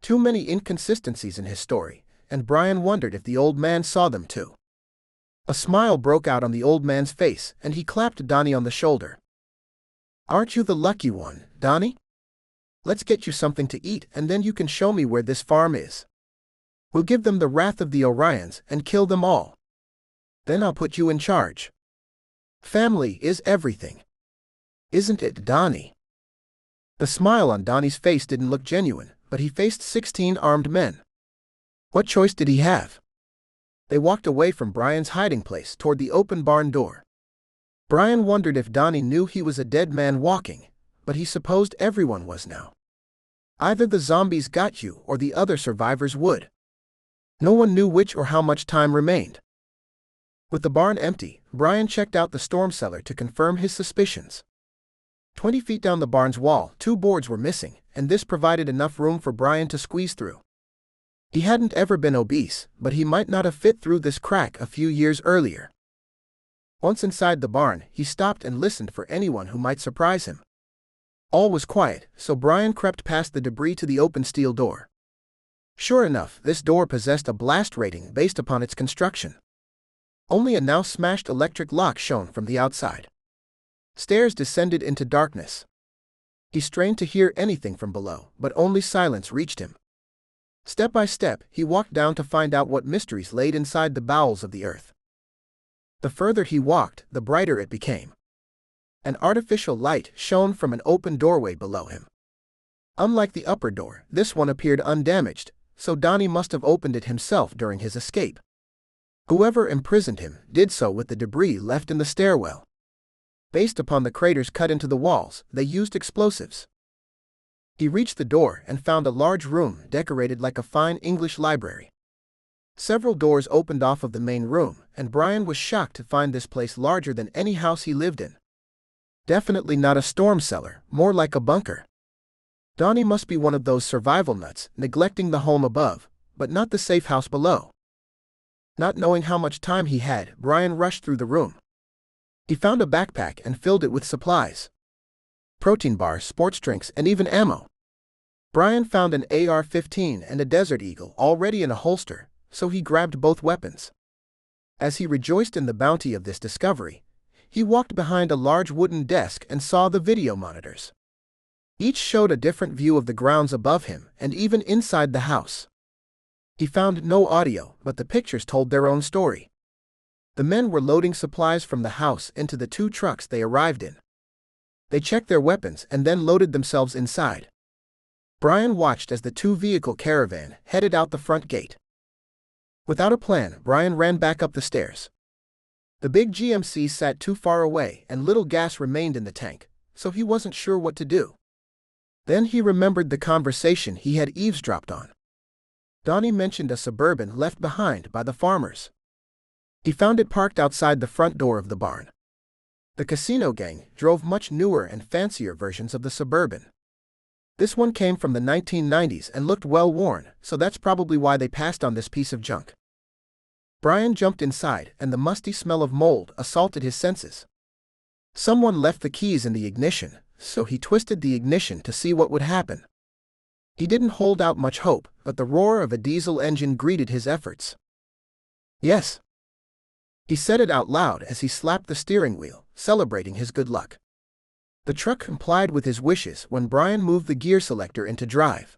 Too many inconsistencies in his story, and Brian wondered if the old man saw them too. A smile broke out on the old man's face, and he clapped Donnie on the shoulder. "Aren't you the lucky one, Donnie? Let's get you something to eat, and then you can show me where this farm is. We'll give them the wrath of the Orions and kill them all. Then I'll put you in charge. Family is everything. Isn't it, Donnie?" The smile on Donnie's face didn't look genuine, but he faced 16 armed men. What choice did he have? They walked away from Brian's hiding place toward the open barn door. Brian wondered if Donnie knew he was a dead man walking, but he supposed everyone was now. Either the zombies got you or the other survivors would. No one knew which or how much time remained. With the barn empty, Brian checked out the storm cellar to confirm his suspicions. 20 feet down the barn's wall, 2 boards were missing, and this provided enough room for Brian to squeeze through. He hadn't ever been obese, but he might not have fit through this crack a few years earlier. Once inside the barn, he stopped and listened for anyone who might surprise him. All was quiet, so Brian crept past the debris to the open steel door. Sure enough, this door possessed a blast rating based upon its construction. Only a now smashed electric lock shone from the outside. Stairs descended into darkness. He strained to hear anything from below, but only silence reached him. Step by step, he walked down to find out what mysteries laid inside the bowels of the earth. The further he walked, the brighter it became. An artificial light shone from an open doorway below him. Unlike the upper door, this one appeared undamaged, so Donnie must have opened it himself during his escape. Whoever imprisoned him did so with the debris left in the stairwell. Based upon the craters cut into the walls, they used explosives. He reached the door and found a large room decorated like a fine English library. Several doors opened off of the main room, and Brian was shocked to find this place larger than any house he lived in. Definitely not a storm cellar, more like a bunker. Donnie must be one of those survival nuts, neglecting the home above, but not the safe house below. Not knowing how much time he had, Brian rushed through the room. He found a backpack and filled it with supplies. Protein bars, sports drinks, and even ammo. Brian found an AR-15 and a Desert Eagle already in a holster, so he grabbed both weapons. As he rejoiced in the bounty of this discovery, he walked behind a large wooden desk and saw the video monitors. Each showed a different view of the grounds above him and even inside the house. He found no audio, but the pictures told their own story. The men were loading supplies from the house into the 2 trucks they arrived in. They checked their weapons and then loaded themselves inside. Brian watched as the 2-vehicle caravan headed out the front gate. Without a plan, Brian ran back up the stairs. The big GMC sat too far away and little gas remained in the tank, so he wasn't sure what to do. Then he remembered the conversation he had eavesdropped on. Donnie mentioned a Suburban left behind by the farmers. He found it parked outside the front door of the barn. The casino gang drove much newer and fancier versions of the Suburban. This one came from the 1990s and looked well worn, so that's probably why they passed on this piece of junk. Brian jumped inside, and the musty smell of mold assaulted his senses. Someone left the keys in the ignition, so he twisted the ignition to see what would happen. He didn't hold out much hope, but the roar of a diesel engine greeted his efforts. Yes. He said it out loud as he slapped the steering wheel, celebrating his good luck. The truck complied with his wishes when Brian moved the gear selector into drive.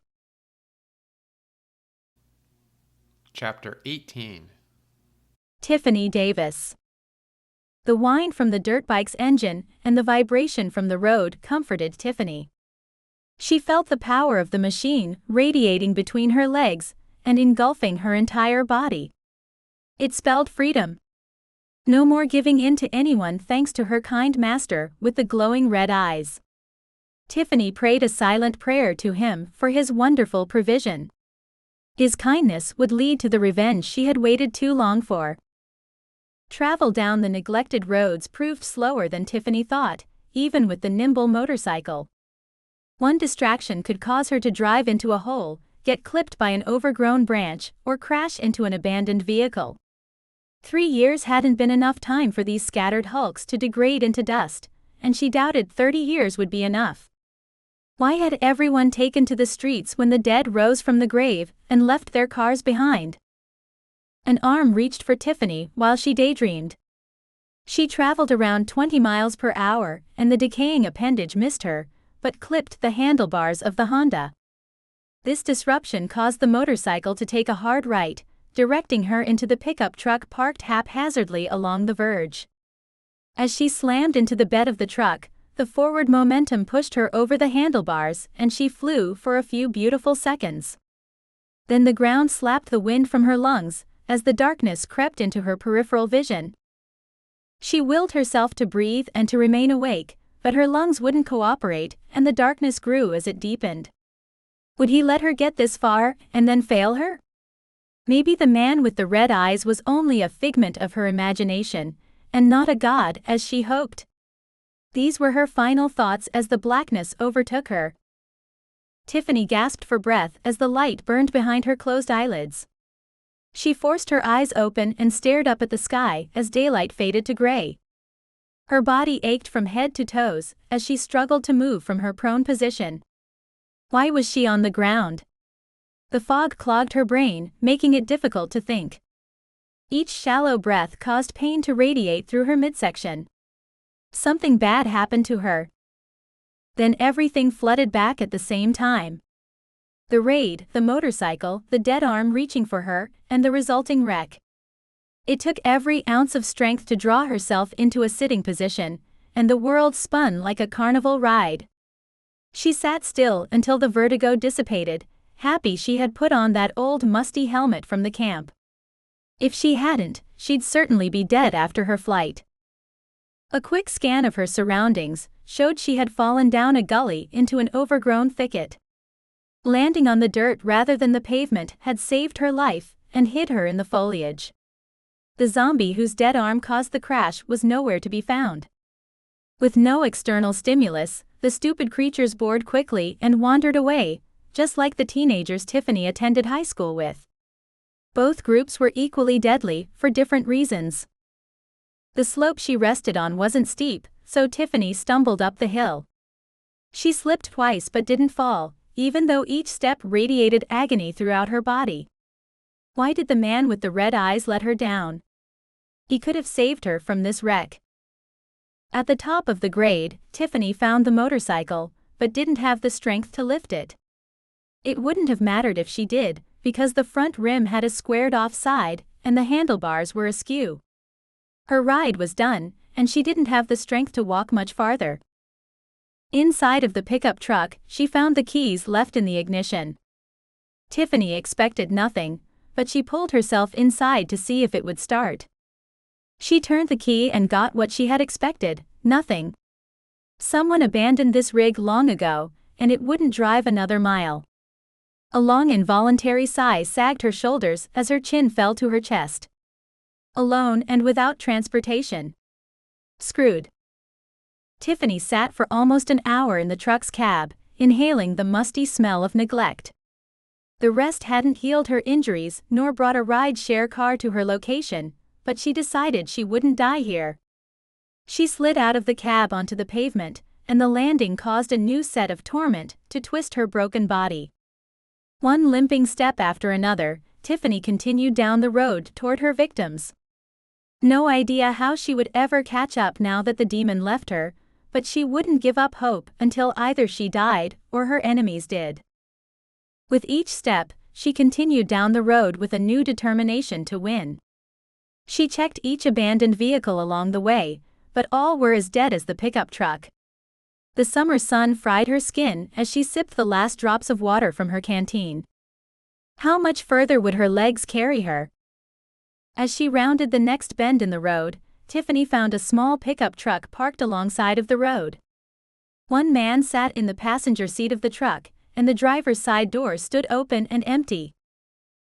Chapter 18. Tiffany Davis. The whine from the dirt bike's engine and the vibration from the road comforted Tiffany. She felt the power of the machine radiating between her legs and engulfing her entire body. It spelled freedom. No more giving in to anyone thanks to her kind master with the glowing red eyes. Tiffany prayed a silent prayer to him for his wonderful provision. His kindness would lead to the revenge she had waited too long for. Travel down the neglected roads proved slower than Tiffany thought, even with the nimble motorcycle. One distraction could cause her to drive into a hole, get clipped by an overgrown branch, or crash into an abandoned vehicle. 3 years hadn't been enough time for these scattered hulks to degrade into dust, and she doubted 30 years would be enough. Why had everyone taken to the streets when the dead rose from the grave and left their cars behind? An arm reached for Tiffany while she daydreamed. She traveled around 20 miles per hour, and the decaying appendage missed her, but clipped the handlebars of the Honda. This disruption caused the motorcycle to take a hard right, directing her into the pickup truck parked haphazardly along the verge. As she slammed into the bed of the truck, the forward momentum pushed her over the handlebars and she flew for a few beautiful seconds. Then the ground slapped the wind from her lungs as the darkness crept into her peripheral vision. She willed herself to breathe and to remain awake, but her lungs wouldn't cooperate and the darkness grew as it deepened. Would he let her get this far and then fail her? Maybe the man with the red eyes was only a figment of her imagination, and not a god as she hoped. These were her final thoughts as the blackness overtook her. Tiffany gasped for breath as the light burned behind her closed eyelids. She forced her eyes open and stared up at the sky as daylight faded to gray. Her body ached from head to toes as she struggled to move from her prone position. Why was she on the ground? The fog clogged her brain, making it difficult to think. Each shallow breath caused pain to radiate through her midsection. Something bad happened to her. Then everything flooded back at the same time. The raid, the motorcycle, the dead arm reaching for her, and the resulting wreck. It took every ounce of strength to draw herself into a sitting position, and the world spun like a carnival ride. She sat still until the vertigo dissipated, happy she had put on that old musty helmet from the camp. If she hadn't, she'd certainly be dead after her flight. A quick scan of her surroundings showed she had fallen down a gully into an overgrown thicket. Landing on the dirt rather than the pavement had saved her life and hid her in the foliage. The zombie whose dead arm caused the crash was nowhere to be found. With no external stimulus, the stupid creatures bored quickly and wandered away, just like the teenagers Tiffany attended high school with. Both groups were equally deadly, for different reasons. The slope she rested on wasn't steep, so Tiffany stumbled up the hill. She slipped twice but didn't fall, even though each step radiated agony throughout her body. Why did the man with the red eyes let her down? He could have saved her from this wreck. At the top of the grade, Tiffany found the motorcycle, but didn't have the strength to lift it. It wouldn't have mattered if she did, because the front rim had a squared-off side, and the handlebars were askew. Her ride was done, and she didn't have the strength to walk much farther. Inside of the pickup truck, she found the keys left in the ignition. Tiffany expected nothing, but she pulled herself inside to see if it would start. She turned the key and got what she had expected, nothing. Someone abandoned this rig long ago, and it wouldn't drive another mile. A long involuntary sigh sagged her shoulders as her chin fell to her chest. Alone and without transportation. Screwed. Tiffany sat for almost an hour in the truck's cab, inhaling the musty smell of neglect. The rest hadn't healed her injuries nor brought a ride-share car to her location, but she decided she wouldn't die here. She slid out of the cab onto the pavement, and the landing caused a new set of torment to twist her broken body. One limping step after another, Tiffany continued down the road toward her victims. No idea how she would ever catch up now that the demon left her, but she wouldn't give up hope until either she died or her enemies did. With each step, she continued down the road with a new determination to win. She checked each abandoned vehicle along the way, but all were as dead as the pickup truck. The summer sun fried her skin as she sipped the last drops of water from her canteen. How much further would her legs carry her? As she rounded the next bend in the road, Tiffany found a small pickup truck parked alongside of the road. One man sat in the passenger seat of the truck, and the driver's side door stood open and empty.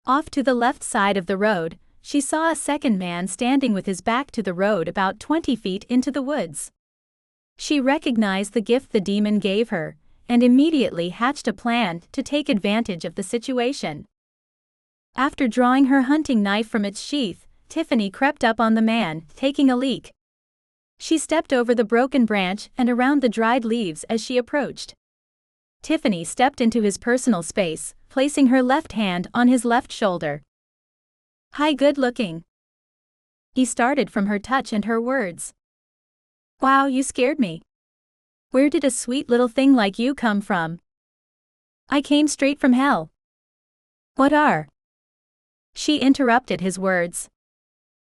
Off to the left side of the road, she saw a second man standing with his back to the road about 20 feet into the woods. She recognized the gift the demon gave her, and immediately hatched a plan to take advantage of the situation. After drawing her hunting knife from its sheath, Tiffany crept up on the man, taking a leak. She stepped over the broken branch and around the dried leaves as she approached. Tiffany stepped into his personal space, placing her left hand on his left shoulder. "Hi, good looking." He started from her touch and her words. "Wow, you scared me. Where did a sweet little thing like you come from?" "I came straight from hell." "What are?" She interrupted his words.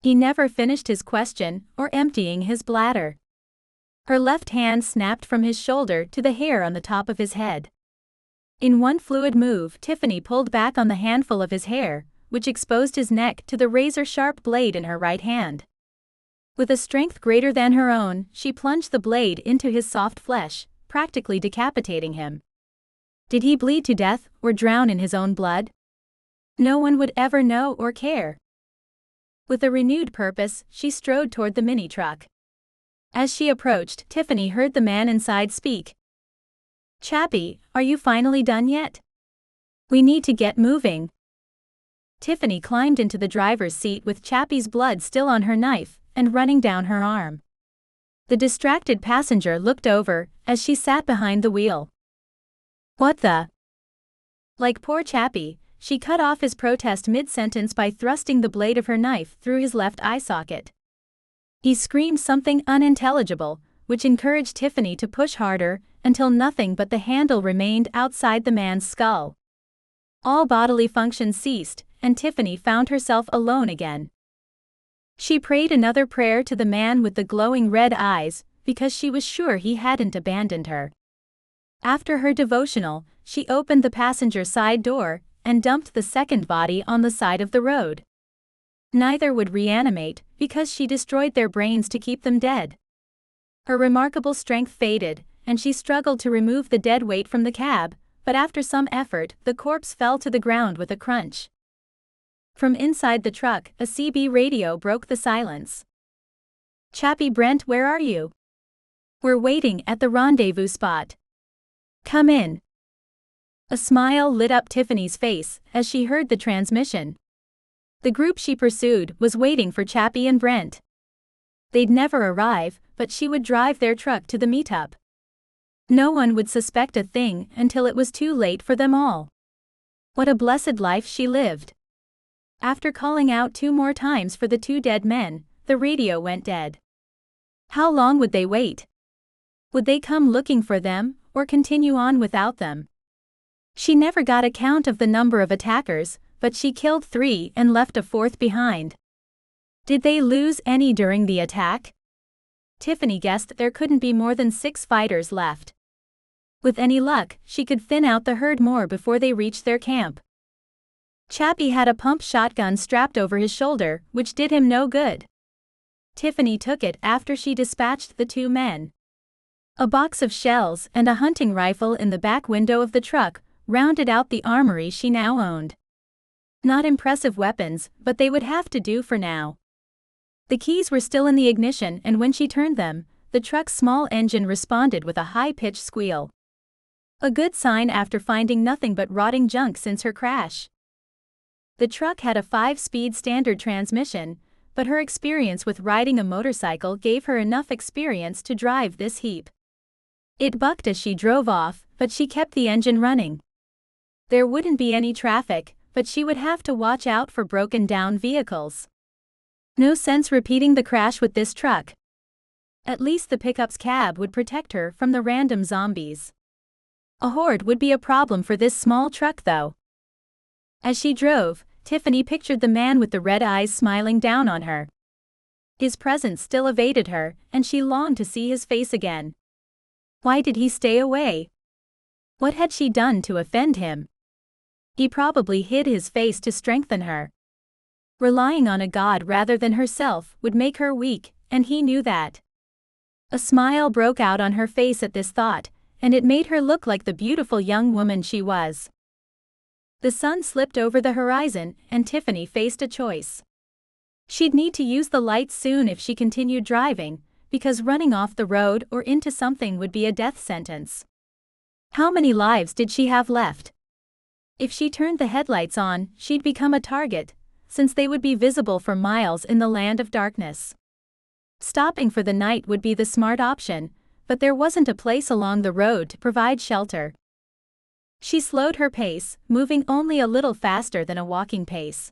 He never finished his question or emptying his bladder. Her left hand snapped from his shoulder to the hair on the top of his head. In one fluid move, Tiffany pulled back on the handful of his hair, which exposed his neck to the razor-sharp blade in her right hand. With a strength greater than her own, she plunged the blade into his soft flesh, practically decapitating him. Did he bleed to death or drown in his own blood? No one would ever know or care. With a renewed purpose, she strode toward the mini-truck. As she approached, Tiffany heard the man inside speak. "Chappie, are you finally done yet? We need to get moving." Tiffany climbed into the driver's seat with Chappie's blood still on her knife and running down her arm. The distracted passenger looked over as she sat behind the wheel. "What the?" Like poor Chappie, she cut off his protest mid-sentence by thrusting the blade of her knife through his left eye socket. He screamed something unintelligible, which encouraged Tiffany to push harder until nothing but the handle remained outside the man's skull. All bodily function ceased, and Tiffany found herself alone again. She prayed another prayer to the man with the glowing red eyes, because she was sure he hadn't abandoned her. After her devotional, she opened the passenger side door and dumped the second body on the side of the road. Neither would reanimate, because she destroyed their brains to keep them dead. Her remarkable strength faded, and she struggled to remove the dead weight from the cab, but after some effort, the corpse fell to the ground with a crunch. From inside the truck, a CB radio broke the silence. "Chappie Brent, where are you? We're waiting at the rendezvous spot. Come in." A smile lit up Tiffany's face as she heard the transmission. The group she pursued was waiting for Chappie and Brent. They'd never arrive, but she would drive their truck to the meetup. No one would suspect a thing until it was too late for them all. What a blessed life she lived. After calling out 2 more times for the 2 dead men, the radio went dead. How long would they wait? Would they come looking for them, or continue on without them? She never got a count of the number of attackers, but she killed 3 and left a 4th behind. Did they lose any during the attack? Tiffany guessed there couldn't be more than 6 fighters left. With any luck, she could thin out the herd more before they reached their camp. Chappie had a pump shotgun strapped over his shoulder, which did him no good. Tiffany took it after she dispatched the 2 men. A box of shells and a hunting rifle in the back window of the truck rounded out the armory she now owned. Not impressive weapons, but they would have to do for now. The keys were still in the ignition, and when she turned them, the truck's small engine responded with a high-pitched squeal. A good sign after finding nothing but rotting junk since her crash. The truck had a 5-speed standard transmission, but her experience with riding a motorcycle gave her enough experience to drive this heap. It bucked as she drove off, but she kept the engine running. There wouldn't be any traffic, but she would have to watch out for broken-down vehicles. No sense repeating the crash with this truck. At least the pickup's cab would protect her from the random zombies. A horde would be a problem for this small truck though. As she drove, Tiffany pictured the man with the red eyes smiling down on her. His presence still evaded her, and she longed to see his face again. Why did he stay away? What had she done to offend him? He probably hid his face to strengthen her. Relying on a god rather than herself would make her weak, and he knew that. A smile broke out on her face at this thought, and it made her look like the beautiful young woman she was. The sun slipped over the horizon, and Tiffany faced a choice. She'd need to use the lights soon if she continued driving, because running off the road or into something would be a death sentence. How many lives did she have left? If she turned the headlights on, she'd become a target, since they would be visible for miles in the land of darkness. Stopping for the night would be the smart option, but there wasn't a place along the road to provide shelter. She slowed her pace, moving only a little faster than a walking pace.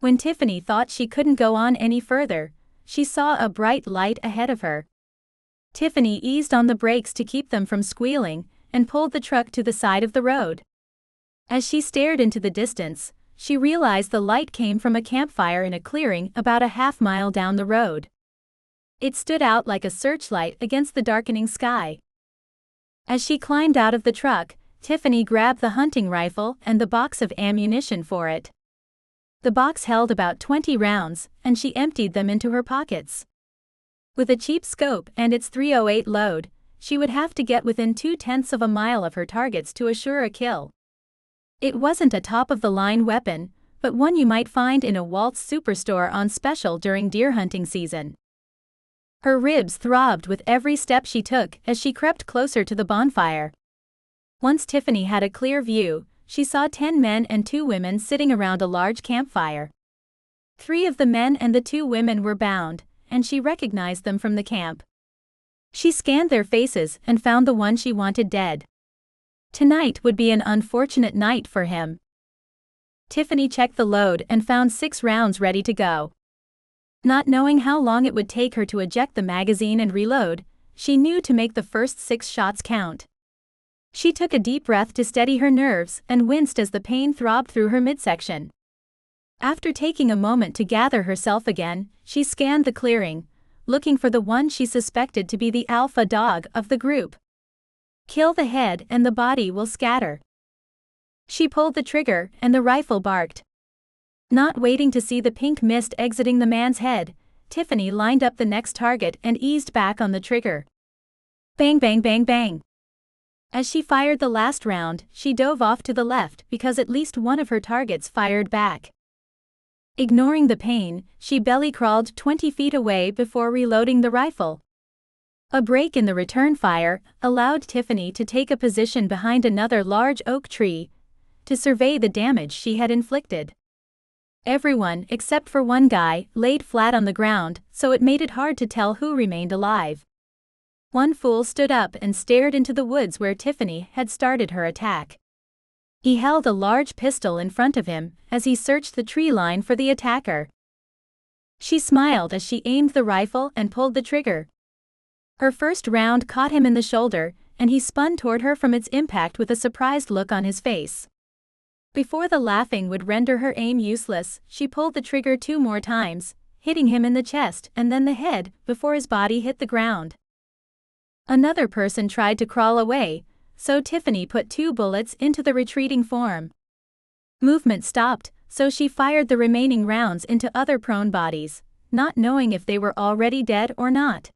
When Tiffany thought she couldn't go on any further, she saw a bright light ahead of her. Tiffany eased on the brakes to keep them from squealing, and pulled the truck to the side of the road. As she stared into the distance, she realized the light came from a campfire in a clearing about a half-mile down the road. It stood out like a searchlight against the darkening sky. As she climbed out of the truck, Tiffany grabbed the hunting rifle and the box of ammunition for it. The box held about 20 rounds, and she emptied them into her pockets. With a cheap scope and its .308 load, she would have to get within 0.2 of a mile of her targets to assure a kill. It wasn't a top-of-the-line weapon, but one you might find in a Waltz superstore on special during deer hunting season. Her ribs throbbed with every step she took as she crept closer to the bonfire. Once Tiffany had a clear view, she saw 10 men and 2 women sitting around a large campfire. 3 of the men and the 2 women were bound, and she recognized them from the camp. She scanned their faces and found the one she wanted dead. Tonight would be an unfortunate night for him. Tiffany checked the load and found 6 rounds ready to go. Not knowing how long it would take her to eject the magazine and reload, she knew to make the first 6 shots count. She took a deep breath to steady her nerves and winced as the pain throbbed through her midsection. After taking a moment to gather herself again, she scanned the clearing, looking for the one she suspected to be the alpha dog of the group. Kill the head and the body will scatter. She pulled the trigger and the rifle barked. Not waiting to see the pink mist exiting the man's head, Tiffany lined up the next target and eased back on the trigger. Bang bang bang bang. As she fired the last round, she dove off to the left because at least one of her targets fired back. Ignoring the pain, she belly crawled 20 feet away before reloading the rifle. A break in the return fire allowed Tiffany to take a position behind another large oak tree to survey the damage she had inflicted. Everyone, except for one guy, laid flat on the ground, so it made it hard to tell who remained alive. One fool stood up and stared into the woods where Tiffany had started her attack. He held a large pistol in front of him as he searched the tree line for the attacker. She smiled as she aimed the rifle and pulled the trigger. Her first round caught him in the shoulder, and he spun toward her from its impact with a surprised look on his face. Before the laughing would render her aim useless, she pulled the trigger 2 more times, hitting him in the chest and then the head before his body hit the ground. Another person tried to crawl away, so Tiffany put 2 bullets into the retreating form. Movement stopped, so she fired the remaining rounds into other prone bodies, not knowing if they were already dead or not.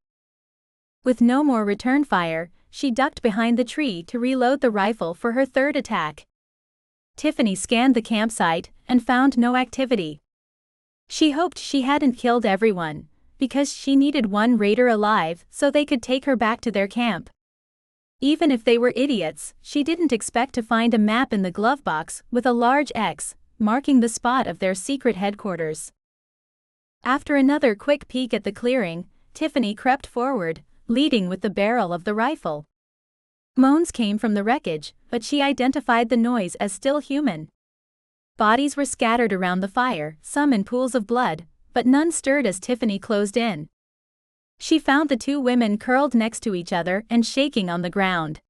With no more return fire, she ducked behind the tree to reload the rifle for her third attack. Tiffany scanned the campsite and found no activity. She hoped she hadn't killed everyone, because she needed one raider alive so they could take her back to their camp. Even if they were idiots, she didn't expect to find a map in the glove box with a large X marking the spot of their secret headquarters. After another quick peek at the clearing, Tiffany crept forward, leading with the barrel of the rifle. Moans came from the wreckage, but she identified the noise as still human. Bodies were scattered around the fire, some in pools of blood, but none stirred as Tiffany closed in. She found the two women curled next to each other and shaking on the ground.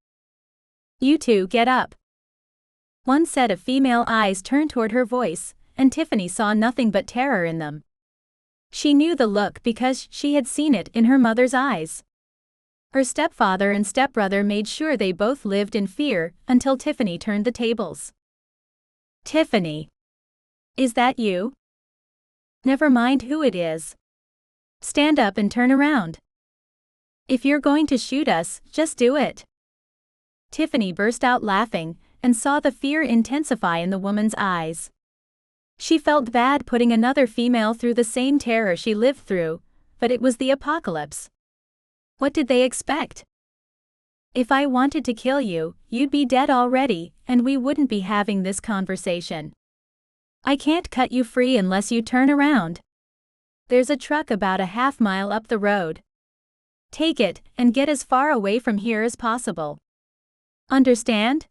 "You two, get up." One set of female eyes turned toward her voice, and Tiffany saw nothing but terror in them. She knew the look because she had seen it in her mother's eyes. Her stepfather and stepbrother made sure they both lived in fear until Tiffany turned the tables. "Tiffany. Is that you?" "Never mind who it is. Stand up and turn around. If you're going to shoot us, just do it." Tiffany burst out laughing and saw the fear intensify in the woman's eyes. She felt bad putting another female through the same terror she lived through, but it was the apocalypse. What did they expect? "If I wanted to kill you, you'd be dead already, and we wouldn't be having this conversation. I can't cut you free unless you turn around. There's a truck about a half-mile up the road. Take it, and get as far away from here as possible. Understand?"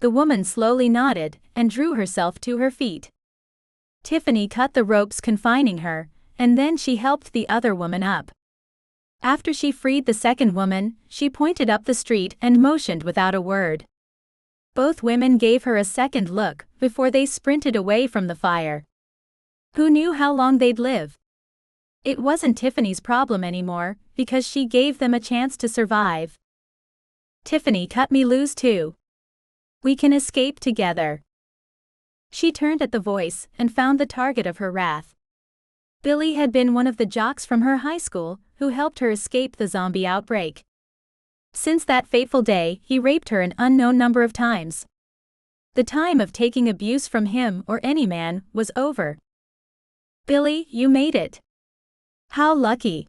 The woman slowly nodded and drew herself to her feet. Tiffany cut the ropes confining her, and then she helped the other woman up. After she freed the second woman, she pointed up the street and motioned without a word. Both women gave her a second look before they sprinted away from the fire. Who knew how long they'd live? It wasn't Tiffany's problem anymore, because she gave them a chance to survive. "Tiffany cut me loose too. We can escape together." She turned at the voice and found the target of her wrath. Billy had been one of the jocks from her high school who helped her escape the zombie outbreak. Since that fateful day, he raped her an unknown number of times. The time of taking abuse from him or any man was over. "Billy, you made it. How lucky."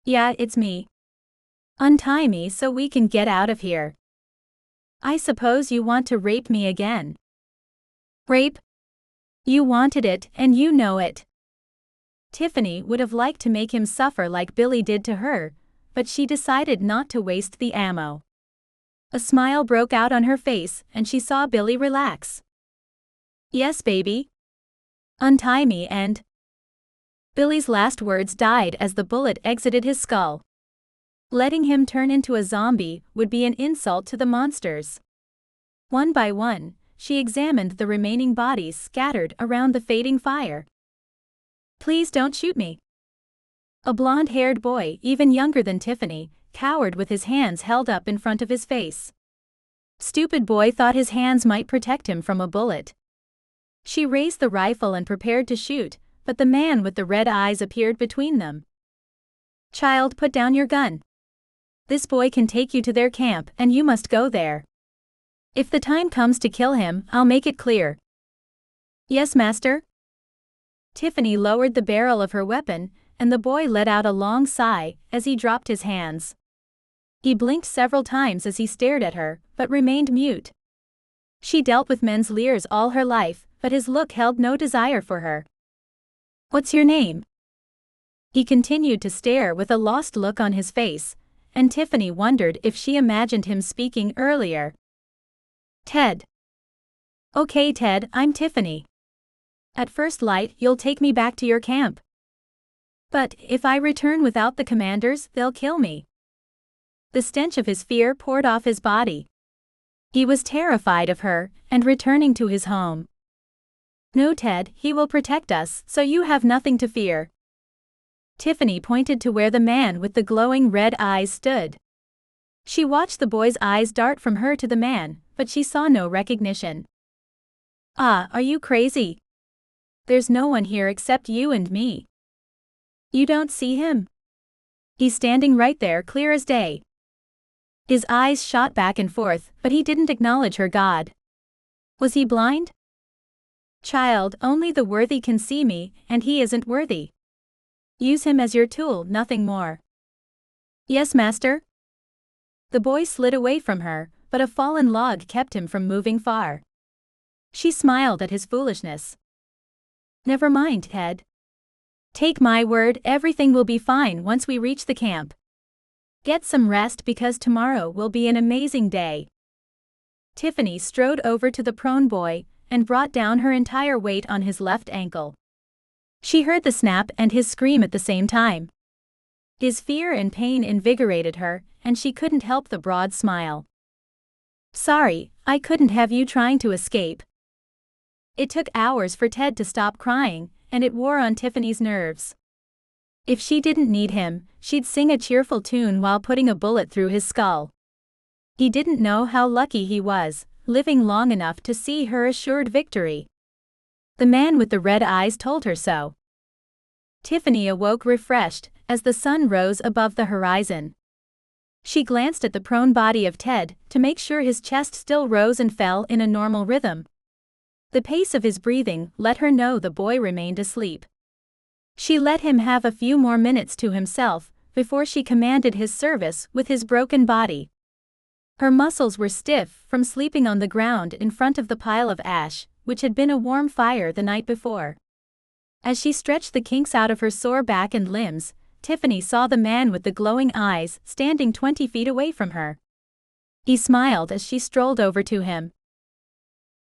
"Yeah, it's me. Untie me so we can get out of here." "I suppose you want to rape me again." "Rape? You wanted it and you know it." Tiffany would have liked to make him suffer like Billy did to her, but she decided not to waste the ammo. A smile broke out on her face and she saw Billy relax. "Yes, baby. Untie me and..." Billy's last words died as the bullet exited his skull. Letting him turn into a zombie would be an insult to the monsters. One by one, she examined the remaining bodies scattered around the fading fire. "Please don't shoot me." A blonde-haired boy, even younger than Tiffany, cowered with his hands held up in front of his face. Stupid boy thought his hands might protect him from a bullet. She raised the rifle and prepared to shoot, but the man with the red eyes appeared between them. "Child, put down your gun. This boy can take you to their camp and you must go there. If the time comes to kill him, I'll make it clear." "Yes, master." Tiffany lowered the barrel of her weapon, and the boy let out a long sigh as he dropped his hands. He blinked several times as he stared at her, but remained mute. She dealt with men's leers all her life, but his look held no desire for her. "What's your name?" He continued to stare with a lost look on his face, and Tiffany wondered if she imagined him speaking earlier. "Ted." "Okay, Ted, I'm Tiffany. At first light, you'll take me back to your camp. But if I return without the commanders, they'll kill me." The stench of his fear poured off his body. He was terrified of her and returning to his home. "No, Ted, he will protect us, so you have nothing to fear." Tiffany pointed to where the man with the glowing red eyes stood. She watched the boy's eyes dart from her to the man, but she saw no recognition. "Ah, are you crazy? There's no one here except you and me. You don't see him? He's standing right there, clear as day." His eyes shot back and forth, but he didn't acknowledge her god. Was he blind? "Child, only the worthy can see me, and he isn't worthy. Use him as your tool, nothing more." "Yes, master." The boy slid away from her, but a fallen log kept him from moving far. She smiled at his foolishness. "Never mind, Ted. Take my word, everything will be fine once we reach the camp." Get some rest because tomorrow will be an amazing day. Tiffany strode over to the prone boy and brought down her entire weight on his left ankle. She heard the snap and his scream at the same time. His fear and pain invigorated her, and she couldn't help the broad smile. Sorry, I couldn't have you trying to escape. It took hours for Ted to stop crying, and it wore on Tiffany's nerves. If she didn't need him, she'd sing a cheerful tune while putting a bullet through his skull. He didn't know how lucky he was, living long enough to see her assured victory. The man with the red eyes told her so. Tiffany awoke refreshed as the sun rose above the horizon. She glanced at the prone body of Ted to make sure his chest still rose and fell in a normal rhythm. The pace of his breathing let her know the boy remained asleep. She let him have a few more minutes to himself before she commanded his service with his broken body. Her muscles were stiff from sleeping on the ground in front of the pile of ash, which had been a warm fire the night before. As she stretched the kinks out of her sore back and limbs, Tiffany saw the man with the glowing eyes standing 20 feet away from her. He smiled as she strolled over to him.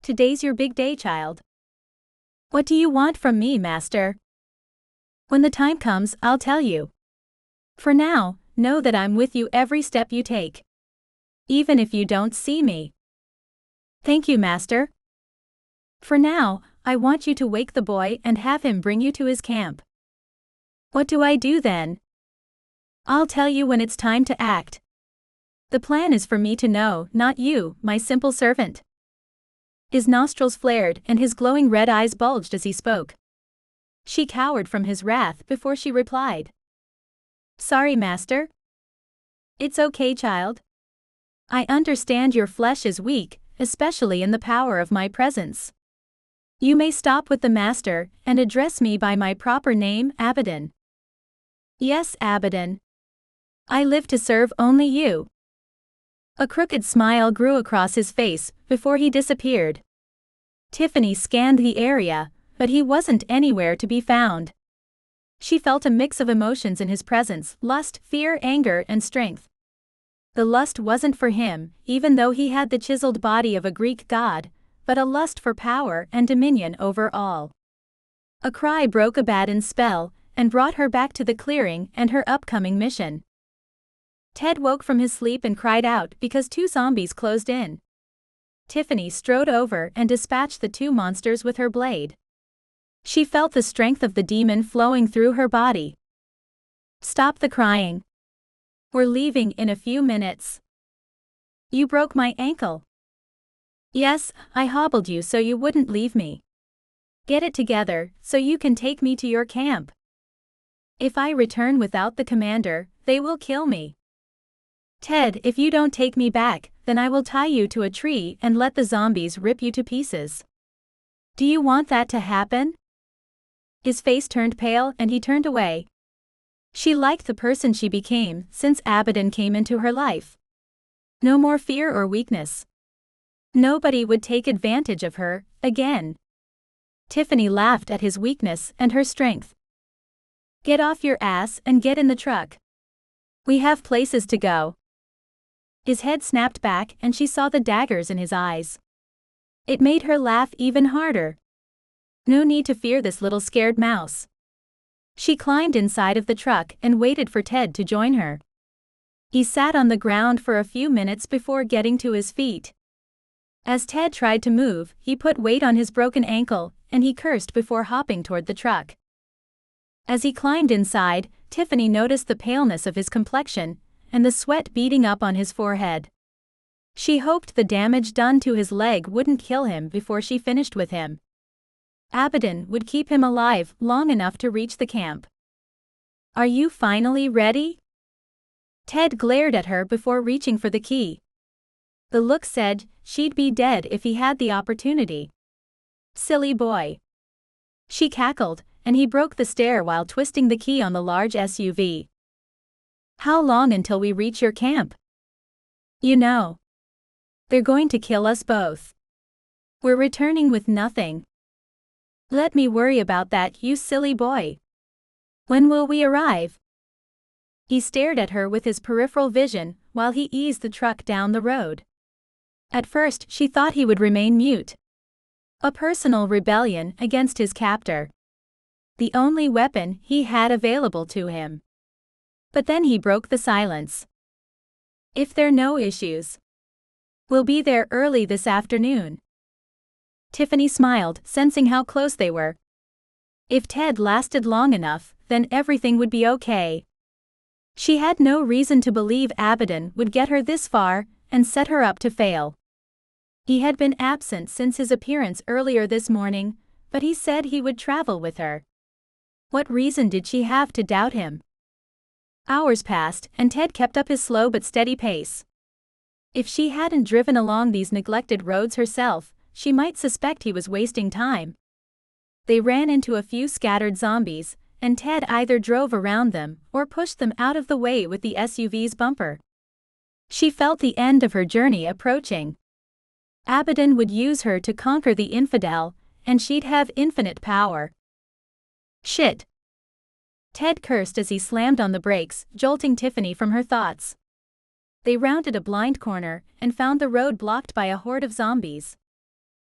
Today's your big day, child. What do you want from me, master? When the time comes, I'll tell you. For now, know that I'm with you every step you take. Even if you don't see me. Thank you, master. For now, I want you to wake the boy and have him bring you to his camp. What do I do then? I'll tell you when it's time to act. The plan is for me to know, not you, my simple servant. His nostrils flared and his glowing red eyes bulged as he spoke. She cowered from his wrath before she replied. Sorry, master. It's okay, child. I understand your flesh is weak, especially in the power of my presence. You may stop with the master and address me by my proper name, Abaddon. Yes, Abaddon. I live to serve only you. A crooked smile grew across his face before he disappeared. Tiffany scanned the area, but he wasn't anywhere to be found. She felt a mix of emotions in his presence: lust, fear, anger, and strength. The lust wasn't for him, even though he had the chiseled body of a Greek god, but a lust for power and dominion over all. A cry broke Abaddon's spell and brought her back to the clearing and her upcoming mission. Ted woke from his sleep and cried out because 2 zombies closed in. Tiffany strode over and dispatched the 2 monsters with her blade. She felt the strength of the demon flowing through her body. Stop the crying. We're leaving in a few minutes. You broke my ankle. Yes, I hobbled you so you wouldn't leave me. Get it together so you can take me to your camp. If I return without the commander, they will kill me. Ted, if you don't take me back, then I will tie you to a tree and let the zombies rip you to pieces. Do you want that to happen? His face turned pale and he turned away. She liked the person she became since Abaddon came into her life. No more fear or weakness. Nobody would take advantage of her again. Tiffany laughed at his weakness and her strength. Get off your ass and get in the truck. We have places to go. His head snapped back and she saw the daggers in his eyes. It made her laugh even harder. No need to fear this little scared mouse. She climbed inside of the truck and waited for Ted to join her. He sat on the ground for a few minutes before getting to his feet. As Ted tried to move, he put weight on his broken ankle, and he cursed before hopping toward the truck. As he climbed inside, Tiffany noticed the paleness of his complexion and the sweat beading up on his forehead. She hoped the damage done to his leg wouldn't kill him before she finished with him. Abaddon would keep him alive long enough to reach the camp. Are you finally ready? Ted glared at her before reaching for the key. The look said she'd be dead if he had the opportunity. Silly boy. She cackled, and he broke the stare while twisting the key on the large SUV. How long until we reach your camp? You know. They're going to kill us both. We're returning with nothing. Let me worry about that, you silly boy. When will we arrive? He stared at her with his peripheral vision while he eased the truck down the road. At first, she thought he would remain mute. A personal rebellion against his captor. The only weapon he had available to him. But then he broke the silence. If there are no issues, we'll be there early this afternoon. Tiffany smiled, sensing how close they were. If Ted lasted long enough, then everything would be okay. She had no reason to believe Abaddon would get her this far and set her up to fail. He had been absent since his appearance earlier this morning, but he said he would travel with her. What reason did she have to doubt him? Hours passed, and Ted kept up his slow but steady pace. If she hadn't driven along these neglected roads herself, she might suspect he was wasting time. They ran into a few scattered zombies, and Ted either drove around them or pushed them out of the way with the SUV's bumper. She felt the end of her journey approaching. Abaddon would use her to conquer the infidel, and she'd have infinite power. Shit. Ted cursed as he slammed on the brakes, jolting Tiffany from her thoughts. They rounded a blind corner and found the road blocked by a horde of zombies.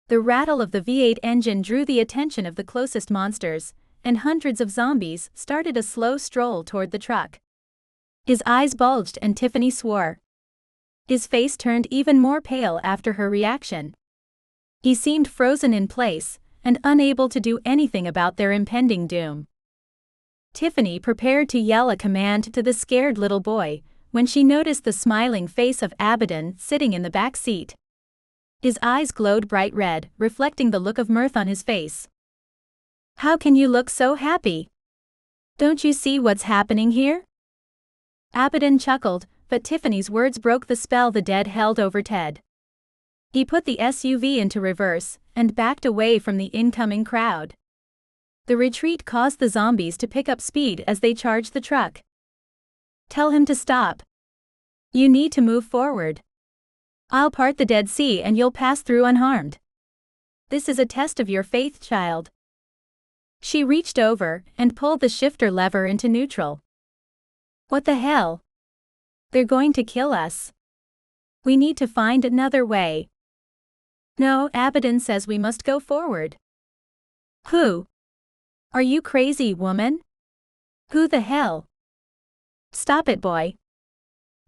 The rattle of the V8 engine drew the attention of the closest monsters, and hundreds of zombies started a slow stroll toward the truck. His eyes bulged and Tiffany swore. His face turned even more pale after her reaction. He seemed frozen in place and unable to do anything about their impending doom. Tiffany prepared to yell a command to the scared little boy when she noticed the smiling face of Abaddon sitting in the back seat. His eyes glowed bright red, reflecting the look of mirth on his face. "How can you look so happy? Don't you see what's happening here?" Abaddon chuckled, but Tiffany's words broke the spell the dead held over Ted. He put the SUV into reverse and backed away from the incoming crowd. The retreat caused the zombies to pick up speed as they charged the truck. "Tell him to stop. You need to move forward. I'll part the Dead Sea and you'll pass through unharmed. This is a test of your faith, child." She reached over and pulled the shifter lever into neutral. "What the hell? They're going to kill us. We need to find another way." "No, Abaddon says we must go forward." "Who? Are you crazy, woman? Who the hell?" "Stop it, boy.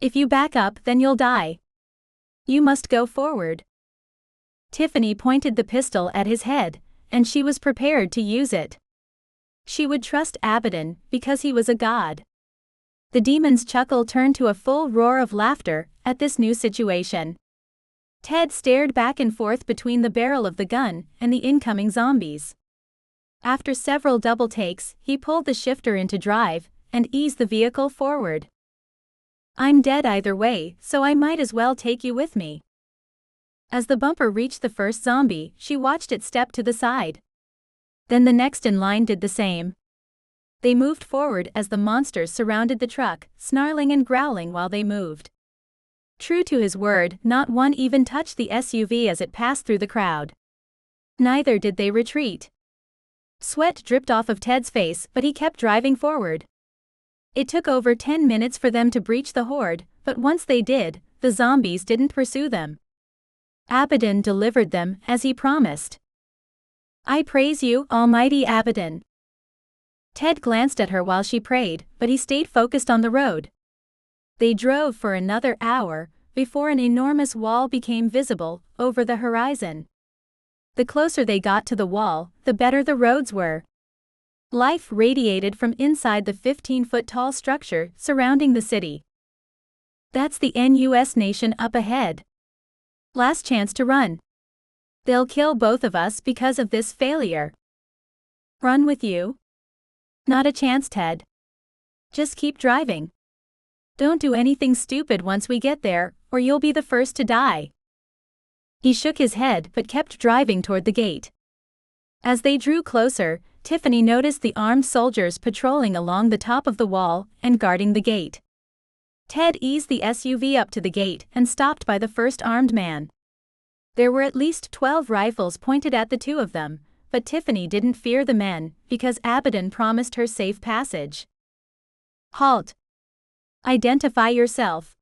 If you back up, then you'll die. You must go forward." Tiffany pointed the pistol at his head, and she was prepared to use it. She would trust Abaddon because he was a god. The demon's chuckle turned to a full roar of laughter at this new situation. Ted stared back and forth between the barrel of the gun and the incoming zombies. After several double takes, he pulled the shifter into drive and eased the vehicle forward. "I'm dead either way, so I might as well take you with me." As the bumper reached the first zombie, she watched it step to the side. Then the next in line did the same. They moved forward as the monsters surrounded the truck, snarling and growling while they moved. True to his word, not one even touched the SUV as it passed through the crowd. Neither did they retreat. Sweat dripped off of Ted's face, but he kept driving forward. It took over 10 minutes for them to breach the horde, but once they did, the zombies didn't pursue them. Abaddon delivered them as he promised. "I praise you, Almighty Abaddon." Ted glanced at her while she prayed, but he stayed focused on the road. They drove for another hour before an enormous wall became visible over the horizon. The closer they got to the wall, the better the roads were. Life radiated from inside the 15-foot-tall structure surrounding the city. "That's the NUS nation up ahead. Last chance to run. They'll kill both of us because of this failure." "Run with you? Not a chance, Ted. Just keep driving. Don't do anything stupid once we get there, or you'll be the first to die." He shook his head but kept driving toward the gate. As they drew closer, Tiffany noticed the armed soldiers patrolling along the top of the wall and guarding the gate. Ted eased the SUV up to the gate and stopped by the first armed man. There were at least 12 rifles pointed at the two of them, but Tiffany didn't fear the men because Abaddon promised her safe passage. "Halt. Identify yourself.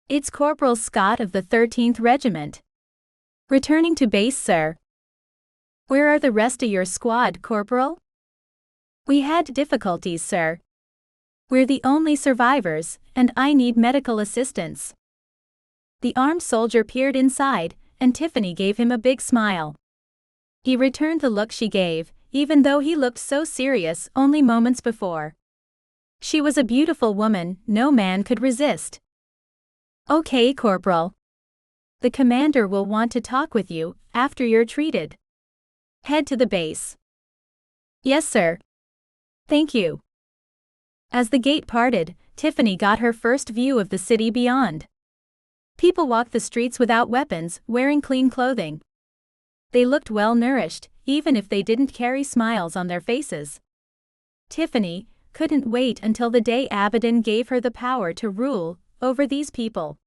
It's Corporal Scott of the 13th Regiment. Returning to base, sir. Where are the rest of your squad, Corporal? We had difficulties, sir. We're the only survivors, and I need medical assistance. The armed soldier peered inside, and Tiffany gave him a big smile. He returned the look she gave, even though he looked so serious only moments before. She was a beautiful woman no man could resist. Okay, Corporal. The commander will want to talk with you after you're treated. Head to the base. Yes, sir. Thank you. As the gate parted, Tiffany got her first view of the city beyond. People walked the streets without weapons, wearing clean clothing. They looked well-nourished, even if they didn't carry smiles on their faces. Tiffany couldn't wait until the day Abaddon gave her the power to rule over these people.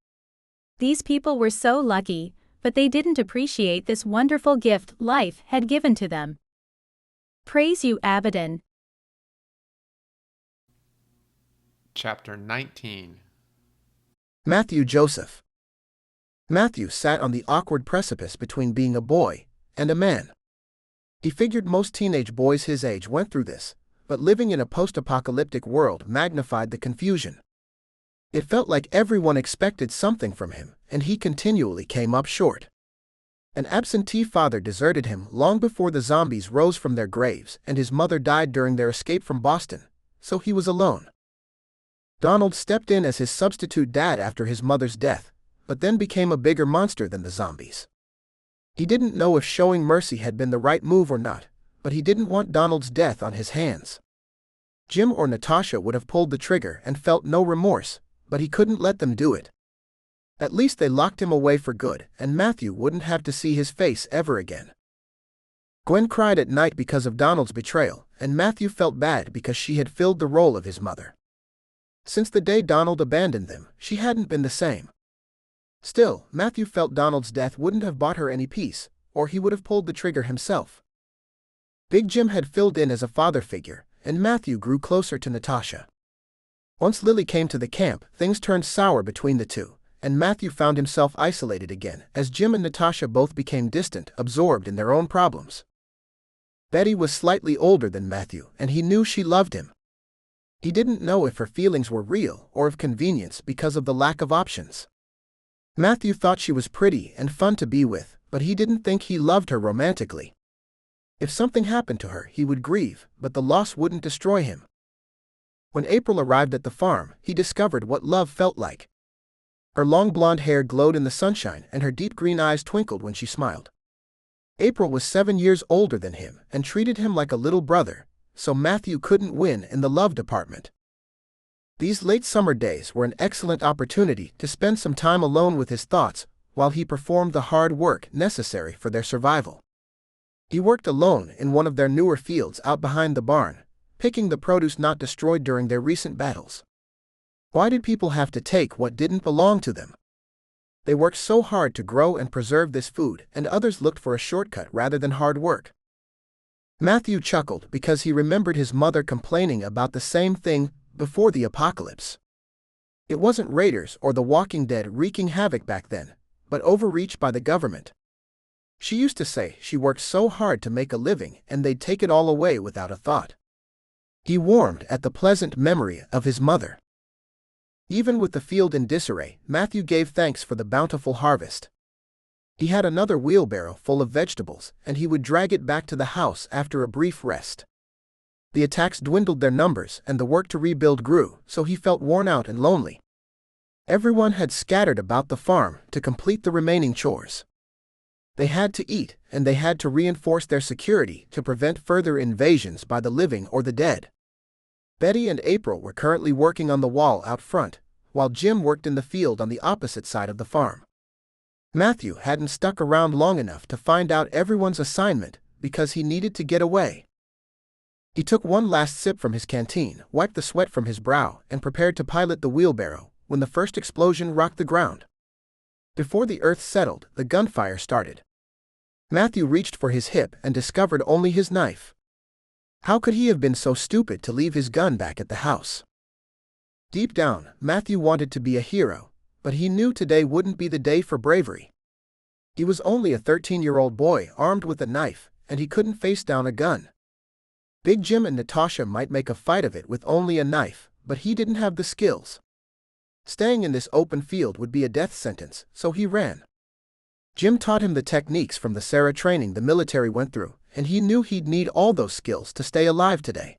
These people were so lucky, but they didn't appreciate this wonderful gift life had given to them. Praise you, Abaddon. Chapter 19. Matthew Joseph. Matthew sat on the awkward precipice between being a boy and a man. He figured most teenage boys his age went through this, but living in a post-apocalyptic world magnified the confusion. It felt like everyone expected something from him, and he continually came up short. An absentee father deserted him long before the zombies rose from their graves, and his mother died during their escape from Boston, so he was alone. Donald stepped in as his substitute dad after his mother's death, but then became a bigger monster than the zombies. He didn't know if showing mercy had been the right move or not, but he didn't want Donald's death on his hands. Jim or Natasha would have pulled the trigger and felt no remorse, but he couldn't let them do it. At least they locked him away for good, and Matthew wouldn't have to see his face ever again. Gwen cried at night because of Donald's betrayal, and Matthew felt bad because she had filled the role of his mother. Since the day Donald abandoned them, she hadn't been the same. Still, Matthew felt Donald's death wouldn't have bought her any peace, or he would have pulled the trigger himself. Big Jim had filled in as a father figure, and Matthew grew closer to Natasha. Once Lily came to the camp, things turned sour between the two, and Matthew found himself isolated again, as Jim and Natasha both became distant, absorbed in their own problems. Betty was slightly older than Matthew, and he knew she loved him. He didn't know if her feelings were real or of convenience because of the lack of options. Matthew thought she was pretty and fun to be with, but he didn't think he loved her romantically. If something happened to her, he would grieve, but the loss wouldn't destroy him. When April arrived at the farm, he discovered what love felt like. Her long blonde hair glowed in the sunshine, and her deep green eyes twinkled when she smiled. April was 7 years older than him and treated him like a little brother, so Matthew couldn't win in the love department. These late summer days were an excellent opportunity to spend some time alone with his thoughts while he performed the hard work necessary for their survival. He worked alone in one of their newer fields out behind the barn, picking the produce not destroyed during their recent battles. Why did people have to take what didn't belong to them? They worked so hard to grow and preserve this food, and others looked for a shortcut rather than hard work. Matthew chuckled because he remembered his mother complaining about the same thing before the apocalypse. It wasn't raiders or the Walking Dead wreaking havoc back then, but overreach by the government. She used to say she worked so hard to make a living and they'd take it all away without a thought. He warmed at the pleasant memory of his mother. Even with the field in disarray, Matthew gave thanks for the bountiful harvest. He had another wheelbarrow full of vegetables, and he would drag it back to the house after a brief rest. The attacks dwindled their numbers and the work to rebuild grew, so he felt worn out and lonely. Everyone had scattered about the farm to complete the remaining chores. They had to eat, and they had to reinforce their security to prevent further invasions by the living or the dead. Betty and April were currently working on the wall out front, while Jim worked in the field on the opposite side of the farm. Matthew hadn't stuck around long enough to find out everyone's assignment because he needed to get away. He took one last sip from his canteen, wiped the sweat from his brow, and prepared to pilot the wheelbarrow when the first explosion rocked the ground. Before the earth settled, the gunfire started. Matthew reached for his hip and discovered only his knife. How could he have been so stupid to leave his gun back at the house? Deep down, Matthew wanted to be a hero, but he knew today wouldn't be the day for bravery. He was only a 13-year-old boy armed with a knife, and he couldn't face down a gun. Big Jim and Natasha might make a fight of it with only a knife, but he didn't have the skills. Staying in this open field would be a death sentence, so he ran. Jim taught him the techniques from the Sarah training the military went through, and he knew he'd need all those skills to stay alive today.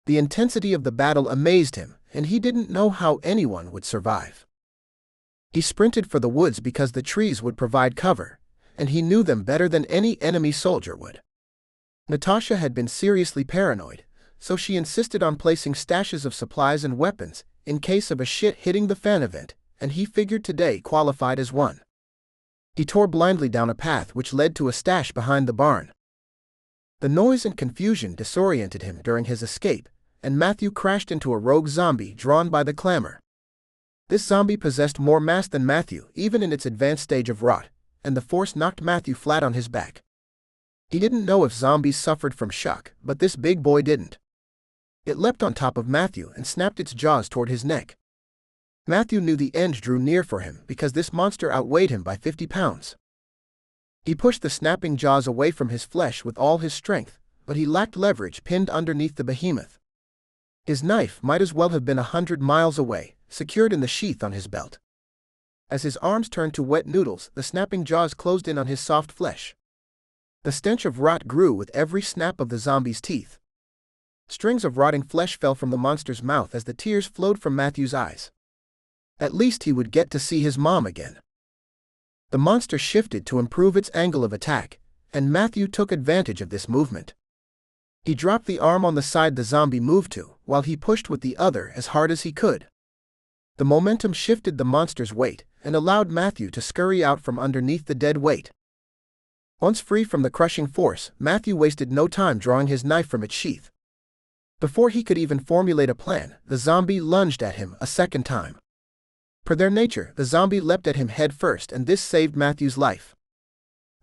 The intensity of the battle amazed him, and he didn't know how anyone would survive. He sprinted for the woods because the trees would provide cover, and he knew them better than any enemy soldier would. Natasha had been seriously paranoid, so she insisted on placing stashes of supplies and weapons in case of a shit-hitting-the-fan event, and he figured today qualified as one. He tore blindly down a path which led to a stash behind the barn. The noise and confusion disoriented him during his escape, and Matthew crashed into a rogue zombie drawn by the clamor. This zombie possessed more mass than Matthew, even in its advanced stage of rot, and the force knocked Matthew flat on his back. He didn't know if zombies suffered from shock, but this big boy didn't. It leapt on top of Matthew and snapped its jaws toward his neck. Matthew knew the end drew near for him because this monster outweighed him by 50 pounds. He pushed the snapping jaws away from his flesh with all his strength, but he lacked leverage pinned underneath the behemoth. His knife might as well have been 100 miles away, secured in the sheath on his belt. As his arms turned to wet noodles, the snapping jaws closed in on his soft flesh. The stench of rot grew with every snap of the zombie's teeth. Strings of rotting flesh fell from the monster's mouth as the tears flowed from Matthew's eyes. At least he would get to see his mom again. The monster shifted to improve its angle of attack, and Matthew took advantage of this movement. He dropped the arm on the side the zombie moved to, while he pushed with the other as hard as he could. The momentum shifted the monster's weight and allowed Matthew to scurry out from underneath the dead weight. Once free from the crushing force, Matthew wasted no time drawing his knife from its sheath. Before he could even formulate a plan, the zombie lunged at him a second time. Per their nature, the zombie leapt at him head first, and this saved Matthew's life.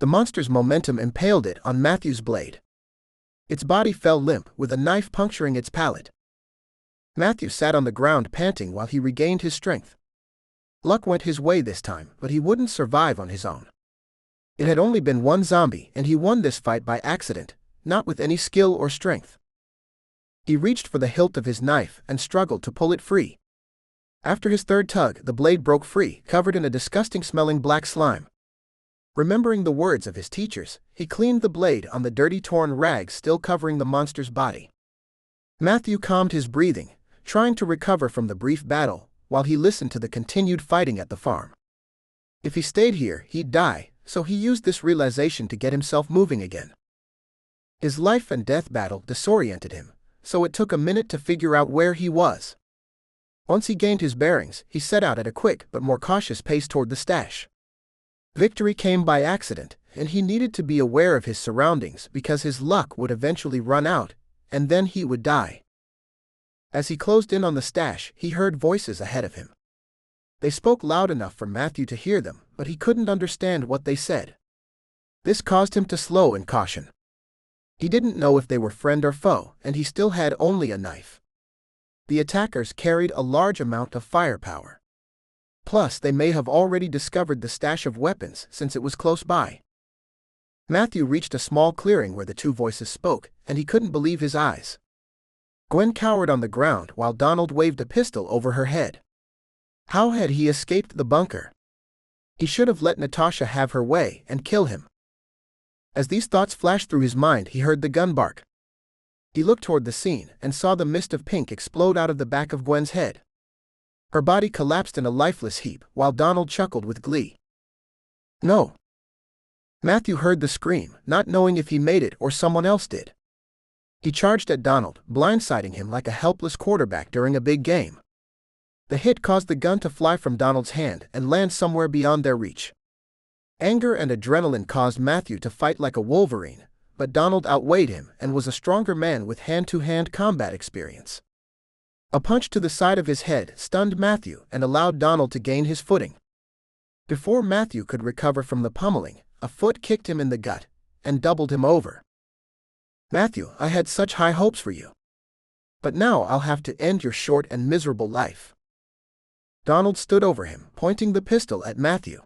The monster's momentum impaled it on Matthew's blade. Its body fell limp, with a knife puncturing its palate. Matthew sat on the ground panting while he regained his strength. Luck went his way this time, but he wouldn't survive on his own. It had only been one zombie, and he won this fight by accident, not with any skill or strength. He reached for the hilt of his knife and struggled to pull it free. After his third tug, the blade broke free, covered in a disgusting-smelling black slime. Remembering the words of his teachers, he cleaned the blade on the dirty torn rags still covering the monster's body. Matthew calmed his breathing, trying to recover from the brief battle, while he listened to the continued fighting at the farm. If he stayed here, he'd die, so he used this realization to get himself moving again. His life and death battle disoriented him, so it took a minute to figure out where he was. Once he gained his bearings, he set out at a quick but more cautious pace toward the stash. Victory came by accident, and he needed to be aware of his surroundings because his luck would eventually run out, and then he would die. As he closed in on the stash, he heard voices ahead of him. They spoke loud enough for Matthew to hear them, but he couldn't understand what they said. This caused him to slow in caution. He didn't know if they were friend or foe, and he still had only a knife. The attackers carried a large amount of firepower. Plus, they may have already discovered the stash of weapons since it was close by. Matthew reached a small clearing where the two voices spoke, and he couldn't believe his eyes. Gwen cowered on the ground while Donald waved a pistol over her head. How had he escaped the bunker? He should have let Natasha have her way and kill him. As these thoughts flashed through his mind, he heard the gun bark. He looked toward the scene and saw the mist of pink explode out of the back of Gwen's head. Her body collapsed in a lifeless heap, while Donald chuckled with glee. No. Matthew heard the scream, not knowing if he made it or someone else did. He charged at Donald, blindsiding him like a helpless quarterback during a big game. The hit caused the gun to fly from Donald's hand and land somewhere beyond their reach. Anger and adrenaline caused Matthew to fight like a wolverine, but Donald outweighed him and was a stronger man with hand-to-hand combat experience. A punch to the side of his head stunned Matthew and allowed Donald to gain his footing. Before Matthew could recover from the pummeling, a foot kicked him in the gut and doubled him over. Matthew, I had such high hopes for you. But now I'll have to end your short and miserable life." Donald stood over him, pointing the pistol at Matthew.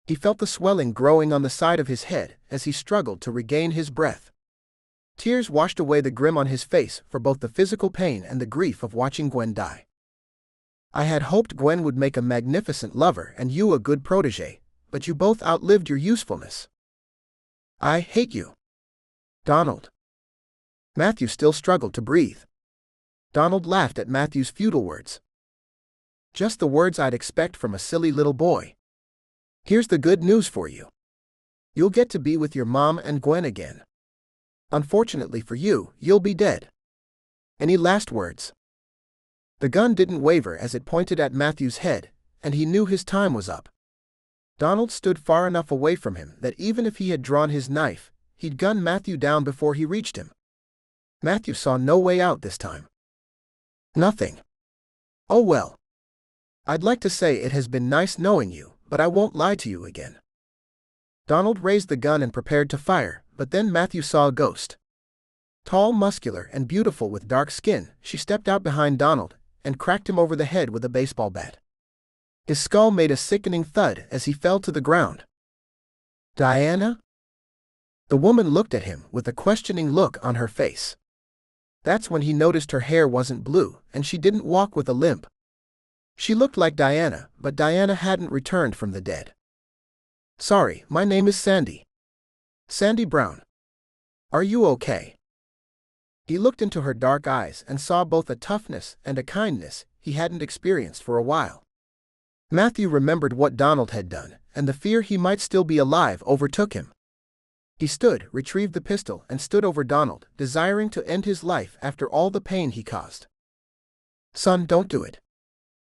He felt the swelling growing on the side of his head as he struggled to regain his breath. Tears washed away the grin on his face for both the physical pain and the grief of watching Gwen die. "I had hoped Gwen would make a magnificent lover and you a good protege, but you both outlived your usefulness. I hate you." "Donald." Matthew still struggled to breathe. Donald laughed at Matthew's futile words. "Just the words I'd expect from a silly little boy. Here's the good news for you. You'll get to be with your mom and Gwen again. Unfortunately for you, you'll be dead. Any last words?" The gun didn't waver as it pointed at Matthew's head, and he knew his time was up. Donald stood far enough away from him that even if he had drawn his knife, he'd gun Matthew down before he reached him. Matthew saw no way out this time. "Nothing. Oh well. I'd like to say it has been nice knowing you, but I won't lie to you again." Donald raised the gun and prepared to fire, but then Matthew saw a ghost. Tall, muscular, and beautiful with dark skin, she stepped out behind Donald and cracked him over the head with a baseball bat. His skull made a sickening thud as he fell to the ground. "Diana?" The woman looked at him with a questioning look on her face. That's when he noticed her hair wasn't blue and she didn't walk with a limp. She looked like Diana, but Diana hadn't returned from the dead. "Sorry, my name is Sandy. Sandy Brown. Are you okay?" He looked into her dark eyes and saw both a toughness and a kindness he hadn't experienced for a while. Matthew remembered what Donald had done, and the fear he might still be alive overtook him. He stood, retrieved the pistol, and stood over Donald, desiring to end his life after all the pain he caused. "Son, don't do it.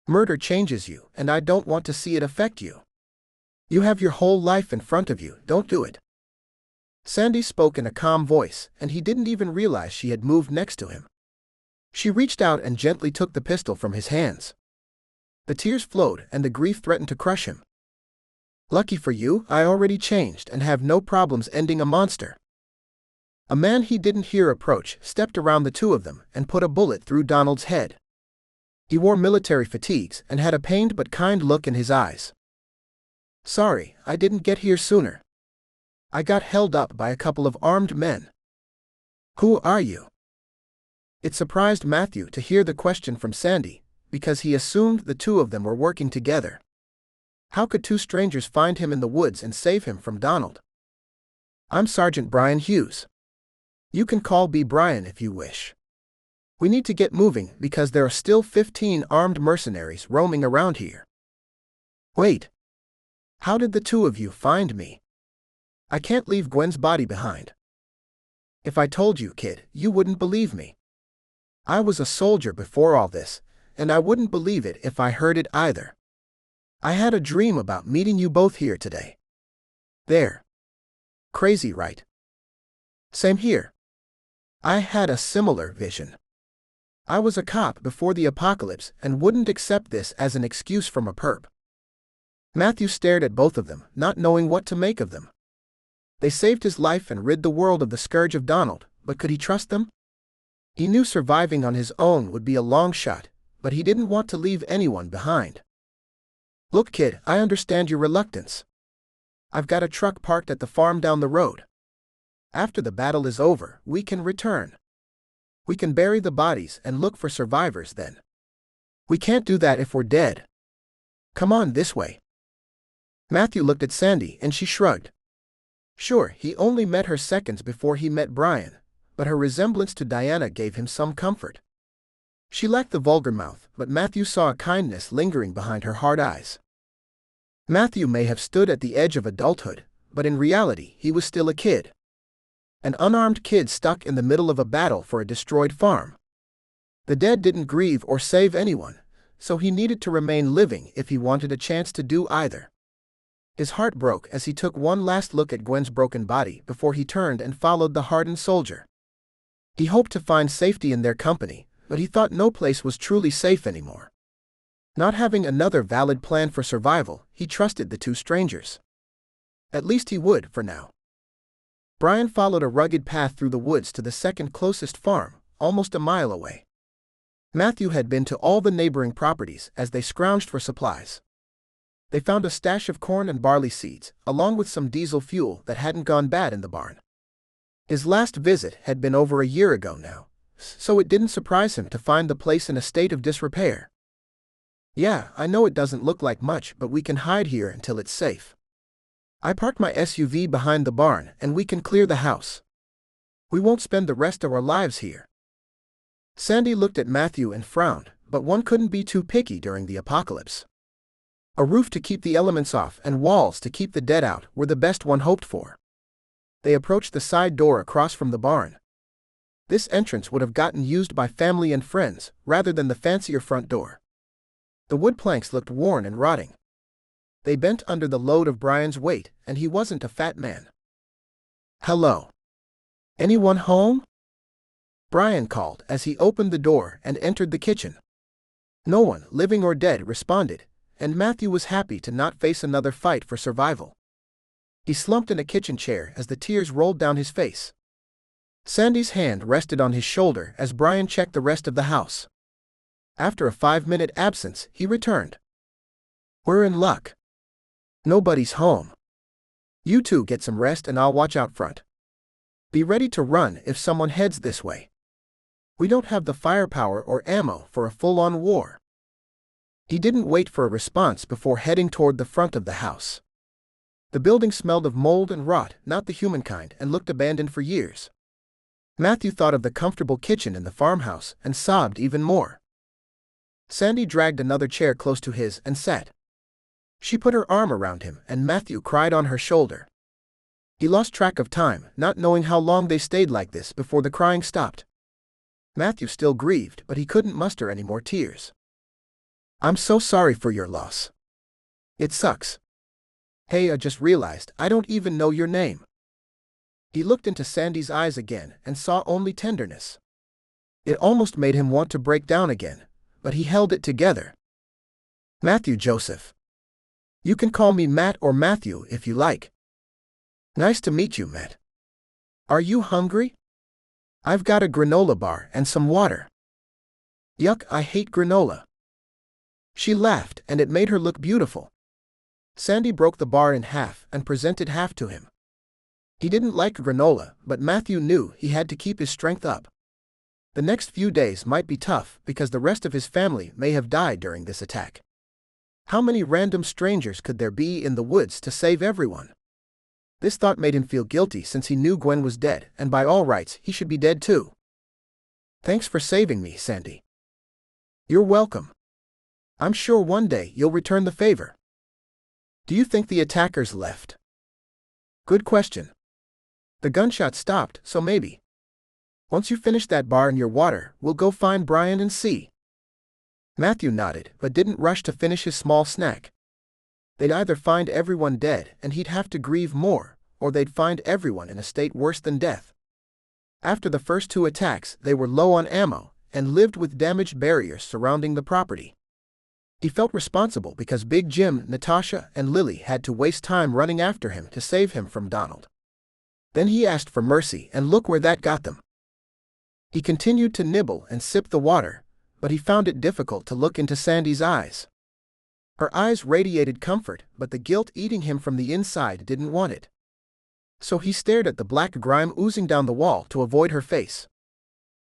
Murder changes you, and I don't want to see it affect you. You have your whole life in front of you, don't do it." Sandy spoke in a calm voice, and he didn't even realize she had moved next to him. She reached out and gently took the pistol from his hands. The tears flowed and the grief threatened to crush him. "Lucky for you, I already changed and have no problems ending a monster." A man he didn't hear approach stepped around the two of them and put a bullet through Donald's head. He wore military fatigues and had a pained but kind look in his eyes. "Sorry, I didn't get here sooner. I got held up by a couple of armed men." "Who are you?" It surprised Matthew to hear the question from Sandy, because he assumed the two of them were working together. How could two strangers find him in the woods and save him from Donald? "I'm Sergeant Brian Hughes. You can call me Brian if you wish. We need to get moving because there are still 15 armed mercenaries roaming around here." "Wait. How did the two of you find me? I can't leave Gwen's body behind." "If I told you, kid, you wouldn't believe me. I was a soldier before all this, and I wouldn't believe it if I heard it either. I had a dream about meeting you both here today." "There. Crazy, right?" "Same here. I had a similar vision. I was a cop before the apocalypse and wouldn't accept this as an excuse from a perp." Matthew stared at both of them, not knowing what to make of them. They saved his life and rid the world of the scourge of Donald, but could he trust them? He knew surviving on his own would be a long shot, but he didn't want to leave anyone behind. "Look, kid, I understand your reluctance. I've got a truck parked at the farm down the road. After the battle is over, we can return. We can bury the bodies and look for survivors then. We can't do that if we're dead. Come on this way." Matthew looked at Sandy and she shrugged. Sure, he only met her seconds before he met Brian, but her resemblance to Diana gave him some comfort. She lacked the vulgar mouth, but Matthew saw a kindness lingering behind her hard eyes. Matthew may have stood at the edge of adulthood, but in reality he was still a kid. An unarmed kid stuck in the middle of a battle for a destroyed farm. The dead didn't grieve or save anyone, so he needed to remain living if he wanted a chance to do either. His heart broke as he took one last look at Gwen's broken body before he turned and followed the hardened soldier. He hoped to find safety in their company, but he thought no place was truly safe anymore. Not having another valid plan for survival, he trusted the two strangers. At least he would, for now. Brian followed a rugged path through the woods to the second closest farm, almost a mile away. Matthew had been to all the neighboring properties as they scrounged for supplies. They found a stash of corn and barley seeds, along with some diesel fuel that hadn't gone bad in the barn. His last visit had been over a year ago now, so it didn't surprise him to find the place in a state of disrepair. "Yeah, I know it doesn't look like much, but we can hide here until it's safe. I parked my SUV behind the barn and we can clear the house. We won't spend the rest of our lives here." Sandy looked at Matthew and frowned, but one couldn't be too picky during the apocalypse. A roof to keep the elements off and walls to keep the dead out were the best one hoped for. They approached the side door across from the barn. This entrance would have gotten used by family and friends, rather than the fancier front door. The wood planks looked worn and rotting. They bent under the load of Brian's weight, and he wasn't a fat man. "Hello. Anyone home?" Brian called as he opened the door and entered the kitchen. No one, living or dead, responded, and Matthew was happy to not face another fight for survival. He slumped in a kitchen chair as the tears rolled down his face. Sandy's hand rested on his shoulder as Brian checked the rest of the house. After a 5-minute absence, he returned. "We're in luck. Nobody's home. You two get some rest and I'll watch out front. Be ready to run if someone heads this way. We don't have the firepower or ammo for a full-on war." He didn't wait for a response before heading toward the front of the house. The building smelled of mold and rot, not the humankind, and looked abandoned for years. Matthew thought of the comfortable kitchen in the farmhouse and sobbed even more. Sandy dragged another chair close to his and sat. She put her arm around him and Matthew cried on her shoulder. He lost track of time, not knowing how long they stayed like this before the crying stopped. Matthew still grieved, but he couldn't muster any more tears. "I'm so sorry for your loss. It sucks. Hey, I just realized I don't even know your name." He looked into Sandy's eyes again and saw only tenderness. It almost made him want to break down again, but he held it together. "Matthew Joseph. You can call me Matt or Matthew if you like." "Nice to meet you, Matt. Are you hungry? I've got a granola bar and some water." "Yuck, I hate granola." She laughed, and it made her look beautiful. Sandy broke the bar in half and presented half to him. He didn't like granola, but Matthew knew he had to keep his strength up. The next few days might be tough because the rest of his family may have died during this attack. How many random strangers could there be in the woods to save everyone? This thought made him feel guilty since he knew Gwen was dead, and by all rights he should be dead too. "Thanks for saving me, Sandy." "You're welcome. I'm sure one day you'll return the favor." "Do you think the attackers left?" "Good question. The gunshot stopped, so maybe. Once you finish that bar and your water, we'll go find Brian and see." Matthew nodded, but didn't rush to finish his small snack. They'd either find everyone dead and he'd have to grieve more, or they'd find everyone in a state worse than death. After the first 2 attacks, they were low on ammo and lived with damaged barriers surrounding the property. He felt responsible because Big Jim, Natasha, and Lily had to waste time running after him to save him from Donald. Then he asked for mercy, and look where that got them. He continued to nibble and sip the water, but he found it difficult to look into Sandy's eyes. Her eyes radiated comfort, but the guilt eating him from the inside didn't want it. So he stared at the black grime oozing down the wall to avoid her face.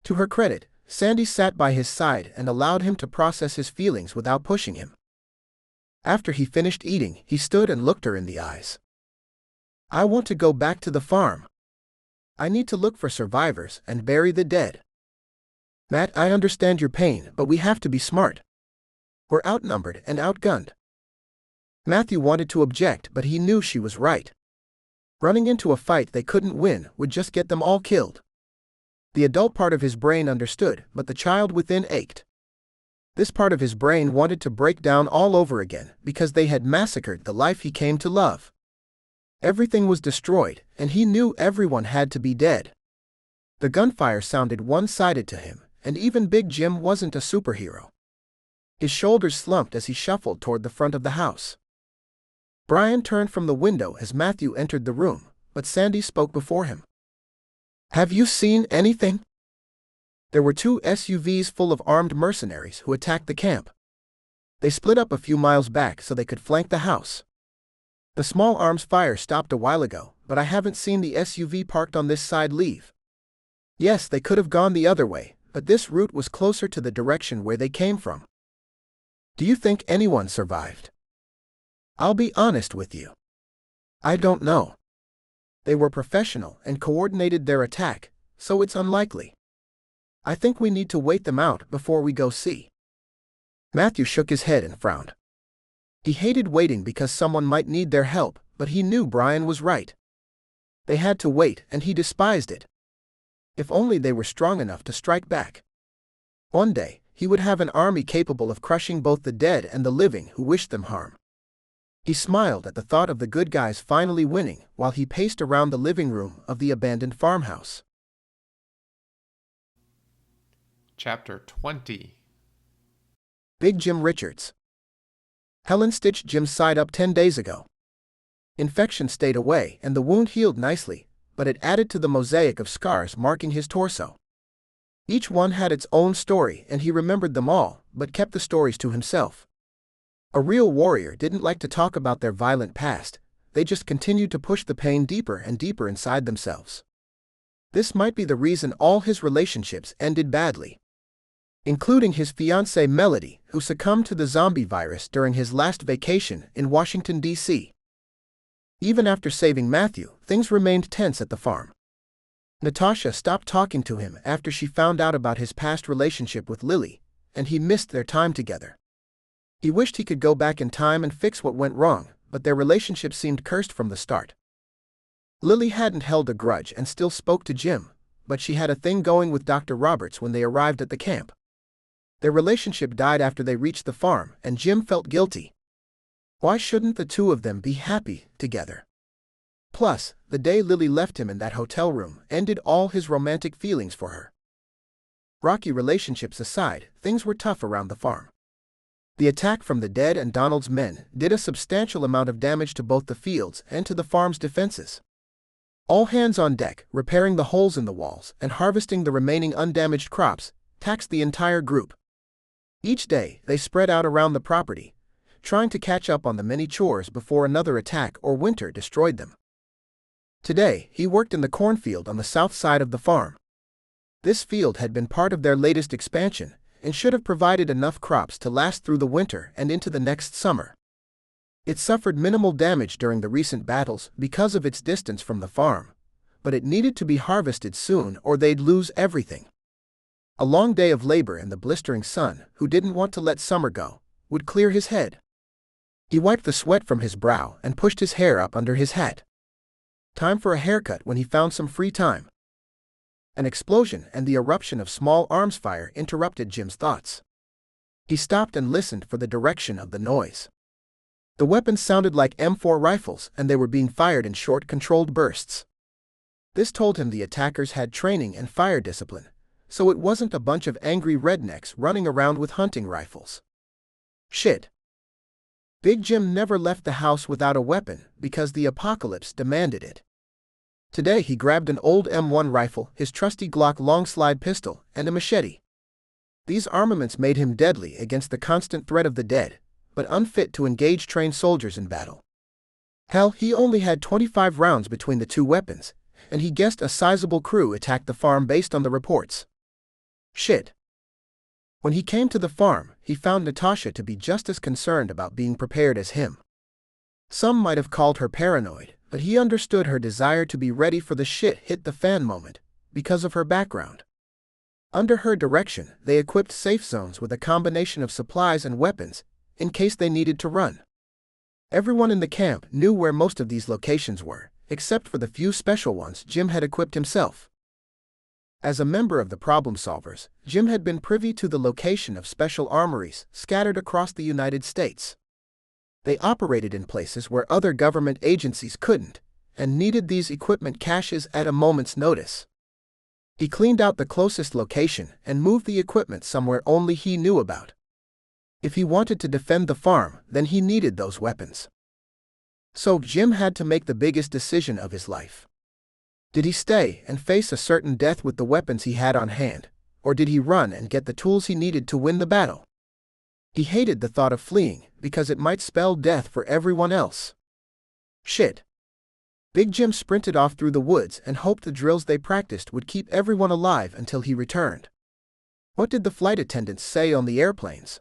To her credit, Sandy sat by his side and allowed him to process his feelings without pushing him. After he finished eating, he stood and looked her in the eyes. "I want to go back to the farm. I need to look for survivors and bury the dead." "Matt, I understand your pain, but we have to be smart. We're outnumbered and outgunned." Matthew wanted to object, but he knew she was right. Running into a fight they couldn't win would just get them all killed. The adult part of his brain understood, but the child within ached. This part of his brain wanted to break down all over again because they had massacred the life he came to love. Everything was destroyed, and he knew everyone had to be dead. The gunfire sounded one-sided to him, and even Big Jim wasn't a superhero. His shoulders slumped as he shuffled toward the front of the house. Brian turned from the window as Matthew entered the room, but Sandy spoke before him. "Have you seen anything?" There were 2 SUVs full of armed mercenaries who attacked the camp. They split up a few miles back so they could flank the house. The small arms fire stopped a while ago, but I haven't seen the SUV parked on this side leave. Yes, they could have gone the other way, but this route was closer to the direction where they came from. Do you think anyone survived? I'll be honest with you. I don't know. They were professional and coordinated their attack, so it's unlikely. I think we need to wait them out before we go see. Matthew shook his head and frowned. He hated waiting because someone might need their help, but he knew Brian was right. They had to wait, and he despised it. If only they were strong enough to strike back. One day, he would have an army capable of crushing both the dead and the living who wished them harm. He smiled at the thought of the good guys finally winning while he paced around the living room of the abandoned farmhouse. Chapter 20. Big Jim Richards. Helen stitched Jim's side up 10 days ago. Infection stayed away and the wound healed nicely, but it added to the mosaic of scars marking his torso. Each one had its own story and he remembered them all, but kept the stories to himself. A real warrior didn't like to talk about their violent past, they just continued to push the pain deeper and deeper inside themselves. This might be the reason all his relationships ended badly. Including his fiancée Melody, who succumbed to the zombie virus during his last vacation in Washington, D.C. Even after saving Matthew, things remained tense at the farm. Natasha stopped talking to him after she found out about his past relationship with Lily, and he missed their time together. He wished he could go back in time and fix what went wrong, but their relationship seemed cursed from the start. Lily hadn't held a grudge and still spoke to Jim, but she had a thing going with Dr. Roberts when they arrived at the camp. Their relationship died after they reached the farm, and Jim felt guilty. Why shouldn't the two of them be happy together? Plus, the day Lily left him in that hotel room ended all his romantic feelings for her. Rocky relationships aside, things were tough around the farm. The attack from the dead and Donald's men did a substantial amount of damage to both the fields and to the farm's defenses. All hands on deck, repairing the holes in the walls and harvesting the remaining undamaged crops, taxed the entire group. Each day, they spread out around the property, trying to catch up on the many chores before another attack or winter destroyed them. Today, he worked in the cornfield on the south side of the farm. This field had been part of their latest expansion and should have provided enough crops to last through the winter and into the next summer. It suffered minimal damage during the recent battles because of its distance from the farm, but it needed to be harvested soon or they'd lose everything. A long day of labor in the blistering sun, who didn't want to let summer go, would clear his head. He wiped the sweat from his brow and pushed his hair up under his hat. Time for a haircut when he found some free time. An explosion and the eruption of small arms fire interrupted Jim's thoughts. He stopped and listened for the direction of the noise. The weapons sounded like M4 rifles and they were being fired in short, controlled bursts. This told him the attackers had training and fire discipline, so it wasn't a bunch of angry rednecks running around with hunting rifles. Shit. Big Jim never left the house without a weapon because the apocalypse demanded it. Today he grabbed an old M1 rifle, his trusty Glock long-slide pistol, and a machete. These armaments made him deadly against the constant threat of the dead, but unfit to engage trained soldiers in battle. Hell, he only had 25 rounds between the two weapons, and he guessed a sizable crew attacked the farm based on the reports. Shit. When he came to the farm, he found Natasha to be just as concerned about being prepared as him. Some might have called her paranoid, but he understood her desire to be ready for the shit hit the fan moment, because of her background. Under her direction, they equipped safe zones with a combination of supplies and weapons, in case they needed to run. Everyone in the camp knew where most of these locations were, except for the few special ones Jim had equipped himself. As a member of the Problem Solvers, Jim had been privy to the location of special armories scattered across the United States. They operated in places where other government agencies couldn't, and needed these equipment caches at a moment's notice. He cleaned out the closest location and moved the equipment somewhere only he knew about. If he wanted to defend the farm, then he needed those weapons. So Jim had to make the biggest decision of his life. Did he stay and face a certain death with the weapons he had on hand, or did he run and get the tools he needed to win the battle? He hated the thought of fleeing, because it might spell death for everyone else. Shit. Big Jim sprinted off through the woods and hoped the drills they practiced would keep everyone alive until he returned. What did the flight attendants say on the airplanes?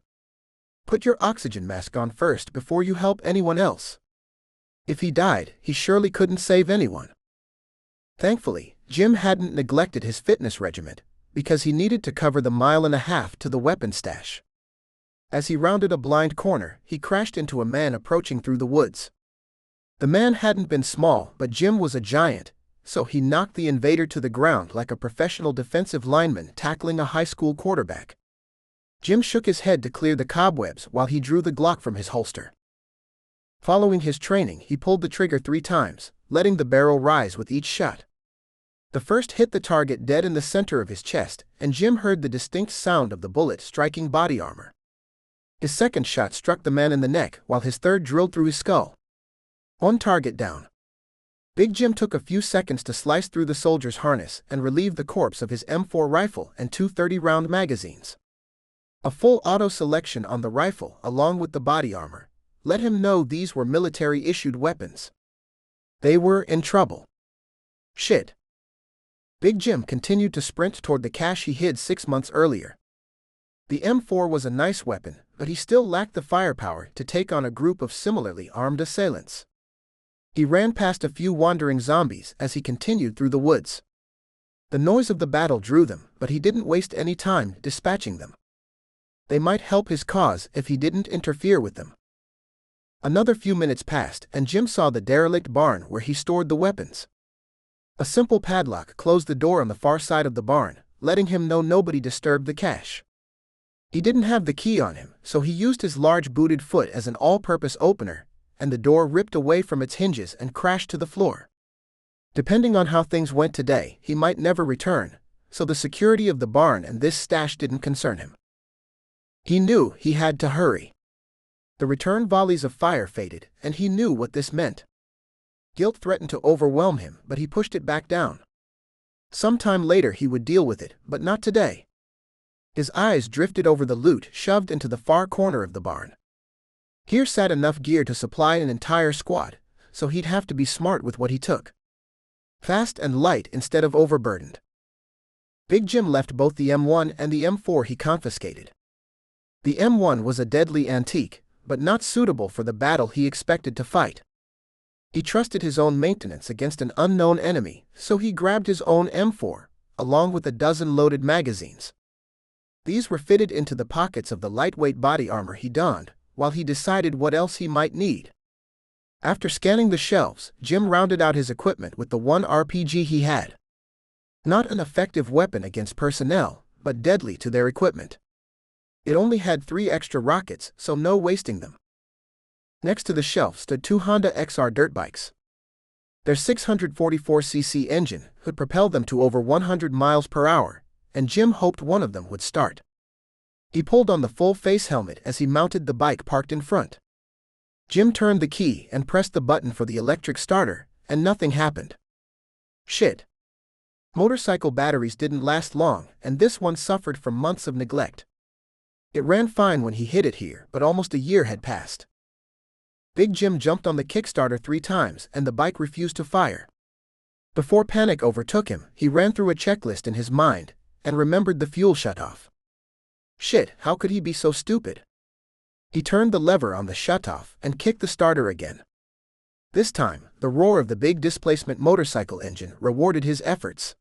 Put your oxygen mask on first before you help anyone else. If he died, he surely couldn't save anyone. Thankfully, Jim hadn't neglected his fitness regimen, because he needed to cover the 1.5 miles to the weapon stash. As he rounded a blind corner, he crashed into a man approaching through the woods. The man hadn't been small, but Jim was a giant, so he knocked the invader to the ground like a professional defensive lineman tackling a high school quarterback. Jim shook his head to clear the cobwebs while he drew the Glock from his holster. Following his training, he pulled the trigger 3 times, letting the barrel rise with each shot. The first hit the target dead in the center of his chest, and Jim heard the distinct sound of the bullet striking body armor. His second shot struck the man in the neck, while his third drilled through his skull. One target down. Big Jim took a few seconds to slice through the soldier's harness and relieve the corpse of his M4 rifle and 2 30-round magazines. A full auto selection on the rifle, along with the body armor, let him know these were military-issued weapons. They were in trouble. Shit. Big Jim continued to sprint toward the cache he hid 6 months earlier. The M4 was a nice weapon, but he still lacked the firepower to take on a group of similarly armed assailants. He ran past a few wandering zombies as he continued through the woods. The noise of the battle drew them, but he didn't waste any time dispatching them. They might help his cause if he didn't interfere with them. Another few minutes passed, and Jim saw the derelict barn where he stored the weapons. A simple padlock closed the door on the far side of the barn, letting him know nobody disturbed the cache. He didn't have the key on him, so he used his large booted foot as an all-purpose opener, and the door ripped away from its hinges and crashed to the floor. Depending on how things went today, he might never return, so the security of the barn and this stash didn't concern him. He knew he had to hurry. The return volleys of fire faded, and he knew what this meant. Guilt threatened to overwhelm him, but he pushed it back down. Sometime later he would deal with it, but not today. His eyes drifted over the loot shoved into the far corner of the barn. Here sat enough gear to supply an entire squad, so he'd have to be smart with what he took. Fast and light instead of overburdened. Big Jim left both the M1 and the M4 he confiscated. The M1 was a deadly antique, but not suitable for the battle he expected to fight. He trusted his own maintenance against an unknown enemy, so he grabbed his own M4, along with a dozen loaded magazines. These were fitted into the pockets of the lightweight body armor he donned, while he decided what else he might need. After scanning the shelves, Jim rounded out his equipment with the one RPG he had. Not an effective weapon against personnel, but deadly to their equipment. It only had 3 extra rockets, so no wasting them. Next to the shelf stood 2 Honda XR dirt bikes. Their 644cc engine could propel them to over 100 miles per hour, and Jim hoped one of them would start. He pulled on the full face helmet as he mounted the bike parked in front. Jim turned the key and pressed the button for the electric starter, and nothing happened. Shit. Motorcycle batteries didn't last long, and this one suffered from months of neglect. It ran fine when he hit it here, but almost a year had passed. Big Jim jumped on the Kickstarter 3 times, and the bike refused to fire. Before panic overtook him, he ran through a checklist in his mind, and remembered the fuel shutoff. Shit, how could he be so stupid? He turned the lever on the shutoff and kicked the starter again. This time, the roar of the big displacement motorcycle engine rewarded his efforts.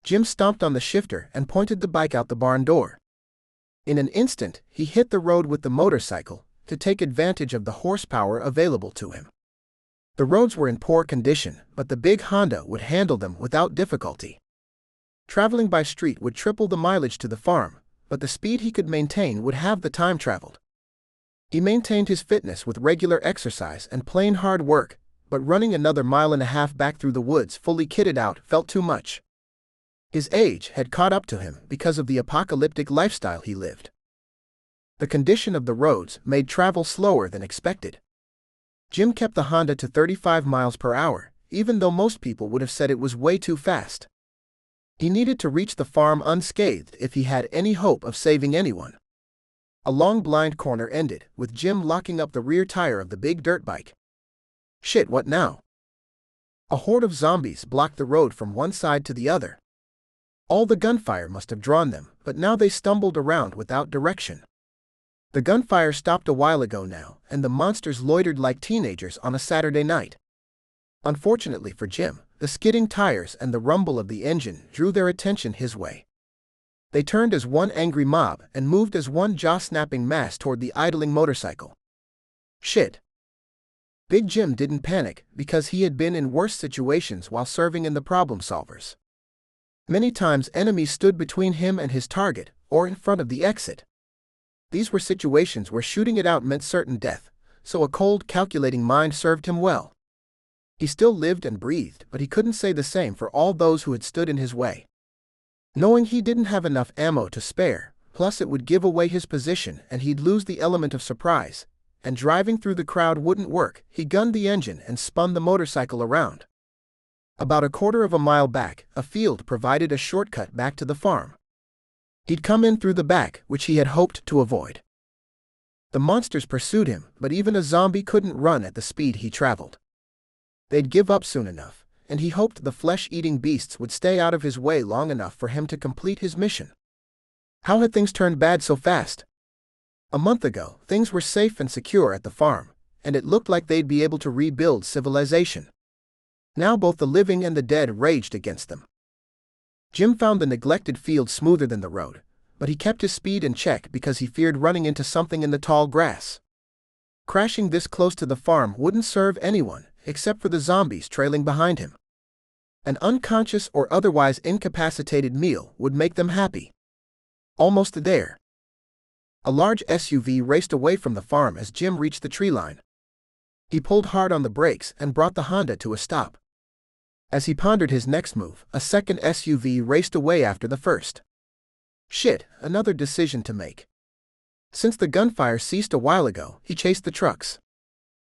Jim stomped on the shifter and pointed the bike out the barn door. In an instant, he hit the road with the motorcycle to take advantage of the horsepower available to him. The roads were in poor condition, but the big Honda would handle them without difficulty. Traveling by street would triple the mileage to the farm, but the speed he could maintain would halve the time traveled. He maintained his fitness with regular exercise and plain hard work, but running another 1.5 miles back through the woods fully kitted out felt too much. His age had caught up to him because of the apocalyptic lifestyle he lived. The condition of the roads made travel slower than expected. Jim kept the Honda to 35 miles per hour, even though most people would have said it was way too fast. He needed to reach the farm unscathed if he had any hope of saving anyone. A long blind corner ended, with Jim locking up the rear tire of the big dirt bike. Shit, what now? A horde of zombies blocked the road from one side to the other. All the gunfire must have drawn them, but now they stumbled around without direction. The gunfire stopped a while ago now, and the monsters loitered like teenagers on a Saturday night. Unfortunately for Jim, the skidding tires and the rumble of the engine drew their attention his way. They turned as one angry mob and moved as one jaw-snapping mass toward the idling motorcycle. Shit. Big Jim didn't panic because he had been in worse situations while serving in the problem solvers. Many times enemies stood between him and his target, or in front of the exit. These were situations where shooting it out meant certain death, so a cold, calculating mind served him well. He still lived and breathed, but he couldn't say the same for all those who had stood in his way. Knowing he didn't have enough ammo to spare, plus it would give away his position and he'd lose the element of surprise, and driving through the crowd wouldn't work, he gunned the engine and spun the motorcycle around. About a quarter of a mile back, a field provided a shortcut back to the farm. He'd come in through the back, which he had hoped to avoid. The monsters pursued him, but even a zombie couldn't run at the speed he traveled. They'd give up soon enough, and he hoped the flesh-eating beasts would stay out of his way long enough for him to complete his mission. How had things turned bad so fast? A month ago, things were safe and secure at the farm, and it looked like they'd be able to rebuild civilization. Now both the living and the dead raged against them. Jim found the neglected field smoother than the road, but he kept his speed in check because he feared running into something in the tall grass. Crashing this close to the farm wouldn't serve anyone, except for the zombies trailing behind him. An unconscious or otherwise incapacitated meal would make them happy. Almost there. A large SUV raced away from the farm as Jim reached the tree line. He pulled hard on the brakes and brought the Honda to a stop. As he pondered his next move, a second SUV raced away after the first. Shit, another decision to make. Since the gunfire ceased a while ago, he chased the trucks.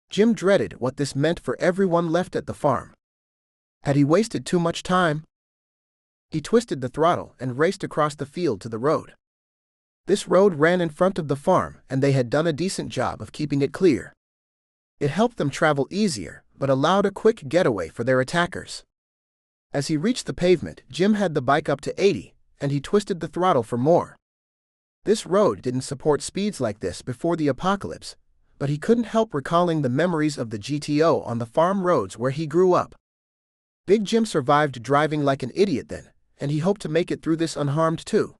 Jim dreaded what this meant for everyone left at the farm. Had he wasted too much time? He twisted the throttle and raced across the field to the road. This road ran in front of the farm, and they had done a decent job of keeping it clear. It helped them travel easier, but allowed a quick getaway for their attackers. As he reached the pavement, Jim had the bike up to 80, and he twisted the throttle for more. This road didn't support speeds like this before the apocalypse, but he couldn't help recalling the memories of the GTO on the farm roads where he grew up. Big Jim survived driving like an idiot then, and he hoped to make it through this unharmed too.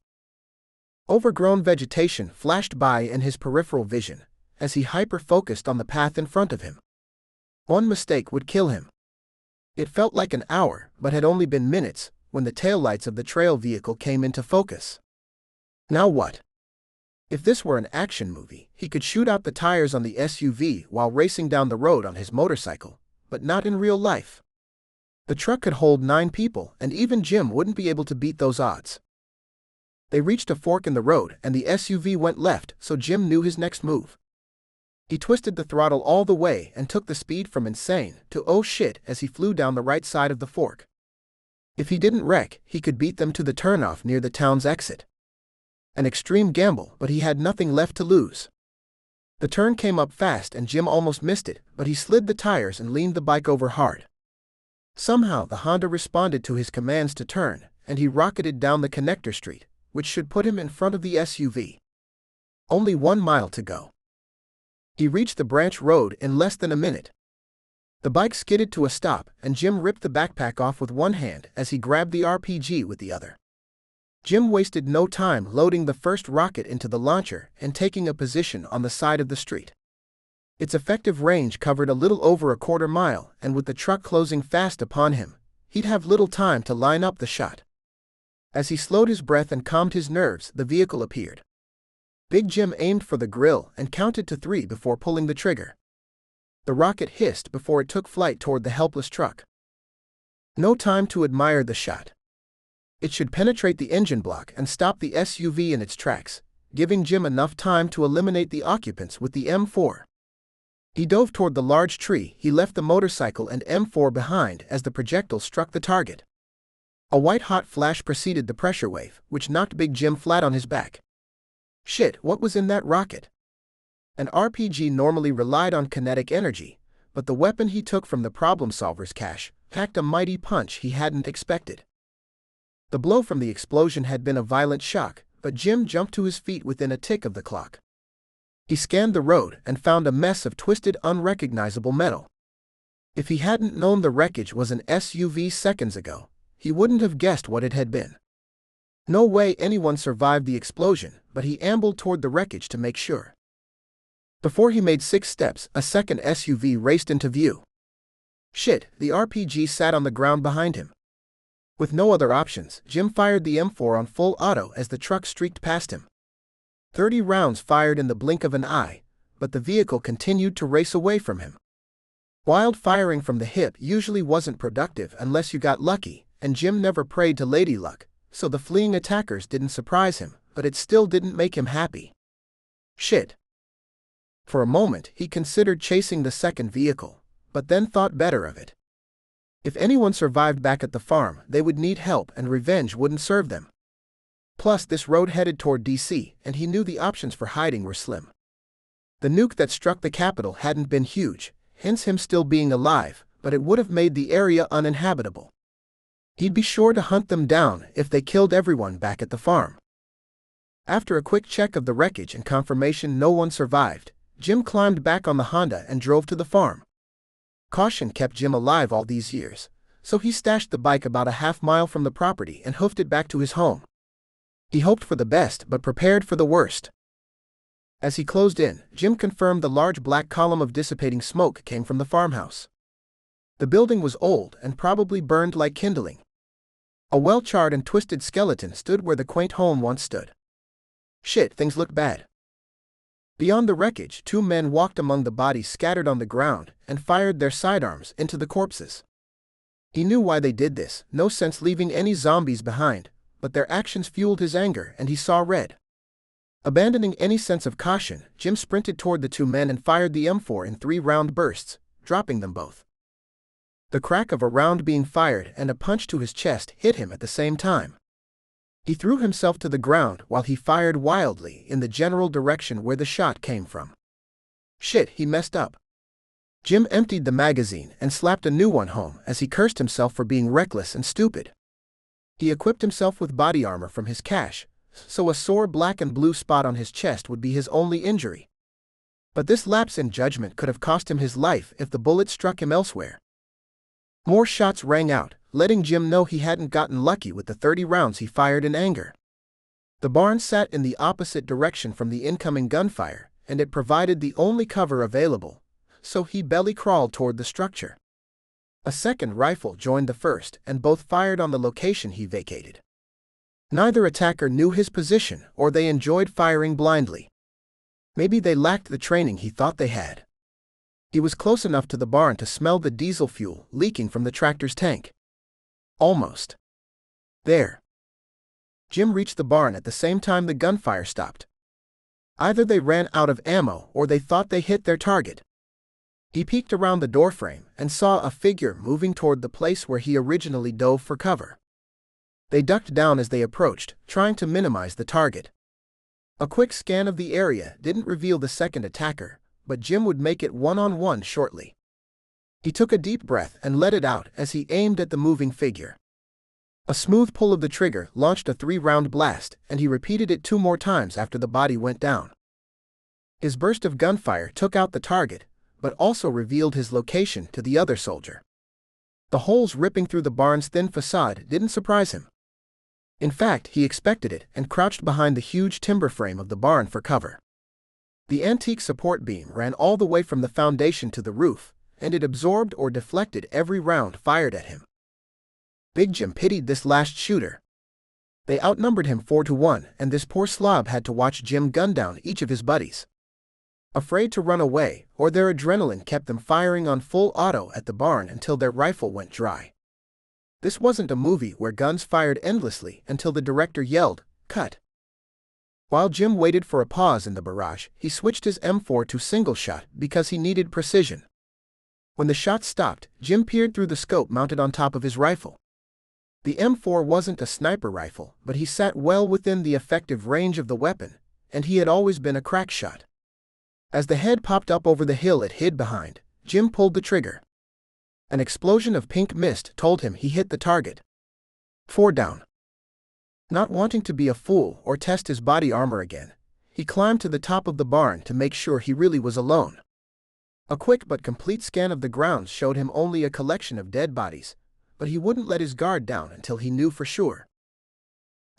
Overgrown vegetation flashed by in his peripheral vision, as he hyper-focused on the path in front of him. One mistake would kill him. It felt like an hour, but had only been minutes, when the taillights of the trail vehicle came into focus. Now what? If this were an action movie, he could shoot out the tires on the SUV while racing down the road on his motorcycle, but not in real life. The truck could hold 9 people, and even Jim wouldn't be able to beat those odds. They reached a fork in the road, and the SUV went left, so Jim knew his next move. He twisted the throttle all the way and took the speed from insane to oh shit as he flew down the right side of the fork. If he didn't wreck, he could beat them to the turnoff near the town's exit. An extreme gamble, but he had nothing left to lose. The turn came up fast and Jim almost missed it, but he slid the tires and leaned the bike over hard. Somehow the Honda responded to his commands to turn, and he rocketed down the connector street, which should put him in front of the SUV. Only 1 mile to go. He reached the branch road in less than a minute. The bike skidded to a stop, and Jim ripped the backpack off with one hand as he grabbed the RPG with the other. Jim wasted no time loading the first rocket into the launcher and taking a position on the side of the street. Its effective range covered a little over a quarter mile, and with the truck closing fast upon him, he'd have little time to line up the shot. As he slowed his breath and calmed his nerves, the vehicle appeared. Big Jim aimed for the grill and counted to 3 before pulling the trigger. The rocket hissed before it took flight toward the helpless truck. No time to admire the shot. It should penetrate the engine block and stop the SUV in its tracks, giving Jim enough time to eliminate the occupants with the M4. He dove toward the large tree. He left the motorcycle and M4 behind as the projectile struck the target. A white-hot flash preceded the pressure wave, which knocked Big Jim flat on his back. Shit, what was in that rocket? An RPG normally relied on kinetic energy, but the weapon he took from the problem solver's cache packed a mighty punch he hadn't expected. The blow from the explosion had been a violent shock, but Jim jumped to his feet within a tick of the clock. He scanned the road and found a mess of twisted, unrecognizable metal. If he hadn't known the wreckage was an SUV seconds ago, he wouldn't have guessed what it had been. No way anyone survived the explosion, but he ambled toward the wreckage to make sure. Before he made 6 steps, a second SUV raced into view. Shit, the RPG sat on the ground behind him. With no other options, Jim fired the M4 on full auto as the truck streaked past him. 30 rounds fired in the blink of an eye, but the vehicle continued to race away from him. Wild firing from the hip usually wasn't productive unless you got lucky, and Jim never prayed to lady luck, so the fleeing attackers didn't surprise him, but it still didn't make him happy. Shit. For a moment, he considered chasing the second vehicle, but then thought better of it. If anyone survived back at the farm, they would need help and revenge wouldn't serve them. Plus, this road headed toward DC, and he knew the options for hiding were slim. The nuke that struck the capital hadn't been huge, hence him still being alive, but it would have made the area uninhabitable. He'd be sure to hunt them down if they killed everyone back at the farm. After a quick check of the wreckage and confirmation no one survived, Jim climbed back on the Honda and drove to the farm. Caution kept Jim alive all these years, so he stashed the bike about a half-mile from the property and hoofed it back to his home. He hoped for the best but prepared for the worst. As he closed in, Jim confirmed the large black column of dissipating smoke came from the farmhouse. The building was old and probably burned like kindling. A well-charred and twisted skeleton stood where the quaint home once stood. Shit, things looked bad. Beyond the wreckage, 2 men walked among the bodies scattered on the ground and fired their sidearms into the corpses. He knew why they did this, no sense leaving any zombies behind, but their actions fueled his anger and he saw red. Abandoning any sense of caution, Jim sprinted toward the 2 men and fired the M4 in 3-round bursts, dropping them both. The crack of a round being fired and a punch to his chest hit him at the same time. He threw himself to the ground while he fired wildly in the general direction where the shot came from. Shit, he messed up. Jim emptied the magazine and slapped a new one home as he cursed himself for being reckless and stupid. He equipped himself with body armor from his cache, so a sore black and blue spot on his chest would be his only injury. But this lapse in judgment could have cost him his life if the bullet struck him elsewhere. More shots rang out, letting Jim know he hadn't gotten lucky with the 30 rounds he fired in anger. The barn sat in the opposite direction from the incoming gunfire, and it provided the only cover available, so he belly crawled toward the structure. A second rifle joined the first, and both fired on the location he vacated. Neither attacker knew his position, or they enjoyed firing blindly. Maybe they lacked the training he thought they had. He was close enough to the barn to smell the diesel fuel leaking from the tractor's tank. Almost. There. Jim reached the barn at the same time the gunfire stopped. Either they ran out of ammo or they thought they hit their target. He peeked around the doorframe and saw a figure moving toward the place where he originally dove for cover. They ducked down as they approached, trying to minimize the target. A quick scan of the area didn't reveal the second attacker, but Jim would make it one-on-one shortly. He took a deep breath and let it out as he aimed at the moving figure. A smooth pull of the trigger launched a 3-round blast, and he repeated it 2 more times after the body went down. His burst of gunfire took out the target, but also revealed his location to the other soldier. The holes ripping through the barn's thin facade didn't surprise him. In fact, he expected it and crouched behind the huge timber frame of the barn for cover. The antique support beam ran all the way from the foundation to the roof, and it absorbed or deflected every round fired at him. Big Jim pitied this last shooter. They outnumbered him 4-1, and this poor slob had to watch Jim gun down each of his buddies. Afraid to run away, or their adrenaline kept them firing on full auto at the barn until their rifle went dry. This wasn't a movie where guns fired endlessly until the director yelled, "Cut." While Jim waited for a pause in the barrage, he switched his M4 to single shot because he needed precision. When the shot stopped, Jim peered through the scope mounted on top of his rifle. The M4 wasn't a sniper rifle, but he sat well within the effective range of the weapon, and he had always been a crack shot. As the head popped up over the hill it hid behind, Jim pulled the trigger. An explosion of pink mist told him he hit the target. 4 down. Not wanting to be a fool or test his body armor again, he climbed to the top of the barn to make sure he really was alone. A quick but complete scan of the grounds showed him only a collection of dead bodies, but he wouldn't let his guard down until he knew for sure.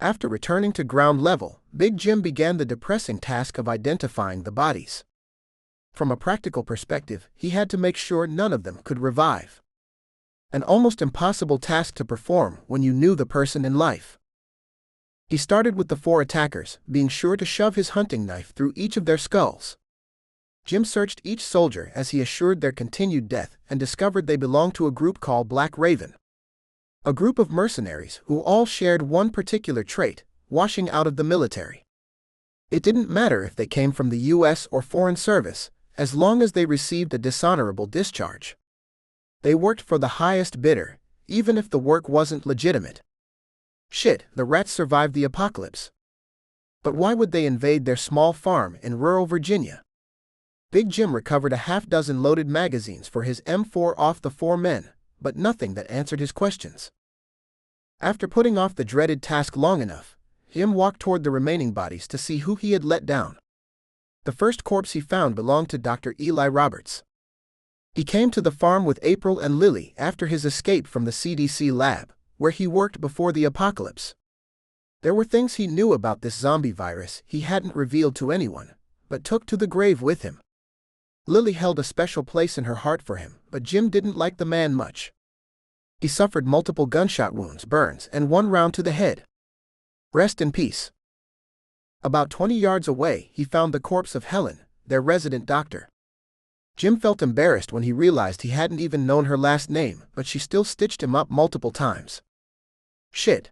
After returning to ground level, Big Jim began the depressing task of identifying the bodies. From a practical perspective, he had to make sure none of them could revive. An almost impossible task to perform when you knew the person in life. He started with the 4 attackers, being sure to shove his hunting knife through each of their skulls. Jim searched each soldier as he assured their continued death and discovered they belonged to a group called Black Raven. A group of mercenaries who all shared one particular trait, washing out of the military. It didn't matter if they came from the U.S. or foreign service, as long as they received a dishonorable discharge. They worked for the highest bidder, even if the work wasn't legitimate. Shit, the rats survived the apocalypse. But why would they invade their small farm in rural Virginia? Big Jim recovered a half-dozen loaded magazines for his M4 off the 4 men, but nothing that answered his questions. After putting off the dreaded task long enough, Jim walked toward the remaining bodies to see who he had let down. The first corpse he found belonged to Dr. Eli Roberts. He came to the farm with April and Lily after his escape from the CDC lab, where he worked before the apocalypse. There were things he knew about this zombie virus he hadn't revealed to anyone, but took to the grave with him. Lily held a special place in her heart for him, but Jim didn't like the man much. He suffered multiple gunshot wounds, burns, and 1 round to the head. Rest in peace. About 20 yards away, he found the corpse of Helen, their resident doctor. Jim felt embarrassed when he realized he hadn't even known her last name, but she still stitched him up multiple times. Shit.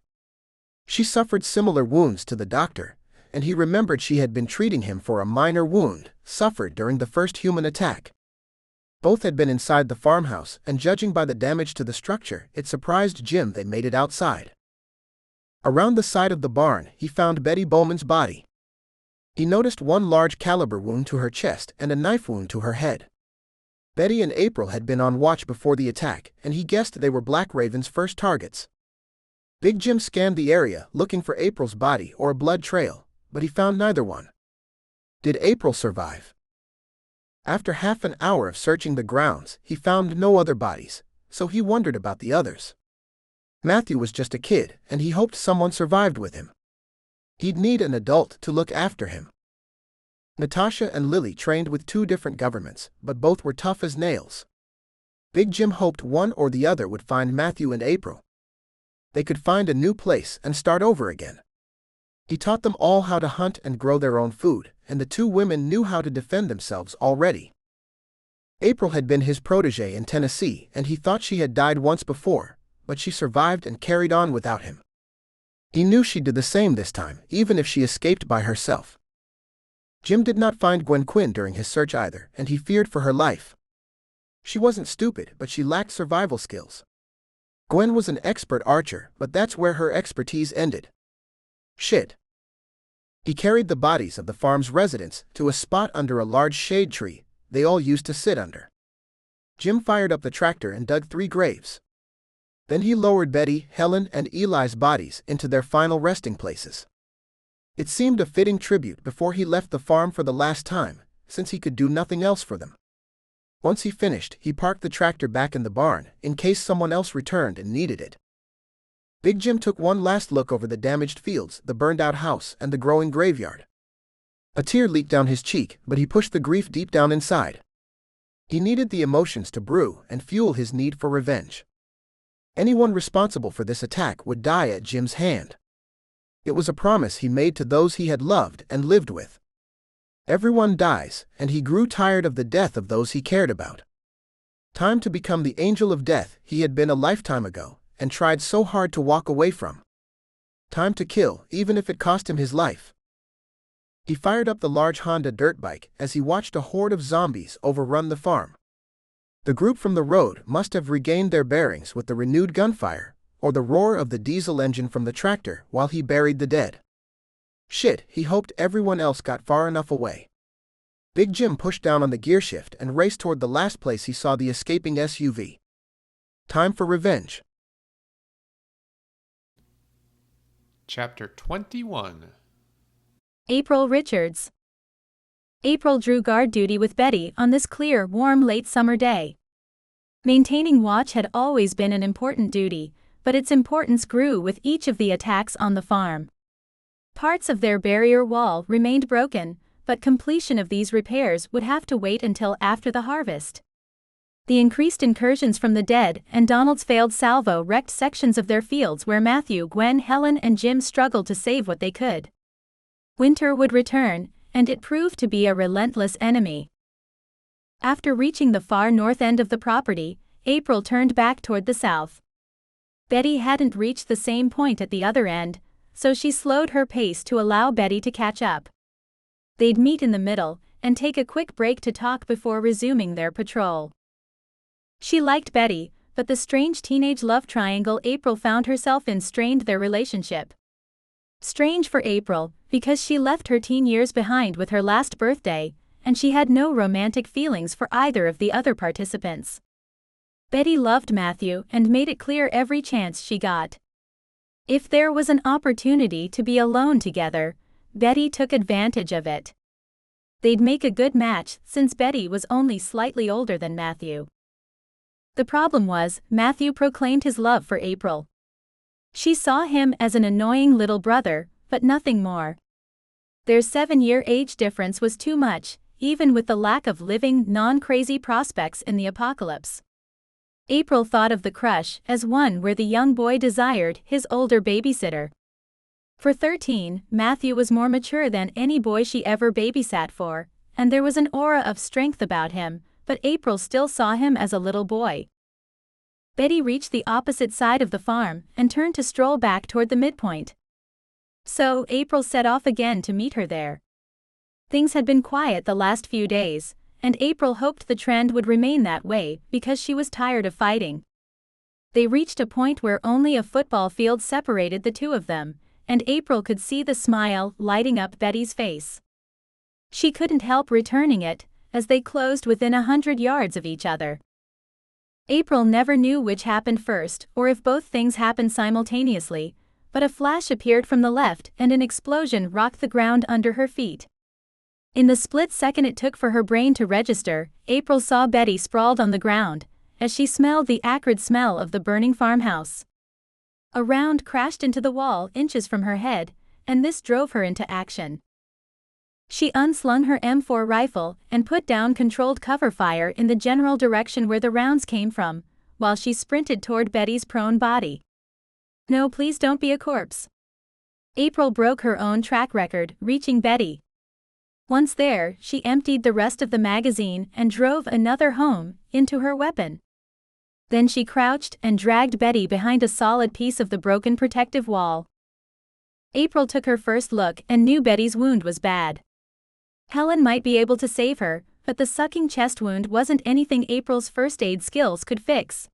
She suffered similar wounds to the doctor, and he remembered she had been treating him for a minor wound, suffered during the first human attack. Both had been inside the farmhouse, and judging by the damage to the structure, it surprised Jim they made it outside. Around the side of the barn, he found Betty Bowman's body. He noticed 1 large caliber wound to her chest and a knife wound to her head. Betty and April had been on watch before the attack, and he guessed they were Black Raven's first targets. Big Jim scanned the area, looking for April's body or a blood trail, but he found neither one. Did April survive? After half an hour of searching the grounds, he found no other bodies, so he wondered about the others. Matthew was just a kid, and he hoped someone survived with him. He'd need an adult to look after him. Natasha and Lily trained with 2 different governments, but both were tough as nails. Big Jim hoped one or the other would find Matthew and April. They could find a new place and start over again. He taught them all how to hunt and grow their own food, and the 2 women knew how to defend themselves already. April had been his protégé in Tennessee, and he thought she had died once before, but she survived and carried on without him. He knew she'd do the same this time, even if she escaped by herself. Jim did not find Gwen Quinn during his search either, and he feared for her life. She wasn't stupid, but she lacked survival skills. Gwen was an expert archer, but that's where her expertise ended. Shit. He carried the bodies of the farm's residents to a spot under a large shade tree they all used to sit under. Jim fired up the tractor and dug 3 graves. Then he lowered Betty, Helen, and Eli's bodies into their final resting places. It seemed a fitting tribute before he left the farm for the last time, since he could do nothing else for them. Once he finished, he parked the tractor back in the barn, in case someone else returned and needed it. Big Jim took one last look over the damaged fields, the burned-out house, and the growing graveyard. A tear leaked down his cheek, but he pushed the grief deep down inside. He needed the emotions to brew and fuel his need for revenge. Anyone responsible for this attack would die at Jim's hand. It was a promise he made to those he had loved and lived with. Everyone dies, and he grew tired of the death of those he cared about. Time to become the angel of death he had been a lifetime ago, and tried so hard to walk away from. Time to kill, even if it cost him his life. He fired up the large Honda dirt bike as he watched a horde of zombies overrun the farm. The group from the road must have regained their bearings with the renewed gunfire, or the roar of the diesel engine from the tractor while he buried the dead. Shit, he hoped everyone else got far enough away. Big Jim pushed down on the gearshift and raced toward the last place he saw the escaping SUV. Time for revenge. Chapter 21. April Richards. April drew guard duty with Betty on this clear, warm late summer day. Maintaining watch had always been an important duty, but its importance grew with each of the attacks on the farm. Parts of their barrier wall remained broken, but completion of these repairs would have to wait until after the harvest. The increased incursions from the dead and Donald's failed salvo wrecked sections of their fields where Matthew, Gwen, Helen, and Jim struggled to save what they could. Winter would return, and it proved to be a relentless enemy. After reaching the far north end of the property, April turned back toward the south. Betty hadn't reached the same point at the other end, so she slowed her pace to allow Betty to catch up. They'd meet in the middle and take a quick break to talk before resuming their patrol. She liked Betty, but the strange teenage love triangle April found herself in strained their relationship. Strange for April, because she left her teen years behind with her last birthday, and she had no romantic feelings for either of the other participants. Betty loved Matthew and made it clear every chance she got. If there was an opportunity to be alone together, Betty took advantage of it. They'd make a good match since Betty was only slightly older than Matthew. The problem was, Matthew proclaimed his love for April. She saw him as an annoying little brother, but nothing more. Their 7-year age difference was too much, even with the lack of living, non-crazy prospects in the apocalypse. April thought of the crush as one where the young boy desired his older babysitter. For 13, Matthew was more mature than any boy she ever babysat for, and there was an aura of strength about him, but April still saw him as a little boy. Betty reached the opposite side of the farm and turned to stroll back toward the midpoint. So April set off again to meet her there. Things had been quiet the last few days, and April hoped the trend would remain that way because she was tired of fighting. They reached a point where only a football field separated the two of them, and April could see the smile lighting up Betty's face. She couldn't help returning it, as they closed within 100 yards of each other. April never knew which happened first or if both things happened simultaneously, but a flash appeared from the left and an explosion rocked the ground under her feet. In the split second it took for her brain to register, April saw Betty sprawled on the ground, as she smelled the acrid smell of the burning farmhouse. A round crashed into the wall inches from her head, and this drove her into action. She unslung her M4 rifle and put down controlled cover fire in the general direction where the rounds came from, while she sprinted toward Betty's prone body. No, please don't be a corpse. April broke her own track record, reaching Betty. Once there, she emptied the rest of the magazine and drove another home into her weapon. Then she crouched and dragged Betty behind a solid piece of the broken protective wall. April took her first look and knew Betty's wound was bad. Helen might be able to save her, but the sucking chest wound wasn't anything April's first aid skills could fix.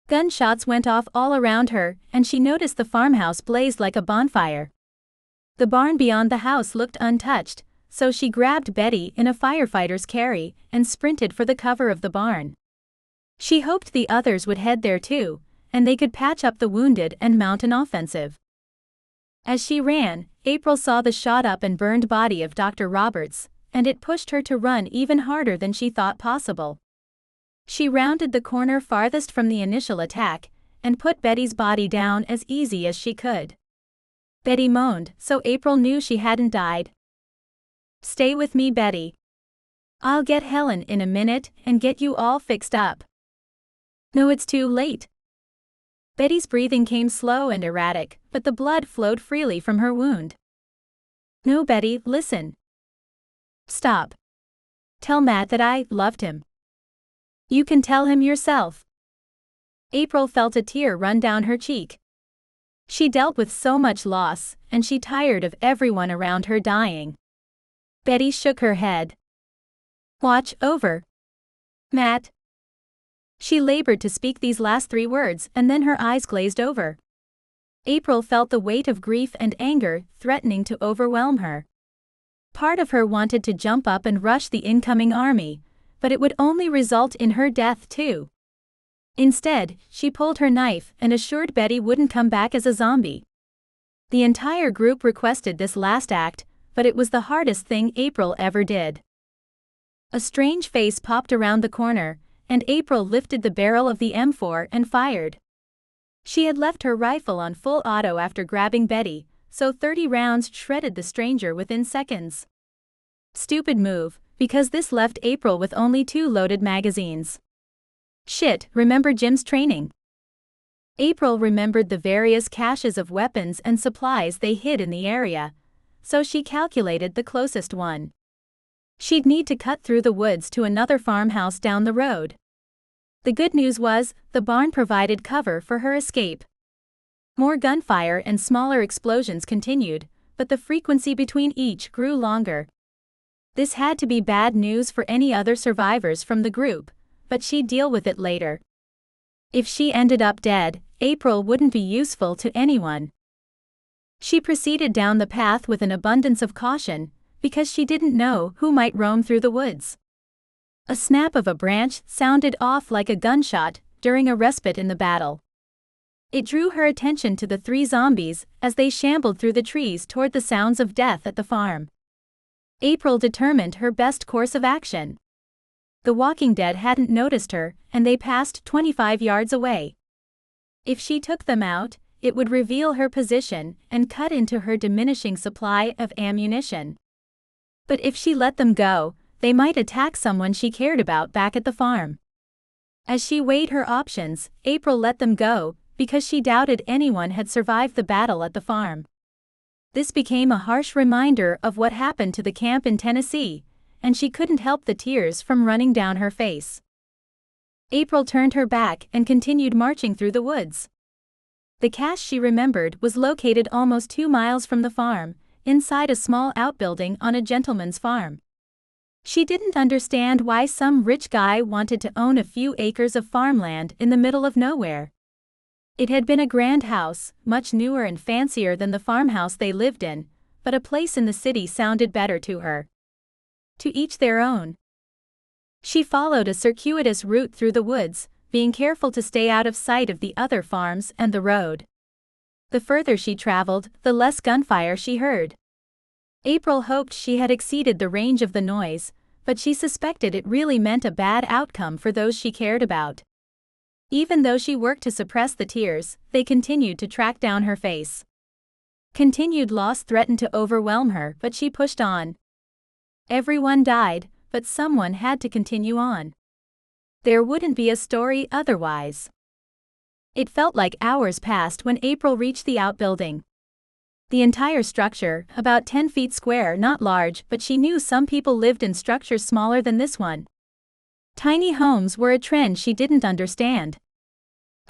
Gunshots went off all around her, and she noticed the farmhouse blazed like a bonfire. The barn beyond the house looked untouched, so she grabbed Betty in a firefighter's carry and sprinted for the cover of the barn. She hoped the others would head there too, and they could patch up the wounded and mount an offensive. As she ran, April saw the shot up and burned body of Dr. Roberts, and it pushed her to run even harder than she thought possible. She rounded the corner farthest from the initial attack, and put Betty's body down as easy as she could. Betty moaned, so April knew she hadn't died. "Stay with me, Betty. I'll get Helen in a minute and get you all fixed up." "No, it's too late." Betty's breathing came slow and erratic, but the blood flowed freely from her wound. "No, Betty, listen. Stop. Tell Matt that I loved him. You can tell him yourself." April felt a tear run down her cheek. She dealt with so much loss, and she tired of everyone around her dying. Betty shook her head. "Watch over Matt. She labored to speak these last 3 words and then her eyes glazed over. April felt the weight of grief and anger threatening to overwhelm her. Part of her wanted to jump up and rush the incoming army, but it would only result in her death too. Instead, she pulled her knife and assured Betty wouldn't come back as a zombie. The entire group requested this last act, but it was the hardest thing April ever did. A strange face popped around the corner, and April lifted the barrel of the M4 and fired. She had left her rifle on full auto after grabbing Betty, so 30 rounds shredded the stranger within seconds. Stupid move, because this left April with only 2 loaded magazines. Shit, remember Jim's training? April remembered the various caches of weapons and supplies they hid in the area, so she calculated the closest one. She'd need to cut through the woods to another farmhouse down the road. The good news was, the barn provided cover for her escape. More gunfire and smaller explosions continued, but the frequency between each grew longer. This had to be bad news for any other survivors from the group, but she'd deal with it later. If she ended up dead, April wouldn't be useful to anyone. She proceeded down the path with an abundance of caution, because she didn't know who might roam through the woods. A snap of a branch sounded off like a gunshot during a respite in the battle. It drew her attention to the 3 zombies as they shambled through the trees toward the sounds of death at the farm. April determined her best course of action. The Walking Dead hadn't noticed her, and they passed 25 yards away. If she took them out, it would reveal her position and cut into her diminishing supply of ammunition. But if she let them go, they might attack someone she cared about back at the farm. As she weighed her options, April let them go, because she doubted anyone had survived the battle at the farm. This became a harsh reminder of what happened to the camp in Tennessee, and she couldn't help the tears from running down her face. April turned her back and continued marching through the woods. The cache she remembered was located almost 2 miles from the farm, inside a small outbuilding on a gentleman's farm. She didn't understand why some rich guy wanted to own a few acres of farmland in the middle of nowhere. It had been a grand house, much newer and fancier than the farmhouse they lived in, but a place in the city sounded better to her. To each their own. She followed a circuitous route through the woods, being careful to stay out of sight of the other farms and the road. The further she traveled, the less gunfire she heard. April hoped she had exceeded the range of the noise, but she suspected it really meant a bad outcome for those she cared about. Even though she worked to suppress the tears, they continued to track down her face. Continued loss threatened to overwhelm her, but she pushed on. Everyone died, but someone had to continue on. There wouldn't be a story otherwise. It felt like hours passed when April reached the outbuilding. The entire structure, about 10 feet square, not large, but she knew some people lived in structures smaller than this one. Tiny homes were a trend she didn't understand.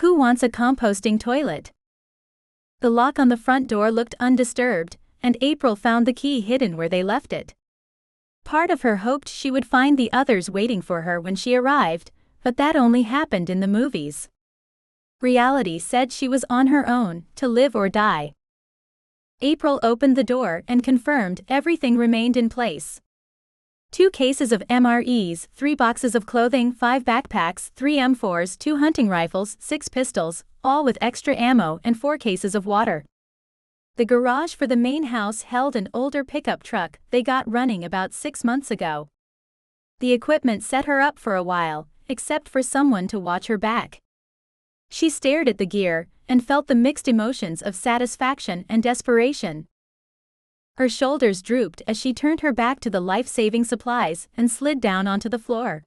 Who wants a composting toilet? The lock on the front door looked undisturbed, and April found the key hidden where they left it. Part of her hoped she would find the others waiting for her when she arrived, but that only happened in the movies. Reality said she was on her own, to live or die. April opened the door and confirmed everything remained in place. 2 cases of MREs, 3 boxes of clothing, 5 backpacks, 3 M4s, 2 hunting rifles, 6 pistols, all with extra ammo, and 4 cases of water. The garage for the main house held an older pickup truck they got running about 6 months ago. The equipment set her up for a while, except for someone to watch her back. She stared at the gear and felt the mixed emotions of satisfaction and desperation. Her shoulders drooped as she turned her back to the life-saving supplies and slid down onto the floor.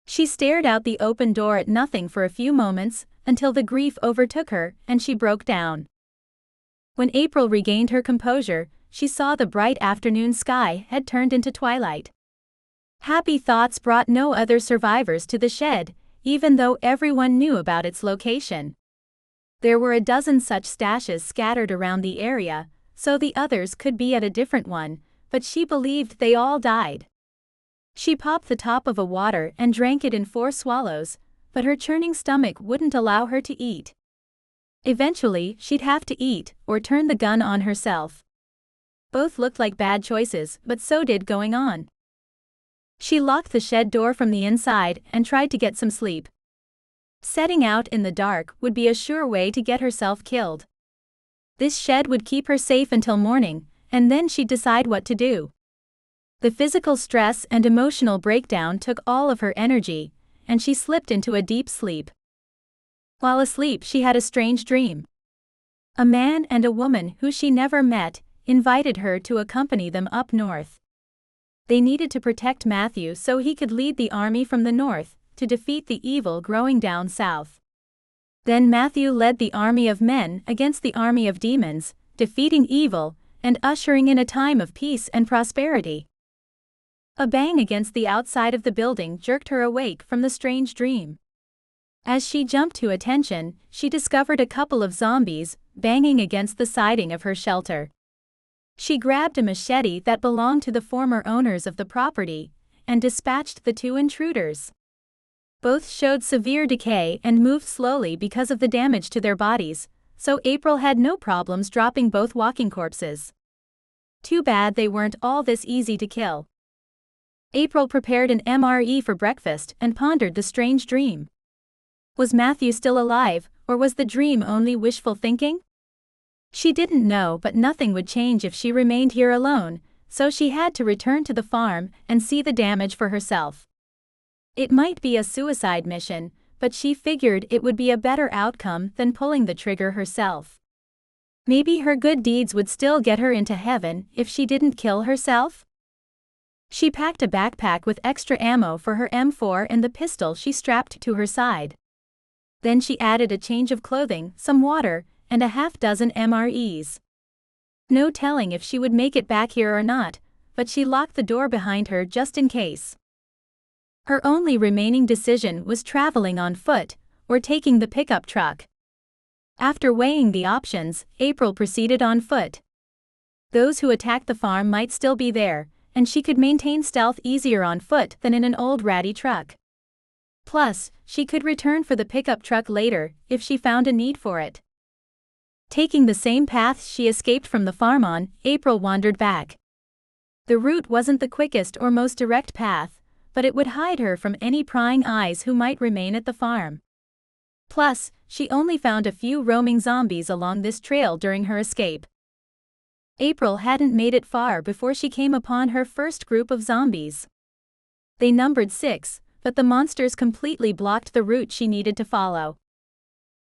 She stared out the open door at nothing for a few moments, until the grief overtook her and she broke down. When April regained her composure, she saw the bright afternoon sky had turned into twilight. Happy thoughts brought no other survivors to the shed, even though everyone knew about its location. There were a dozen such stashes scattered around the area, so the others could be at a different one, but she believed they all died. She popped the top of a water and drank it in 4 swallows, but her churning stomach wouldn't allow her to eat. Eventually, she'd have to eat, or turn the gun on herself. Both looked like bad choices, but so did going on. She locked the shed door from the inside and tried to get some sleep. Setting out in the dark would be a sure way to get herself killed. This shed would keep her safe until morning, and then she'd decide what to do. The physical stress and emotional breakdown took all of her energy, and she slipped into a deep sleep. While asleep, she had a strange dream. A man and a woman who she never met invited her to accompany them up north. They needed to protect Matthew so he could lead the army from the north to defeat the evil growing down south. Then Matthew led the army of men against the army of demons, defeating evil and ushering in a time of peace and prosperity. A bang against the outside of the building jerked her awake from the strange dream. As she jumped to attention, she discovered a couple of zombies banging against the siding of her shelter. She grabbed a machete that belonged to the former owners of the property and dispatched the two intruders. Both showed severe decay and moved slowly because of the damage to their bodies, so April had no problems dropping both walking corpses. Too bad they weren't all this easy to kill. April prepared an MRE for breakfast and pondered the strange dream. Was Matthew still alive, or was the dream only wishful thinking? She didn't know, but nothing would change if she remained here alone, so she had to return to the farm and see the damage for herself. It might be a suicide mission, but she figured it would be a better outcome than pulling the trigger herself. Maybe her good deeds would still get her into heaven if she didn't kill herself? She packed a backpack with extra ammo for her M4 and the pistol she strapped to her side. Then she added a change of clothing, some water, and a half-dozen MREs. No telling if she would make it back here or not, but she locked the door behind her just in case. Her only remaining decision was traveling on foot, or taking the pickup truck. After weighing the options, April proceeded on foot. Those who attacked the farm might still be there, and she could maintain stealth easier on foot than in an old ratty truck. Plus, she could return for the pickup truck later if she found a need for it. Taking the same path she escaped from the farm on, April wandered back. The route wasn't the quickest or most direct path, but it would hide her from any prying eyes who might remain at the farm. Plus, she only found a few roaming zombies along this trail during her escape. April hadn't made it far before she came upon her first group of zombies. They numbered 6, but the monsters completely blocked the route she needed to follow.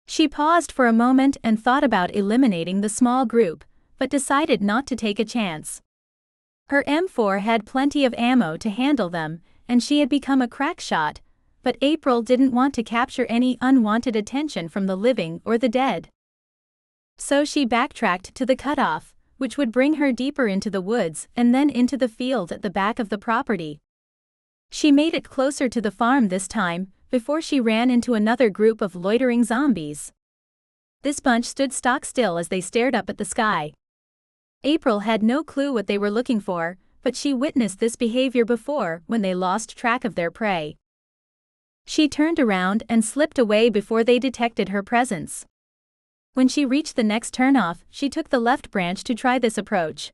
She paused for a moment and thought about eliminating the small group, but decided not to take a chance. Her M4 had plenty of ammo to handle them, and she had become a crack shot, but April didn't want to capture any unwanted attention from the living or the dead. So she backtracked to the cutoff, which would bring her deeper into the woods and then into the field at the back of the property. She made it closer to the farm this time, before she ran into another group of loitering zombies. This bunch stood stock still as they stared up at the sky. April had no clue what they were looking for, but she witnessed this behavior before when they lost track of their prey. She turned around and slipped away before they detected her presence. When she reached the next turnoff, she took the left branch to try this approach.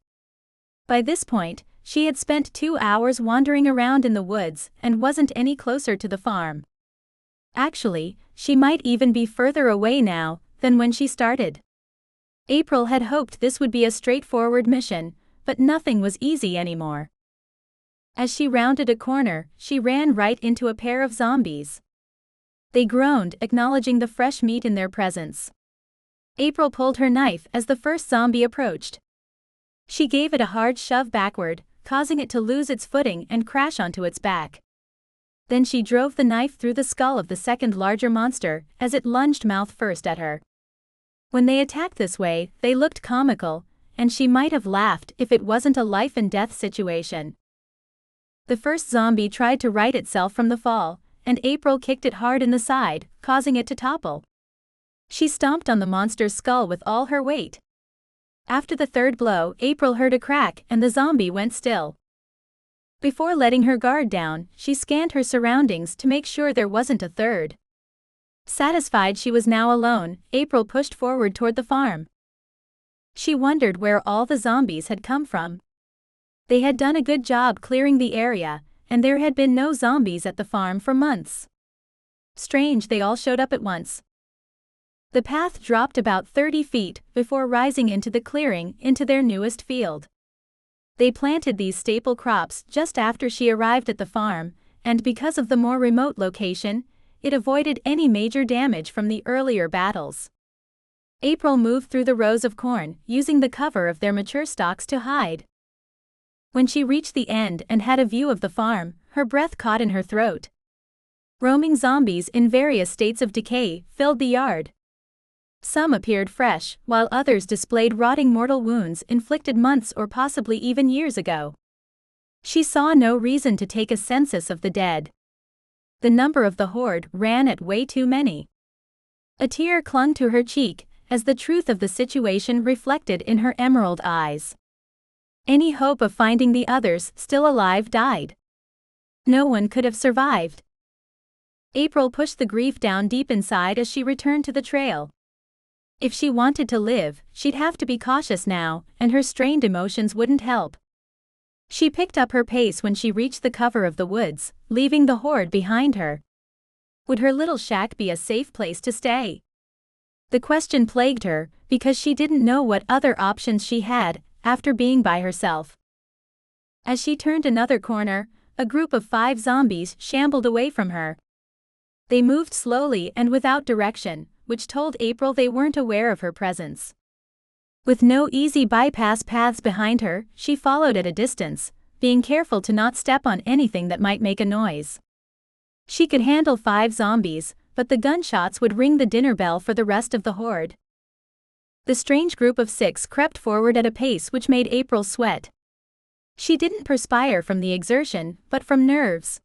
By this point, she had spent 2 hours wandering around in the woods and wasn't any closer to the farm. Actually, she might even be further away now than when she started. April had hoped this would be a straightforward mission, but nothing was easy anymore. As she rounded a corner, she ran right into a pair of zombies. They groaned, acknowledging the fresh meat in their presence. April pulled her knife as the first zombie approached. She gave it a hard shove backward, causing it to lose its footing and crash onto its back. Then she drove the knife through the skull of the second larger monster as it lunged mouth first at her. When they attacked this way, they looked comical, and she might have laughed if it wasn't a life-and-death situation. The first zombie tried to right itself from the fall, and April kicked it hard in the side, causing it to topple. She stomped on the monster's skull with all her weight. After the third blow, April heard a crack and the zombie went still. Before letting her guard down, she scanned her surroundings to make sure there wasn't a third. Satisfied she was now alone, April pushed forward toward the farm. She wondered where all the zombies had come from. They had done a good job clearing the area, and there had been no zombies at the farm for months. Strange, they all showed up at once. The path dropped about 30 feet before rising into the clearing into their newest field. They planted these staple crops just after she arrived at the farm, and because of the more remote location, it avoided any major damage from the earlier battles. April moved through the rows of corn, using the cover of their mature stalks to hide. When she reached the end and had a view of the farm, her breath caught in her throat. Roaming zombies in various states of decay filled the yard. Some appeared fresh, while others displayed rotting mortal wounds inflicted months or possibly even years ago. She saw no reason to take a census of the dead. The number of the horde ran at way too many. A tear clung to her cheek, as the truth of the situation reflected in her emerald eyes. Any hope of finding the others still alive died. No one could have survived. April pushed the grief down deep inside as she returned to the trail. If she wanted to live, she'd have to be cautious now, and her strained emotions wouldn't help. She picked up her pace when she reached the cover of the woods, leaving the horde behind her. Would her little shack be a safe place to stay? The question plagued her, because she didn't know what other options she had, after being by herself. As she turned another corner, a group of 5 zombies shambled away from her. They moved slowly and without direction, which told April they weren't aware of her presence. With no easy bypass paths behind her, she followed at a distance, being careful to not step on anything that might make a noise. She could handle 5 zombies, but the gunshots would ring the dinner bell for the rest of the horde. The strange group of 6 crept forward at a pace which made April sweat. She didn't perspire from the exertion, but from nerves.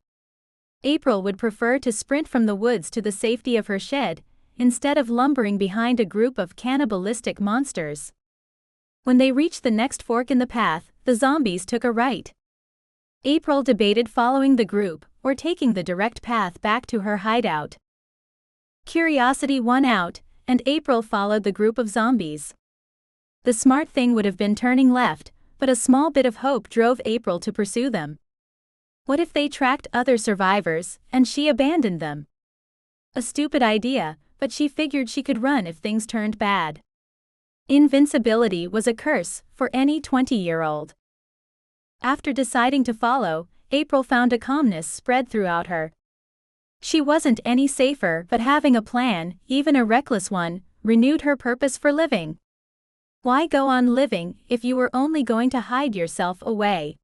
April would prefer to sprint from the woods to the safety of her shed, instead of lumbering behind a group of cannibalistic monsters. When they reached the next fork in the path, the zombies took a right. April debated following the group, or taking the direct path back to her hideout. Curiosity won out, and April followed the group of zombies. The smart thing would have been turning left, but a small bit of hope drove April to pursue them. What if they tracked other survivors, and she abandoned them? A stupid idea, but she figured she could run if things turned bad. Invincibility was a curse for any 20-year-old. After deciding to follow, April found a calmness spread throughout her. She wasn't any safer, but having a plan, even a reckless one, renewed her purpose for living. Why go on living if you were only going to hide yourself away?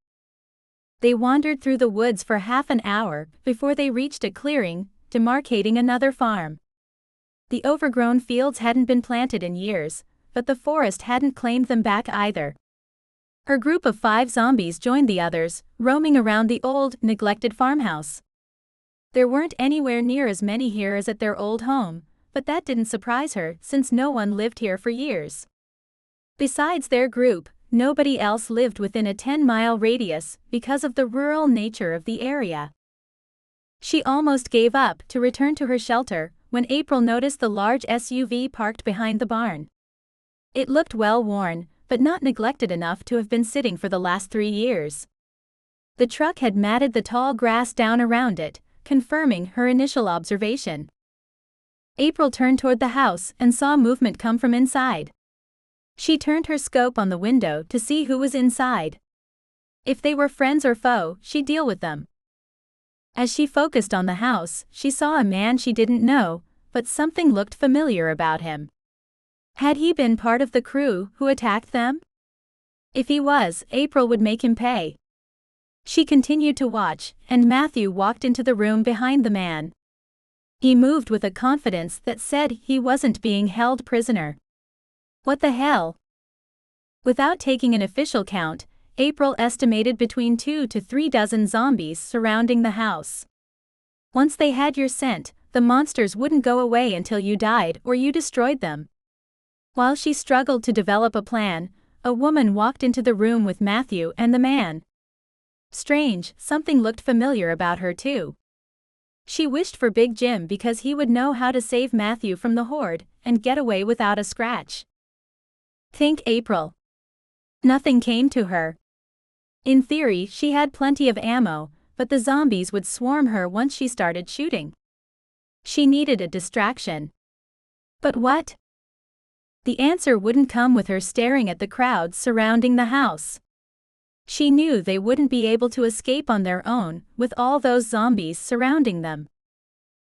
They wandered through the woods for half an hour before they reached a clearing, demarcating another farm. The overgrown fields hadn't been planted in years, but the forest hadn't claimed them back either. Her group of 5 zombies joined the others, roaming around the old, neglected farmhouse. There weren't anywhere near as many here as at their old home, but that didn't surprise her since no one lived here for years. Besides their group, nobody else lived within a 10-mile radius because of the rural nature of the area. She almost gave up to return to her shelter when April noticed the large SUV parked behind the barn. It looked well worn, but not neglected enough to have been sitting for the last 3 years. The truck had matted the tall grass down around it, confirming her initial observation. April turned toward the house and saw movement come from inside. She turned her scope on the window to see who was inside. If they were friends or foe, she'd deal with them. As she focused on the house, she saw a man she didn't know, but something looked familiar about him. Had he been part of the crew who attacked them? If he was, April would make him pay. She continued to watch, and Matthew walked into the room behind the man. He moved with a confidence that said he wasn't being held prisoner. What the hell? Without taking an official count, April estimated between 2 to 3 dozen zombies surrounding the house. Once they had your scent, the monsters wouldn't go away until you died or you destroyed them. While she struggled to develop a plan, a woman walked into the room with Matthew and the man. Strange, something looked familiar about her too. She wished for Big Jim because he would know how to save Matthew from the horde and get away without a scratch. Think April. Nothing came to her. In theory, she had plenty of ammo, but the zombies would swarm her once she started shooting. She needed a distraction. But what? The answer wouldn't come with her staring at the crowds surrounding the house. She knew they wouldn't be able to escape on their own, with all those zombies surrounding them.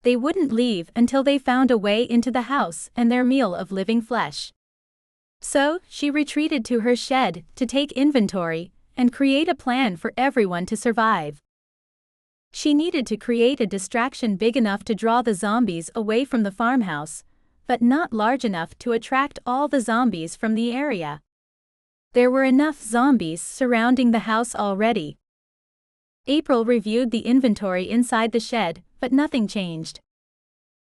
They wouldn't leave until they found a way into the house and their meal of living flesh. So, she retreated to her shed to take inventory and create a plan for everyone to survive. She needed to create a distraction big enough to draw the zombies away from the farmhouse, but not large enough to attract all the zombies from the area. There were enough zombies surrounding the house already. April reviewed the inventory inside the shed, but nothing changed.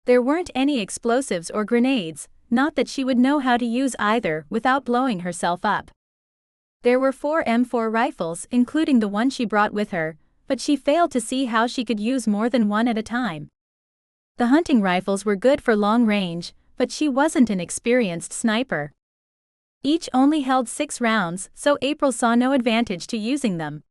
There weren't any explosives or grenades, not that she would know how to use either without blowing herself up. There were 4 M4 rifles, including the one she brought with her, but she failed to see how she could use more than one at a time. The hunting rifles were good for long range, but she wasn't an experienced sniper. Each only held 6 rounds, so April saw no advantage to using them.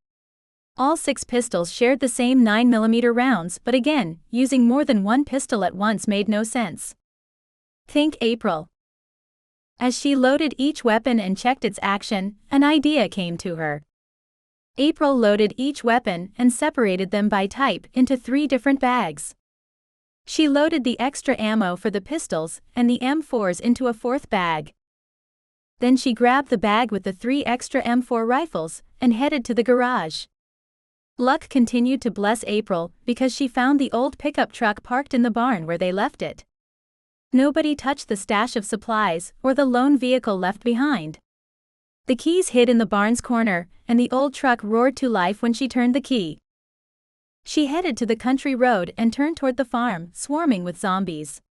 All 6 pistols shared the same 9mm rounds, but again, using more than one pistol at once made no sense. Think April. As she loaded each weapon and checked its action, an idea came to her. April loaded each weapon and separated them by type into 3 different bags. She loaded the extra ammo for the pistols and the M4s into a 4th bag. Then she grabbed the bag with the 3 extra M4 rifles and headed to the garage. Luck continued to bless April because she found the old pickup truck parked in the barn where they left it. Nobody touched the stash of supplies or the lone vehicle left behind. The keys hid in the barn's corner, and the old truck roared to life when she turned the key. She headed to the country road and turned toward the farm, swarming with zombies.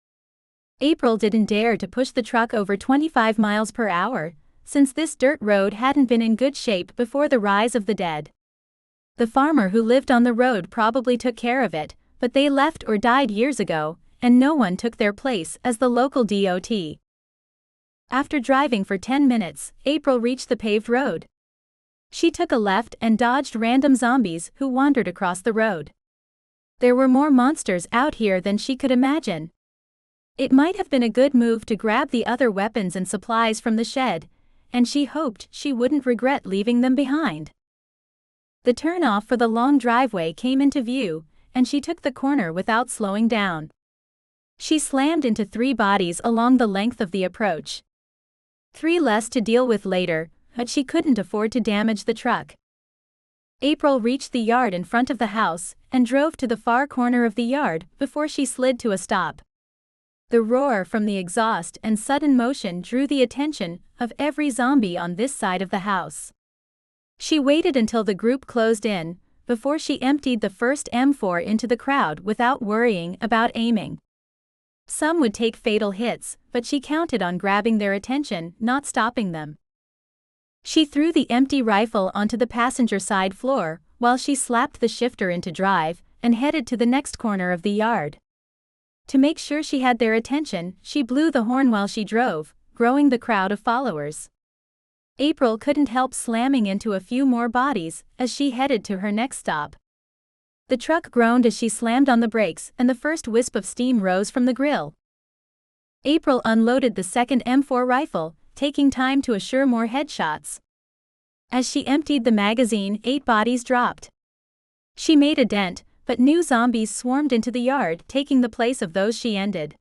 April didn't dare to push the truck over 25 miles per hour, since this dirt road hadn't been in good shape before the rise of the dead. The farmer who lived on the road probably took care of it, but they left or died years ago, and no one took their place as the local DOT. After driving for 10 minutes, April reached the paved road. She took a left and dodged random zombies who wandered across the road. There were more monsters out here than she could imagine. It might have been a good move to grab the other weapons and supplies from the shed, and she hoped she wouldn't regret leaving them behind. The turnoff for the long driveway came into view, and she took the corner without slowing down. She slammed into 3 bodies along the length of the approach. 3 less to deal with later, but she couldn't afford to damage the truck. April reached the yard in front of the house and drove to the far corner of the yard before she slid to a stop. The roar from the exhaust and sudden motion drew the attention of every zombie on this side of the house. She waited until the group closed in, before she emptied the first M4 into the crowd without worrying about aiming. Some would take fatal hits, but she counted on grabbing their attention, not stopping them. She threw the empty rifle onto the passenger side floor, while she slapped the shifter into drive, and headed to the next corner of the yard. To make sure she had their attention, she blew the horn while she drove, growing the crowd of followers. April couldn't help slamming into a few more bodies as she headed to her next stop. The truck groaned as she slammed on the brakes, and the first wisp of steam rose from the grill. April unloaded the second M4 rifle, taking time to assure more headshots. As she emptied the magazine, 8 bodies dropped. She made a dent, but new zombies swarmed into the yard, taking the place of those she ended.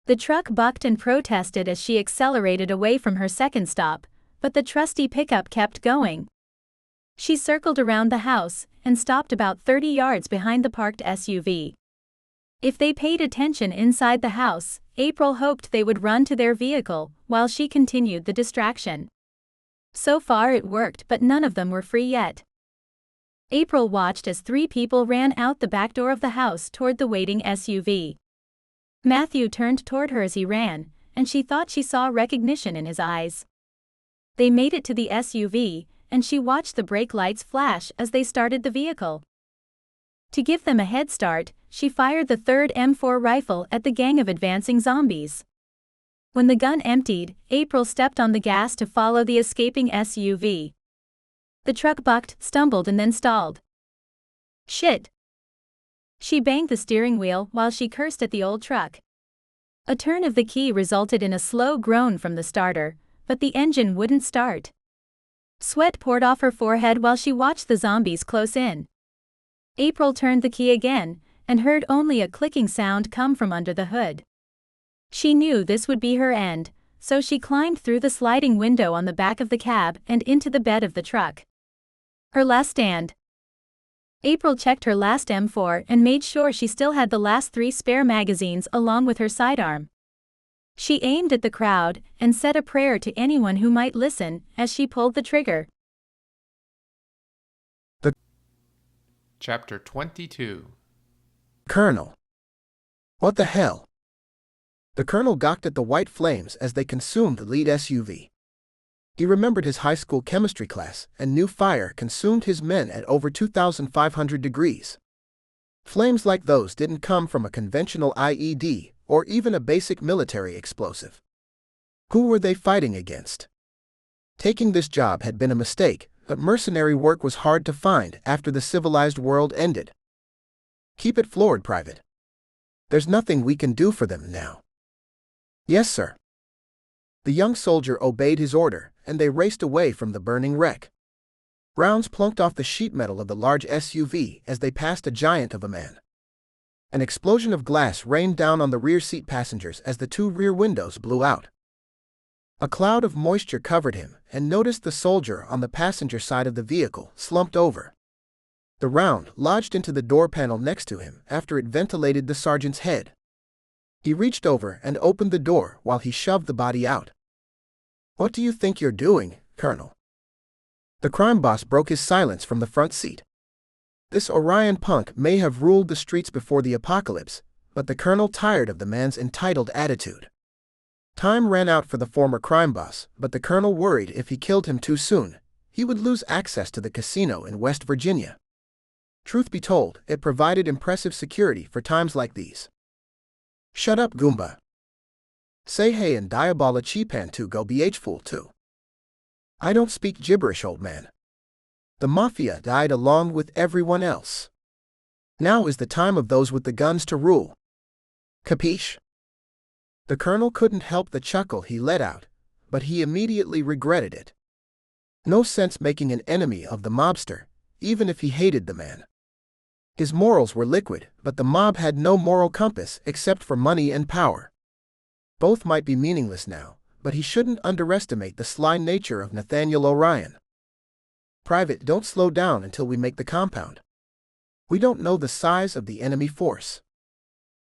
The truck bucked and protested as she accelerated away from her second stop, but the trusty pickup kept going. She circled around the house and stopped about 30 yards behind the parked SUV. If they paid attention inside the house, April hoped they would run to their vehicle while she continued the distraction. So far it worked, but none of them were free yet. April watched as 3 people ran out the back door of the house toward the waiting SUV. Matthew turned toward her as he ran, and she thought she saw recognition in his eyes. They made it to the SUV, and she watched the brake lights flash as they started the vehicle. To give them a head start, she fired the third M4 rifle at the gang of advancing zombies. When the gun emptied, April stepped on the gas to follow the escaping SUV. The truck bucked, stumbled and then stalled. Shit! She banged the steering wheel while she cursed at the old truck. A turn of the key resulted in a slow groan from the starter, but the engine wouldn't start. Sweat poured off her forehead while she watched the zombies close in. April turned the key again, and heard only a clicking sound come from under the hood. She knew this would be her end, so she climbed through the sliding window on the back of the cab and into the bed of the truck. Her last stand. April checked her last M4 and made sure she still had the last 3 spare magazines along with her sidearm. She aimed at the crowd and said a prayer to anyone who might listen as she pulled the trigger. Chapter 22. Colonel. What the hell? The colonel gawked at the white flames as they consumed the lead SUV. He remembered his high school chemistry class and knew fire consumed his men at over 2,500 degrees. Flames like those didn't come from a conventional IED or even a basic military explosive. Who were they fighting against? Taking this job had been a mistake, but mercenary work was hard to find after the civilized world ended. Keep it floored, Private. There's nothing we can do for them now. Yes, sir. The young soldier obeyed his order, and they raced away from the burning wreck. Rounds plunked off the sheet metal of the large SUV as they passed a giant of a man. An explosion of glass rained down on the rear seat passengers as the 2 rear windows blew out. A cloud of moisture covered him, and noticed the soldier on the passenger side of the vehicle slumped over. The round lodged into the door panel next to him after it ventilated the sergeant's head. He reached over and opened the door while he shoved the body out. What do you think you're doing, Colonel? The crime boss broke his silence from the front seat. This Orion punk may have ruled the streets before the apocalypse, but the colonel tired of the man's entitled attitude. Time ran out for the former crime boss, but the colonel worried if he killed him too soon, he would lose access to the casino in West Virginia. Truth be told, it provided impressive security for times like these. Shut up, Goomba. Say hey and Diabola Cheepan to go bh fool too. I don't speak gibberish, old man. The mafia died along with everyone else. Now is the time of those with the guns to rule. Capiche? The colonel couldn't help the chuckle he let out, but he immediately regretted it. No sense making an enemy of the mobster, even if he hated the man. His morals were liquid, but the mob had no moral compass except for money and power. Both might be meaningless now, but he shouldn't underestimate the sly nature of Nathaniel Orion. Private, don't slow down until we make the compound. We don't know the size of the enemy force.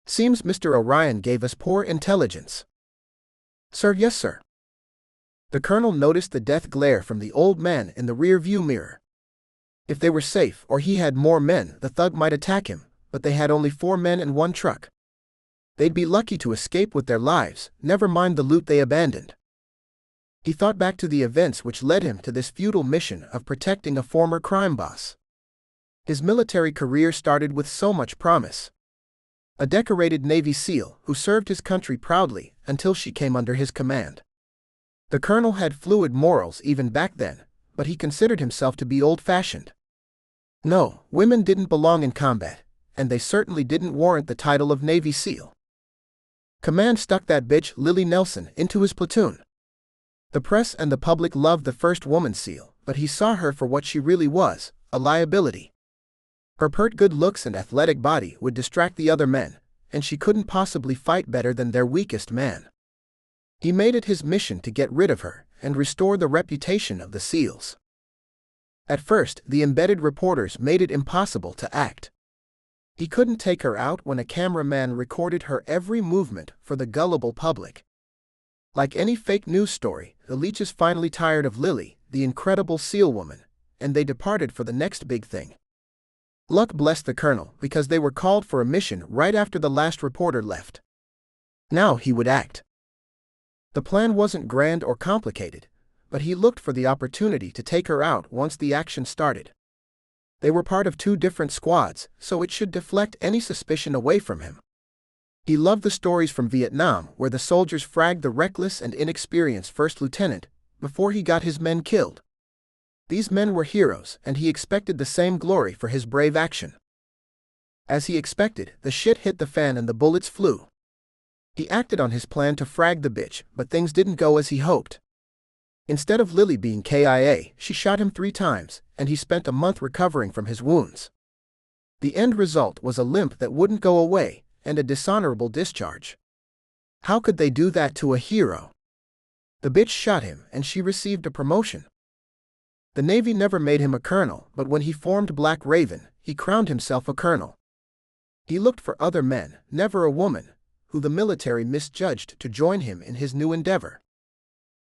Seems Mr. Orion gave us poor intelligence. Sir, yes, sir. The colonel noticed the death glare from the old man in the rear-view mirror. If they were safe or he had more men, the thug might attack him, but they had only 4 men and 1 truck. They'd be lucky to escape with their lives, never mind the loot they abandoned. He thought back to the events which led him to this futile mission of protecting a former crime boss. His military career started with so much promise. A decorated Navy SEAL who served his country proudly until she came under his command. The colonel had fluid morals even back then, but he considered himself to be old-fashioned. No, women didn't belong in combat, and they certainly didn't warrant the title of Navy SEAL. Command stuck that bitch Lily Nelson into his platoon. The press and the public loved the first woman SEAL, but he saw her for what she really was, a liability. Her pert good looks and athletic body would distract the other men, and she couldn't possibly fight better than their weakest man. He made it his mission to get rid of her and restore the reputation of the SEALs. At first, the embedded reporters made it impossible to act. He couldn't take her out when a cameraman recorded her every movement for the gullible public. Like any fake news story, the leeches finally tired of Lily, the incredible SEAL woman, and they departed for the next big thing. Luck blessed the colonel because they were called for a mission right after the last reporter left. Now he would act. The plan wasn't grand or complicated, but he looked for the opportunity to take her out once the action started. They were part of two different squads, so it should deflect any suspicion away from him. He loved the stories from Vietnam where the soldiers fragged the reckless and inexperienced first lieutenant before he got his men killed. These men were heroes, and he expected the same glory for his brave action. As he expected, the shit hit the fan and the bullets flew. He acted on his plan to frag the bitch, but things didn't go as he hoped. Instead of Lily being KIA, she shot him 3 times, and he spent a month recovering from his wounds. The end result was a limp that wouldn't go away, and a dishonorable discharge. How could they do that to a hero? The bitch shot him, and she received a promotion. The Navy never made him a colonel, but when he formed Black Raven, he crowned himself a colonel. He looked for other men, never a woman, who the military misjudged to join him in his new endeavor.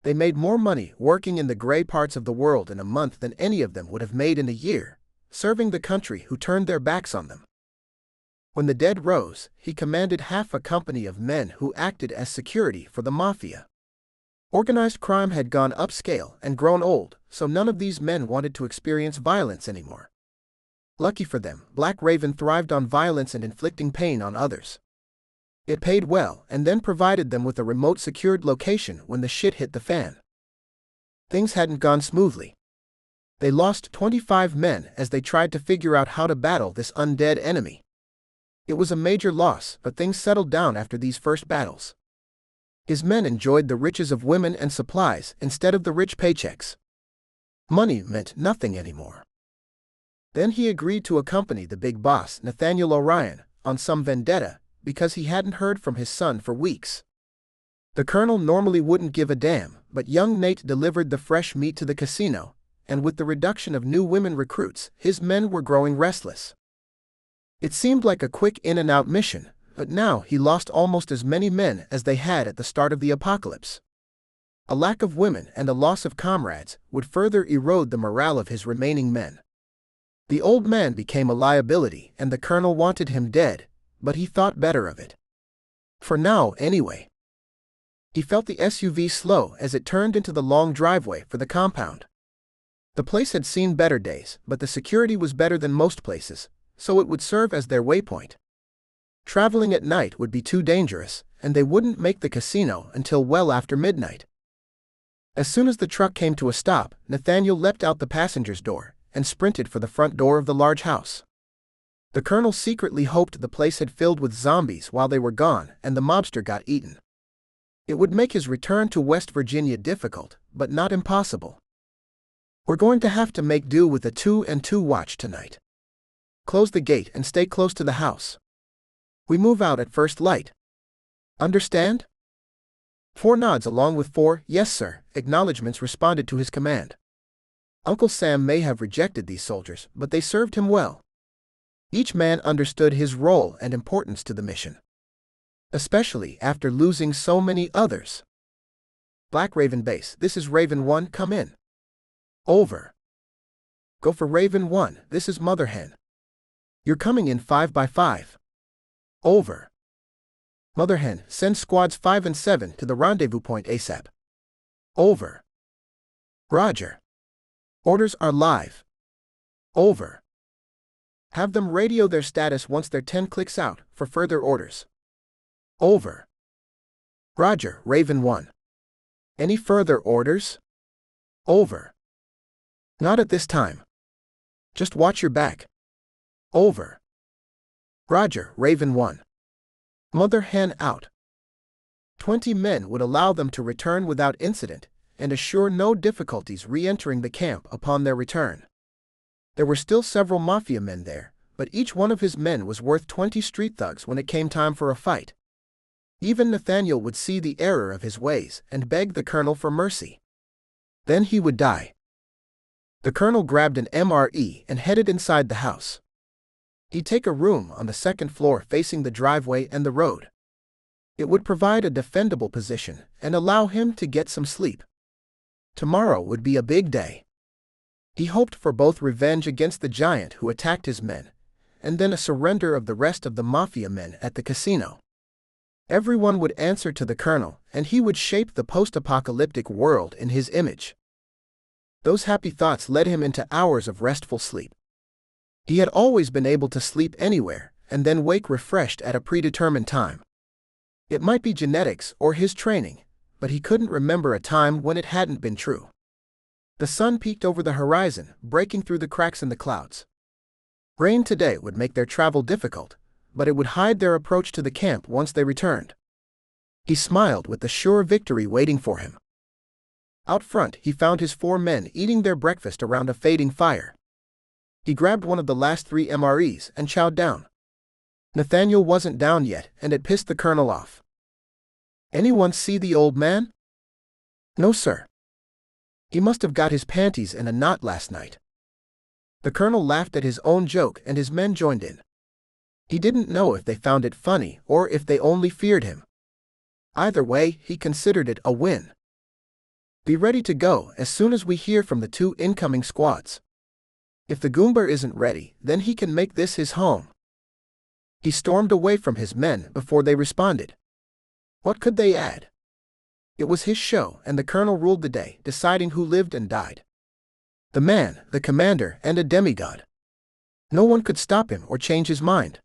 They made more money working in the gray parts of the world in a month than any of them would have made in a year, serving the country who turned their backs on them. When the dead rose, he commanded half a company of men who acted as security for the mafia. Organized crime had gone upscale and grown old, so none of these men wanted to experience violence anymore. Lucky for them, Black Raven thrived on violence and inflicting pain on others. It paid well and then provided them with a remote secured location when the shit hit the fan. Things hadn't gone smoothly. They lost 25 men as they tried to figure out how to battle this undead enemy. It was a major loss, but things settled down after these first battles. His men enjoyed the riches of women and supplies instead of the rich paychecks. Money meant nothing anymore. Then he agreed to accompany the big boss, Nathaniel Orion, on some vendetta, because he hadn't heard from his son for weeks. The colonel normally wouldn't give a damn, but young Nate delivered the fresh meat to the casino, and with the reduction of new women recruits, his men were growing restless. It seemed like a quick in-and-out mission, but now he lost almost as many men as they had at the start of the apocalypse. A lack of women and a loss of comrades would further erode the morale of his remaining men. The old man became a liability, and the colonel wanted him dead, but he thought better of it. For now, anyway. He felt the SUV slow as it turned into the long driveway for the compound. The place had seen better days, but the security was better than most places, so it would serve as their waypoint. Traveling at night would be too dangerous, and they wouldn't make the casino until well after midnight. As soon as the truck came to a stop, Nathaniel leapt out the passenger's door and sprinted for the front door of the large house. The colonel secretly hoped the place had filled with zombies while they were gone and the mobster got eaten. It would make his return to West Virginia difficult, but not impossible. We're going to have to make do with a 2-and-2 watch tonight. Close the gate and stay close to the house. We move out at first light. Understand? 4 nods along with 4 "yes sir" acknowledgments responded to his command. Uncle Sam may have rejected these soldiers, but they served him well. Each man understood his role and importance to the mission. Especially after losing so many others. Black Raven Base, this is Raven 1, come in. Over. Go for Raven 1, this is Mother Hen. You're coming in 5 by 5. Over. Mother Hen, send squads 5 and 7 to the rendezvous point ASAP. Over. Roger. Orders are live. Over. Have them radio their status once they're 10 clicks out for further orders. Over. Roger, Raven 1. Any further orders? Over. Not at this time. Just watch your back. Over. Roger, Raven 1. Mother Hen out. 20 men would allow them to return without incident and assure no difficulties re-entering the camp upon their return. There were still several mafia men there, but each one of his men was worth 20 street thugs when it came time for a fight. Even Nathaniel would see the error of his ways and beg the colonel for mercy. Then he would die. The colonel grabbed an MRE and headed inside the house. He'd take a room on the 2nd floor facing the driveway and the road. It would provide a defendable position and allow him to get some sleep. Tomorrow would be a big day. He hoped for both revenge against the giant who attacked his men, and then a surrender of the rest of the mafia men at the casino. Everyone would answer to the colonel, and he would shape the post-apocalyptic world in his image. Those happy thoughts led him into hours of restful sleep. He had always been able to sleep anywhere, and then wake refreshed at a predetermined time. It might be genetics or his training, but he couldn't remember a time when it hadn't been true. The sun peeked over the horizon, breaking through the cracks in the clouds. Rain today would make their travel difficult, but it would hide their approach to the camp once they returned. He smiled with the sure victory waiting for him. Out front, he found his 4 men eating their breakfast around a fading fire. He grabbed one of the last 3 MREs and chowed down. Nathaniel wasn't down yet, and it pissed the colonel off. "Anyone see the old man?" "No, sir. He must have got his panties in a knot last night." The colonel laughed at his own joke and his men joined in. He didn't know if they found it funny or if they only feared him. Either way, he considered it a win. "Be ready to go as soon as we hear from the 2 incoming squads. If the Goomba isn't ready, then he can make this his home." He stormed away from his men before they responded. What could they add? It was his show, and the colonel ruled the day, deciding who lived and died. The man, the commander, and a demigod. No one could stop him or change his mind.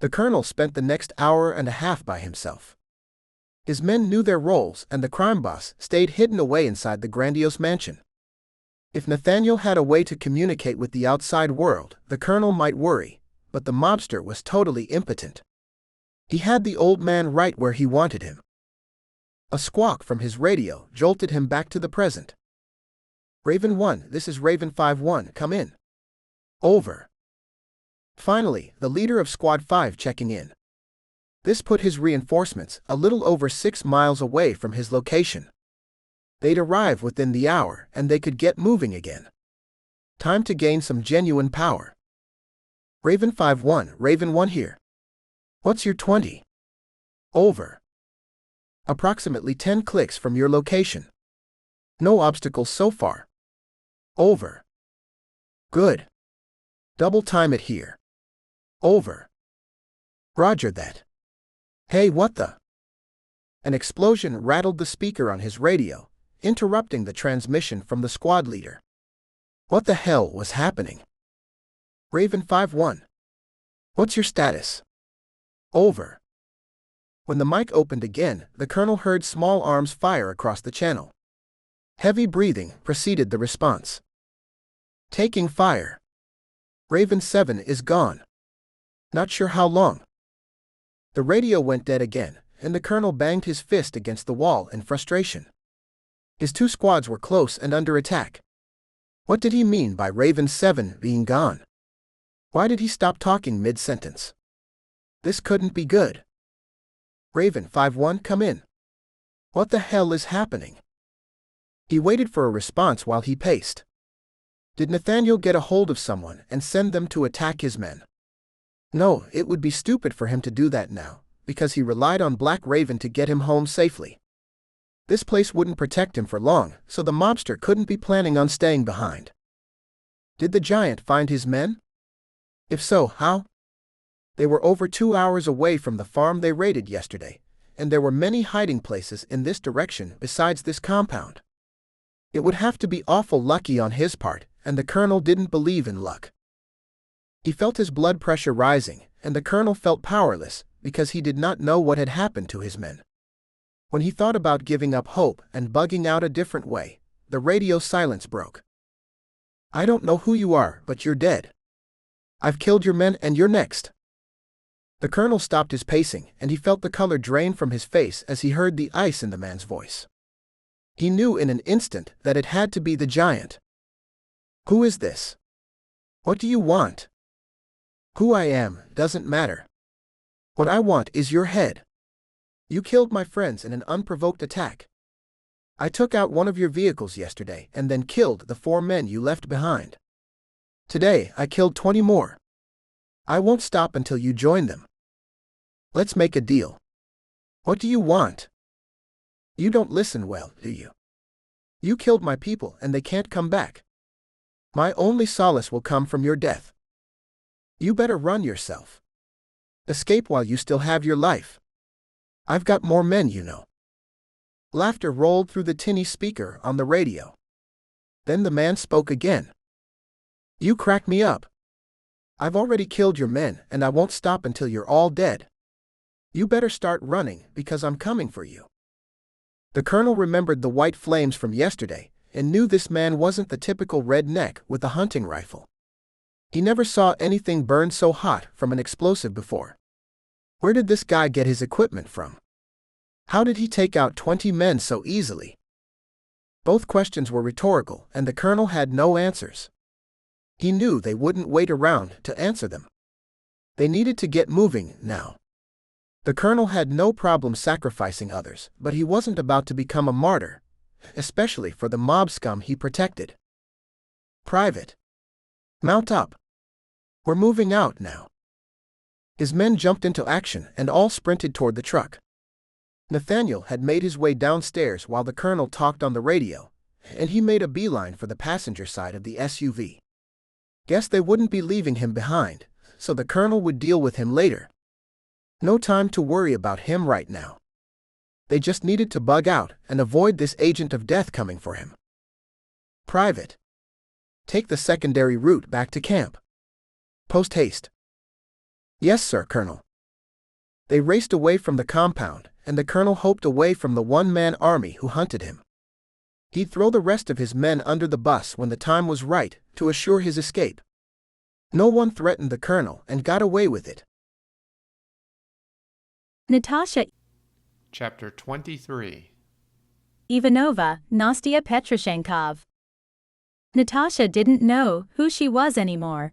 The colonel spent the next hour and a half by himself. His men knew their roles, and the crime boss stayed hidden away inside the grandiose mansion. If Nathaniel had a way to communicate with the outside world, the colonel might worry, but the mobster was totally impotent. He had the old man right where he wanted him. A squawk from his radio jolted him back to the present. "Raven 1, this is Raven 5-1, come in." "Over." Finally, the leader of Squad 5 checking in. This put his reinforcements a little over 6 miles away from his location. They'd arrive within the hour, and they could get moving again. Time to gain some genuine power. "Raven 5-1, Raven 1 here. What's your 20? Over. Approximately 10 clicks from your location. No obstacles so far. Over. Good. Double time it here. Over. Roger that. Hey, what the?" An explosion rattled the speaker on his radio, interrupting the transmission from the squad leader. What the hell was happening? "Raven 5-1. What's your status? Over." When the mic opened again, the colonel heard small arms fire across the channel. Heavy breathing preceded the response. "Taking fire. Raven 7 is gone. Not sure how long." The radio went dead again, and the colonel banged his fist against the wall in frustration. His 2 squads were close and under attack. What did he mean by Raven 7 being gone? Why did he stop talking mid-sentence? This couldn't be good. "Raven 5-1, come in. What the hell is happening?" He waited for a response while he paced. Did Nathaniel get a hold of someone and send them to attack his men? No, it would be stupid for him to do that now, because he relied on Black Raven to get him home safely. This place wouldn't protect him for long, so the mobster couldn't be planning on staying behind. Did the giant find his men? If so, how? They were over 2 hours away from the farm they raided yesterday, and there were many hiding places in this direction besides this compound. It would have to be awful lucky on his part, and the colonel didn't believe in luck. He felt his blood pressure rising, and the colonel felt powerless because he did not know what had happened to his men. When he thought about giving up hope and bugging out a different way, the radio silence broke. "I don't know who you are, but you're dead. I've killed your men and you're next." The colonel stopped his pacing, and he felt the color drain from his face as he heard the ice in the man's voice. He knew in an instant that it had to be the giant. "Who is this? What do you want?" "Who I am doesn't matter. What I want is your head. You killed my friends in an unprovoked attack. I took out one of your vehicles yesterday and then killed the 4 men you left behind. Today I killed 20 more. I won't stop until you join them. Let's make a deal. What do you want?" "You don't listen well, do you? You killed my people and they can't come back. My only solace will come from your death. You better run yourself. Escape while you still have your life. I've got more men, you know." Laughter rolled through the tinny speaker on the radio. Then the man spoke again. "You crack me up. I've already killed your men, and I won't stop until you're all dead. You better start running, because I'm coming for you. The colonel remembered the white flames from yesterday, and knew this man wasn't the typical redneck with a hunting rifle. He never saw anything burn so hot from an explosive before. Where did this guy get his equipment from? How did he take out 20 men so easily? Both questions were rhetorical, and the colonel had no answers. He knew they wouldn't wait around to answer them. They needed to get moving now. The colonel had no problem sacrificing others, but he wasn't about to become a martyr, especially for the mob scum he protected. Private. Mount up. We're moving out now. His men jumped into action and all sprinted toward the truck. Nathaniel had made his way downstairs while the colonel talked on the radio, and he made a beeline for the passenger side of the SUV. Guess they wouldn't be leaving him behind, so the colonel would deal with him later. No time to worry about him right now. They just needed to bug out and avoid this agent of death coming for him. Private. Take the secondary route back to camp. Post haste. Yes, sir, Colonel. They raced away from the compound, and the colonel hoped away from the one-man army who hunted him. He'd throw the rest of his men under the bus when the time was right to assure his escape. No one threatened the colonel and got away with it. Natasha Chapter 23. Ivanova, Nastya Petroshenkov. Natasha didn't know who she was anymore.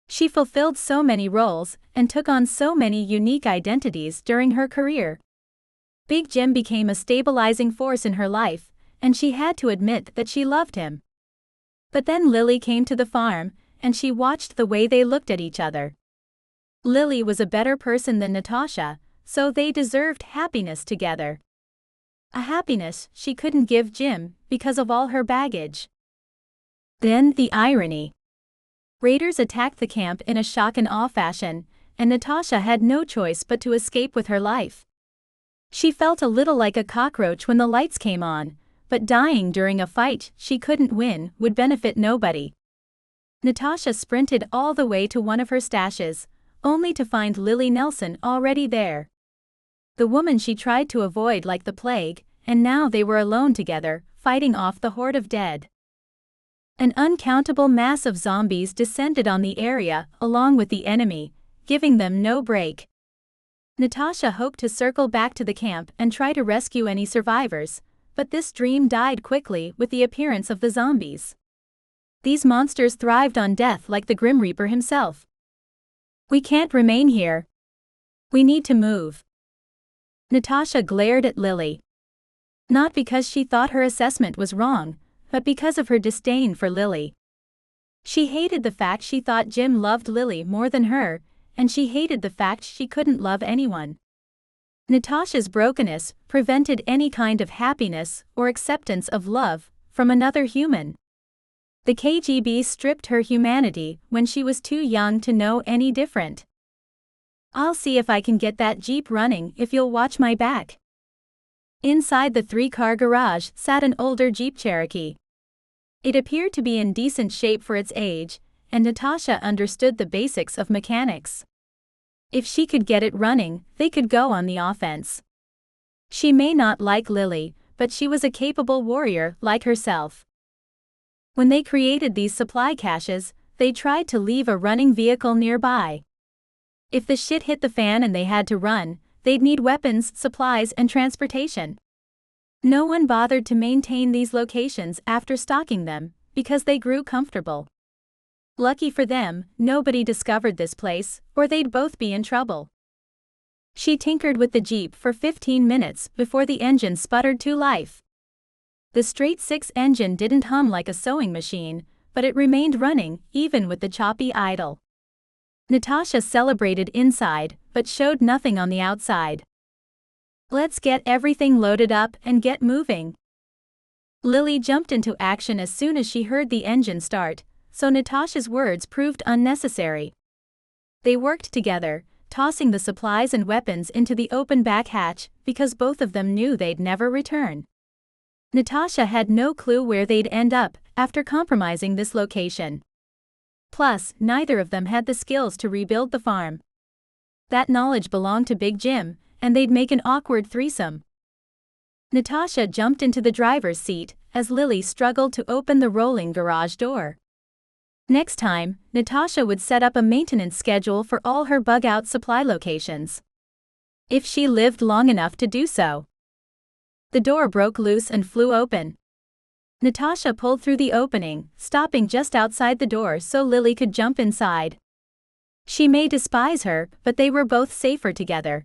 She fulfilled so many roles and took on so many unique identities during her career. Big Jim became a stabilizing force in her life, and she had to admit that she loved him. But then Lily came to the farm, and she watched the way they looked at each other. Lily was a better person than Natasha, so they deserved happiness together. A happiness she couldn't give Jim because of all her baggage. Then the irony. Raiders attacked the camp in a shock and awe fashion, and Natasha had no choice but to escape with her life. She felt a little like a cockroach when the lights came on, but dying during a fight she couldn't win would benefit nobody. Natasha sprinted all the way to one of her stashes, only to find Lily Nelson already there. The woman she tried to avoid like the plague, and now they were alone together, fighting off the horde of dead. An uncountable mass of zombies descended on the area along with the enemy, giving them no break. Natasha hoped to circle back to the camp and try to rescue any survivors, but this dream died quickly with the appearance of the zombies. These monsters thrived on death like the Grim Reaper himself. We can't remain here. We need to move. Natasha glared at Lily. Not because she thought her assessment was wrong, but because of her disdain for Lily. She hated the fact she thought Jim loved Lily more than her, and she hated the fact she couldn't love anyone. Natasha's brokenness prevented any kind of happiness or acceptance of love from another human. The KGB stripped her humanity when she was too young to know any different. I'll see if I can get that Jeep running if you'll watch my back. Inside the 3-car garage sat an older Jeep Cherokee. It appeared to be in decent shape for its age, and Natasha understood the basics of mechanics. If she could get it running, they could go on the offense. She may not like Lily, but she was a capable warrior like herself. When they created these supply caches, they tried to leave a running vehicle nearby. If the shit hit the fan and they had to run, they'd need weapons, supplies, and transportation. No one bothered to maintain these locations after stocking them, because they grew comfortable. Lucky for them, nobody discovered this place, or they'd both be in trouble. She tinkered with the Jeep for 15 minutes before the engine sputtered to life. The straight-six engine didn't hum like a sewing machine, but it remained running, even with the choppy idle. Natasha celebrated inside, but showed nothing on the outside. Let's get everything loaded up and get moving. Lily jumped into action as soon as she heard the engine start, so Natasha's words proved unnecessary. They worked together, tossing the supplies and weapons into the open back hatch because both of them knew they'd never return. Natasha had no clue where they'd end up after compromising this location. Plus, neither of them had the skills to rebuild the farm. That knowledge belonged to Big Jim, and they'd make an awkward threesome. Natasha jumped into the driver's seat as Lily struggled to open the rolling garage door. Next time, Natasha would set up a maintenance schedule for all her bug-out supply locations. If she lived long enough to do so. The door broke loose and flew open. Natasha pulled through the opening, stopping just outside the door so Lily could jump inside. She may despise her, but they were both safer together.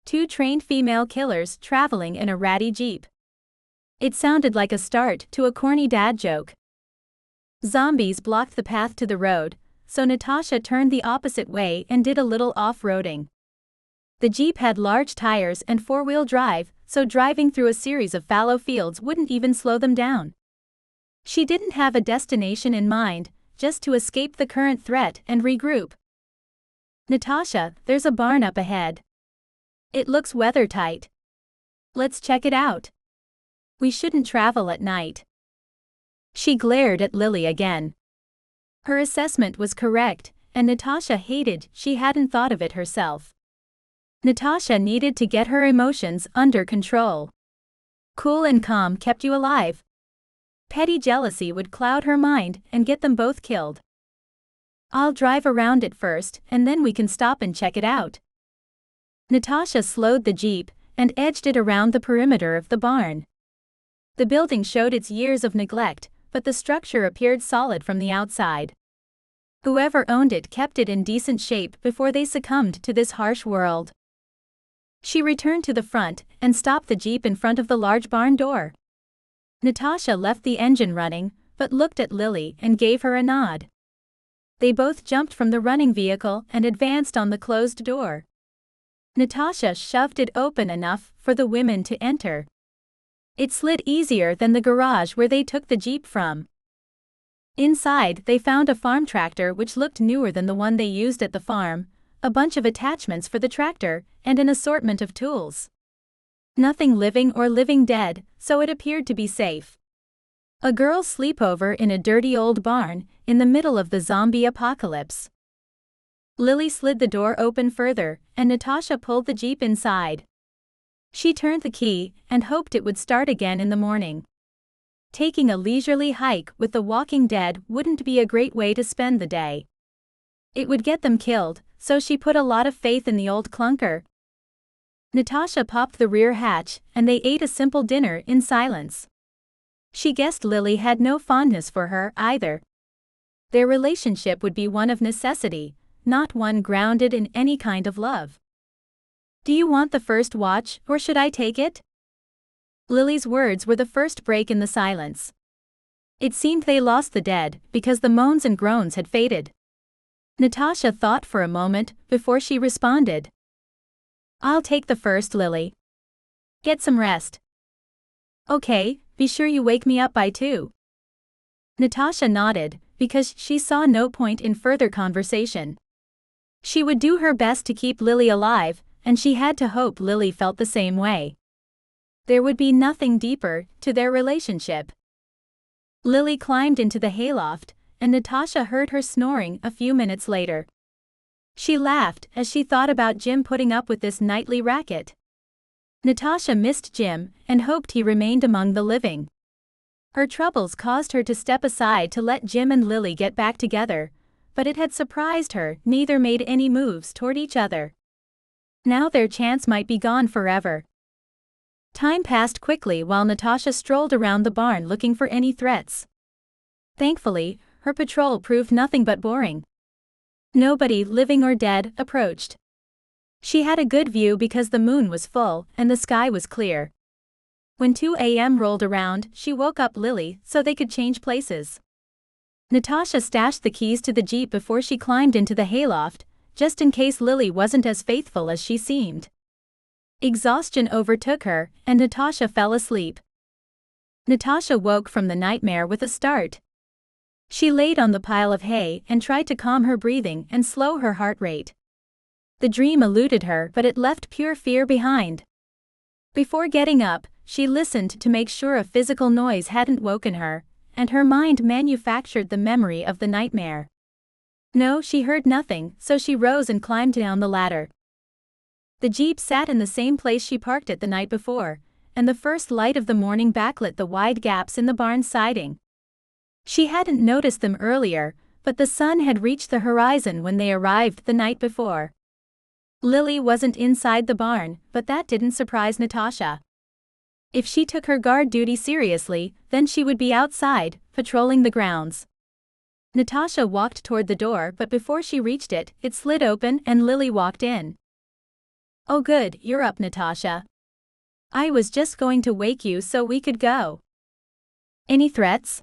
Two trained female killers traveling in a ratty jeep. It sounded like a start to a corny dad joke. Zombies blocked the path to the road, so Natasha turned the opposite way and did a little off-roading. The jeep had large tires and four-wheel drive, so driving through a series of fallow fields wouldn't even slow them down. She didn't have a destination in mind, just to escape the current threat and regroup. Natasha, there's a barn up ahead. It looks weather-tight. Let's check it out. We shouldn't travel at night. She glared at Lily again. Her assessment was correct, and Natasha hated she hadn't thought of it herself. Natasha needed to get her emotions under control. Cool and calm kept you alive. Petty jealousy would cloud her mind and get them both killed. I'll drive around it first, and then we can stop and check it out. Natasha slowed the jeep and edged it around the perimeter of the barn. The building showed its years of neglect, but the structure appeared solid from the outside. Whoever owned it kept it in decent shape before they succumbed to this harsh world. She returned to the front and stopped the jeep in front of the large barn door. Natasha left the engine running, but looked at Lily and gave her a nod. They both jumped from the running vehicle and advanced on the closed door. Natasha shoved it open enough for the women to enter. It slid easier than the garage where they took the jeep from. Inside, they found a farm tractor which looked newer than the one they used at the farm, a bunch of attachments for the tractor, and an assortment of tools. Nothing living or living dead, so it appeared to be safe. A girl's sleepover in a dirty old barn, in the middle of the zombie apocalypse. Lily slid the door open further, and Natasha pulled the jeep inside. She turned the key and hoped it would start again in the morning. Taking a leisurely hike with the Walking Dead wouldn't be a great way to spend the day. It would get them killed, so she put a lot of faith in the old clunker. Natasha popped the rear hatch, and they ate a simple dinner in silence. She guessed Lily had no fondness for her either. Their relationship would be one of necessity, not one grounded in any kind of love. Do you want the first watch, or should I take it? Lily's words were the first break in the silence. It seemed they lost the dead, because the moans and groans had faded. Natasha thought for a moment before she responded. I'll take the first, Lily. Get some rest. Okay, be sure you wake me up by 2. Natasha nodded, because she saw no point in further conversation. She would do her best to keep Lily alive, and she had to hope Lily felt the same way. There would be nothing deeper to their relationship. Lily climbed into the hayloft, and Natasha heard her snoring a few minutes later. She laughed as she thought about Jim putting up with this nightly racket. Natasha missed Jim and hoped he remained among the living. Her troubles caused her to step aside to let Jim and Lily get back together, but it had surprised her neither made any moves toward each other. Now their chance might be gone forever. Time passed quickly while Natasha strolled around the barn looking for any threats. Thankfully, her patrol proved nothing but boring. Nobody, living or dead, approached. She had a good view because the moon was full and the sky was clear. When 2 a.m. rolled around, she woke up Lily so they could change places. Natasha stashed the keys to the jeep before she climbed into the hayloft, just in case Lily wasn't as faithful as she seemed. Exhaustion overtook her, and Natasha fell asleep. Natasha woke from the nightmare with a start. She laid on the pile of hay and tried to calm her breathing and slow her heart rate. The dream eluded her, but it left pure fear behind. Before getting up, she listened to make sure a physical noise hadn't woken her, and her mind manufactured the memory of the nightmare. No, she heard nothing, so she rose and climbed down the ladder. The Jeep sat in the same place she parked it the night before, and the first light of the morning backlit the wide gaps in the barn's siding. She hadn't noticed them earlier, but the sun had reached the horizon when they arrived the night before. Lily wasn't inside the barn, but that didn't surprise Natasha. If she took her guard duty seriously, then she would be outside, patrolling the grounds. Natasha walked toward the door, but before she reached it, it slid open and Lily walked in. "Oh good, you're up, Natasha. I was just going to wake you so we could go." "Any threats?"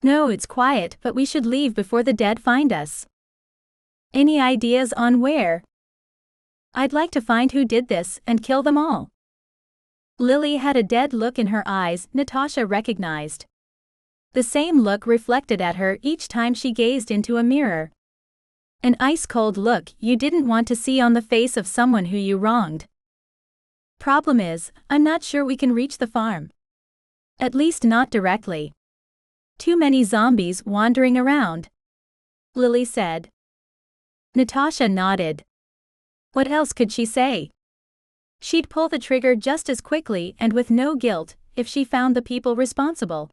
"No, it's quiet, but we should leave before the dead find us." "Any ideas on where?" "I'd like to find who did this and kill them all." Lily had a dead look in her eyes Natasha recognized. The same look reflected at her each time she gazed into a mirror. An ice-cold look you didn't want to see on the face of someone who you wronged. "Problem is, I'm not sure we can reach the farm. At least not directly. Too many zombies wandering around," Lily said. Natasha nodded. What else could she say? She'd pull the trigger just as quickly and with no guilt if she found the people responsible.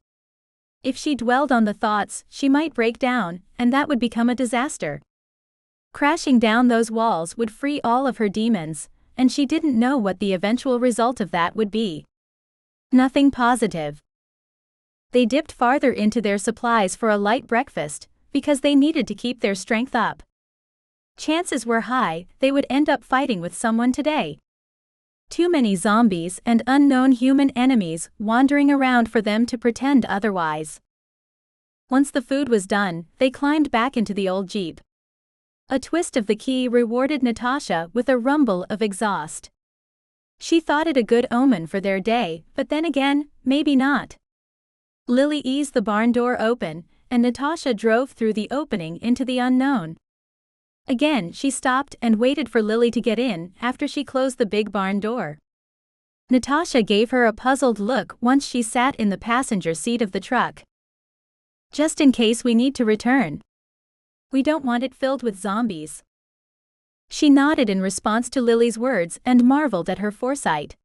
If she dwelled on the thoughts, she might break down, and that would become a disaster. Crashing down those walls would free all of her demons, and she didn't know what the eventual result of that would be. Nothing positive. They dipped farther into their supplies for a light breakfast, because they needed to keep their strength up. Chances were high they would end up fighting with someone today. Too many zombies and unknown human enemies wandering around for them to pretend otherwise. Once the food was done, they climbed back into the old Jeep. A twist of the key rewarded Natasha with a rumble of exhaust. She thought it a good omen for their day, but then again, maybe not. Lily eased the barn door open, and Natasha drove through the opening into the unknown. Again, she stopped and waited for Lily to get in after she closed the big barn door. Natasha gave her a puzzled look once she sat in the passenger seat of the truck. "Just in case we need to return. We don't want it filled with zombies." She nodded in response to Lily's words and marveled at her foresight.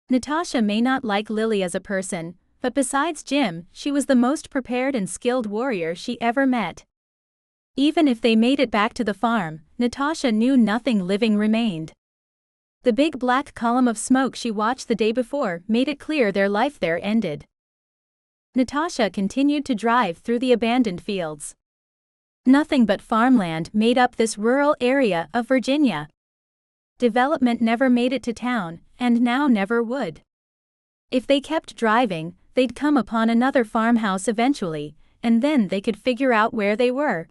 Natasha may not like Lily as a person, but besides Jim, she was the most prepared and skilled warrior she ever met. Even if they made it back to the farm, Natasha knew nothing living remained. The big black column of smoke she watched the day before made it clear their life there ended. Natasha continued to drive through the abandoned fields. Nothing but farmland made up this rural area of Virginia. Development never made it to town, and now never would. If they kept driving, they'd come upon another farmhouse eventually, and then they could figure out where they were.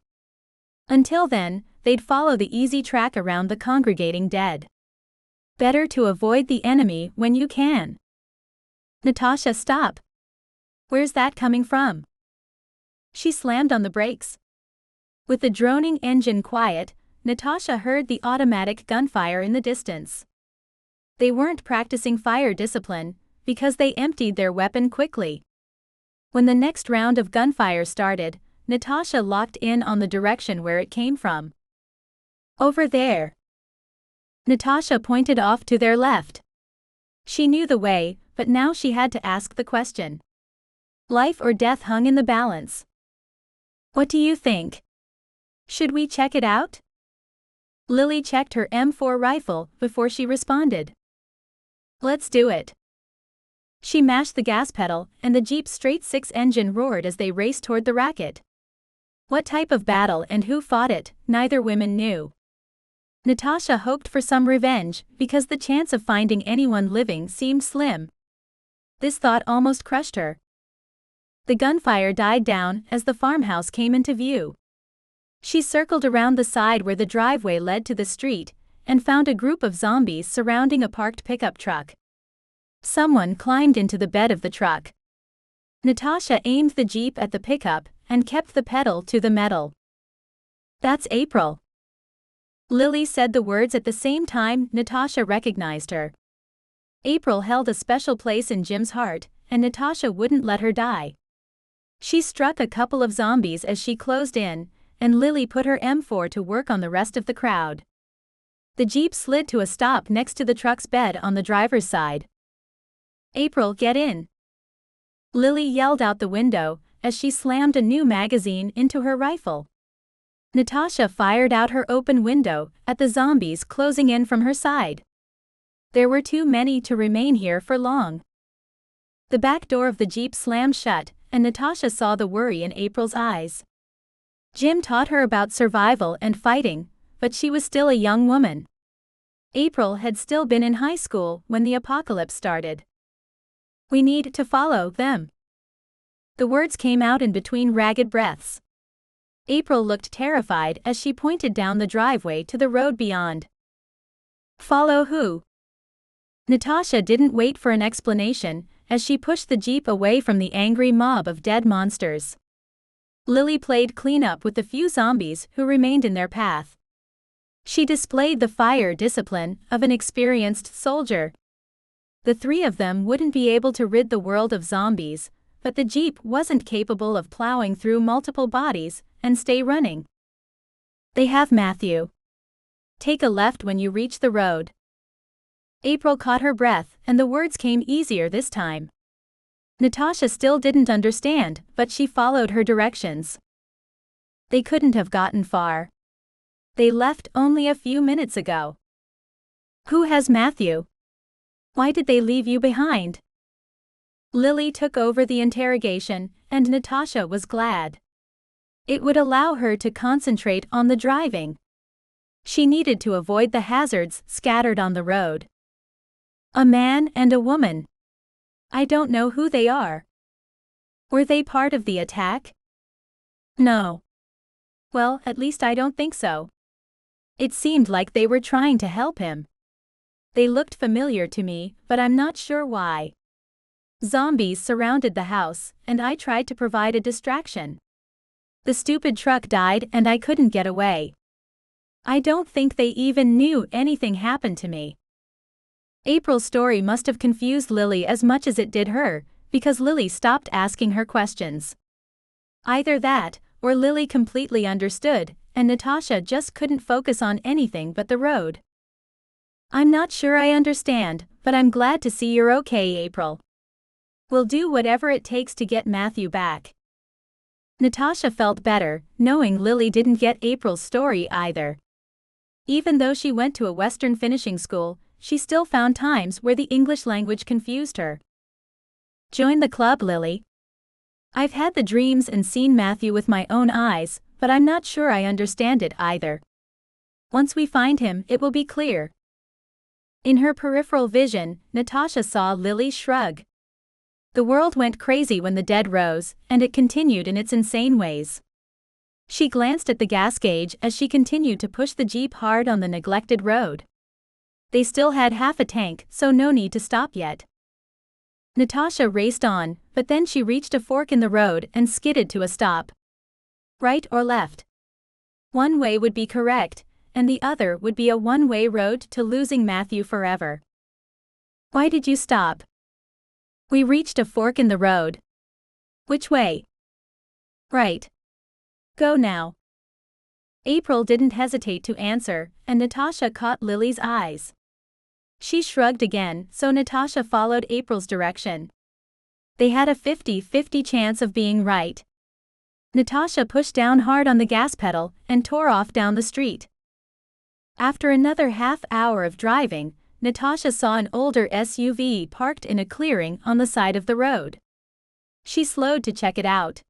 Until then, they'd follow the easy track around the congregating dead. Better to avoid the enemy when you can. "Natasha, stop. Where's that coming from?" She slammed on the brakes. With the droning engine quiet, Natasha heard the automatic gunfire in the distance. They weren't practicing fire discipline, because they emptied their weapon quickly. When the next round of gunfire started, Natasha locked in on the direction where it came from. "Over there." Natasha pointed off to their left. She knew the way, but now she had to ask the question. Life or death hung in the balance. "What do you think? Should we check it out?" Lily checked her M4 rifle before she responded. "Let's do it." She mashed the gas pedal, and the Jeep's straight-six engine roared as they raced toward the racket. What type of battle and who fought it, neither woman knew. Natasha hoped for some revenge, because the chance of finding anyone living seemed slim. This thought almost crushed her. The gunfire died down as the farmhouse came into view. She circled around the side where the driveway led to the street, and found a group of zombies surrounding a parked pickup truck. Someone climbed into the bed of the truck. Natasha aimed the Jeep at the pickup, and kept the pedal to the metal. "That's April." Lily said the words at the same time Natasha recognized her. April held a special place in Jim's heart, and Natasha wouldn't let her die. She struck a couple of zombies as she closed in, and Lily put her M4 to work on the rest of the crowd. The Jeep slid to a stop next to the truck's bed on the driver's side. "April, get in!" Lily yelled out the window as she slammed a new magazine into her rifle. Natasha fired out her open window at the zombies closing in from her side. There were too many to remain here for long. The back door of the Jeep slammed shut, and Natasha saw the worry in April's eyes. Jim taught her about survival and fighting, but she was still a young woman. April had still been in high school when the apocalypse started. "We need to follow them." The words came out in between ragged breaths. April looked terrified as she pointed down the driveway to the road beyond. "Follow who?" Natasha didn't wait for an explanation as she pushed the Jeep away from the angry mob of dead monsters. Lily played cleanup with the few zombies who remained in their path. She displayed the fire discipline of an experienced soldier. The three of them wouldn't be able to rid the world of zombies, but the Jeep wasn't capable of plowing through multiple bodies and stay running. "They have Matthew. Take a left when you reach the road." April caught her breath, and the words came easier this time. Natasha still didn't understand, but she followed her directions. They couldn't have gotten far. They left only a few minutes ago. "Who has Matthew? Why did they leave you behind?" Lily took over the interrogation, and Natasha was glad. It would allow her to concentrate on the driving. She needed to avoid the hazards scattered on the road. "A man and a woman. I don't know who they are. Were they part of the attack?" "No." "Well, at least I don't think so. It seemed like they were trying to help him. They looked familiar to me, but I'm not sure why. Zombies surrounded the house, and I tried to provide a distraction. The stupid truck died and I couldn't get away. I don't think they even knew anything happened to me." April's story must have confused Lily as much as it did her, because Lily stopped asking her questions. Either that, or Lily completely understood, and Natasha just couldn't focus on anything but the road. "I'm not sure I understand, but I'm glad to see you're okay, April. We'll do whatever it takes to get Matthew back." Natasha felt better, knowing Lily didn't get April's story either. Even though she went to a Western finishing school, she still found times where the English language confused her. "Join the club, Lily. I've had the dreams and seen Matthew with my own eyes, but I'm not sure I understand it either. Once we find him, it will be clear." In her peripheral vision, Natasha saw Lily shrug. The world went crazy when the dead rose, and it continued in its insane ways. She glanced at the gas gauge as she continued to push the Jeep hard on the neglected road. They still had half a tank, so no need to stop yet. Natasha raced on, but then she reached a fork in the road and skidded to a stop. Right or left? One way would be correct, and the other would be a one-way road to losing Matthew forever. "Why did you stop?" "We reached a fork in the road." "Which way?" "Right. Go now." April didn't hesitate to answer, and Natasha caught Lily's eyes. She shrugged again, so Natasha followed April's direction. They had a 50-50 chance of being right. Natasha pushed down hard on the gas pedal and tore off down the street. After another half hour of driving, Natasha saw an older SUV parked in a clearing on the side of the road. She slowed to check it out.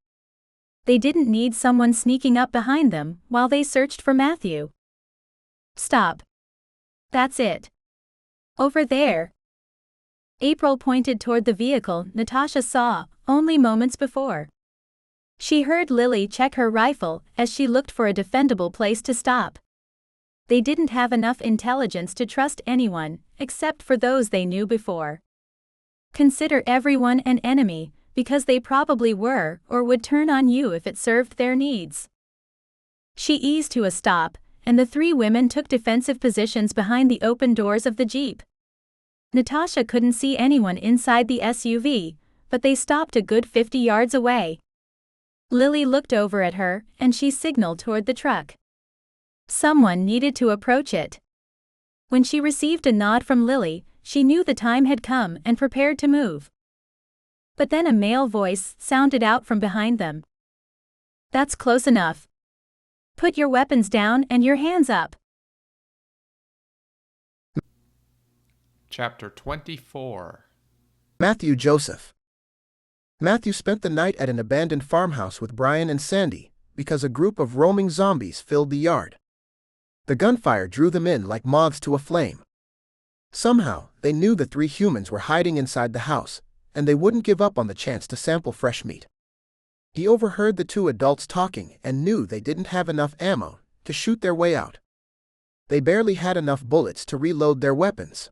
They didn't need someone sneaking up behind them while they searched for Matthew. "Stop. That's it. Over there." April pointed toward the vehicle Natasha saw only moments before. She heard Lily check her rifle as she looked for a defendable place to stop. They didn't have enough intelligence to trust anyone, except for those they knew before. Consider everyone an enemy, because they probably were or would turn on you if it served their needs. She eased to a stop, and the three women took defensive positions behind the open doors of the Jeep. Natasha couldn't see anyone inside the SUV, but they stopped a good 50 yards away. Lily looked over at her, and she signaled toward the truck. Someone needed to approach it. When she received a nod from Lily, she knew the time had come and prepared to move. But then a male voice sounded out from behind them. "That's close enough. Put your weapons down and your hands up." Chapter 24. Matthew Joseph. Matthew spent the night at an abandoned farmhouse with Brian and Sandy because a group of roaming zombies filled the yard. The gunfire drew them in like moths to a flame. Somehow, they knew the three humans were hiding inside the house, and they wouldn't give up on the chance to sample fresh meat. He overheard the two adults talking and knew they didn't have enough ammo to shoot their way out. They barely had enough bullets to reload their weapons.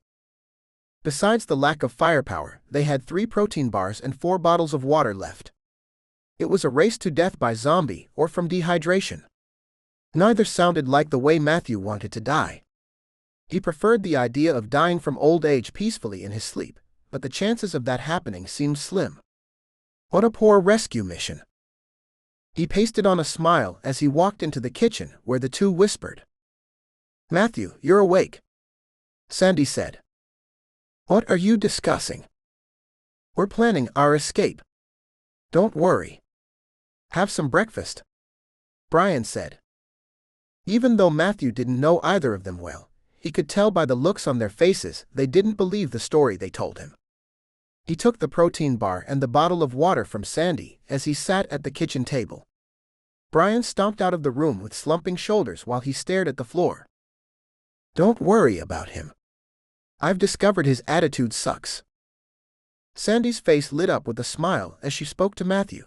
Besides the lack of firepower, they had 3 protein bars and 4 bottles of water left. It was a race to death by zombie or from dehydration. Neither sounded like the way Matthew wanted to die. He preferred the idea of dying from old age peacefully in his sleep, but the chances of that happening seemed slim. What a poor rescue mission. He pasted on a smile as he walked into the kitchen where the two whispered. "Matthew, you're awake," Sandy said. "What are you discussing?" "We're planning our escape." "Don't worry. Have some breakfast," Brian said. Even though Matthew didn't know either of them well, he could tell by the looks on their faces they didn't believe the story they told him. He took the protein bar and the bottle of water from Sandy as he sat at the kitchen table. Brian stomped out of the room with slumping shoulders while he stared at the floor. "Don't worry about him. I've discovered his attitude sucks." Sandy's face lit up with a smile as she spoke to Matthew.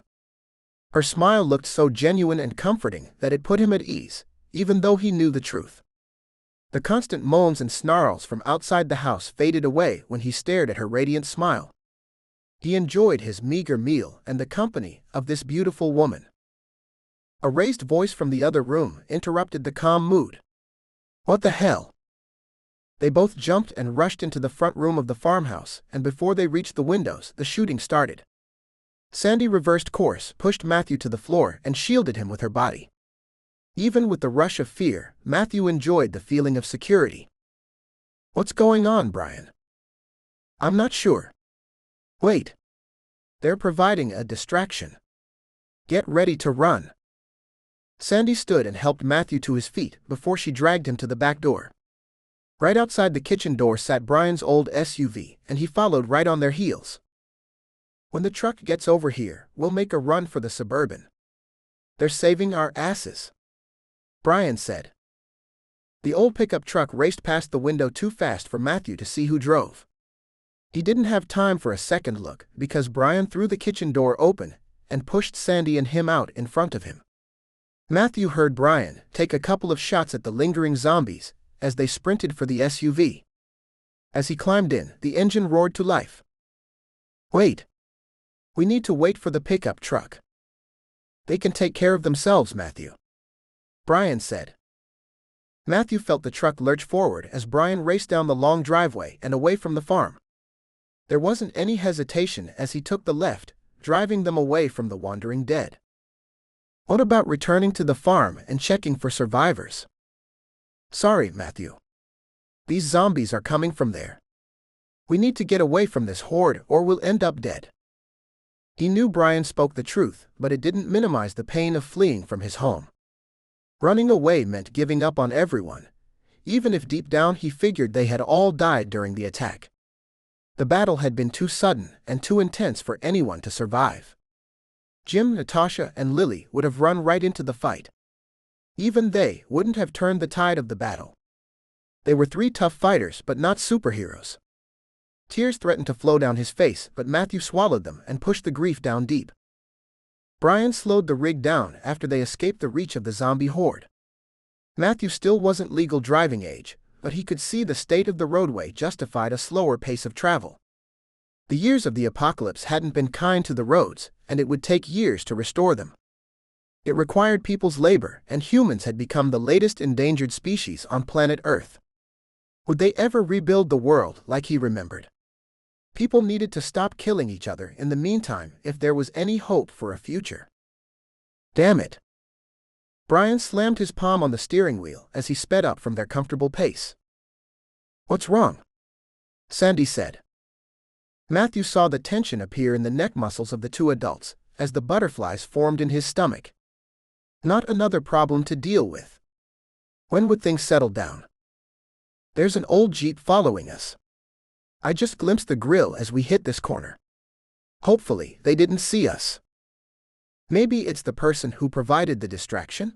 Her smile looked so genuine and comforting that it put him at ease, even though he knew the truth. The constant moans and snarls from outside the house faded away when he stared at her radiant smile. He enjoyed his meager meal and the company of this beautiful woman. A raised voice from the other room interrupted the calm mood. "What the hell?" They both jumped and rushed into the front room of the farmhouse, and before they reached the windows, the shooting started. Sandy reversed course, pushed Matthew to the floor, and shielded him with her body. Even with the rush of fear, Matthew enjoyed the feeling of security. "What's going on, Brian?" "I'm not sure." "Wait. They're providing a distraction. Get ready to run." Sandy stood and helped Matthew to his feet before she dragged him to the back door. Right outside the kitchen door sat Brian's old SUV, and he followed right on their heels. "When the truck gets over here, we'll make a run for the Suburban. They're saving our asses," Brian said. The old pickup truck raced past the window too fast for Matthew to see who drove. He didn't have time for a second look because Brian threw the kitchen door open and pushed Sandy and him out in front of him. Matthew heard Brian take a couple of shots at the lingering zombies as they sprinted for the SUV. As he climbed in, the engine roared to life. "Wait. We need to wait for the pickup truck." "They can take care of themselves, Matthew," Brian said. Matthew felt the truck lurch forward as Brian raced down the long driveway and away from the farm. There wasn't any hesitation as he took the left, driving them away from the wandering dead. "What about returning to the farm and checking for survivors?" "Sorry, Matthew. These zombies are coming from there. We need to get away from this horde or we'll end up dead." He knew Brian spoke the truth, but it didn't minimize the pain of fleeing from his home. Running away meant giving up on everyone, even if deep down he figured they had all died during the attack. The battle had been too sudden and too intense for anyone to survive. Jim, Natasha, and Lily would have run right into the fight. Even they wouldn't have turned the tide of the battle. They were 3 tough fighters but not superheroes. Tears threatened to flow down his face, but Matthew swallowed them and pushed the grief down deep. Brian slowed the rig down after they escaped the reach of the zombie horde. Matthew still wasn't legal driving age, but he could see the state of the roadway justified a slower pace of travel. The years of the apocalypse hadn't been kind to the roads, and it would take years to restore them. It required people's labor, and humans had become the latest endangered species on planet Earth. Would they ever rebuild the world like he remembered? People needed to stop killing each other in the meantime if there was any hope for a future. Damn it. Brian slammed his palm on the steering wheel as he sped up from their comfortable pace. What's wrong? Sandy said. Matthew saw the tension appear in the neck muscles of the two adults as the butterflies formed in his stomach. Not another problem to deal with. When would things settle down? There's an old Jeep following us. I just glimpsed the grill as we hit this corner. Hopefully, they didn't see us. Maybe it's the person who provided the distraction?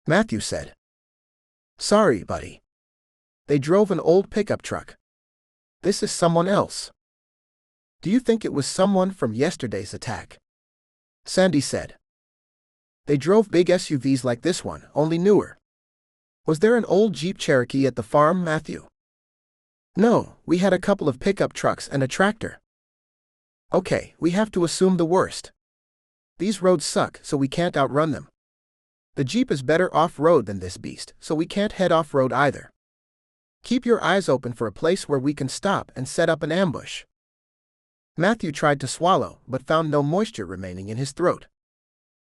Matthew said. Sorry, buddy. They drove an old pickup truck. This is someone else. Do you think it was someone from yesterday's attack? Sandy said. They drove big SUVs like this one, only newer. Was there an old Jeep Cherokee at the farm, Matthew? No, we had a couple of pickup trucks and a tractor. Okay, we have to assume the worst. These roads suck, so we can't outrun them. The Jeep is better off-road than this beast, so we can't head off-road either. Keep your eyes open for a place where we can stop and set up an ambush. Matthew tried to swallow, but found no moisture remaining in his throat.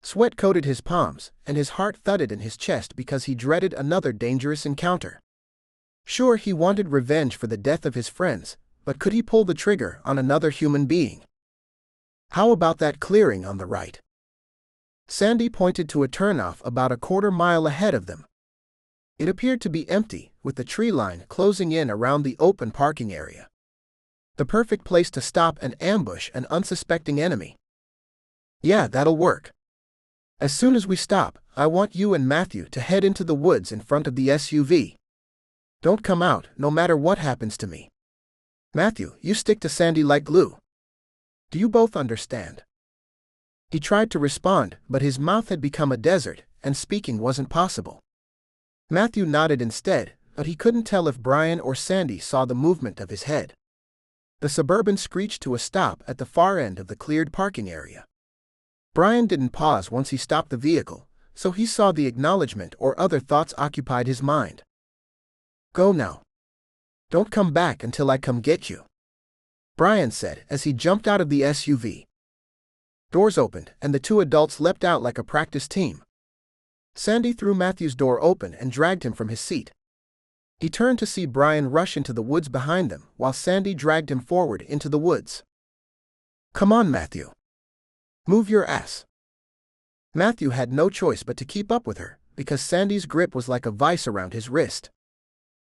Sweat coated his palms, and his heart thudded in his chest because he dreaded another dangerous encounter. Sure, he wanted revenge for the death of his friends, but could he pull the trigger on another human being? How about that clearing on the right? Sandy pointed to a turnoff about a quarter-mile ahead of them. It appeared to be empty, with the tree line closing in around the open parking area. The perfect place to stop and ambush an unsuspecting enemy. Yeah, that'll work. As soon as we stop, I want you and Matthew to head into the woods in front of the SUV. Don't come out, no matter what happens to me. Matthew, you stick to Sandy like glue. Do you both understand? He tried to respond, but his mouth had become a desert, and speaking wasn't possible. Matthew nodded instead, but he couldn't tell if Brian or Sandy saw the movement of his head. The Suburban screeched to a stop at the far end of the cleared parking area. Brian didn't pause once he stopped the vehicle, so he saw the acknowledgement or other thoughts occupied his mind. Go now. Don't come back until I come get you, Brian said as he jumped out of the SUV. Doors opened, and the two adults leapt out like a practice team. Sandy threw Matthew's door open and dragged him from his seat. He turned to see Brian rush into the woods behind them, while Sandy dragged him forward into the woods. Come on, Matthew. Move your ass. Matthew had no choice but to keep up with her, because Sandy's grip was like a vice around his wrist.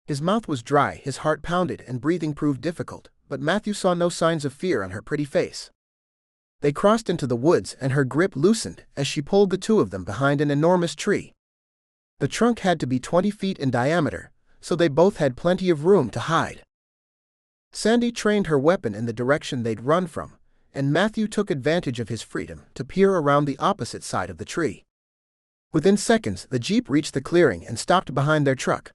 His mouth was dry, his heart pounded, and breathing proved difficult, but Matthew saw no signs of fear on her pretty face. They crossed into the woods and her grip loosened as she pulled the two of them behind an enormous tree. The trunk had to be 20 feet in diameter, so they both had plenty of room to hide. Sandy trained her weapon in the direction they'd run from, and Matthew took advantage of his freedom to peer around the opposite side of the tree. Within seconds, the Jeep reached the clearing and stopped behind their truck.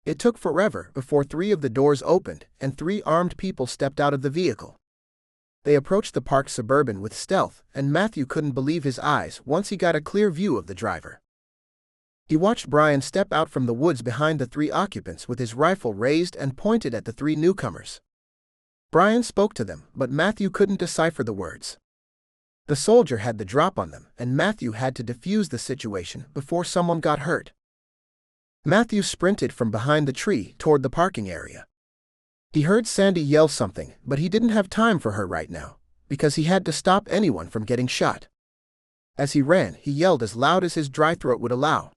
It took forever before 3 of the doors opened and 3 armed people stepped out of the vehicle. They approached the parked Suburban with stealth, and Matthew couldn't believe his eyes once he got a clear view of the driver. He watched Brian step out from the woods behind the 3 occupants with his rifle raised and pointed at the 3 newcomers. Brian spoke to them, but Matthew couldn't decipher the words. The soldier had the drop on them, and Matthew had to defuse the situation before someone got hurt. Matthew sprinted from behind the tree toward the parking area. He heard Sandy yell something, but he didn't have time for her right now, because he had to stop anyone from getting shot. As he ran, he yelled as loud as his dry throat would allow.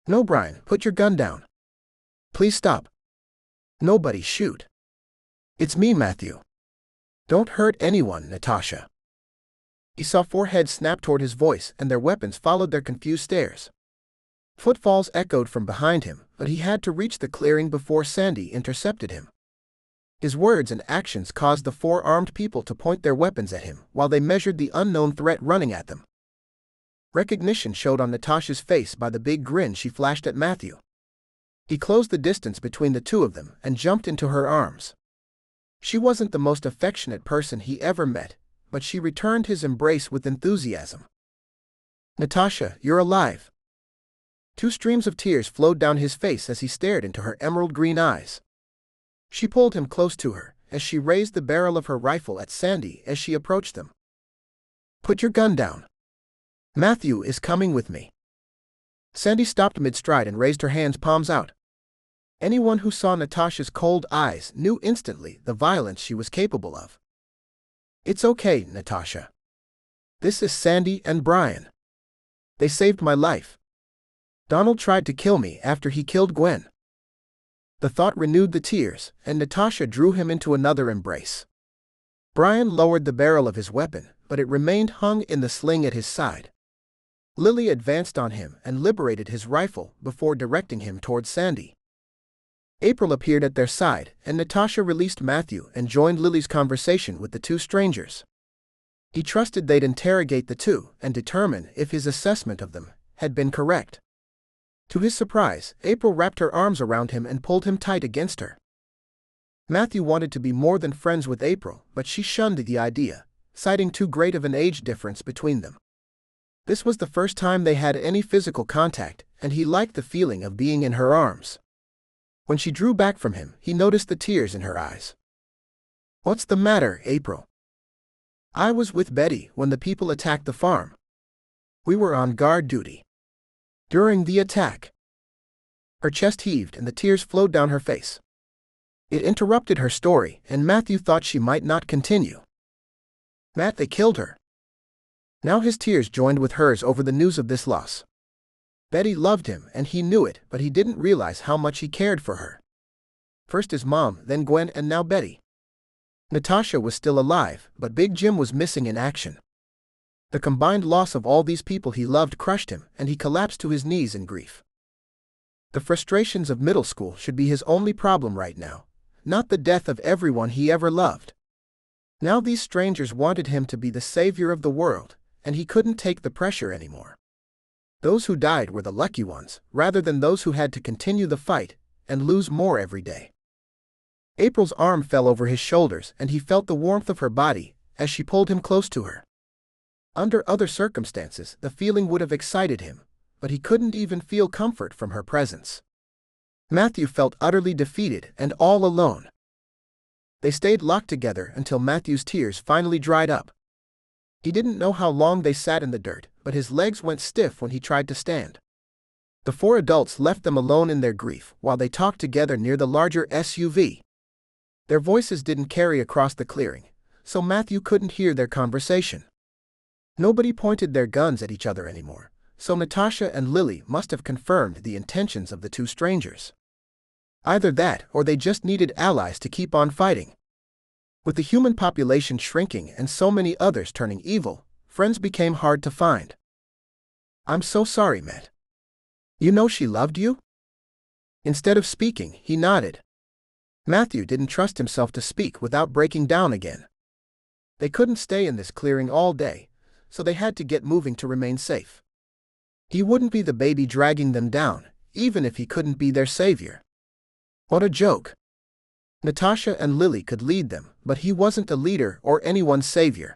No, Brian, put your gun down. Please stop. Nobody shoot. It's me, Matthew. Don't hurt anyone, Natasha. He saw 4 heads snap toward his voice, and their weapons followed their confused stares. Footfalls echoed from behind him, but he had to reach the clearing before Sandy intercepted him. His words and actions caused the 4 armed people to point their weapons at him while they measured the unknown threat running at them. Recognition showed on Natasha's face by the big grin she flashed at Matthew. He closed the distance between the two of them and jumped into her arms. She wasn't the most affectionate person he ever met, but she returned his embrace with enthusiasm. Natasha, you're alive. 2 streams of tears flowed down his face as he stared into her emerald green eyes. She pulled him close to her, as she raised the barrel of her rifle at Sandy as she approached them. Put your gun down. Matthew is coming with me. Sandy stopped mid-stride and raised her hands, palms out. Anyone who saw Natasha's cold eyes knew instantly the violence she was capable of. It's okay, Natasha. This is Sandy and Brian. They saved my life. Donald tried to kill me after he killed Gwen. The thought renewed the tears, and Natasha drew him into another embrace. Brian lowered the barrel of his weapon, but it remained hung in the sling at his side. Lily advanced on him and liberated his rifle before directing him towards Sandy. April appeared at their side, and Natasha released Matthew and joined Lily's conversation with the two strangers. He trusted they'd interrogate the two and determine if his assessment of them had been correct. To his surprise, April wrapped her arms around him and pulled him tight against her. Matthew wanted to be more than friends with April, but she shunned the idea, citing too great of an age difference between them. This was the first time they had any physical contact, and he liked the feeling of being in her arms. When she drew back from him, he noticed the tears in her eyes. "What's the matter, April?" "I was with Betty when the people attacked the farm. We were on guard duty. During the attack." Her chest heaved and the tears flowed down her face. It interrupted her story, and Matthew thought she might not continue. "Matt, they killed her." Now his tears joined with hers over the news of this loss. Betty loved him, and he knew it, but he didn't realize how much he cared for her. First his mom, then Gwen, and now Betty. Natasha was still alive, but Big Jim was missing in action. The combined loss of all these people he loved crushed him, and he collapsed to his knees in grief. The frustrations of middle school should be his only problem right now, not the death of everyone he ever loved. Now these strangers wanted him to be the savior of the world, and he couldn't take the pressure anymore. Those who died were the lucky ones, rather than those who had to continue the fight and lose more every day. April's arm fell over his shoulders, and he felt the warmth of her body as she pulled him close to her. Under other circumstances, the feeling would have excited him, but he couldn't even feel comfort from her presence. Matthew felt utterly defeated and all alone. They stayed locked together until Matthew's tears finally dried up. He didn't know how long they sat in the dirt, but his legs went stiff when he tried to stand. The four adults left them alone in their grief while they talked together near the larger SUV. Their voices didn't carry across the clearing, so Matthew couldn't hear their conversation. Nobody pointed their guns at each other anymore, so Natasha and Lily must have confirmed the intentions of the two strangers. Either that, or they just needed allies to keep on fighting. With the human population shrinking and so many others turning evil, friends became hard to find. "I'm so sorry, Matt. You know she loved you?" Instead of speaking, he nodded. Matthew didn't trust himself to speak without breaking down again. They couldn't stay in this clearing all day, so they had to get moving to remain safe. He wouldn't be the baby dragging them down, even if he couldn't be their savior. What a joke. Natasha and Lily could lead them, but he wasn't a leader or anyone's savior.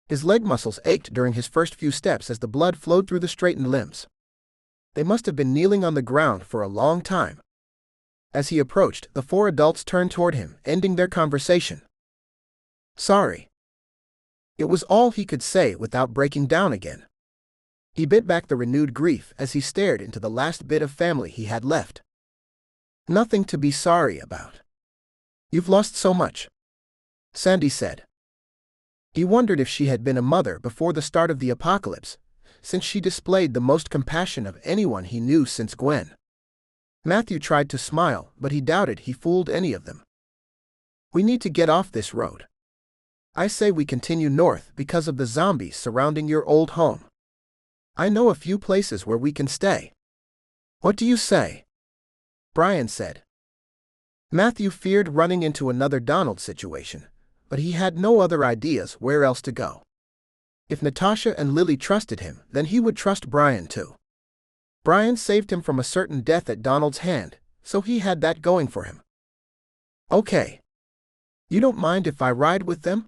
His leg muscles ached during his first few steps as the blood flowed through the straightened limbs. They must have been kneeling on the ground for a long time. As he approached, the four adults turned toward him, ending their conversation. "Sorry." It was all he could say without breaking down again. He bit back the renewed grief as he stared into the last bit of family he had left. "Nothing to be sorry about. You've lost so much," Sandy said. He wondered if she had been a mother before the start of the apocalypse, since she displayed the most compassion of anyone he knew since Gwen. Matthew tried to smile, but he doubted he fooled any of them. "We need to get off this road. I say we continue north because of the zombies surrounding your old home. I know a few places where we can stay." "What do you say?" Brian said. Matthew feared running into another Donald situation, but he had no other ideas where else to go. If Natasha and Lily trusted him, then he would trust Brian too. Brian saved him from a certain death at Donald's hand, so he had that going for him. "Okay. You don't mind if I ride with them?"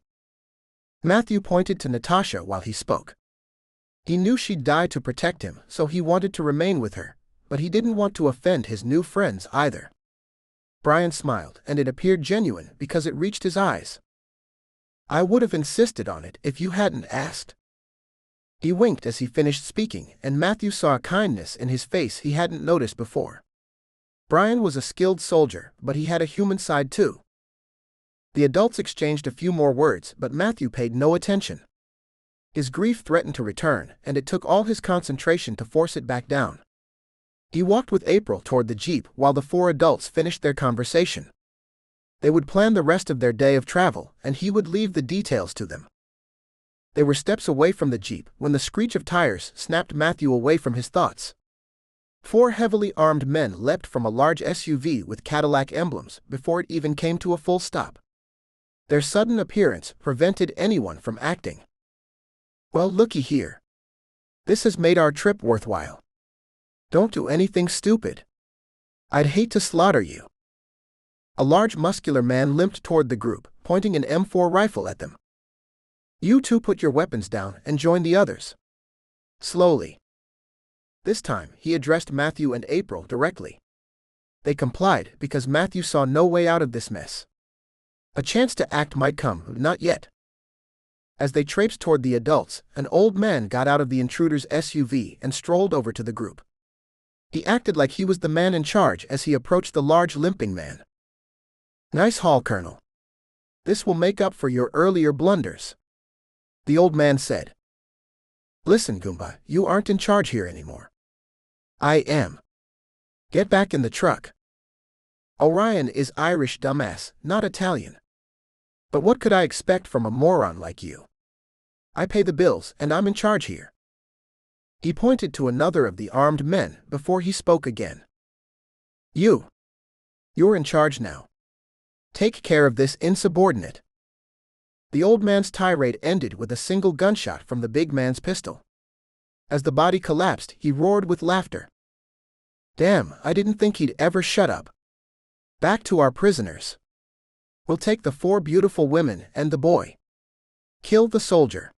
Matthew pointed to Natasha while he spoke. He knew she'd die to protect him, so he wanted to remain with her, but he didn't want to offend his new friends either. Brian smiled, and it appeared genuine because it reached his eyes. "I would have insisted on it if you hadn't asked." He winked as he finished speaking, and Matthew saw a kindness in his face he hadn't noticed before. Brian was a skilled soldier, but he had a human side too. The adults exchanged a few more words, but Matthew paid no attention. His grief threatened to return, and it took all his concentration to force it back down. He walked with April toward the jeep while the four adults finished their conversation. They would plan the rest of their day of travel, and he would leave the details to them. They were steps away from the jeep when the screech of tires snapped Matthew away from his thoughts. Four heavily armed men leapt from a large SUV with Cadillac emblems before it even came to a full stop. Their sudden appearance prevented anyone from acting. "Well, looky here. This has made our trip worthwhile. Don't do anything stupid. I'd hate to slaughter you." A large muscular man limped toward the group, pointing an M4 rifle at them. "You two put your weapons down and join the others." Slowly. This time, he addressed Matthew and April directly. They complied because Matthew saw no way out of this mess. A chance to act might come, but not yet. As they traipsed toward the adults, an old man got out of the intruder's SUV and strolled over to the group. He acted like he was the man in charge as he approached the large limping man. "Nice haul, Colonel. This will make up for your earlier blunders," the old man said. "Listen, Goomba, you aren't in charge here anymore. I am. Get back in the truck." Orion is Irish, dumbass, not Italian. But what could I expect from a moron like you? I pay the bills, and I'm in charge here. He pointed to another of the armed men before he spoke again. You're in charge now. Take care of this insubordinate." The old man's tirade ended with a single gunshot from the big man's pistol. As the body collapsed, he roared with laughter. "Damn, I didn't think he'd ever shut up. Back to our prisoners. We'll take the four beautiful women and the boy. Kill the soldier.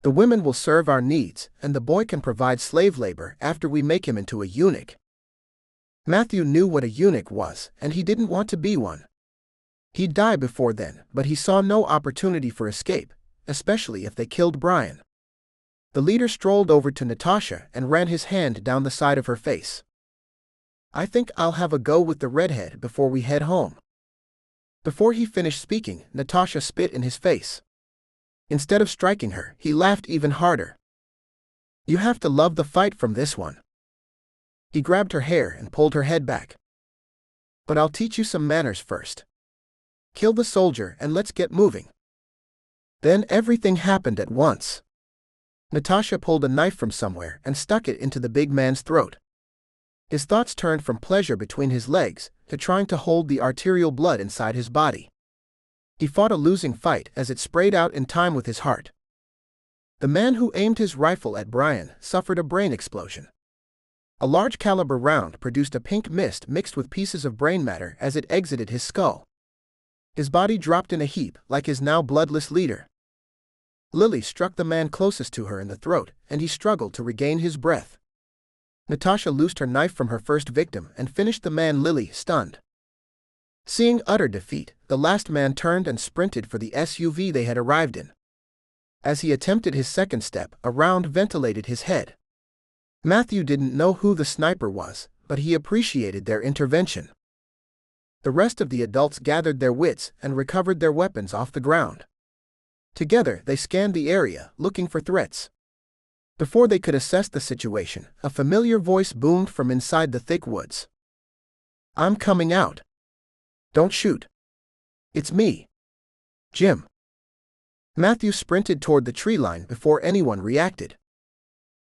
The women will serve our needs, and the boy can provide slave labor after we make him into a eunuch." Matthew knew what a eunuch was, and he didn't want to be one. He'd die before then, but he saw no opportunity for escape, especially if they killed Brian. The leader strolled over to Natasha and ran his hand down the side of her face. "I think I'll have a go with the redhead before we head home." Before he finished speaking, Natasha spit in his face. Instead of striking her, he laughed even harder. "You have to love the fight from this one." He grabbed her hair and pulled her head back. "But I'll teach you some manners first. Kill the soldier and let's get moving." Then everything happened at once. Natasha pulled a knife from somewhere and stuck it into the big man's throat. His thoughts turned from pleasure between his legs to trying to hold the arterial blood inside his body. He fought a losing fight as it sprayed out in time with his heart. The man who aimed his rifle at Brian suffered a brain explosion. A large caliber round produced a pink mist mixed with pieces of brain matter as it exited his skull. His body dropped in a heap like his now bloodless leader. Lily struck the man closest to her in the throat, and he struggled to regain his breath. Natasha loosed her knife from her first victim and finished the man Lily stunned. Seeing utter defeat, the last man turned and sprinted for the SUV they had arrived in. As he attempted his second step, a round ventilated his head. Matthew didn't know who the sniper was, but he appreciated their intervention. The rest of the adults gathered their wits and recovered their weapons off the ground. Together, they scanned the area, looking for threats. Before they could assess the situation, a familiar voice boomed from inside the thick woods. "I'm coming out. Don't shoot. It's me. Jim." Matthew sprinted toward the tree line before anyone reacted.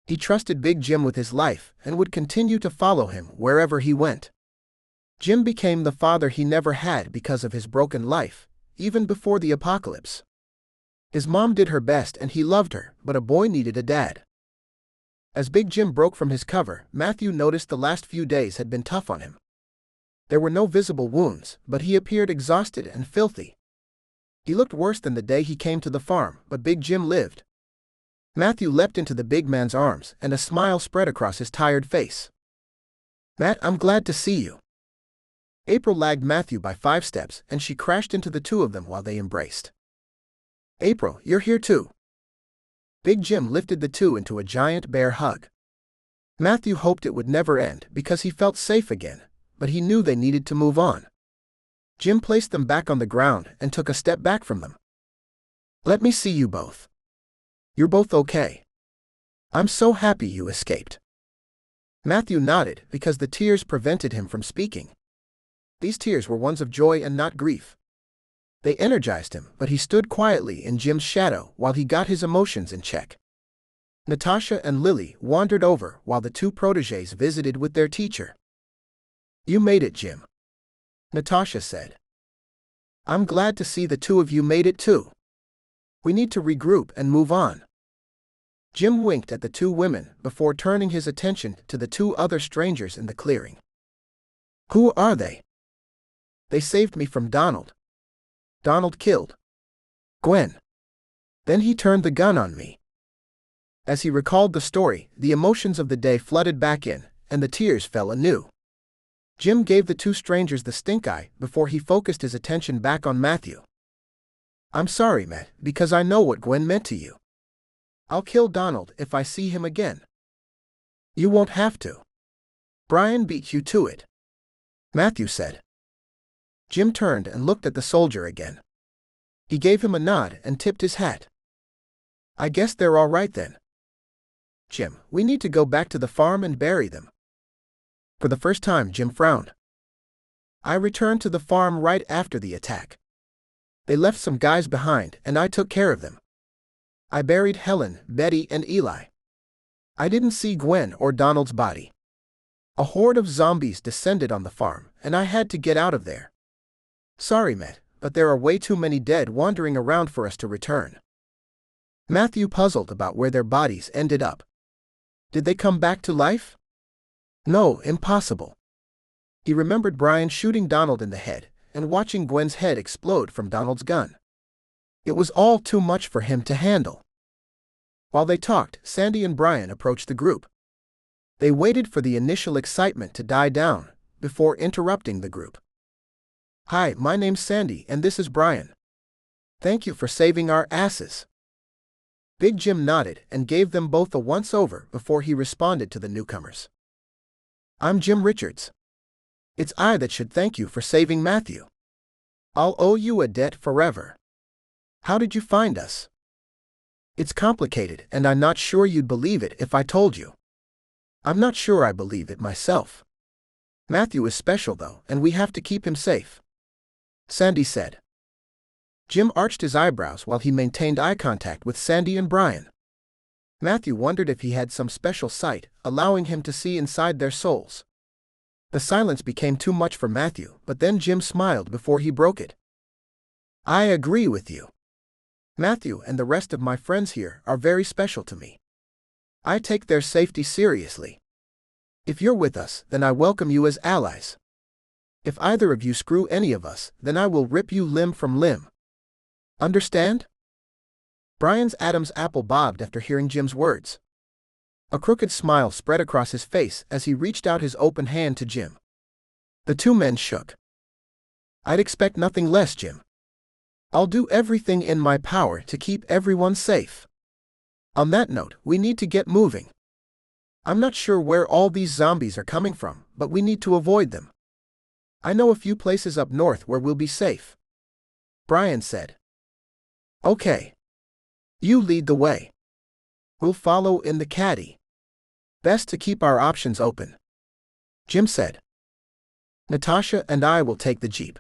He trusted Big Jim with his life and would continue to follow him wherever he went. Jim became the father he never had because of his broken life, even before the apocalypse. His mom did her best and he loved her, but a boy needed a dad. As Big Jim broke from his cover, Matthew noticed the last few days had been tough on him. There were no visible wounds, but he appeared exhausted and filthy. He looked worse than the day he came to the farm, but Big Jim lived. Matthew leapt into the big man's arms, and a smile spread across his tired face. "Matt, I'm glad to see you." April lagged Matthew by 5 steps, and she crashed into the two of them while they embraced. "April, you're here too." Big Jim lifted the two into a giant bear hug. Matthew hoped it would never end because he felt safe again, but he knew they needed to move on. Jim placed them back on the ground and took a step back from them. "Let me see you both. You're both okay. I'm so happy you escaped." Matthew nodded because the tears prevented him from speaking. These tears were ones of joy and not grief. They energized him, but he stood quietly in Jim's shadow while he got his emotions in check. Natasha and Lily wandered over while the two protégés visited with their teacher. "You made it, Jim," Natasha said. "I'm glad to see the two of you made it too. We need to regroup and move on." Jim winked at the two women before turning his attention to the two other strangers in the clearing. "Who are they?" "They saved me from Donald. Donald killed Gwen. Then he turned the gun on me." As he recalled the story, the emotions of the day flooded back in, and the tears fell anew. Jim gave the two strangers the stink eye before he focused his attention back on Matthew. "I'm sorry, Matt, because I know what Gwen meant to you. I'll kill Donald if I see him again." "You won't have to. Brian beat you to it," Matthew said. Jim turned and looked at the soldier again. He gave him a nod and tipped his hat. "I guess they're all right then. Jim, we need to go back to the farm and bury them." For the first time, Jim frowned. "I returned to the farm right after the attack. They left some guys behind and I took care of them. I buried Helen, Betty, and Eli. I didn't see Gwen or Donald's body. A horde of zombies descended on the farm, and I had to get out of there. Sorry, Matt, but there are way too many dead wandering around for us to return." Matthew puzzled about where their bodies ended up. Did they come back to life? No, impossible. He remembered Brian shooting Donald in the head and watching Gwen's head explode from Donald's gun. It was all too much for him to handle. While they talked, Sandy and Brian approached the group. They waited for the initial excitement to die down before interrupting the group. "Hi, my name's Sandy and this is Brian. Thank you for saving our asses." Big Jim nodded and gave them both a once-over before he responded to the newcomers. "I'm Jim Richards. It's I that should thank you for saving Matthew. I'll owe you a debt forever. How did you find us?" "It's complicated and I'm not sure you'd believe it if I told you. I'm not sure I believe it myself. Matthew is special though, and we have to keep him safe," Sandy said. Jim arched his eyebrows while he maintained eye contact with Sandy and Brian. Matthew wondered if he had some special sight, allowing him to see inside their souls. The silence became too much for Matthew, but then Jim smiled before he broke it. "I agree with you. Matthew and the rest of my friends here are very special to me. I take their safety seriously. If you're with us, then I welcome you as allies. If either of you screw any of us, then I will rip you limb from limb. Understand?" Brian's Adam's apple bobbed after hearing Jim's words. A crooked smile spread across his face as he reached out his open hand to Jim. The two men shook. "I'd expect nothing less, Jim. I'll do everything in my power to keep everyone safe. On that note, we need to get moving. I'm not sure where all these zombies are coming from, but we need to avoid them. I know a few places up north where we'll be safe," Brian said. "Okay. You lead the way. We'll follow in the caddy. Best to keep our options open," Jim said. "Natasha and I will take the Jeep.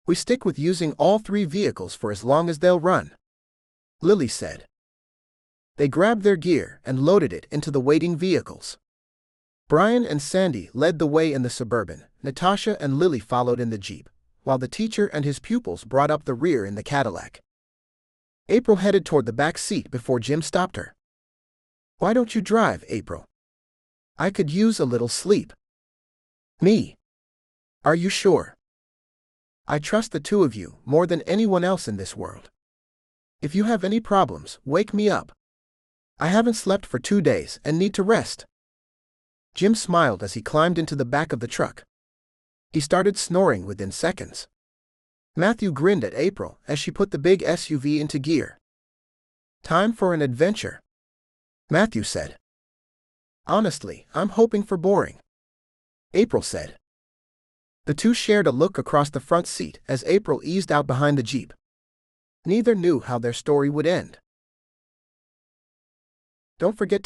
We stick with using all three vehicles for as long as they'll run," Lily said. They grabbed their gear and loaded it into the waiting vehicles. Brian and Sandy led the way in the Suburban, Natasha and Lily followed in the Jeep, while the teacher and his pupils brought up the rear in the Cadillac. April headed toward the back seat before Jim stopped her. "Why don't you drive, April? I could use a little sleep." "Me? Are you sure? I trust the two of you more than anyone else in this world. If you have any problems, wake me up. I haven't slept for 2 days and need to rest." Jim smiled as he climbed into the back of the truck. He started snoring within seconds. Matthew grinned at April as she put the big SUV into gear. Time for an adventure, Matthew said. Honestly, I'm hoping for boring, April said. The two shared a look across the front seat as April eased out behind the Jeep. Neither knew how their story would end. Don't forget to